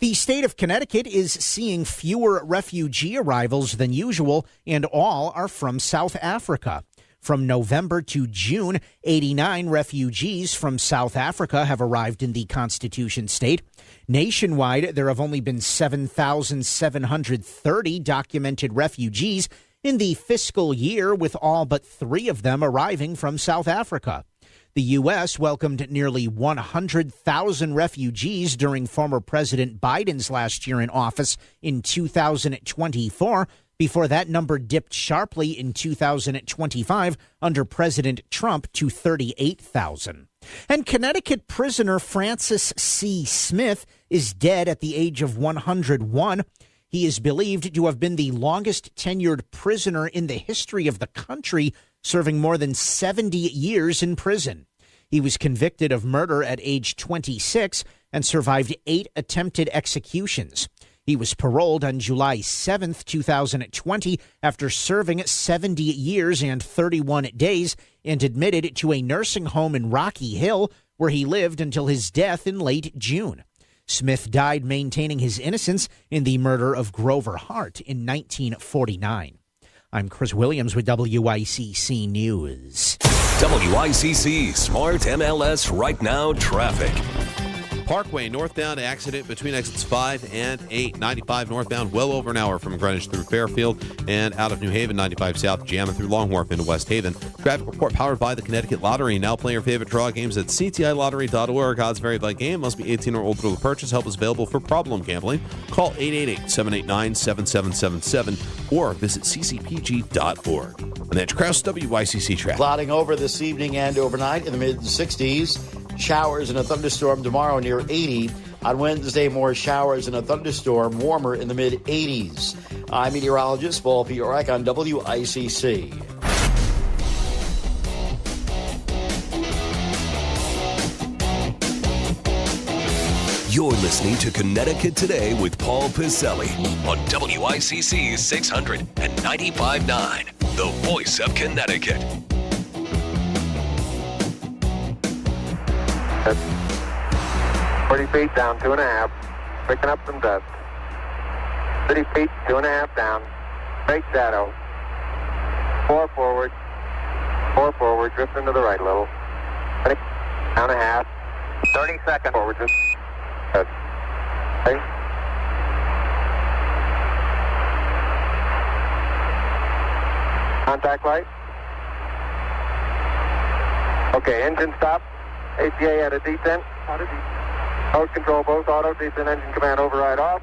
The state of Connecticut is seeing fewer refugee arrivals than usual, and all are from South Africa. From November to June, 89 refugees from South Africa have arrived in the Constitution state. Nationwide, there have only been 7,730 documented refugees in the fiscal year, with all but 3 of them arriving from South Africa. The U.S. welcomed nearly 100,000 refugees during former President Biden's last year in office in 2024, before that number dipped sharply in 2025 under President Trump to 38,000. And Connecticut prisoner Francis C. Smith is dead at the age of 101. He is believed to have been the longest tenured prisoner in the history of the country, serving more than 70 years in prison. He was convicted of murder at age 26 and survived 8 attempted executions. He was paroled on July 7, 2020, after serving 70 years and 31 days, and admitted to a nursing home in Rocky Hill, where he lived until his death in late June. Smith died maintaining his innocence in the murder of Grover Hart in 1949. I'm Chris Williams with WICC News.
WICC Smart MLS Right Now Traffic.
Parkway northbound accident between exits 5 and 8. 95 northbound, well over an hour from Greenwich through Fairfield and out of New Haven. 95 south, jamming through Long Wharf into West Haven. Traffic report powered by the Connecticut Lottery. Now play your favorite draw games at ctilottery.org. Odds vary by game. Must be 18 or older to purchase. Help is available for problem gambling. Call 888-789-7777 or visit ccpg.org. And that's Kraus WICC traffic.
Clouding over this evening and overnight in the mid-60s. Showers and a thunderstorm tomorrow near 80. On Wednesday, more showers and a thunderstorm, warmer in the mid-80s. I'm meteorologist Paul Piorek on WICC.
You're listening to Connecticut Today with Paul Piselli on WICC 695.9, the voice of Connecticut.
That's 40 feet down, 2.5. Picking up some dust. 30 feet, 2.5 down. Straight shadow. 4 forward. 4 forward. Drifting to the right a little. 20, down a half. 30 seconds forward. Just good. Okay. Contact light. Okay, engine stop. APA at a descent. Mode control both auto, descent engine command override off.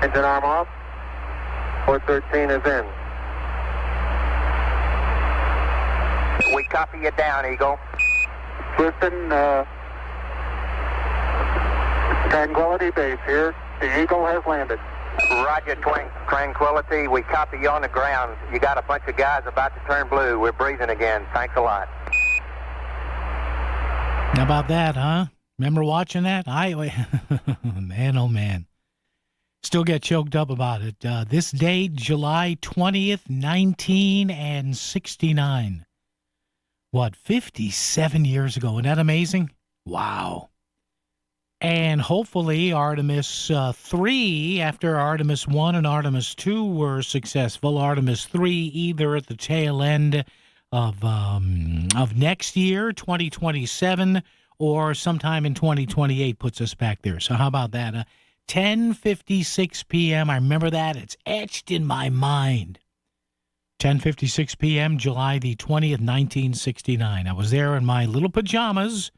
Engine arm off. Port 13 is in. We copy you down, Eagle. Houston, Tranquility Base here. The Eagle has landed. Roger, Tranquility. We copy you on the ground. You got a bunch of guys about to turn blue. We're breathing again. Thanks a lot.
How about that, huh? Remember watching that? Man, oh man. Still get choked up about it. This date, July 20th, 1969. What, 57 years ago? Isn't that amazing? Wow. And hopefully Artemis 3, after Artemis 1 and Artemis 2 were successful, Artemis 3 either at the tail end of next year, 2027, or sometime in 2028 puts us back there. So how about that? 10:56 p.m. I remember that. It's etched in my mind. 10:56 p.m., July the 20th, 1969. I was there in my little pajamas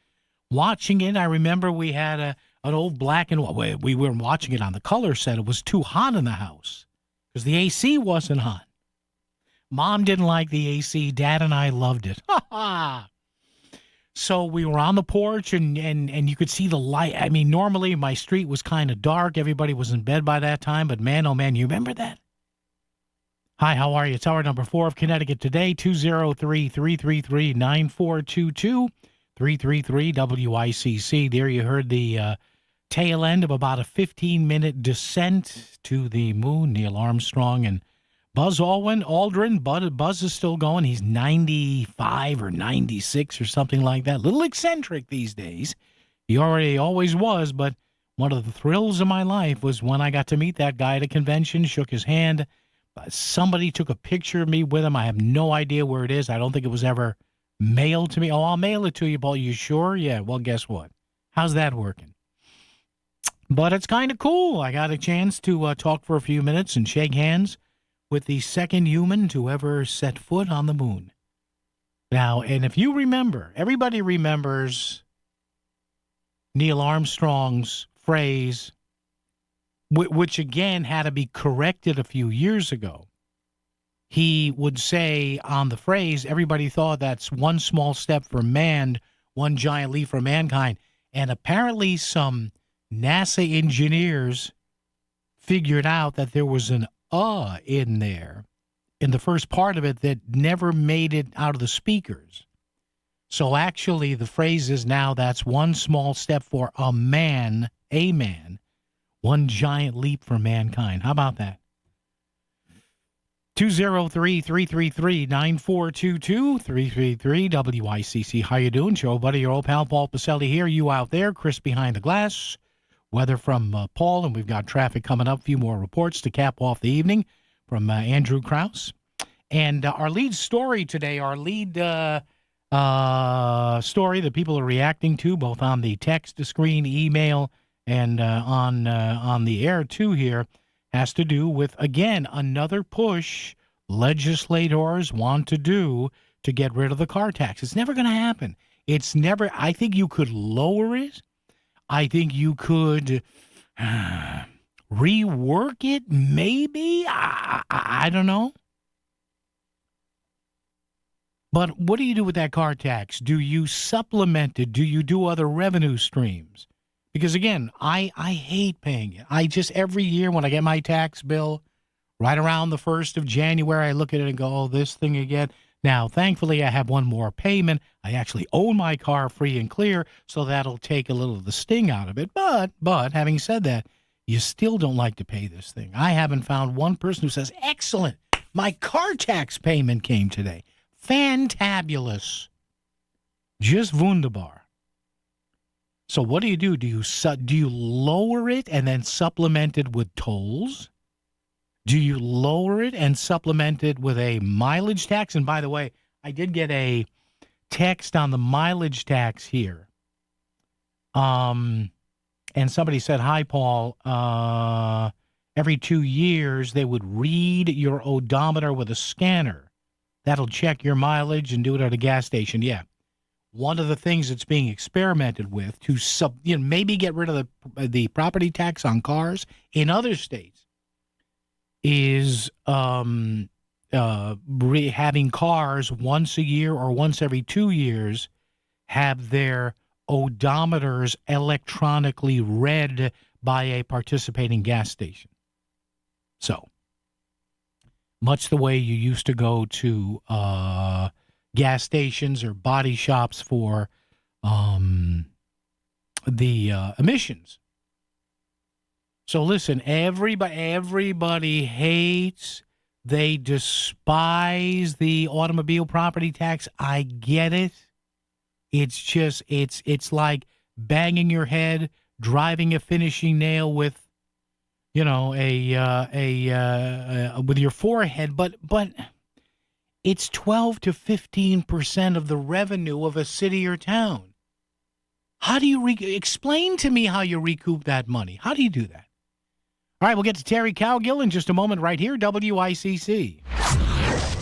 watching it. I remember we had an old black and white. We were watching it on the color set. It was too hot in the house because the AC wasn't on. Mom didn't like the AC. Dad and I loved it. Ha ha! So we were on the porch, and you could see the light. I mean, normally my street was kind of dark. Everybody was in bed by that time. But man, oh man, you remember that? Hi, how are you? It's hour number 4 of Connecticut Today, 203-333-9422, 333-WICC. There you heard the tail end of about a 15-minute descent to the moon. Neil Armstrong and Buzz Aldrin. Buzz is still going. He's 95 or 96 or something like that. Little eccentric these days. He always was, but one of the thrills of my life was when I got to meet that guy at a convention, shook his hand. Somebody took a picture of me with him. I have no idea where it is. I don't think it was ever mailed to me. Oh, I'll mail it to you, Paul. You sure? Yeah, well, guess what? How's that working? But it's kind of cool. I got a chance to talk for a few minutes and shake hands with the second human to ever set foot on the moon. Now, and if you remember, everybody remembers Neil Armstrong's phrase, which again had to be corrected a few years ago. He would say on the phrase, everybody thought that's one small step for man, one giant leap for mankind. And apparently some NASA engineers figured out that there was an in there in the first part of it that never made it out of the speakers. So actually the phrase is now that's one small step for a man, one giant leap for mankind. How about that? 203-333-9422, 333-WICC. How you doing? Show buddy, your old pal Paul Piselli here. You out there, Chris behind the glass. Weather from Paul, and we've got traffic coming up. A few more reports to cap off the evening from Andrew Krause. And our lead story today, story that people are reacting to, both on the text screen, email, and on the air too here, has to do with, again, another push legislators want to do to get rid of the car tax. It's never going to happen. I think you could lower it. I think you could rework it, maybe. I don't know. But what do you do with that car tax? Do you supplement it? Do you do other revenue streams? Because, again, I hate paying it. I just, every year when I get my tax bill, right around the 1st of January, I look at it and go, oh, this thing again. Now, thankfully, I have one more payment. I actually own my car free and clear, so that'll take a little of the sting out of it. But having said that, you still don't like to pay this thing. I haven't found one person who says, excellent, my car tax payment came today. Fantabulous. Just wunderbar. So what do? Do you lower it and then supplement it with tolls? Do you lower it and supplement it with a mileage tax? And by the way, I did get a text on the mileage tax here. And somebody said, hi, Paul, every 2 years they would read your odometer with a scanner. That'll check your mileage and do it at a gas station. Yeah. One of the things that's being experimented with to maybe get rid of the property tax on cars in other states is having cars once a year or once every 2 years have their odometers electronically read by a participating gas station. So, much the way you used to go to gas stations or body shops for the emissions. So listen, everybody hates, they despise the automobile property tax. I get it. It's just, it's like banging your head, driving a finishing nail with, with your forehead. But it's 12 to 15% of the revenue of a city or town. How do you explain to me how you recoup that money? How do you do that? All right, we'll get to Terry Cowgill in just a moment right here, WICC.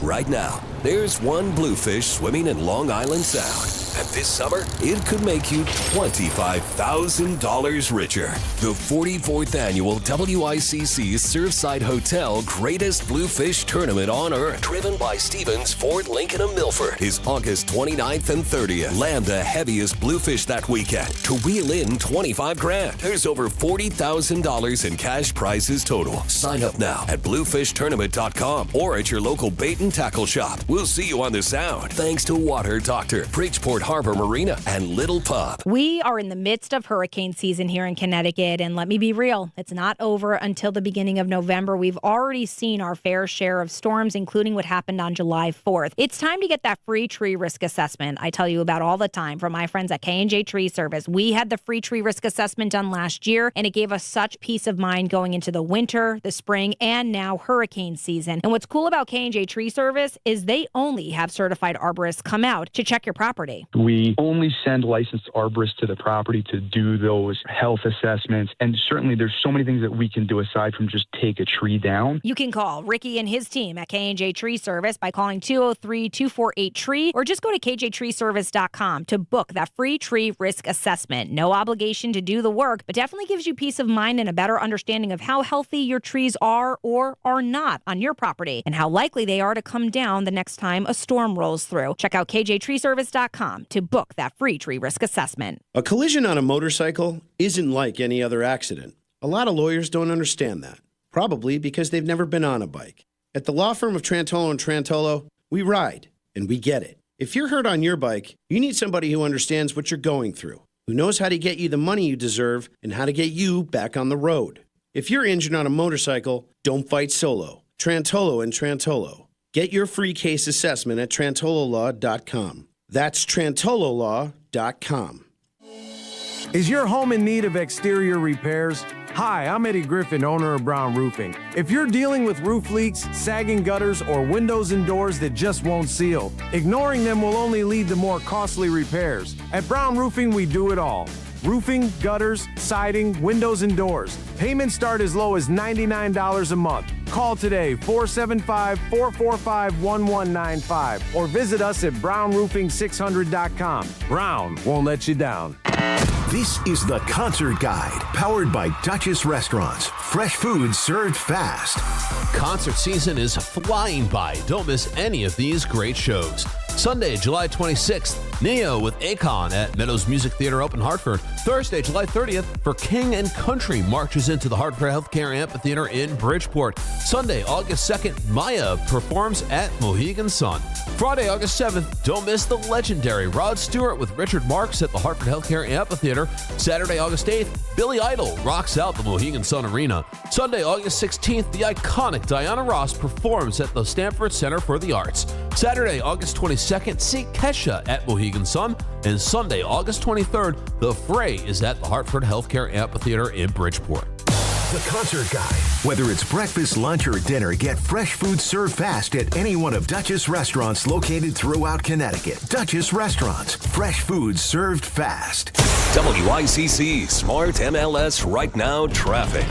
Right now, there's one bluefish swimming in Long Island Sound. And this summer, it could make you $25,000 richer. The 44th annual WICC Surfside Hotel Greatest Bluefish Tournament on Earth, driven by Stevens Ford, Lincoln, and Milford, is August 29th and 30th. Land the heaviest bluefish that weekend to wheel in $25,000. There's over $40,000 in cash prizes total. Sign up now at bluefishtournament.com or at your local bait and tackle shop. We'll see you on the Sound. Thanks to Water Doctor, Bridgeport Harbor Marina, and Little Pub.
We are in the midst of hurricane season here in Connecticut, and let me be real, it's not over until the beginning of November. We've already seen our fair share of storms, including what happened on July 4th. It's time to get that free tree risk assessment I tell you about all the time from my friends at K&J Tree Service. We had the free tree risk assessment done last year, and it gave us such peace of mind going into the winter, the spring, and now hurricane season. And what's cool about K&J Tree Service is they only have certified arborists come out to check your property.
We only send licensed arborists to the property to do those health assessments. And certainly there's so many things that we can do aside from just take a tree down.
You can call Ricky and his team at K&J Tree Service by calling 203-248-TREE or just go to kjtreeservice.com to book that free tree risk assessment. No obligation to do the work, but definitely gives you peace of mind and a better understanding of how healthy your trees are or are not on your property and how likely they are to come down the next time a storm rolls through. Check out kjtreeservice.com to book that free tree risk assessment.
A collision on a motorcycle isn't like any other accident. A lot of lawyers don't understand that, probably because they've never been on a bike. At the law firm of Trantolo & Trantolo, we ride, and we get it. If you're hurt on your bike, you need somebody who understands what you're going through, who knows how to get you the money you deserve and how to get you back on the road. If you're injured on a motorcycle, don't fight solo. Trantolo & Trantolo. Get your free case assessment at trantololaw.com. That's trantololaw.com.
Is your home in need of exterior repairs? Hi, I'm Eddie Griffin, owner of Brown Roofing. If you're dealing with roof leaks, sagging gutters, or windows and doors that just won't seal, ignoring them will only lead to more costly repairs. At Brown Roofing, we do it all. Roofing, gutters, siding, windows, and doors. Payments start as low as $99 a month. Call today, 475-445-1195, or visit us at brownroofing600.com. Brown won't let you down.
This is the Concert Guide, powered by Duchess Restaurants. Fresh food served fast.
Concert season is flying by. Don't miss any of these great shows. Sunday, July 26th, Neo with Akon at Meadows Music Theater up in Hartford. Thursday, July 30th, For King and Country marches into the Hartford Healthcare Amphitheater in Bridgeport. Sunday, August 2nd, Maya performs at Mohegan Sun. Friday, August 7th, don't miss the legendary Rod Stewart with Richard Marx at the Hartford Healthcare Amphitheater. Saturday, August 8th, Billy Idol rocks out the Mohegan Sun Arena. Sunday, August 16th, the iconic Diana Ross performs at the Stanford Center for the Arts. Saturday, August 22nd, see Kesha at Mohegan Sun. And Sunday, August 23rd, The Fray is at the Hartford Healthcare Amphitheater in Bridgeport.
The Concert Guide. Whether it's breakfast, lunch, or dinner, get fresh food served fast at any one of Duchess restaurants located throughout Connecticut. Duchess Restaurants. Fresh food served fast.
WICC Smart MLS Right Now Traffic.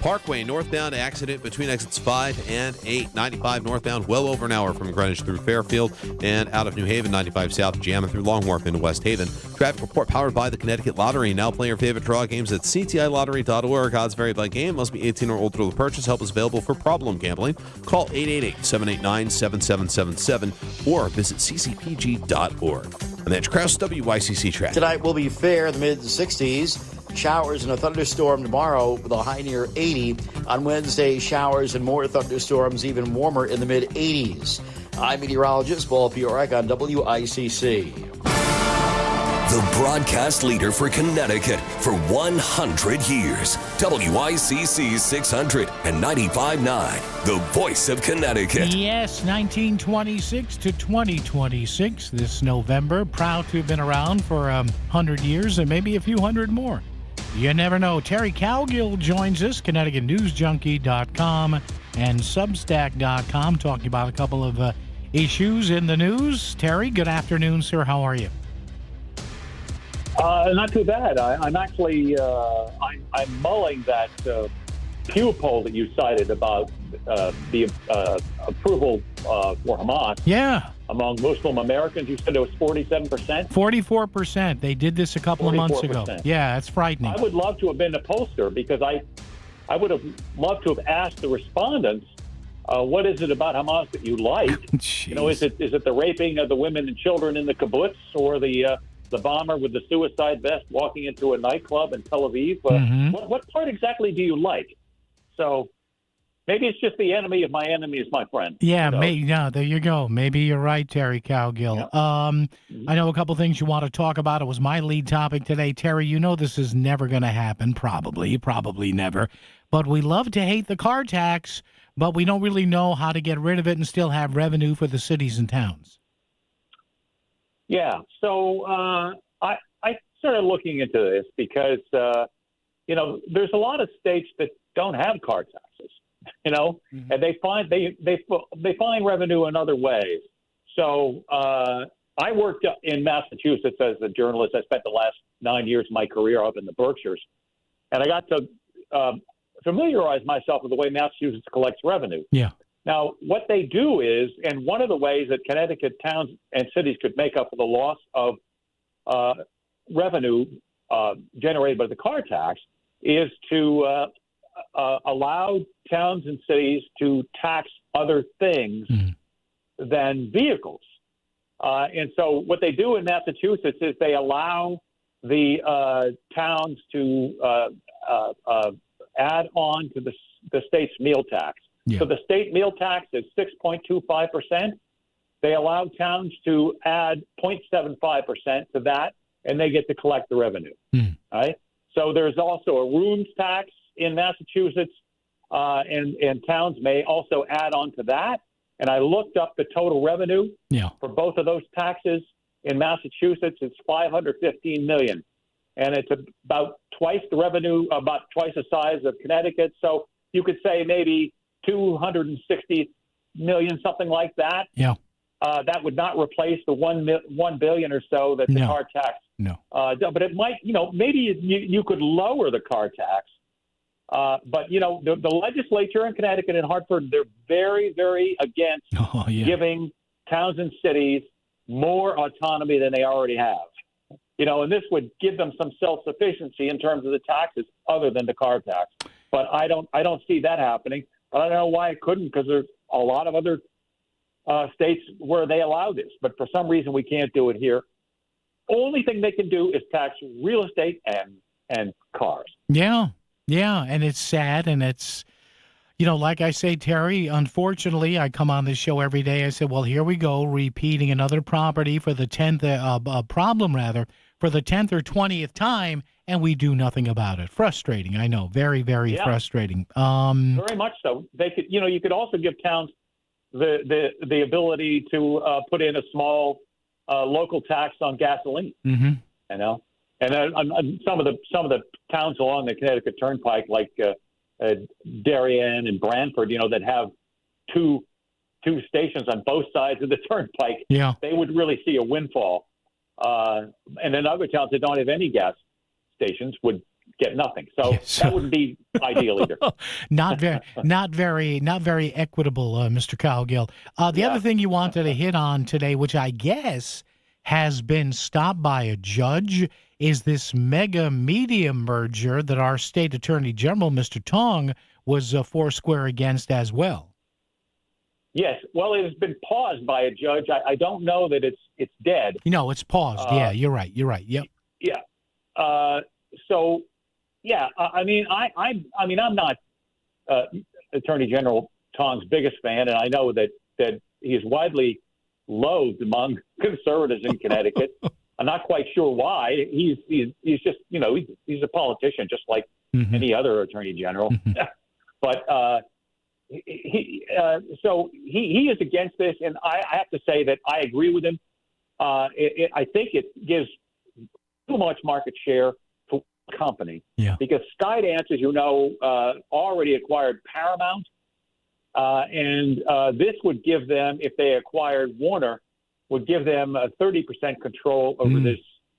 Parkway northbound accident between exits 5 and 8. 95 northbound, well over an hour from Greenwich through Fairfield and out of New Haven. 95 south, jamming through Long Wharf into West Haven. Traffic report powered by the Connecticut Lottery. Now play your favorite draw games at ctilottery.org. Odds vary by game. Must be 18 or older to purchase. Help is available for problem gambling. Call 888-789-7777 or visit ccpg.org. And that's Kraus WICC traffic.
Tonight will be fair in the mid-60s. Showers and a thunderstorm tomorrow with a high near 80. On Wednesday, showers and more thunderstorms, even warmer in the mid-80s. I'm meteorologist Paul Piorek on WICC.
The broadcast leader for Connecticut for 100 years. WICC 600 and 95.9, the voice of Connecticut.
Yes, 1926 to 2026 this November. Proud to have been around for 100 years and maybe a few hundred more. You never know. Terry Cowgill joins us, ConnecticutNewsJunkie.com and Substack.com, talking about a couple of issues in the news. Terry, good afternoon, sir. How are you?
Not too bad. I'm actually I'm mulling that Pew poll that you cited about the approval for Hamas.
Yeah.
Among Muslim Americans, you said it was 47%?
44%. They did this a couple of months ago. Yeah, that's frightening.
I would love to have been a pollster because I would have loved to have asked the respondents, what is it about Hamas that you like? You know, is it the raping of the women and children in the kibbutz, or the bomber with the suicide vest walking into a nightclub in Tel Aviv? What part exactly do you like? So maybe it's just the enemy of my enemy is my friend.
Yeah, there you go. Maybe you're right, Terry Cowgill. Yeah. I know a couple things you want to talk about. It was my lead topic today. Terry, you know this is never going to happen, probably never. But we love to hate the car tax, but we don't really know how to get rid of it and still have revenue for the cities and towns.
Yeah, so I started looking into this because, there's a lot of states that don't have car taxes, and they find revenue in other ways. So I worked in Massachusetts as a journalist. I spent the last 9 years of my career up in the Berkshires, and I got to familiarize myself with the way Massachusetts collects revenue.
Yeah.
Now, what they do is, and one of the ways that Connecticut towns and cities could make up for the loss of revenue generated by the car tax is to allow towns and cities to tax other things than vehicles. And so what they do in Massachusetts is they allow the towns to add on to the state's meal tax. Yeah. So the state meal tax is 6.25%. They allow towns to add 0.75% to that, and they get to collect the revenue. Right? So there's also a rooms tax in Massachusetts, and towns may also add on to that. And I looked up the total revenue for both of those taxes in Massachusetts. It's $515 million, and it's about twice the revenue, about twice the size of Connecticut. So you could say maybe $260 million, something like that.
Yeah.
That would not replace the $1 billion or so that the car tax.
No.
But it might, maybe you could lower the car tax. But the legislature in Connecticut and Hartford, they're very, very against giving towns and cities more autonomy than they already have. and this would give them some self-sufficiency in terms of the taxes other than the car tax. But I don't see that happening. But I don't know why it couldn't, because there's a lot of other states where they allow this. But for some reason, we can't do it here. Only thing they can do is tax real estate and cars.
Yeah, and it's sad, and it's, like I say, Terry, unfortunately, I come on this show every day. I say, well, here we go, repeating another property for the 10th for the 10th or 20th time, and we do nothing about it. Frustrating, I know, very, very frustrating.
Very much so. They could, you could also give towns the ability to put in a small local tax on gasoline.
Mm-hmm.
And some of the towns along the Connecticut Turnpike, like Darien and Branford, that have two stations on both sides of the turnpike, they would really see a windfall. And then other towns that don't have any gas stations would get nothing. So that wouldn't be ideal either.
Not very equitable, Mr. Cowgill. The other thing you wanted to hit on today, which I guess has been stopped by a judge, is this mega media merger that our state attorney general, Mr. Tong, was foursquare against as well.
Yes. Well, it has been paused by a judge. I don't know that it's dead.
It's paused. Yeah, you're right. Yep.
Yeah. So, yeah. I'm not Attorney General Tong's biggest fan, and I know that he is widely loathed among conservatives in Connecticut. I'm not quite sure why. He's just he's a politician, just like any other attorney general. But so he is against this, and I have to say that I agree with him. I think it gives too much market share for one company.
Yeah.
Because Skydance, as you know, already acquired Paramount, and this would give them, if they acquired Warner, would give them 30% control over this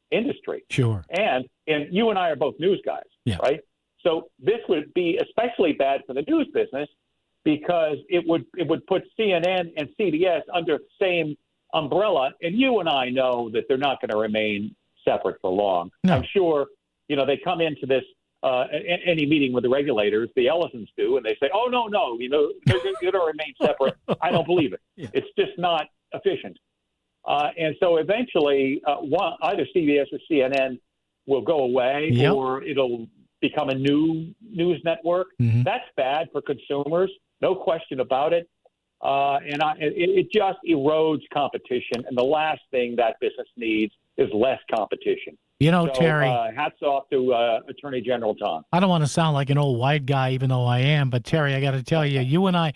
industry.
Sure.
And you and I are both news guys, right? So this would be especially bad for the news business because it would put CNN and CBS under the same umbrella. And you and I know that they're not going to remain separate for long.
No.
I'm sure, they come into this any meeting with the regulators, the Ellisons do, and they say, oh, no, they're going to remain separate. I don't believe it.
Yeah.
It's just not efficient. And so eventually either CBS or CNN will go away or it'll become a new news network.
Mm-hmm.
That's bad for consumers, no question about it. It just erodes competition. And the last thing that business needs is less competition.
Terry,
hats off to Attorney General Tong.
I don't want to sound like an old white guy, even though I am, but Terry, I got to tell you, you and I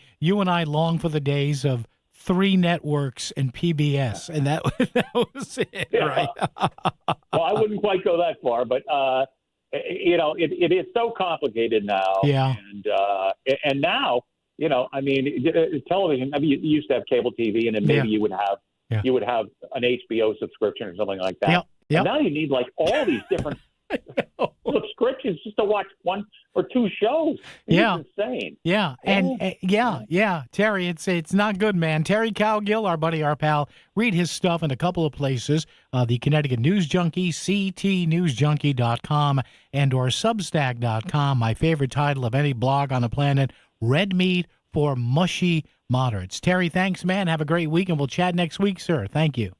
long for the days of 3 networks and PBS, and that was it, right?
Well, I wouldn't quite go that far, but it is so complicated now.
Yeah.
And now, television. You used to have cable TV, and then maybe you would have an HBO subscription or something like that.
Yep.
And now you need like all these different subscriptions just to watch 1 or 2 shows. It's insane.
Yeah. And Terry, it's not good, man. Terry Cowgill, our buddy, our pal, read his stuff in a couple of places. The Connecticut News Junkie, ctnewsjunkie.com, and or substack.com. My favorite title of any blog on the planet, Red Meat for Mushy Moderates. Terry, thanks, man. Have a great week, and we'll chat next week, sir. Thank you.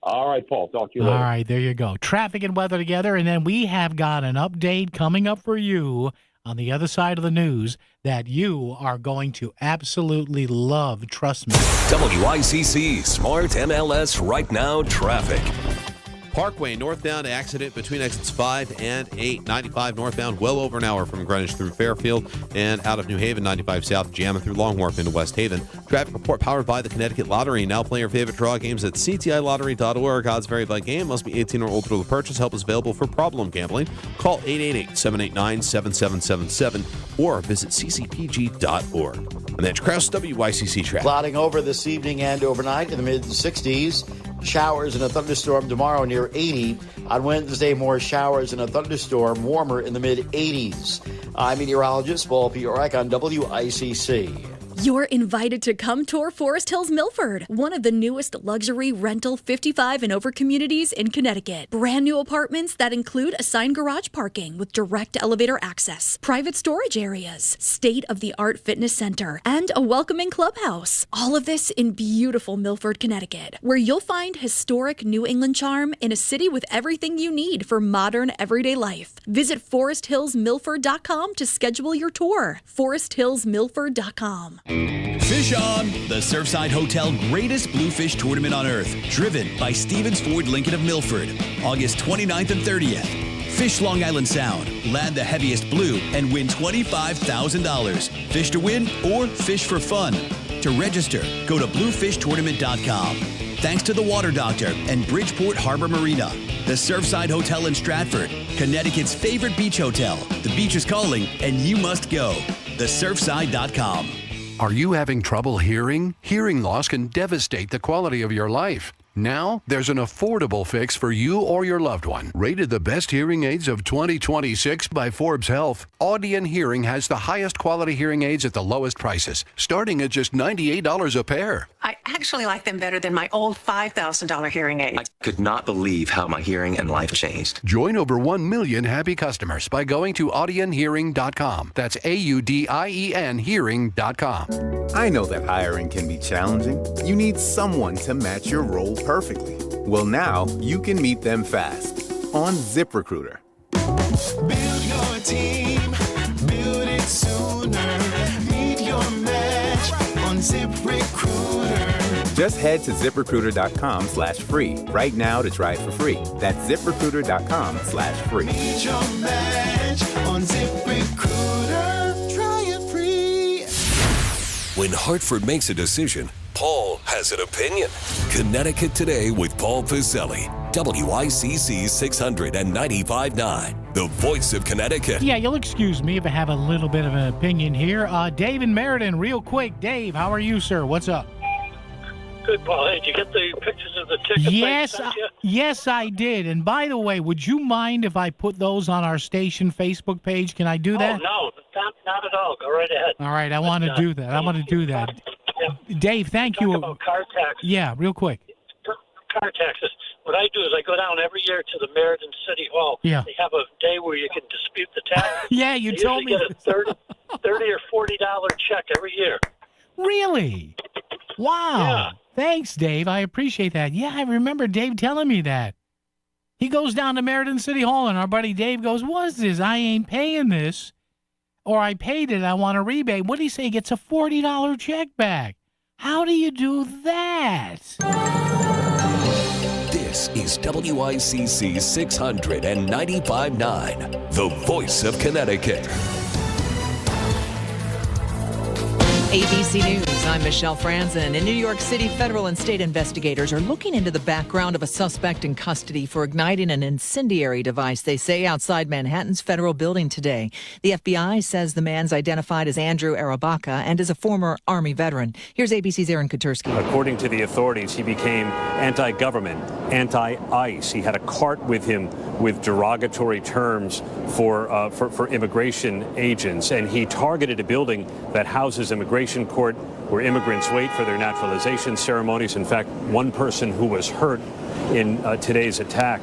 All right, Paul. Talk to you later.
All right, there you go. Traffic and weather together, and then we have got an update coming up for you on the other side of the news that you are going to absolutely love. Trust me.
WICC Smart MLS Right Now Traffic.
Parkway northbound accident between exits 5 and 8. 95 northbound, well over an hour from Greenwich through Fairfield and out of New Haven. 95 south, jamming through Long Wharf into West Haven. Traffic report powered by the Connecticut Lottery. Now play your favorite draw games at ctilottery.org. Odds vary by game. Must be 18 or older to purchase. Help is available for problem gambling. Call 888-789-7777 or visit ccpg.org. And that's Kraus, WICC traffic.
Clouding over this evening and overnight in the mid-60s. Showers and a thunderstorm tomorrow near 80. On Wednesday, more showers and a thunderstorm, warmer in the mid-80s. I'm meteorologist Paul Piorek on WICC.
You're invited to come tour Forest Hills Milford, one of the newest luxury rental 55 and over communities in Connecticut. Brand new apartments that include assigned garage parking with direct elevator access, private storage areas, state-of-the-art fitness center, and a welcoming clubhouse. All of this in beautiful Milford, Connecticut, where you'll find historic New England charm in a city with everything you need for modern everyday life. Visit foresthillsmilford.com to schedule your tour. foresthillsmilford.com.
Fish On, the Surfside Hotel greatest bluefish tournament on earth, driven by Stevens Ford Lincoln of Milford, August 29th and 30th. Fish Long Island Sound, land the heaviest blue, and win $25,000. Fish to win or fish for fun. To register, go to bluefishtournament.com. Thanks to the Water Doctor and Bridgeport Harbor Marina, the Surfside Hotel in Stratford, Connecticut's favorite beach hotel. The beach is calling, and you must go. TheSurfside.com.
Are you having trouble hearing? Hearing loss can devastate the quality of your life. Now, there's an affordable fix for you or your loved one. Rated the best hearing aids of 2026 by Forbes Health, Audion Hearing has the highest quality hearing aids at the lowest prices, starting at just $98 a pair.
I actually like them better than my old $5,000 hearing aid.
I could not believe how my hearing and life changed.
Join over 1 million happy customers by going to audionhearing.com. That's AUDIEN hearing.com.
I know that hiring can be challenging. You need someone to match your role perfectly. Well, now you can meet them fast on ZipRecruiter.
Build your team, build it sooner. Meet your match on ZipRecruiter.
Just head to ZipRecruiter.com/free right now to try it for free. That's ZipRecruiter.com/free.
Meet your match on ZipRecruiter. Try it free.
When Hartford makes a decision, Paul has an opinion. Connecticut Today with Paul Piselli. WICC 695.9, the voice of Connecticut.
Yeah, you'll excuse me if I have a little bit of an opinion here. Dave in Meriden, real quick. Dave, how are you, sir? What's up?
Good, Paul. Hey, did you get the pictures of the tickets?
Yes, I did. And by the way, would you mind if I put those on our station Facebook page? Can I do that?
Oh, no, not at all. Go right ahead.
All right, I want to do that. Dave, thank you.
About car taxes.
Yeah, real quick.
Car taxes. What I do is I go down every year to the Meriden City Hall.
Yeah.
They have a day where you can dispute the tax.
Yeah, you told me.
You usually get a $30 or $40 check every year.
Really? Wow.
Yeah.
Thanks, Dave. I appreciate that. Yeah, I remember Dave telling me that. He goes down to Meriden City Hall, and our buddy Dave goes, "What's this? I ain't paying this. Or I paid it. I want a rebate." What did he say? He gets a $40 check back. How do you do that?
This is WICC 695.9, the voice of Connecticut.
ABC News, I'm Michelle Franzen. In New York City, federal and state investigators are looking into the background of a suspect in custody for igniting an incendiary device, they say, outside Manhattan's federal building today. The FBI says the man's identified as Andrew Arabaka and is a former Army veteran. Here's ABC's Aaron Katersky.
According to the authorities, he became anti-government, anti-ICE. He had a cart with him with derogatory terms for immigration agents, and he targeted a building that houses immigration court where immigrants wait for their naturalization ceremonies. In fact, one person who was hurt in today's attack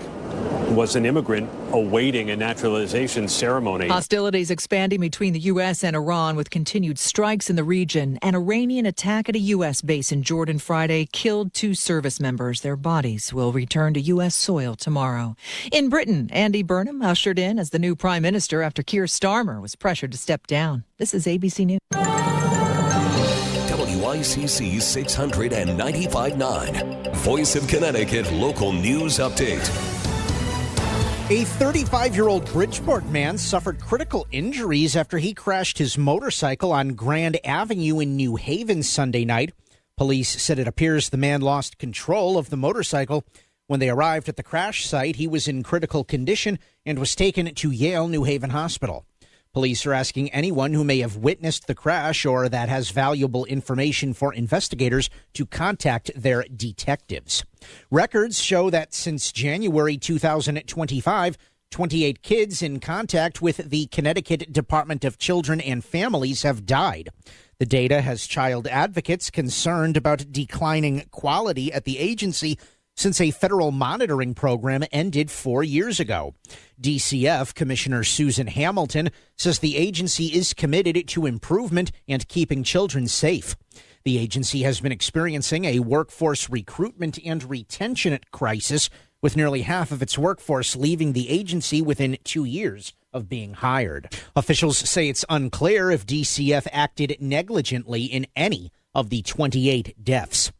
was an immigrant awaiting a naturalization ceremony.
Hostilities expanding between the U.S. and Iran with continued strikes in the region. An Iranian attack at a U.S. base in Jordan Friday killed 2 service members. Their bodies will return to U.S. soil tomorrow. In Britain, Andy Burnham ushered in as the new prime minister after Keir Starmer was pressured to step down. This is ABC News.
WICC 695.9, Voice of Connecticut Local News Update.
A 35-year-old Bridgeport man suffered critical injuries after he crashed his motorcycle on Grand Avenue in New Haven Sunday night. Police said it appears the man lost control of the motorcycle. When they arrived at the crash site, he was in critical condition and was taken to Yale New Haven Hospital. Police are asking anyone who may have witnessed the crash or that has valuable information for investigators to contact their detectives. Records show that since January 2025, 28 kids in contact with the Connecticut Department of Children and Families have died. The data has child advocates concerned about declining quality at the agency since a federal monitoring program ended 4 years ago. DCF Commissioner Susan Hamilton says the agency is committed to improvement and keeping children safe. The agency has been experiencing a workforce recruitment and retention crisis, with nearly half of its workforce leaving the agency within 2 years of being hired. Officials say it's unclear if DCF acted negligently in any of the 28 deaths.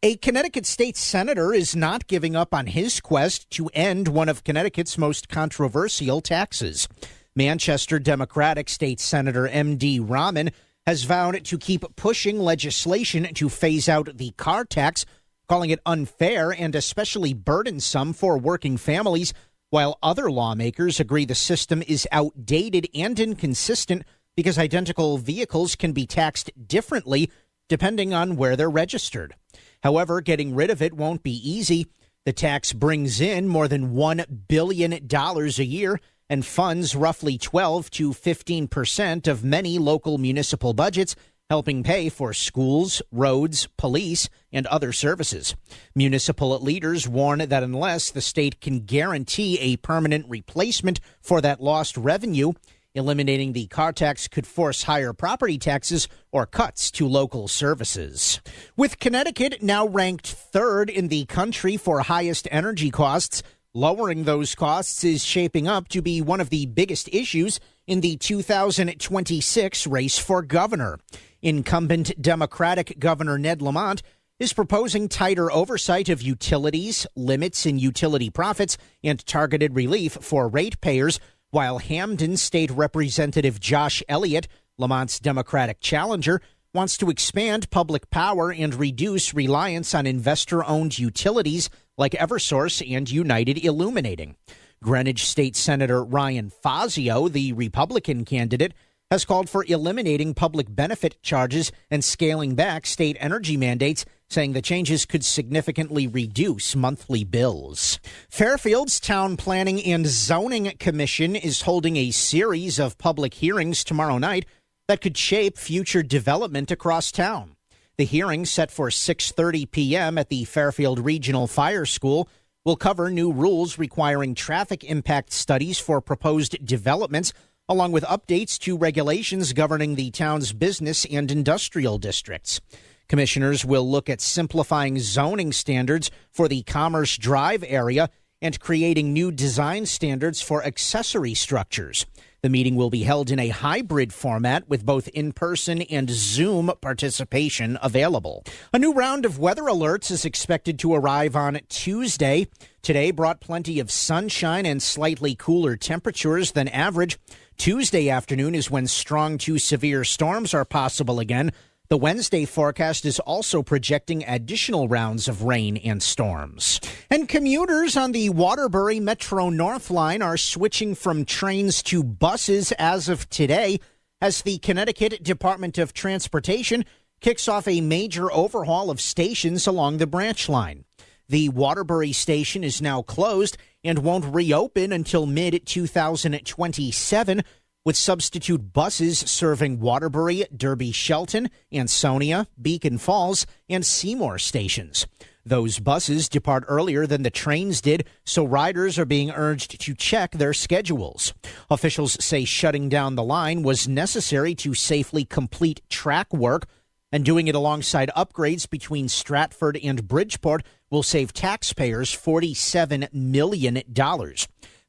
A Connecticut state senator is not giving up on his quest to end one of Connecticut's most controversial taxes. Manchester Democratic State Senator M.D. Rahman has vowed to keep pushing legislation to phase out the car tax, calling it unfair and especially burdensome for working families, while other lawmakers agree the system is outdated and inconsistent because identical vehicles can be taxed differently depending on where they're registered. However, getting rid of it won't be easy. The tax brings in more than $1 billion a year and funds roughly 12 to 15% of many local municipal budgets, helping pay for schools, roads, police, and other services. Municipal leaders warn that unless the state can guarantee a permanent replacement for that lost revenue, eliminating the car tax could force higher property taxes or cuts to local services. With Connecticut now ranked third in the country for highest energy costs, lowering those costs is shaping up to be one of the biggest issues in the 2026 race for governor. Incumbent Democratic Governor Ned Lamont is proposing tighter oversight of utilities, limits in utility profits, and targeted relief for ratepayers, while Hamden State Representative Josh Elliott, Lamont's Democratic challenger, wants to expand public power and reduce reliance on investor-owned utilities like Eversource and United Illuminating. Greenwich State Senator Ryan Fazio, the Republican candidate, has called for eliminating public benefit charges and scaling back state energy mandates, saying the changes could significantly reduce monthly bills. Fairfield's Town Planning and Zoning Commission is holding a series of public hearings tomorrow night that could shape future development across town. The hearing, set for 6:30 p.m. at the Fairfield Regional Fire School, will cover new rules requiring traffic impact studies for proposed developments, along with updates to regulations governing the town's business and industrial districts. Commissioners will look at simplifying zoning standards for the Commerce Drive area and creating new design standards for accessory structures. The meeting will be held in a hybrid format with both in-person and Zoom participation available. A new round of weather alerts is expected to arrive on Tuesday. Today brought plenty of sunshine and slightly cooler temperatures than average. Tuesday afternoon is when strong to severe storms are possible again. The Wednesday forecast is also projecting additional rounds of rain and storms. And commuters on the Waterbury Metro North line are switching from trains to buses as of today, as the Connecticut Department of Transportation kicks off a major overhaul of stations along the branch line. The Waterbury station is now closed and won't reopen until mid-2027, with substitute buses serving Waterbury, Derby Shelton, Ansonia, Beacon Falls, and Seymour stations. Those buses depart earlier than the trains did, so riders are being urged to check their schedules. Officials say shutting down the line was necessary to safely complete track work, and doing it alongside upgrades between Stratford and Bridgeport will save taxpayers $47 million.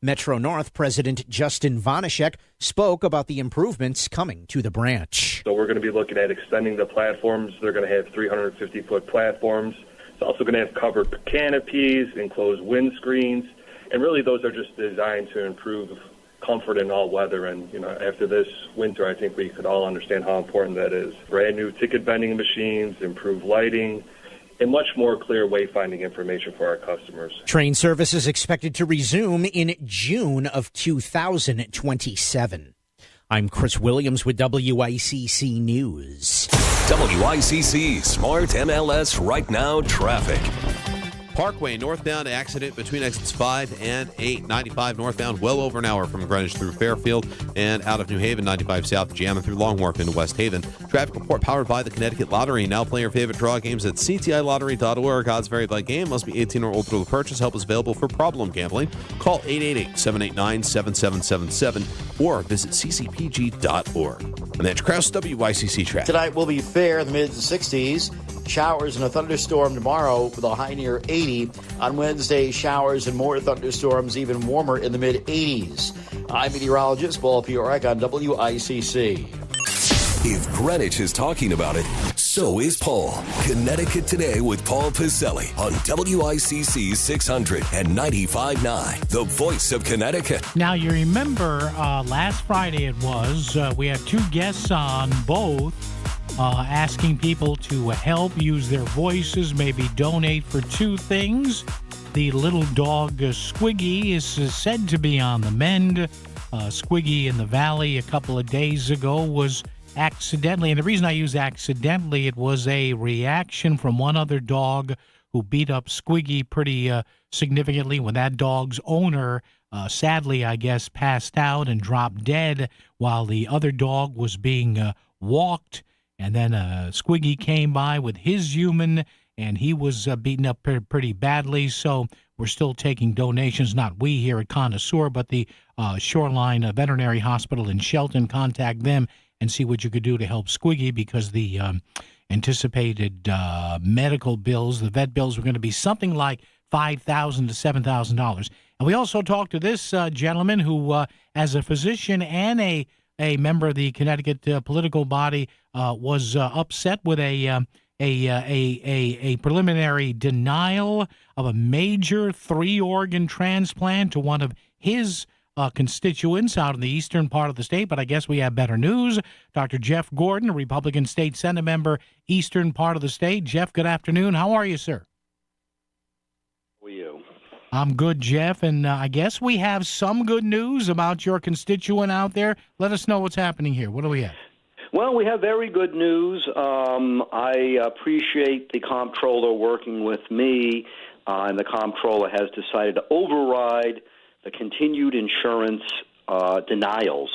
Metro North President Justin Vanishek spoke about the improvements coming to the branch.
So we're going to be looking at extending the platforms. They're going to have 350-foot platforms. It's also going to have covered canopies, enclosed windscreens, and really those are just designed to improve comfort in all weather. And, after this winter, I think we could all understand how important that is. Brand new ticket vending machines, improved lighting, and much more clear wayfinding information for our customers.
Train service is expected to resume in June of 2027. I'm Chris Williams with WICC News.
WICC Smart MLS Right Now Traffic.
Parkway northbound accident between exits 5 and 8. 95 northbound, well over an hour from Greenwich through Fairfield and out of New Haven. 95 south, jamming through Long Wharf into West Haven. Traffic report powered by the Connecticut Lottery. Now play your favorite draw games at ctilottery.org. Odds vary by game. Must be 18 or older to purchase. Help is available for problem gambling. Call 888-789-7777 or visit ccpg.org. And that's Kraus WICC traffic.
Tonight will be fair in the mid-60s. Showers and a thunderstorm tomorrow with a high near 80. On Wednesday, showers and more thunderstorms, even warmer in the mid-80s. I'm meteorologist Paul Piorek on WICC.
If Greenwich is talking about it, so is Paul. Connecticut Today with Paul Piselli on WICC 600 and 95.9, the voice of Connecticut.
Now, you remember last Friday it was, we had two guests on, both asking people to help use their voices, maybe donate for two things. The little dog Squiggy is said to be on the mend. Squiggy in the Valley a couple of days ago was accidentally, and the reason I use accidentally, it was a reaction from one other dog who beat up Squiggy pretty significantly when that dog's owner, sadly, I guess, passed out and dropped dead while the other dog was being walked. And then Squiggy came by with his human, and he was beaten up pretty badly. So we're still taking donations, not we here at Connoisseur, but the Shoreline Veterinary Hospital in Shelton. Contact them and see what you could do to help Squiggy, because the anticipated medical bills, the vet bills, were going to be something like $5,000 to $7,000. And we also talked to this gentleman who, as a physician and a member of the Connecticut political body, was upset with a preliminary denial of a major 3-organ transplant to one of his constituents out in the eastern part of the state. But I guess we have better news. Dr. Jeff Gordon, a Republican state Senate member, eastern part of the state. Jeff, good afternoon. How are you, sir?
How are you?
I'm good, Jeff, and I guess we have some good news about your constituent out there. Let us know what's happening here. What do we have?
Well, we have very good news. I appreciate the comptroller working with me, and the comptroller has decided to override the continued insurance denials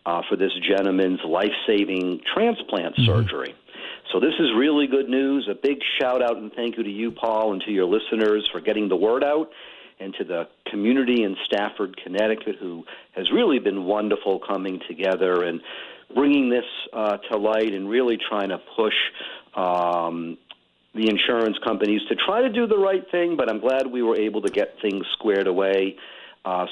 for this gentleman's life-saving transplant surgery. So this is really good news. A big shout-out and thank you to you, Paul, and to your listeners for getting the word out, and to the community in Stafford, Connecticut, who has really been wonderful coming together and bringing this to light and really trying to push the insurance companies to try to do the right thing. But I'm glad we were able to get things squared away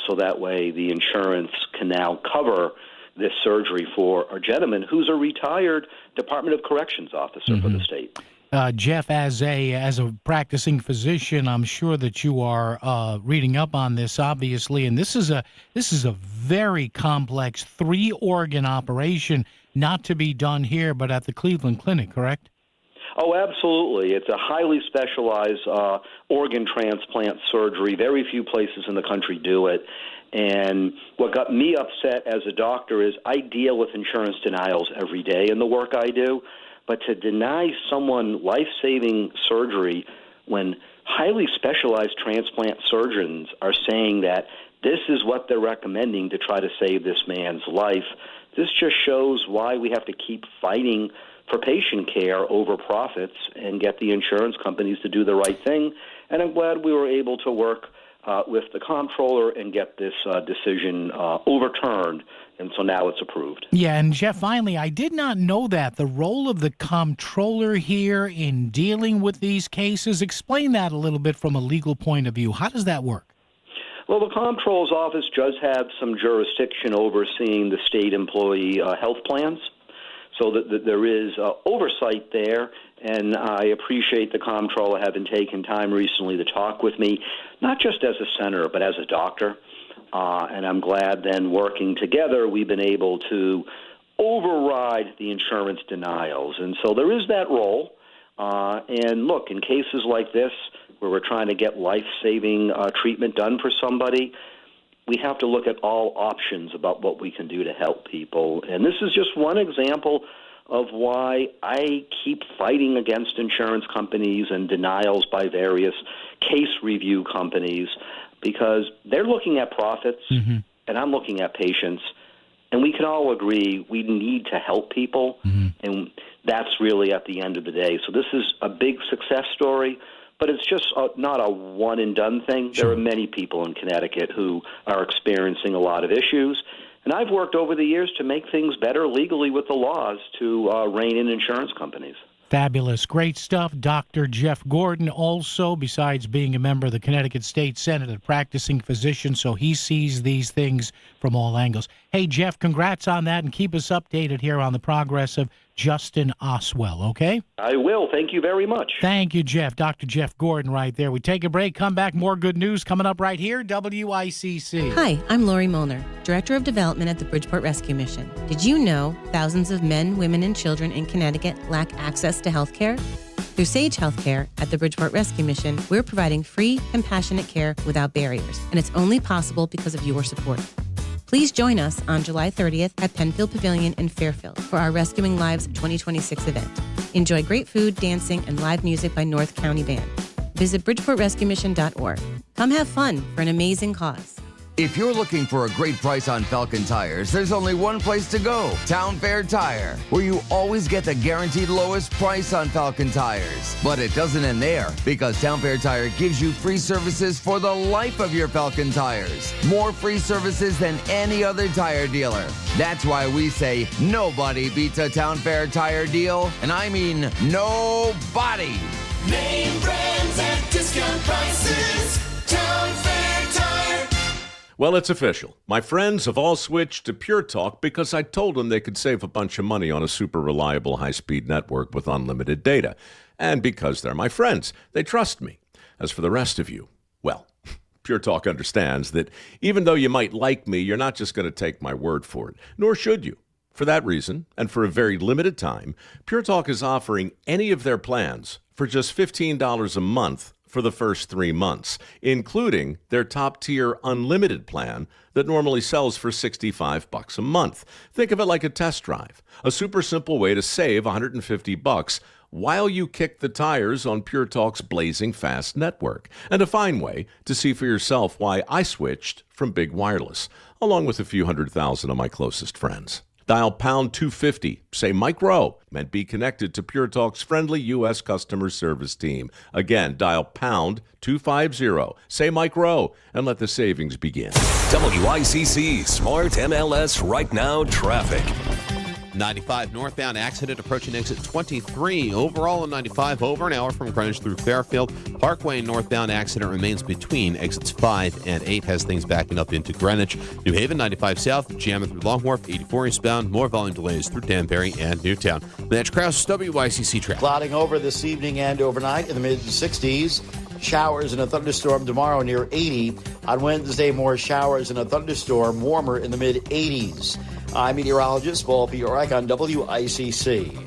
so that way the insurance can now cover this surgery for a gentleman who's a retired Department of Corrections officer for the state.
Jeff, as a practicing physician, I'm sure that you are reading up on this, obviously, and this is a very complex 3-organ operation, not to be done here, but at the Cleveland Clinic, correct?
Oh, absolutely. It's a highly specialized organ transplant surgery. Very few places in the country do it. And what got me upset as a doctor is I deal with insurance denials every day in the work I do. But to deny someone life-saving surgery when highly specialized transplant surgeons are saying that this is what they're recommending to try to save this man's life, this just shows why we have to keep fighting for patient care over profits and get the insurance companies to do the right thing. And I'm glad we were able to work with the comptroller and get this decision overturned. And so now it's approved.
Yeah, and Jeff, finally, I did not know that. The role of the comptroller here in dealing with these cases, explain that a little bit from a legal point of view. How does that work?
Well, the comptroller's office does have some jurisdiction overseeing the state employee health plans, so that there is oversight there. And I appreciate the comptroller having taken time recently to talk with me, not just as a senator, but as a doctor. And I'm glad then working together, we've been able to override the insurance denials. And so there is that role. And look, in cases like this, where we're trying to get life-saving treatment done for somebody, we have to look at all options about what we can do to help people. And this is just one example of why I keep fighting against insurance companies and denials by various case review companies, because they're looking at profits and I'm looking at patients, and we can all agree we need to help people, and that's really at the end of the day. So this is a big success story, but it's just not a one-and-done thing. There are many people in Connecticut who are experiencing a lot of issues, and I've worked over the years to make things better legally with the laws to rein in insurance companies.
Fabulous. Great stuff. Dr. Jeff Gordon also, besides being a member of the Connecticut State Senate, a practicing physician, so he sees these things from all angles. Hey, Jeff, congrats on that, and keep us updated here on the progress of Justin Oswell, okay?
I will. Thank you very much.
Thank you, Jeff. Dr. Jeff Gordon right there. We take a break, come back, more good news coming up right here, WICC.
Hi, I'm Lori Molnar, Director of Development at the Bridgeport Rescue Mission. Did you know thousands of men, women, and children in Connecticut lack access to health care? Through Sage Healthcare at the Bridgeport Rescue Mission, we're providing free, compassionate care without barriers, and it's only possible because of your support. Please join us on July 30th at Penfield Pavilion in Fairfield for our Rescuing Lives 2026 event. Enjoy great food, dancing, and live music by North County Band. Visit bridgeportrescuemission.org. Come have fun for an amazing cause.
If you're looking for a great price on Falcon tires, there's only one place to go, Town Fair Tire, where you always get the guaranteed lowest price on Falcon tires. But it doesn't end there, because Town Fair Tire gives you free services for the life of your Falcon tires. More free services than any other tire dealer. That's why we say nobody beats a Town Fair Tire deal, and I mean nobody.
Name brands at discount prices. Town Fair Tire.
Well, it's official. My friends have all switched to Pure Talk because I told them they could save a bunch of money on a super reliable high-speed network with unlimited data. And because they're my friends, they trust me. As for the rest of you, well, Pure Talk understands that even though you might like me, you're not just going to take my word for it, nor should you. For that reason, and for a very limited time, Pure Talk is offering any of their plans for just $15 a month for the first 3 months, including their top-tier unlimited plan that normally sells for $65 a month. Think of it like a test drive, a super simple way to save $150 while you kick the tires on Pure Talk's blazing fast network, and a fine way to see for yourself why I switched from big wireless, along with a few 100,000 of my closest friends. Dial pound 250, say Mike Rowe, and be connected to Pure Talk's friendly U.S. customer service team. Again, dial pound 250, say Mike Rowe, and let the savings begin.
WICC Smart MLS Right Now Traffic.
95 northbound accident approaching exit 23. Overall on 95 over an hour from Greenwich through Fairfield. Parkway northbound accident remains between exits 5 and 8. Has things backing up into Greenwich. New Haven 95 south, jamming through Long Wharf. 84 eastbound. More volume delays through Danbury and Newtown. Lance Krause, WICC traffic.
Clouding over this evening and overnight in the mid-60s. Showers and a thunderstorm tomorrow near 80. On Wednesday, more showers and a thunderstorm, warmer in the mid-80s. I'm meteorologist Paul Piorek on WICC.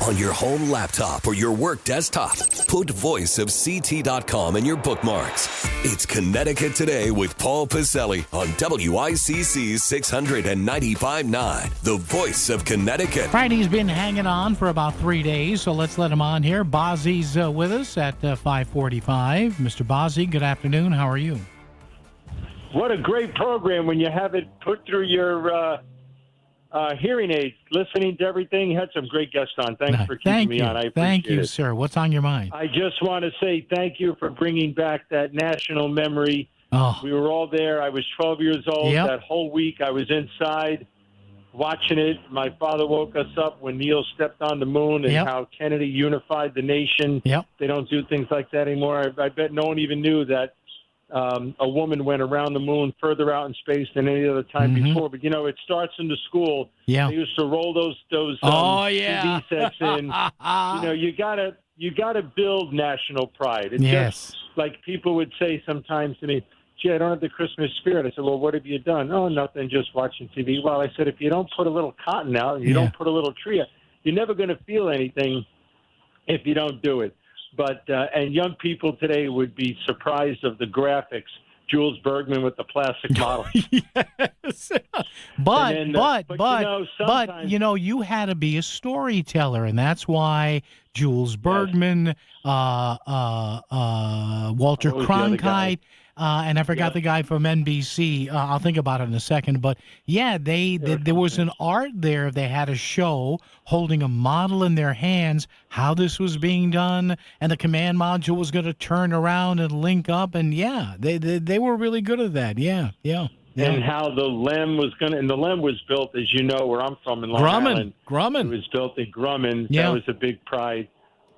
On your home laptop or your work desktop, put voiceofct.com in your bookmarks. It's Connecticut Today with Paul Pacelli on WICC 695.9, the voice of Connecticut.
Friday's been hanging on for about 3 days, so let's let him on here. Bozzy's with us at 5:45. Mr. Bozzy, good afternoon. How are you?
What a great program when you have it put through your hearing aids, listening to everything. You had some great guests on. Thanks for keeping me on. I appreciate
Thank you,
it.
sir. What's on your mind?
I just want to say thank you for bringing back that national memory.
Oh.
We were all there. I was 12 years old.
Yep.
That whole week I was inside watching it. My father woke us up when Neil stepped on the moon and how Kennedy unified the nation.
Yep.
They don't do things like that anymore. I bet no one even knew that a woman went around the moon further out in space than any other time before. But, you know, it starts in the school.
Yeah.
They used to roll those
yeah.
TV sets in. You know, you gotta build national pride. It's
Yes.
just like people would say sometimes to me, gee, I don't have the Christmas spirit. I said, well, what have you done? Oh, nothing, just watching TV. Well, I said, if you don't put a little cotton out and you don't put a little tree out, you're never going to feel anything if you don't do it. But and young people today would be surprised of the graphics Jules Bergman with the plastic model.
Yes. But
sometimes-
you had to be a storyteller, and that's why Jules Bergman, Walter
What was the other guy?
Cronkite, and I forgot the guy from NBC. I'll think about it in a second. But yeah, there was an art there. They had a show holding a model in their hands, how this was being done, and the command module was going to turn around and link up. And yeah, they were really good at that. Yeah.
And how the LEM was going to, and the LEM was built, as you know, where I'm from in Long Island.
Grumman.
It was built in Grumman.
Yeah.
That was a big pride.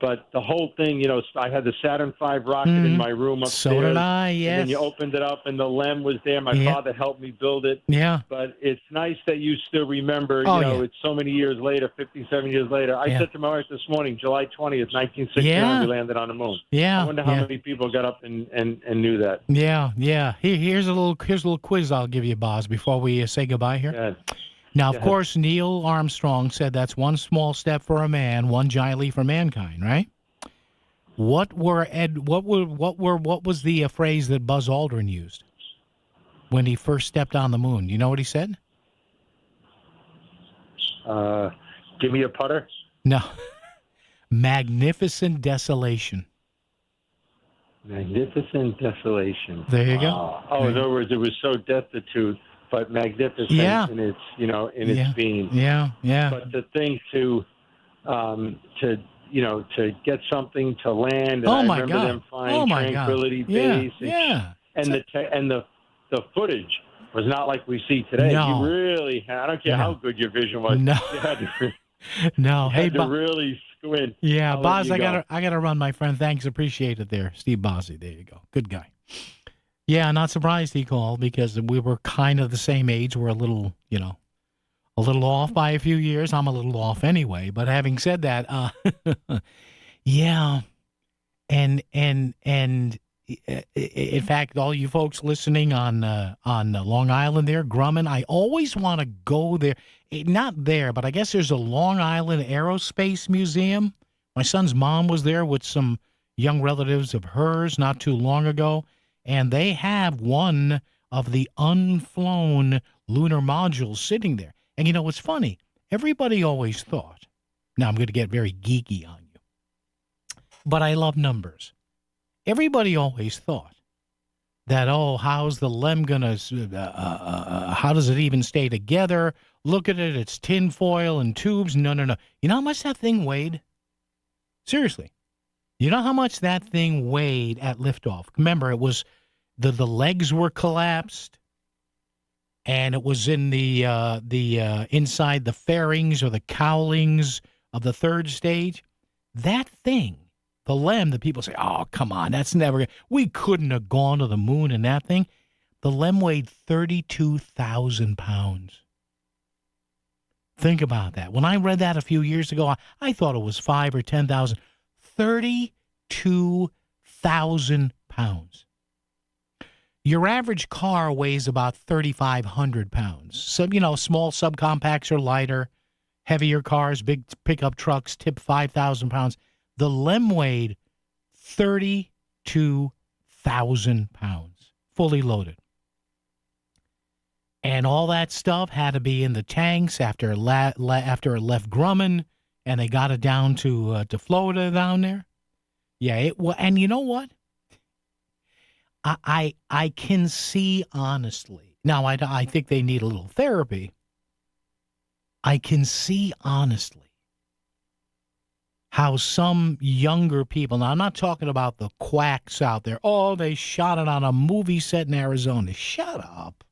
But the whole thing, I had the Saturn V rocket in my room upstairs.
So did I, yes.
And then you opened it up, and the LEM was there. My father helped me build it.
Yeah.
But it's nice that you still remember, it's so many years later, 57 years later. I said to my wife this morning, July 20th, 1969, we landed on the moon.
Yeah.
I wonder how many people got up and knew that.
Yeah. Here's a little quiz I'll give you, Boz, before we say goodbye here.
Yeah.
Now, of course, Neil Armstrong said that's one small step for a man, one giant leap for mankind, right? What was the phrase that Buzz Aldrin used when he first stepped on the moon? You know what he said?
Give me a putter.
No. Magnificent desolation.
Magnificent desolation.
There you go.
In other words, it was so destitute, but magnificent in its, its being.
Yeah.
But to think to get something to land. And I remember them flying Tranquility Base. And the footage was not like we see today.
No.
You really had, I don't care how good your vision was.
No.
You had to,
no.
Hey, to really squint.
Yeah,
I'll
Boz,
let you
I gotta run, my friend. Thanks, appreciate it there. Steve Bozzi, there you go. Good guy. Yeah, not surprised he called because we were kind of the same age. We're a little off by a few years. I'm a little off anyway. But having said that, yeah, and in fact, all you folks listening on Long Island there, Grumman, I always want to go there. Not there, but I guess there's a Long Island Aerospace Museum. My son's mom was there with some young relatives of hers not too long ago. And they have one of the unflown lunar modules sitting there. And what's funny? Everybody always thought, now I'm going to get very geeky on you, but I love numbers. Everybody always thought that, how's the LEM going to, how does it even stay together? Look at it, it's tinfoil and tubes. No. You know how much that thing weighed? Seriously. You know how much that thing weighed at liftoff? Remember, it was the legs were collapsed, and it was in the inside the fairings or the cowlings of the third stage. That thing, the LEM, that people say, "Oh, come on, that's never. We couldn't have gone to the moon in that thing." The LEM weighed 32,000 pounds. Think about that. When I read that a few years ago, I thought it was 5,000 or 10,000. 32,000 pounds. Your average car weighs about 3,500 pounds. Some, small subcompacts are lighter. Heavier cars, big pickup trucks, tip 5,000 pounds. The LEM weighed 32,000 pounds, fully loaded. And all that stuff had to be in the tanks after it left Grumman, and they got it down to Florida down there. Yeah, and you know what? I can see honestly. Now, I think they need a little therapy. I can see honestly how some younger people, now I'm not talking about the quacks out there. Oh, they shot it on a movie set in Arizona. Shut up.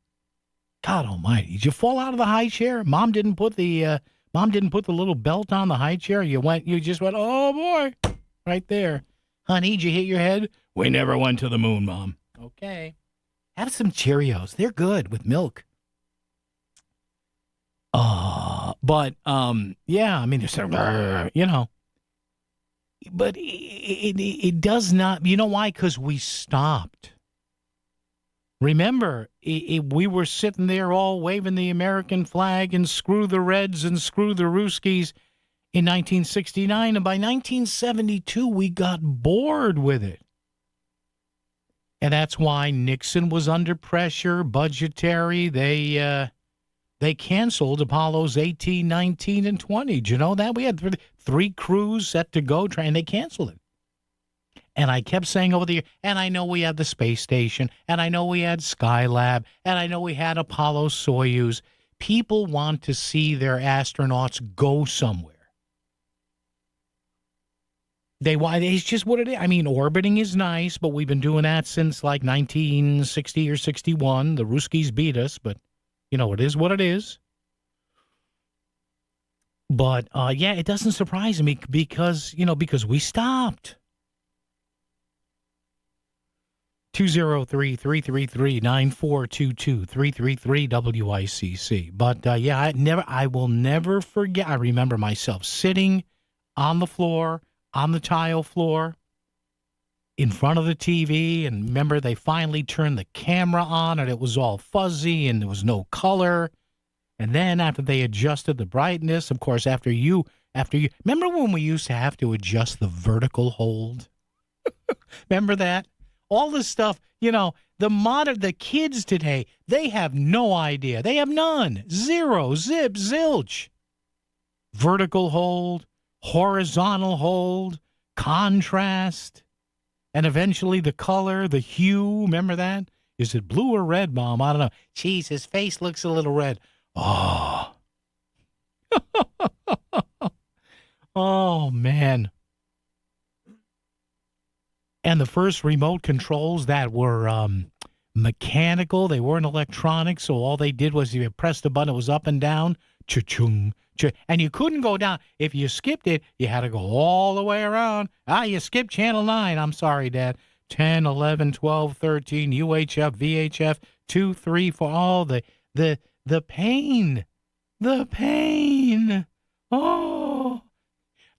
God almighty. Did you fall out of the high chair? Mom didn't put the little belt on the high chair. You just went, oh boy, right there. Honey, did you hit your head? We never went to the moon, Mom. Okay. Have some Cheerios. They're good with milk. But yeah, I mean, there's but it does not, you know why? Because we stopped. Remember, we were sitting there all waving the American flag and screw the Reds and screw the Ruskies in 1969, and by 1972, we got bored with it. And that's why Nixon was under pressure, budgetary. They canceled Apollos 18, 19, and 20. Did you know that? We had three crews set to go, and they canceled it. And I kept saying over the year, and I know we had the space station, and I know we had Skylab, and I know we had Apollo Soyuz. People want to see their astronauts go somewhere. It's just what it is. I mean, orbiting is nice, but we've been doing that since like 1960 or 61. The Ruskies beat us, but, it is what it is. But, it doesn't surprise me because we stopped. 203-333-9422, 333-WICC. But, I will never forget. I remember myself sitting on the floor, on the tile floor, in front of the TV, and remember they finally turned the camera on, and it was all fuzzy, and there was no color. And then after they adjusted the brightness, of course, after you, remember when we used to have to adjust the vertical hold? Remember that? All this stuff, the kids today, they have no idea. They have none. Zero, zip, zilch. Vertical hold, horizontal hold, contrast, and eventually the color, the hue. Remember that? Is it blue or red, Mom? I don't know. Geez, his face looks a little red. Oh. Oh, man. And the first remote controls that were mechanical, they weren't electronic, so all they did was you pressed the button, it was up and down, cha-chung, and you couldn't go down. If you skipped it, you had to go all the way around. You skipped Channel 9. I'm sorry, Dad. 10, 11, 12, 13, UHF, VHF, 2, 3, 4, all the pain. The pain. Oh.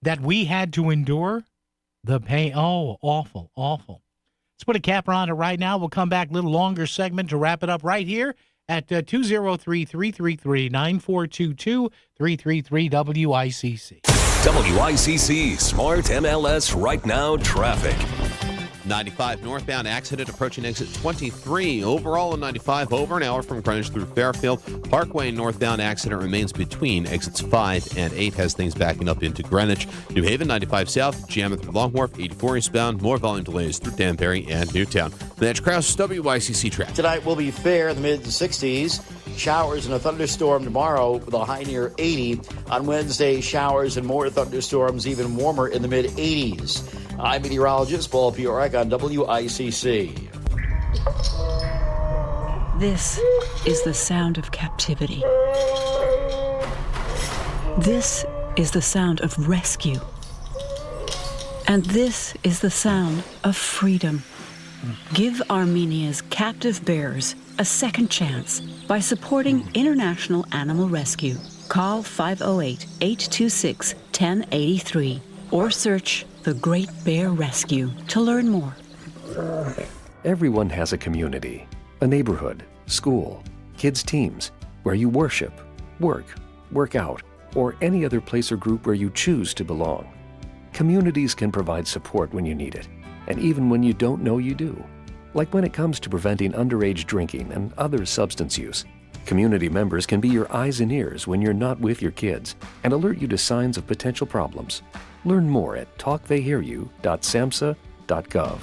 That we had to endure. The pain. Oh, awful, awful. Let's put a capper on it right now. We'll come back a little longer segment to wrap it up right here at 203-333-9422, 333-WICC.
WICC Smart MLS Right Now Traffic.
95 northbound accident approaching exit 23. Overall in 95 over an hour from Greenwich through Fairfield. Parkway northbound accident remains between exits 5 and 8. Has things backing up into Greenwich. New Haven 95 south, jamming through Long Wharf, 84 eastbound. More volume delays through Danbury and Newtown. Mitch Krause, WICC traffic.
Tonight will be fair in the mid-60s. Showers and a thunderstorm tomorrow with a high near 80. On Wednesday, showers and more thunderstorms, even warmer in the mid-80s. I'm meteorologist Paul Piorek on WICC.
This is the sound of captivity. This is the sound of rescue. And this is the sound of freedom. Give Armenia's captive bears a second chance by supporting International Animal Rescue. Call 508-826-1083 or search The Great Bear Rescue to learn more.
Everyone has a community, a neighborhood, school, kids' teams, where you worship, work out, or any other place or group where you choose to belong. Communities can provide support when you need it, and even when you don't know you do. Like when it comes to preventing underage drinking and other substance use. Community members can be your eyes and ears when you're not with your kids and alert you to signs of potential problems. Learn more at talktheyhearyou.samhsa.gov.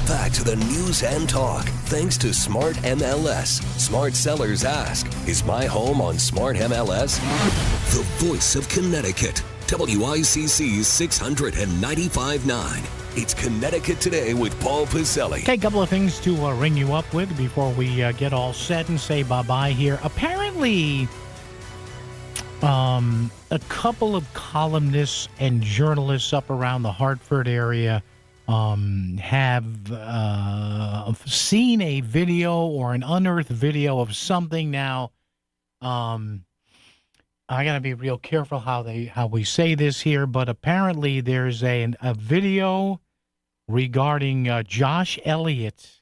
Back to the news and talk, thanks to Smart MLS. Smart sellers ask, is my home on Smart MLS? The voice of Connecticut. WICC's 695.9. It's Connecticut Today with Paul Pacelli.
Okay, a couple of things to ring you up with before we get all set and say bye-bye here. Apparently, a couple of columnists and journalists up around the Hartford area have seen a video or an unearthed video of something. Now, I got to be real careful how we say this here, but apparently there's a video regarding Josh Elliott,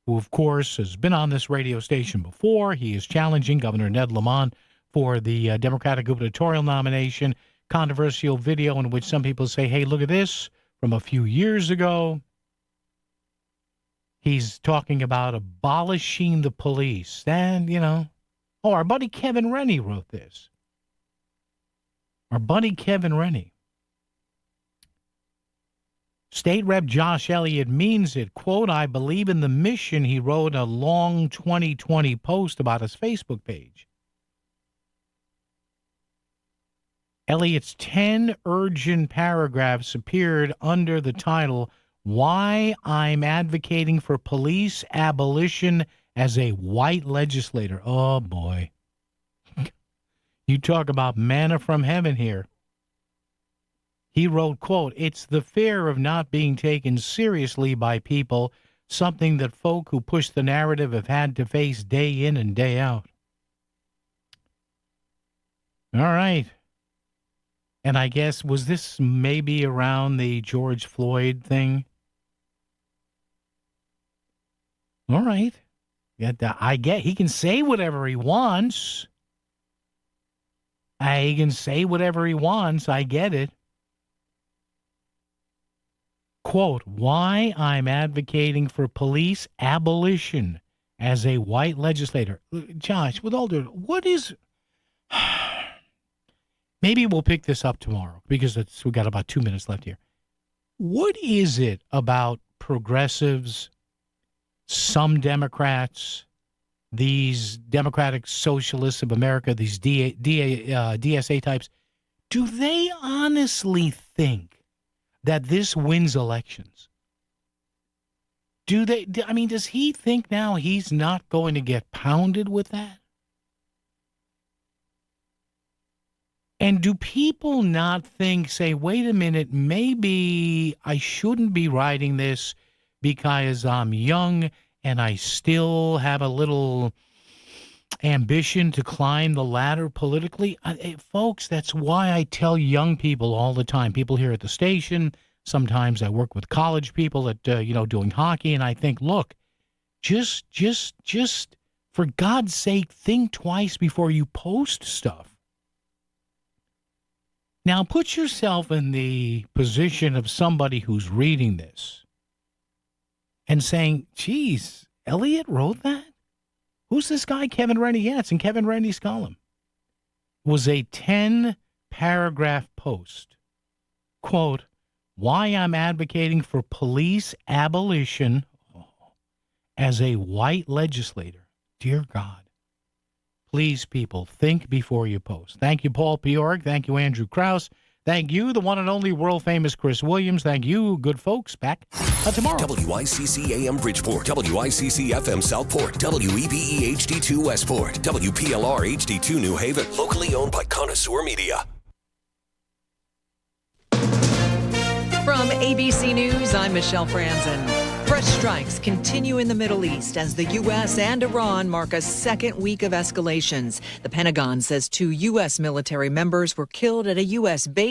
who, of course, has been on this radio station before. He is challenging Governor Ned Lamont for the Democratic gubernatorial nomination. Controversial video in which some people say, hey, look at this from a few years ago. He's talking about abolishing the police. And, our buddy Kevin Rennie wrote this. Our buddy Kevin Rennie. State Rep Josh Elliott means it. Quote, I believe in the mission. He wrote a long 2020 post about his Facebook page. Elliott's 10 urgent paragraphs appeared under the title, Why I'm Advocating for Police Abolition as a White Legislator. Oh, boy. You talk about manna from heaven here. He wrote, quote, it's the fear of not being taken seriously by people, something that folk who push the narrative have had to face day in and day out. All right. And I guess, was this maybe around the George Floyd thing? All right. I get he can say whatever he wants. He can say whatever he wants. I get it. Quote, why I'm advocating for police abolition as a white legislator. Josh, with all due, what is... Maybe we'll pick this up tomorrow because we got about 2 minutes left here. What is it about progressives, some Democrats, these Democratic Socialists of America, these DSA types, do they honestly think that this wins elections? Does he think now he's not going to get pounded with that? And do people not say, wait a minute, maybe I shouldn't be writing this because I'm young and I still have a little ambition to climb the ladder politically? Folks, that's why I tell young people all the time, people here at the station, sometimes I work with college people that, doing hockey, and I think, look, just for God's sake, think twice before you post stuff. Now, put yourself in the position of somebody who's reading this and saying, geez, Elliott wrote that? Who's this guy, Kevin Rennie? Yeah, it's in Kevin Rennie's column. It was a 10-paragraph post. Quote, why I'm advocating for police abolition as a white legislator. Dear God. Please, people, think before you post. Thank you, Paul Piorg. Thank you, Andrew Krause. Thank you, the one and only world-famous Chris Williams. Thank you, good folks. Back tomorrow.
WICC AM Bridgeport, WICC FM Southport, WEBE HD2 Westport, WPLR HD2 New Haven. Locally owned by Connoisseur Media.
From ABC News, I'm Michelle Franzen. Fresh strikes continue in the Middle East as the U.S. and Iran mark a second week of escalations. The Pentagon says 2 U.S. military members were killed at a U.S. base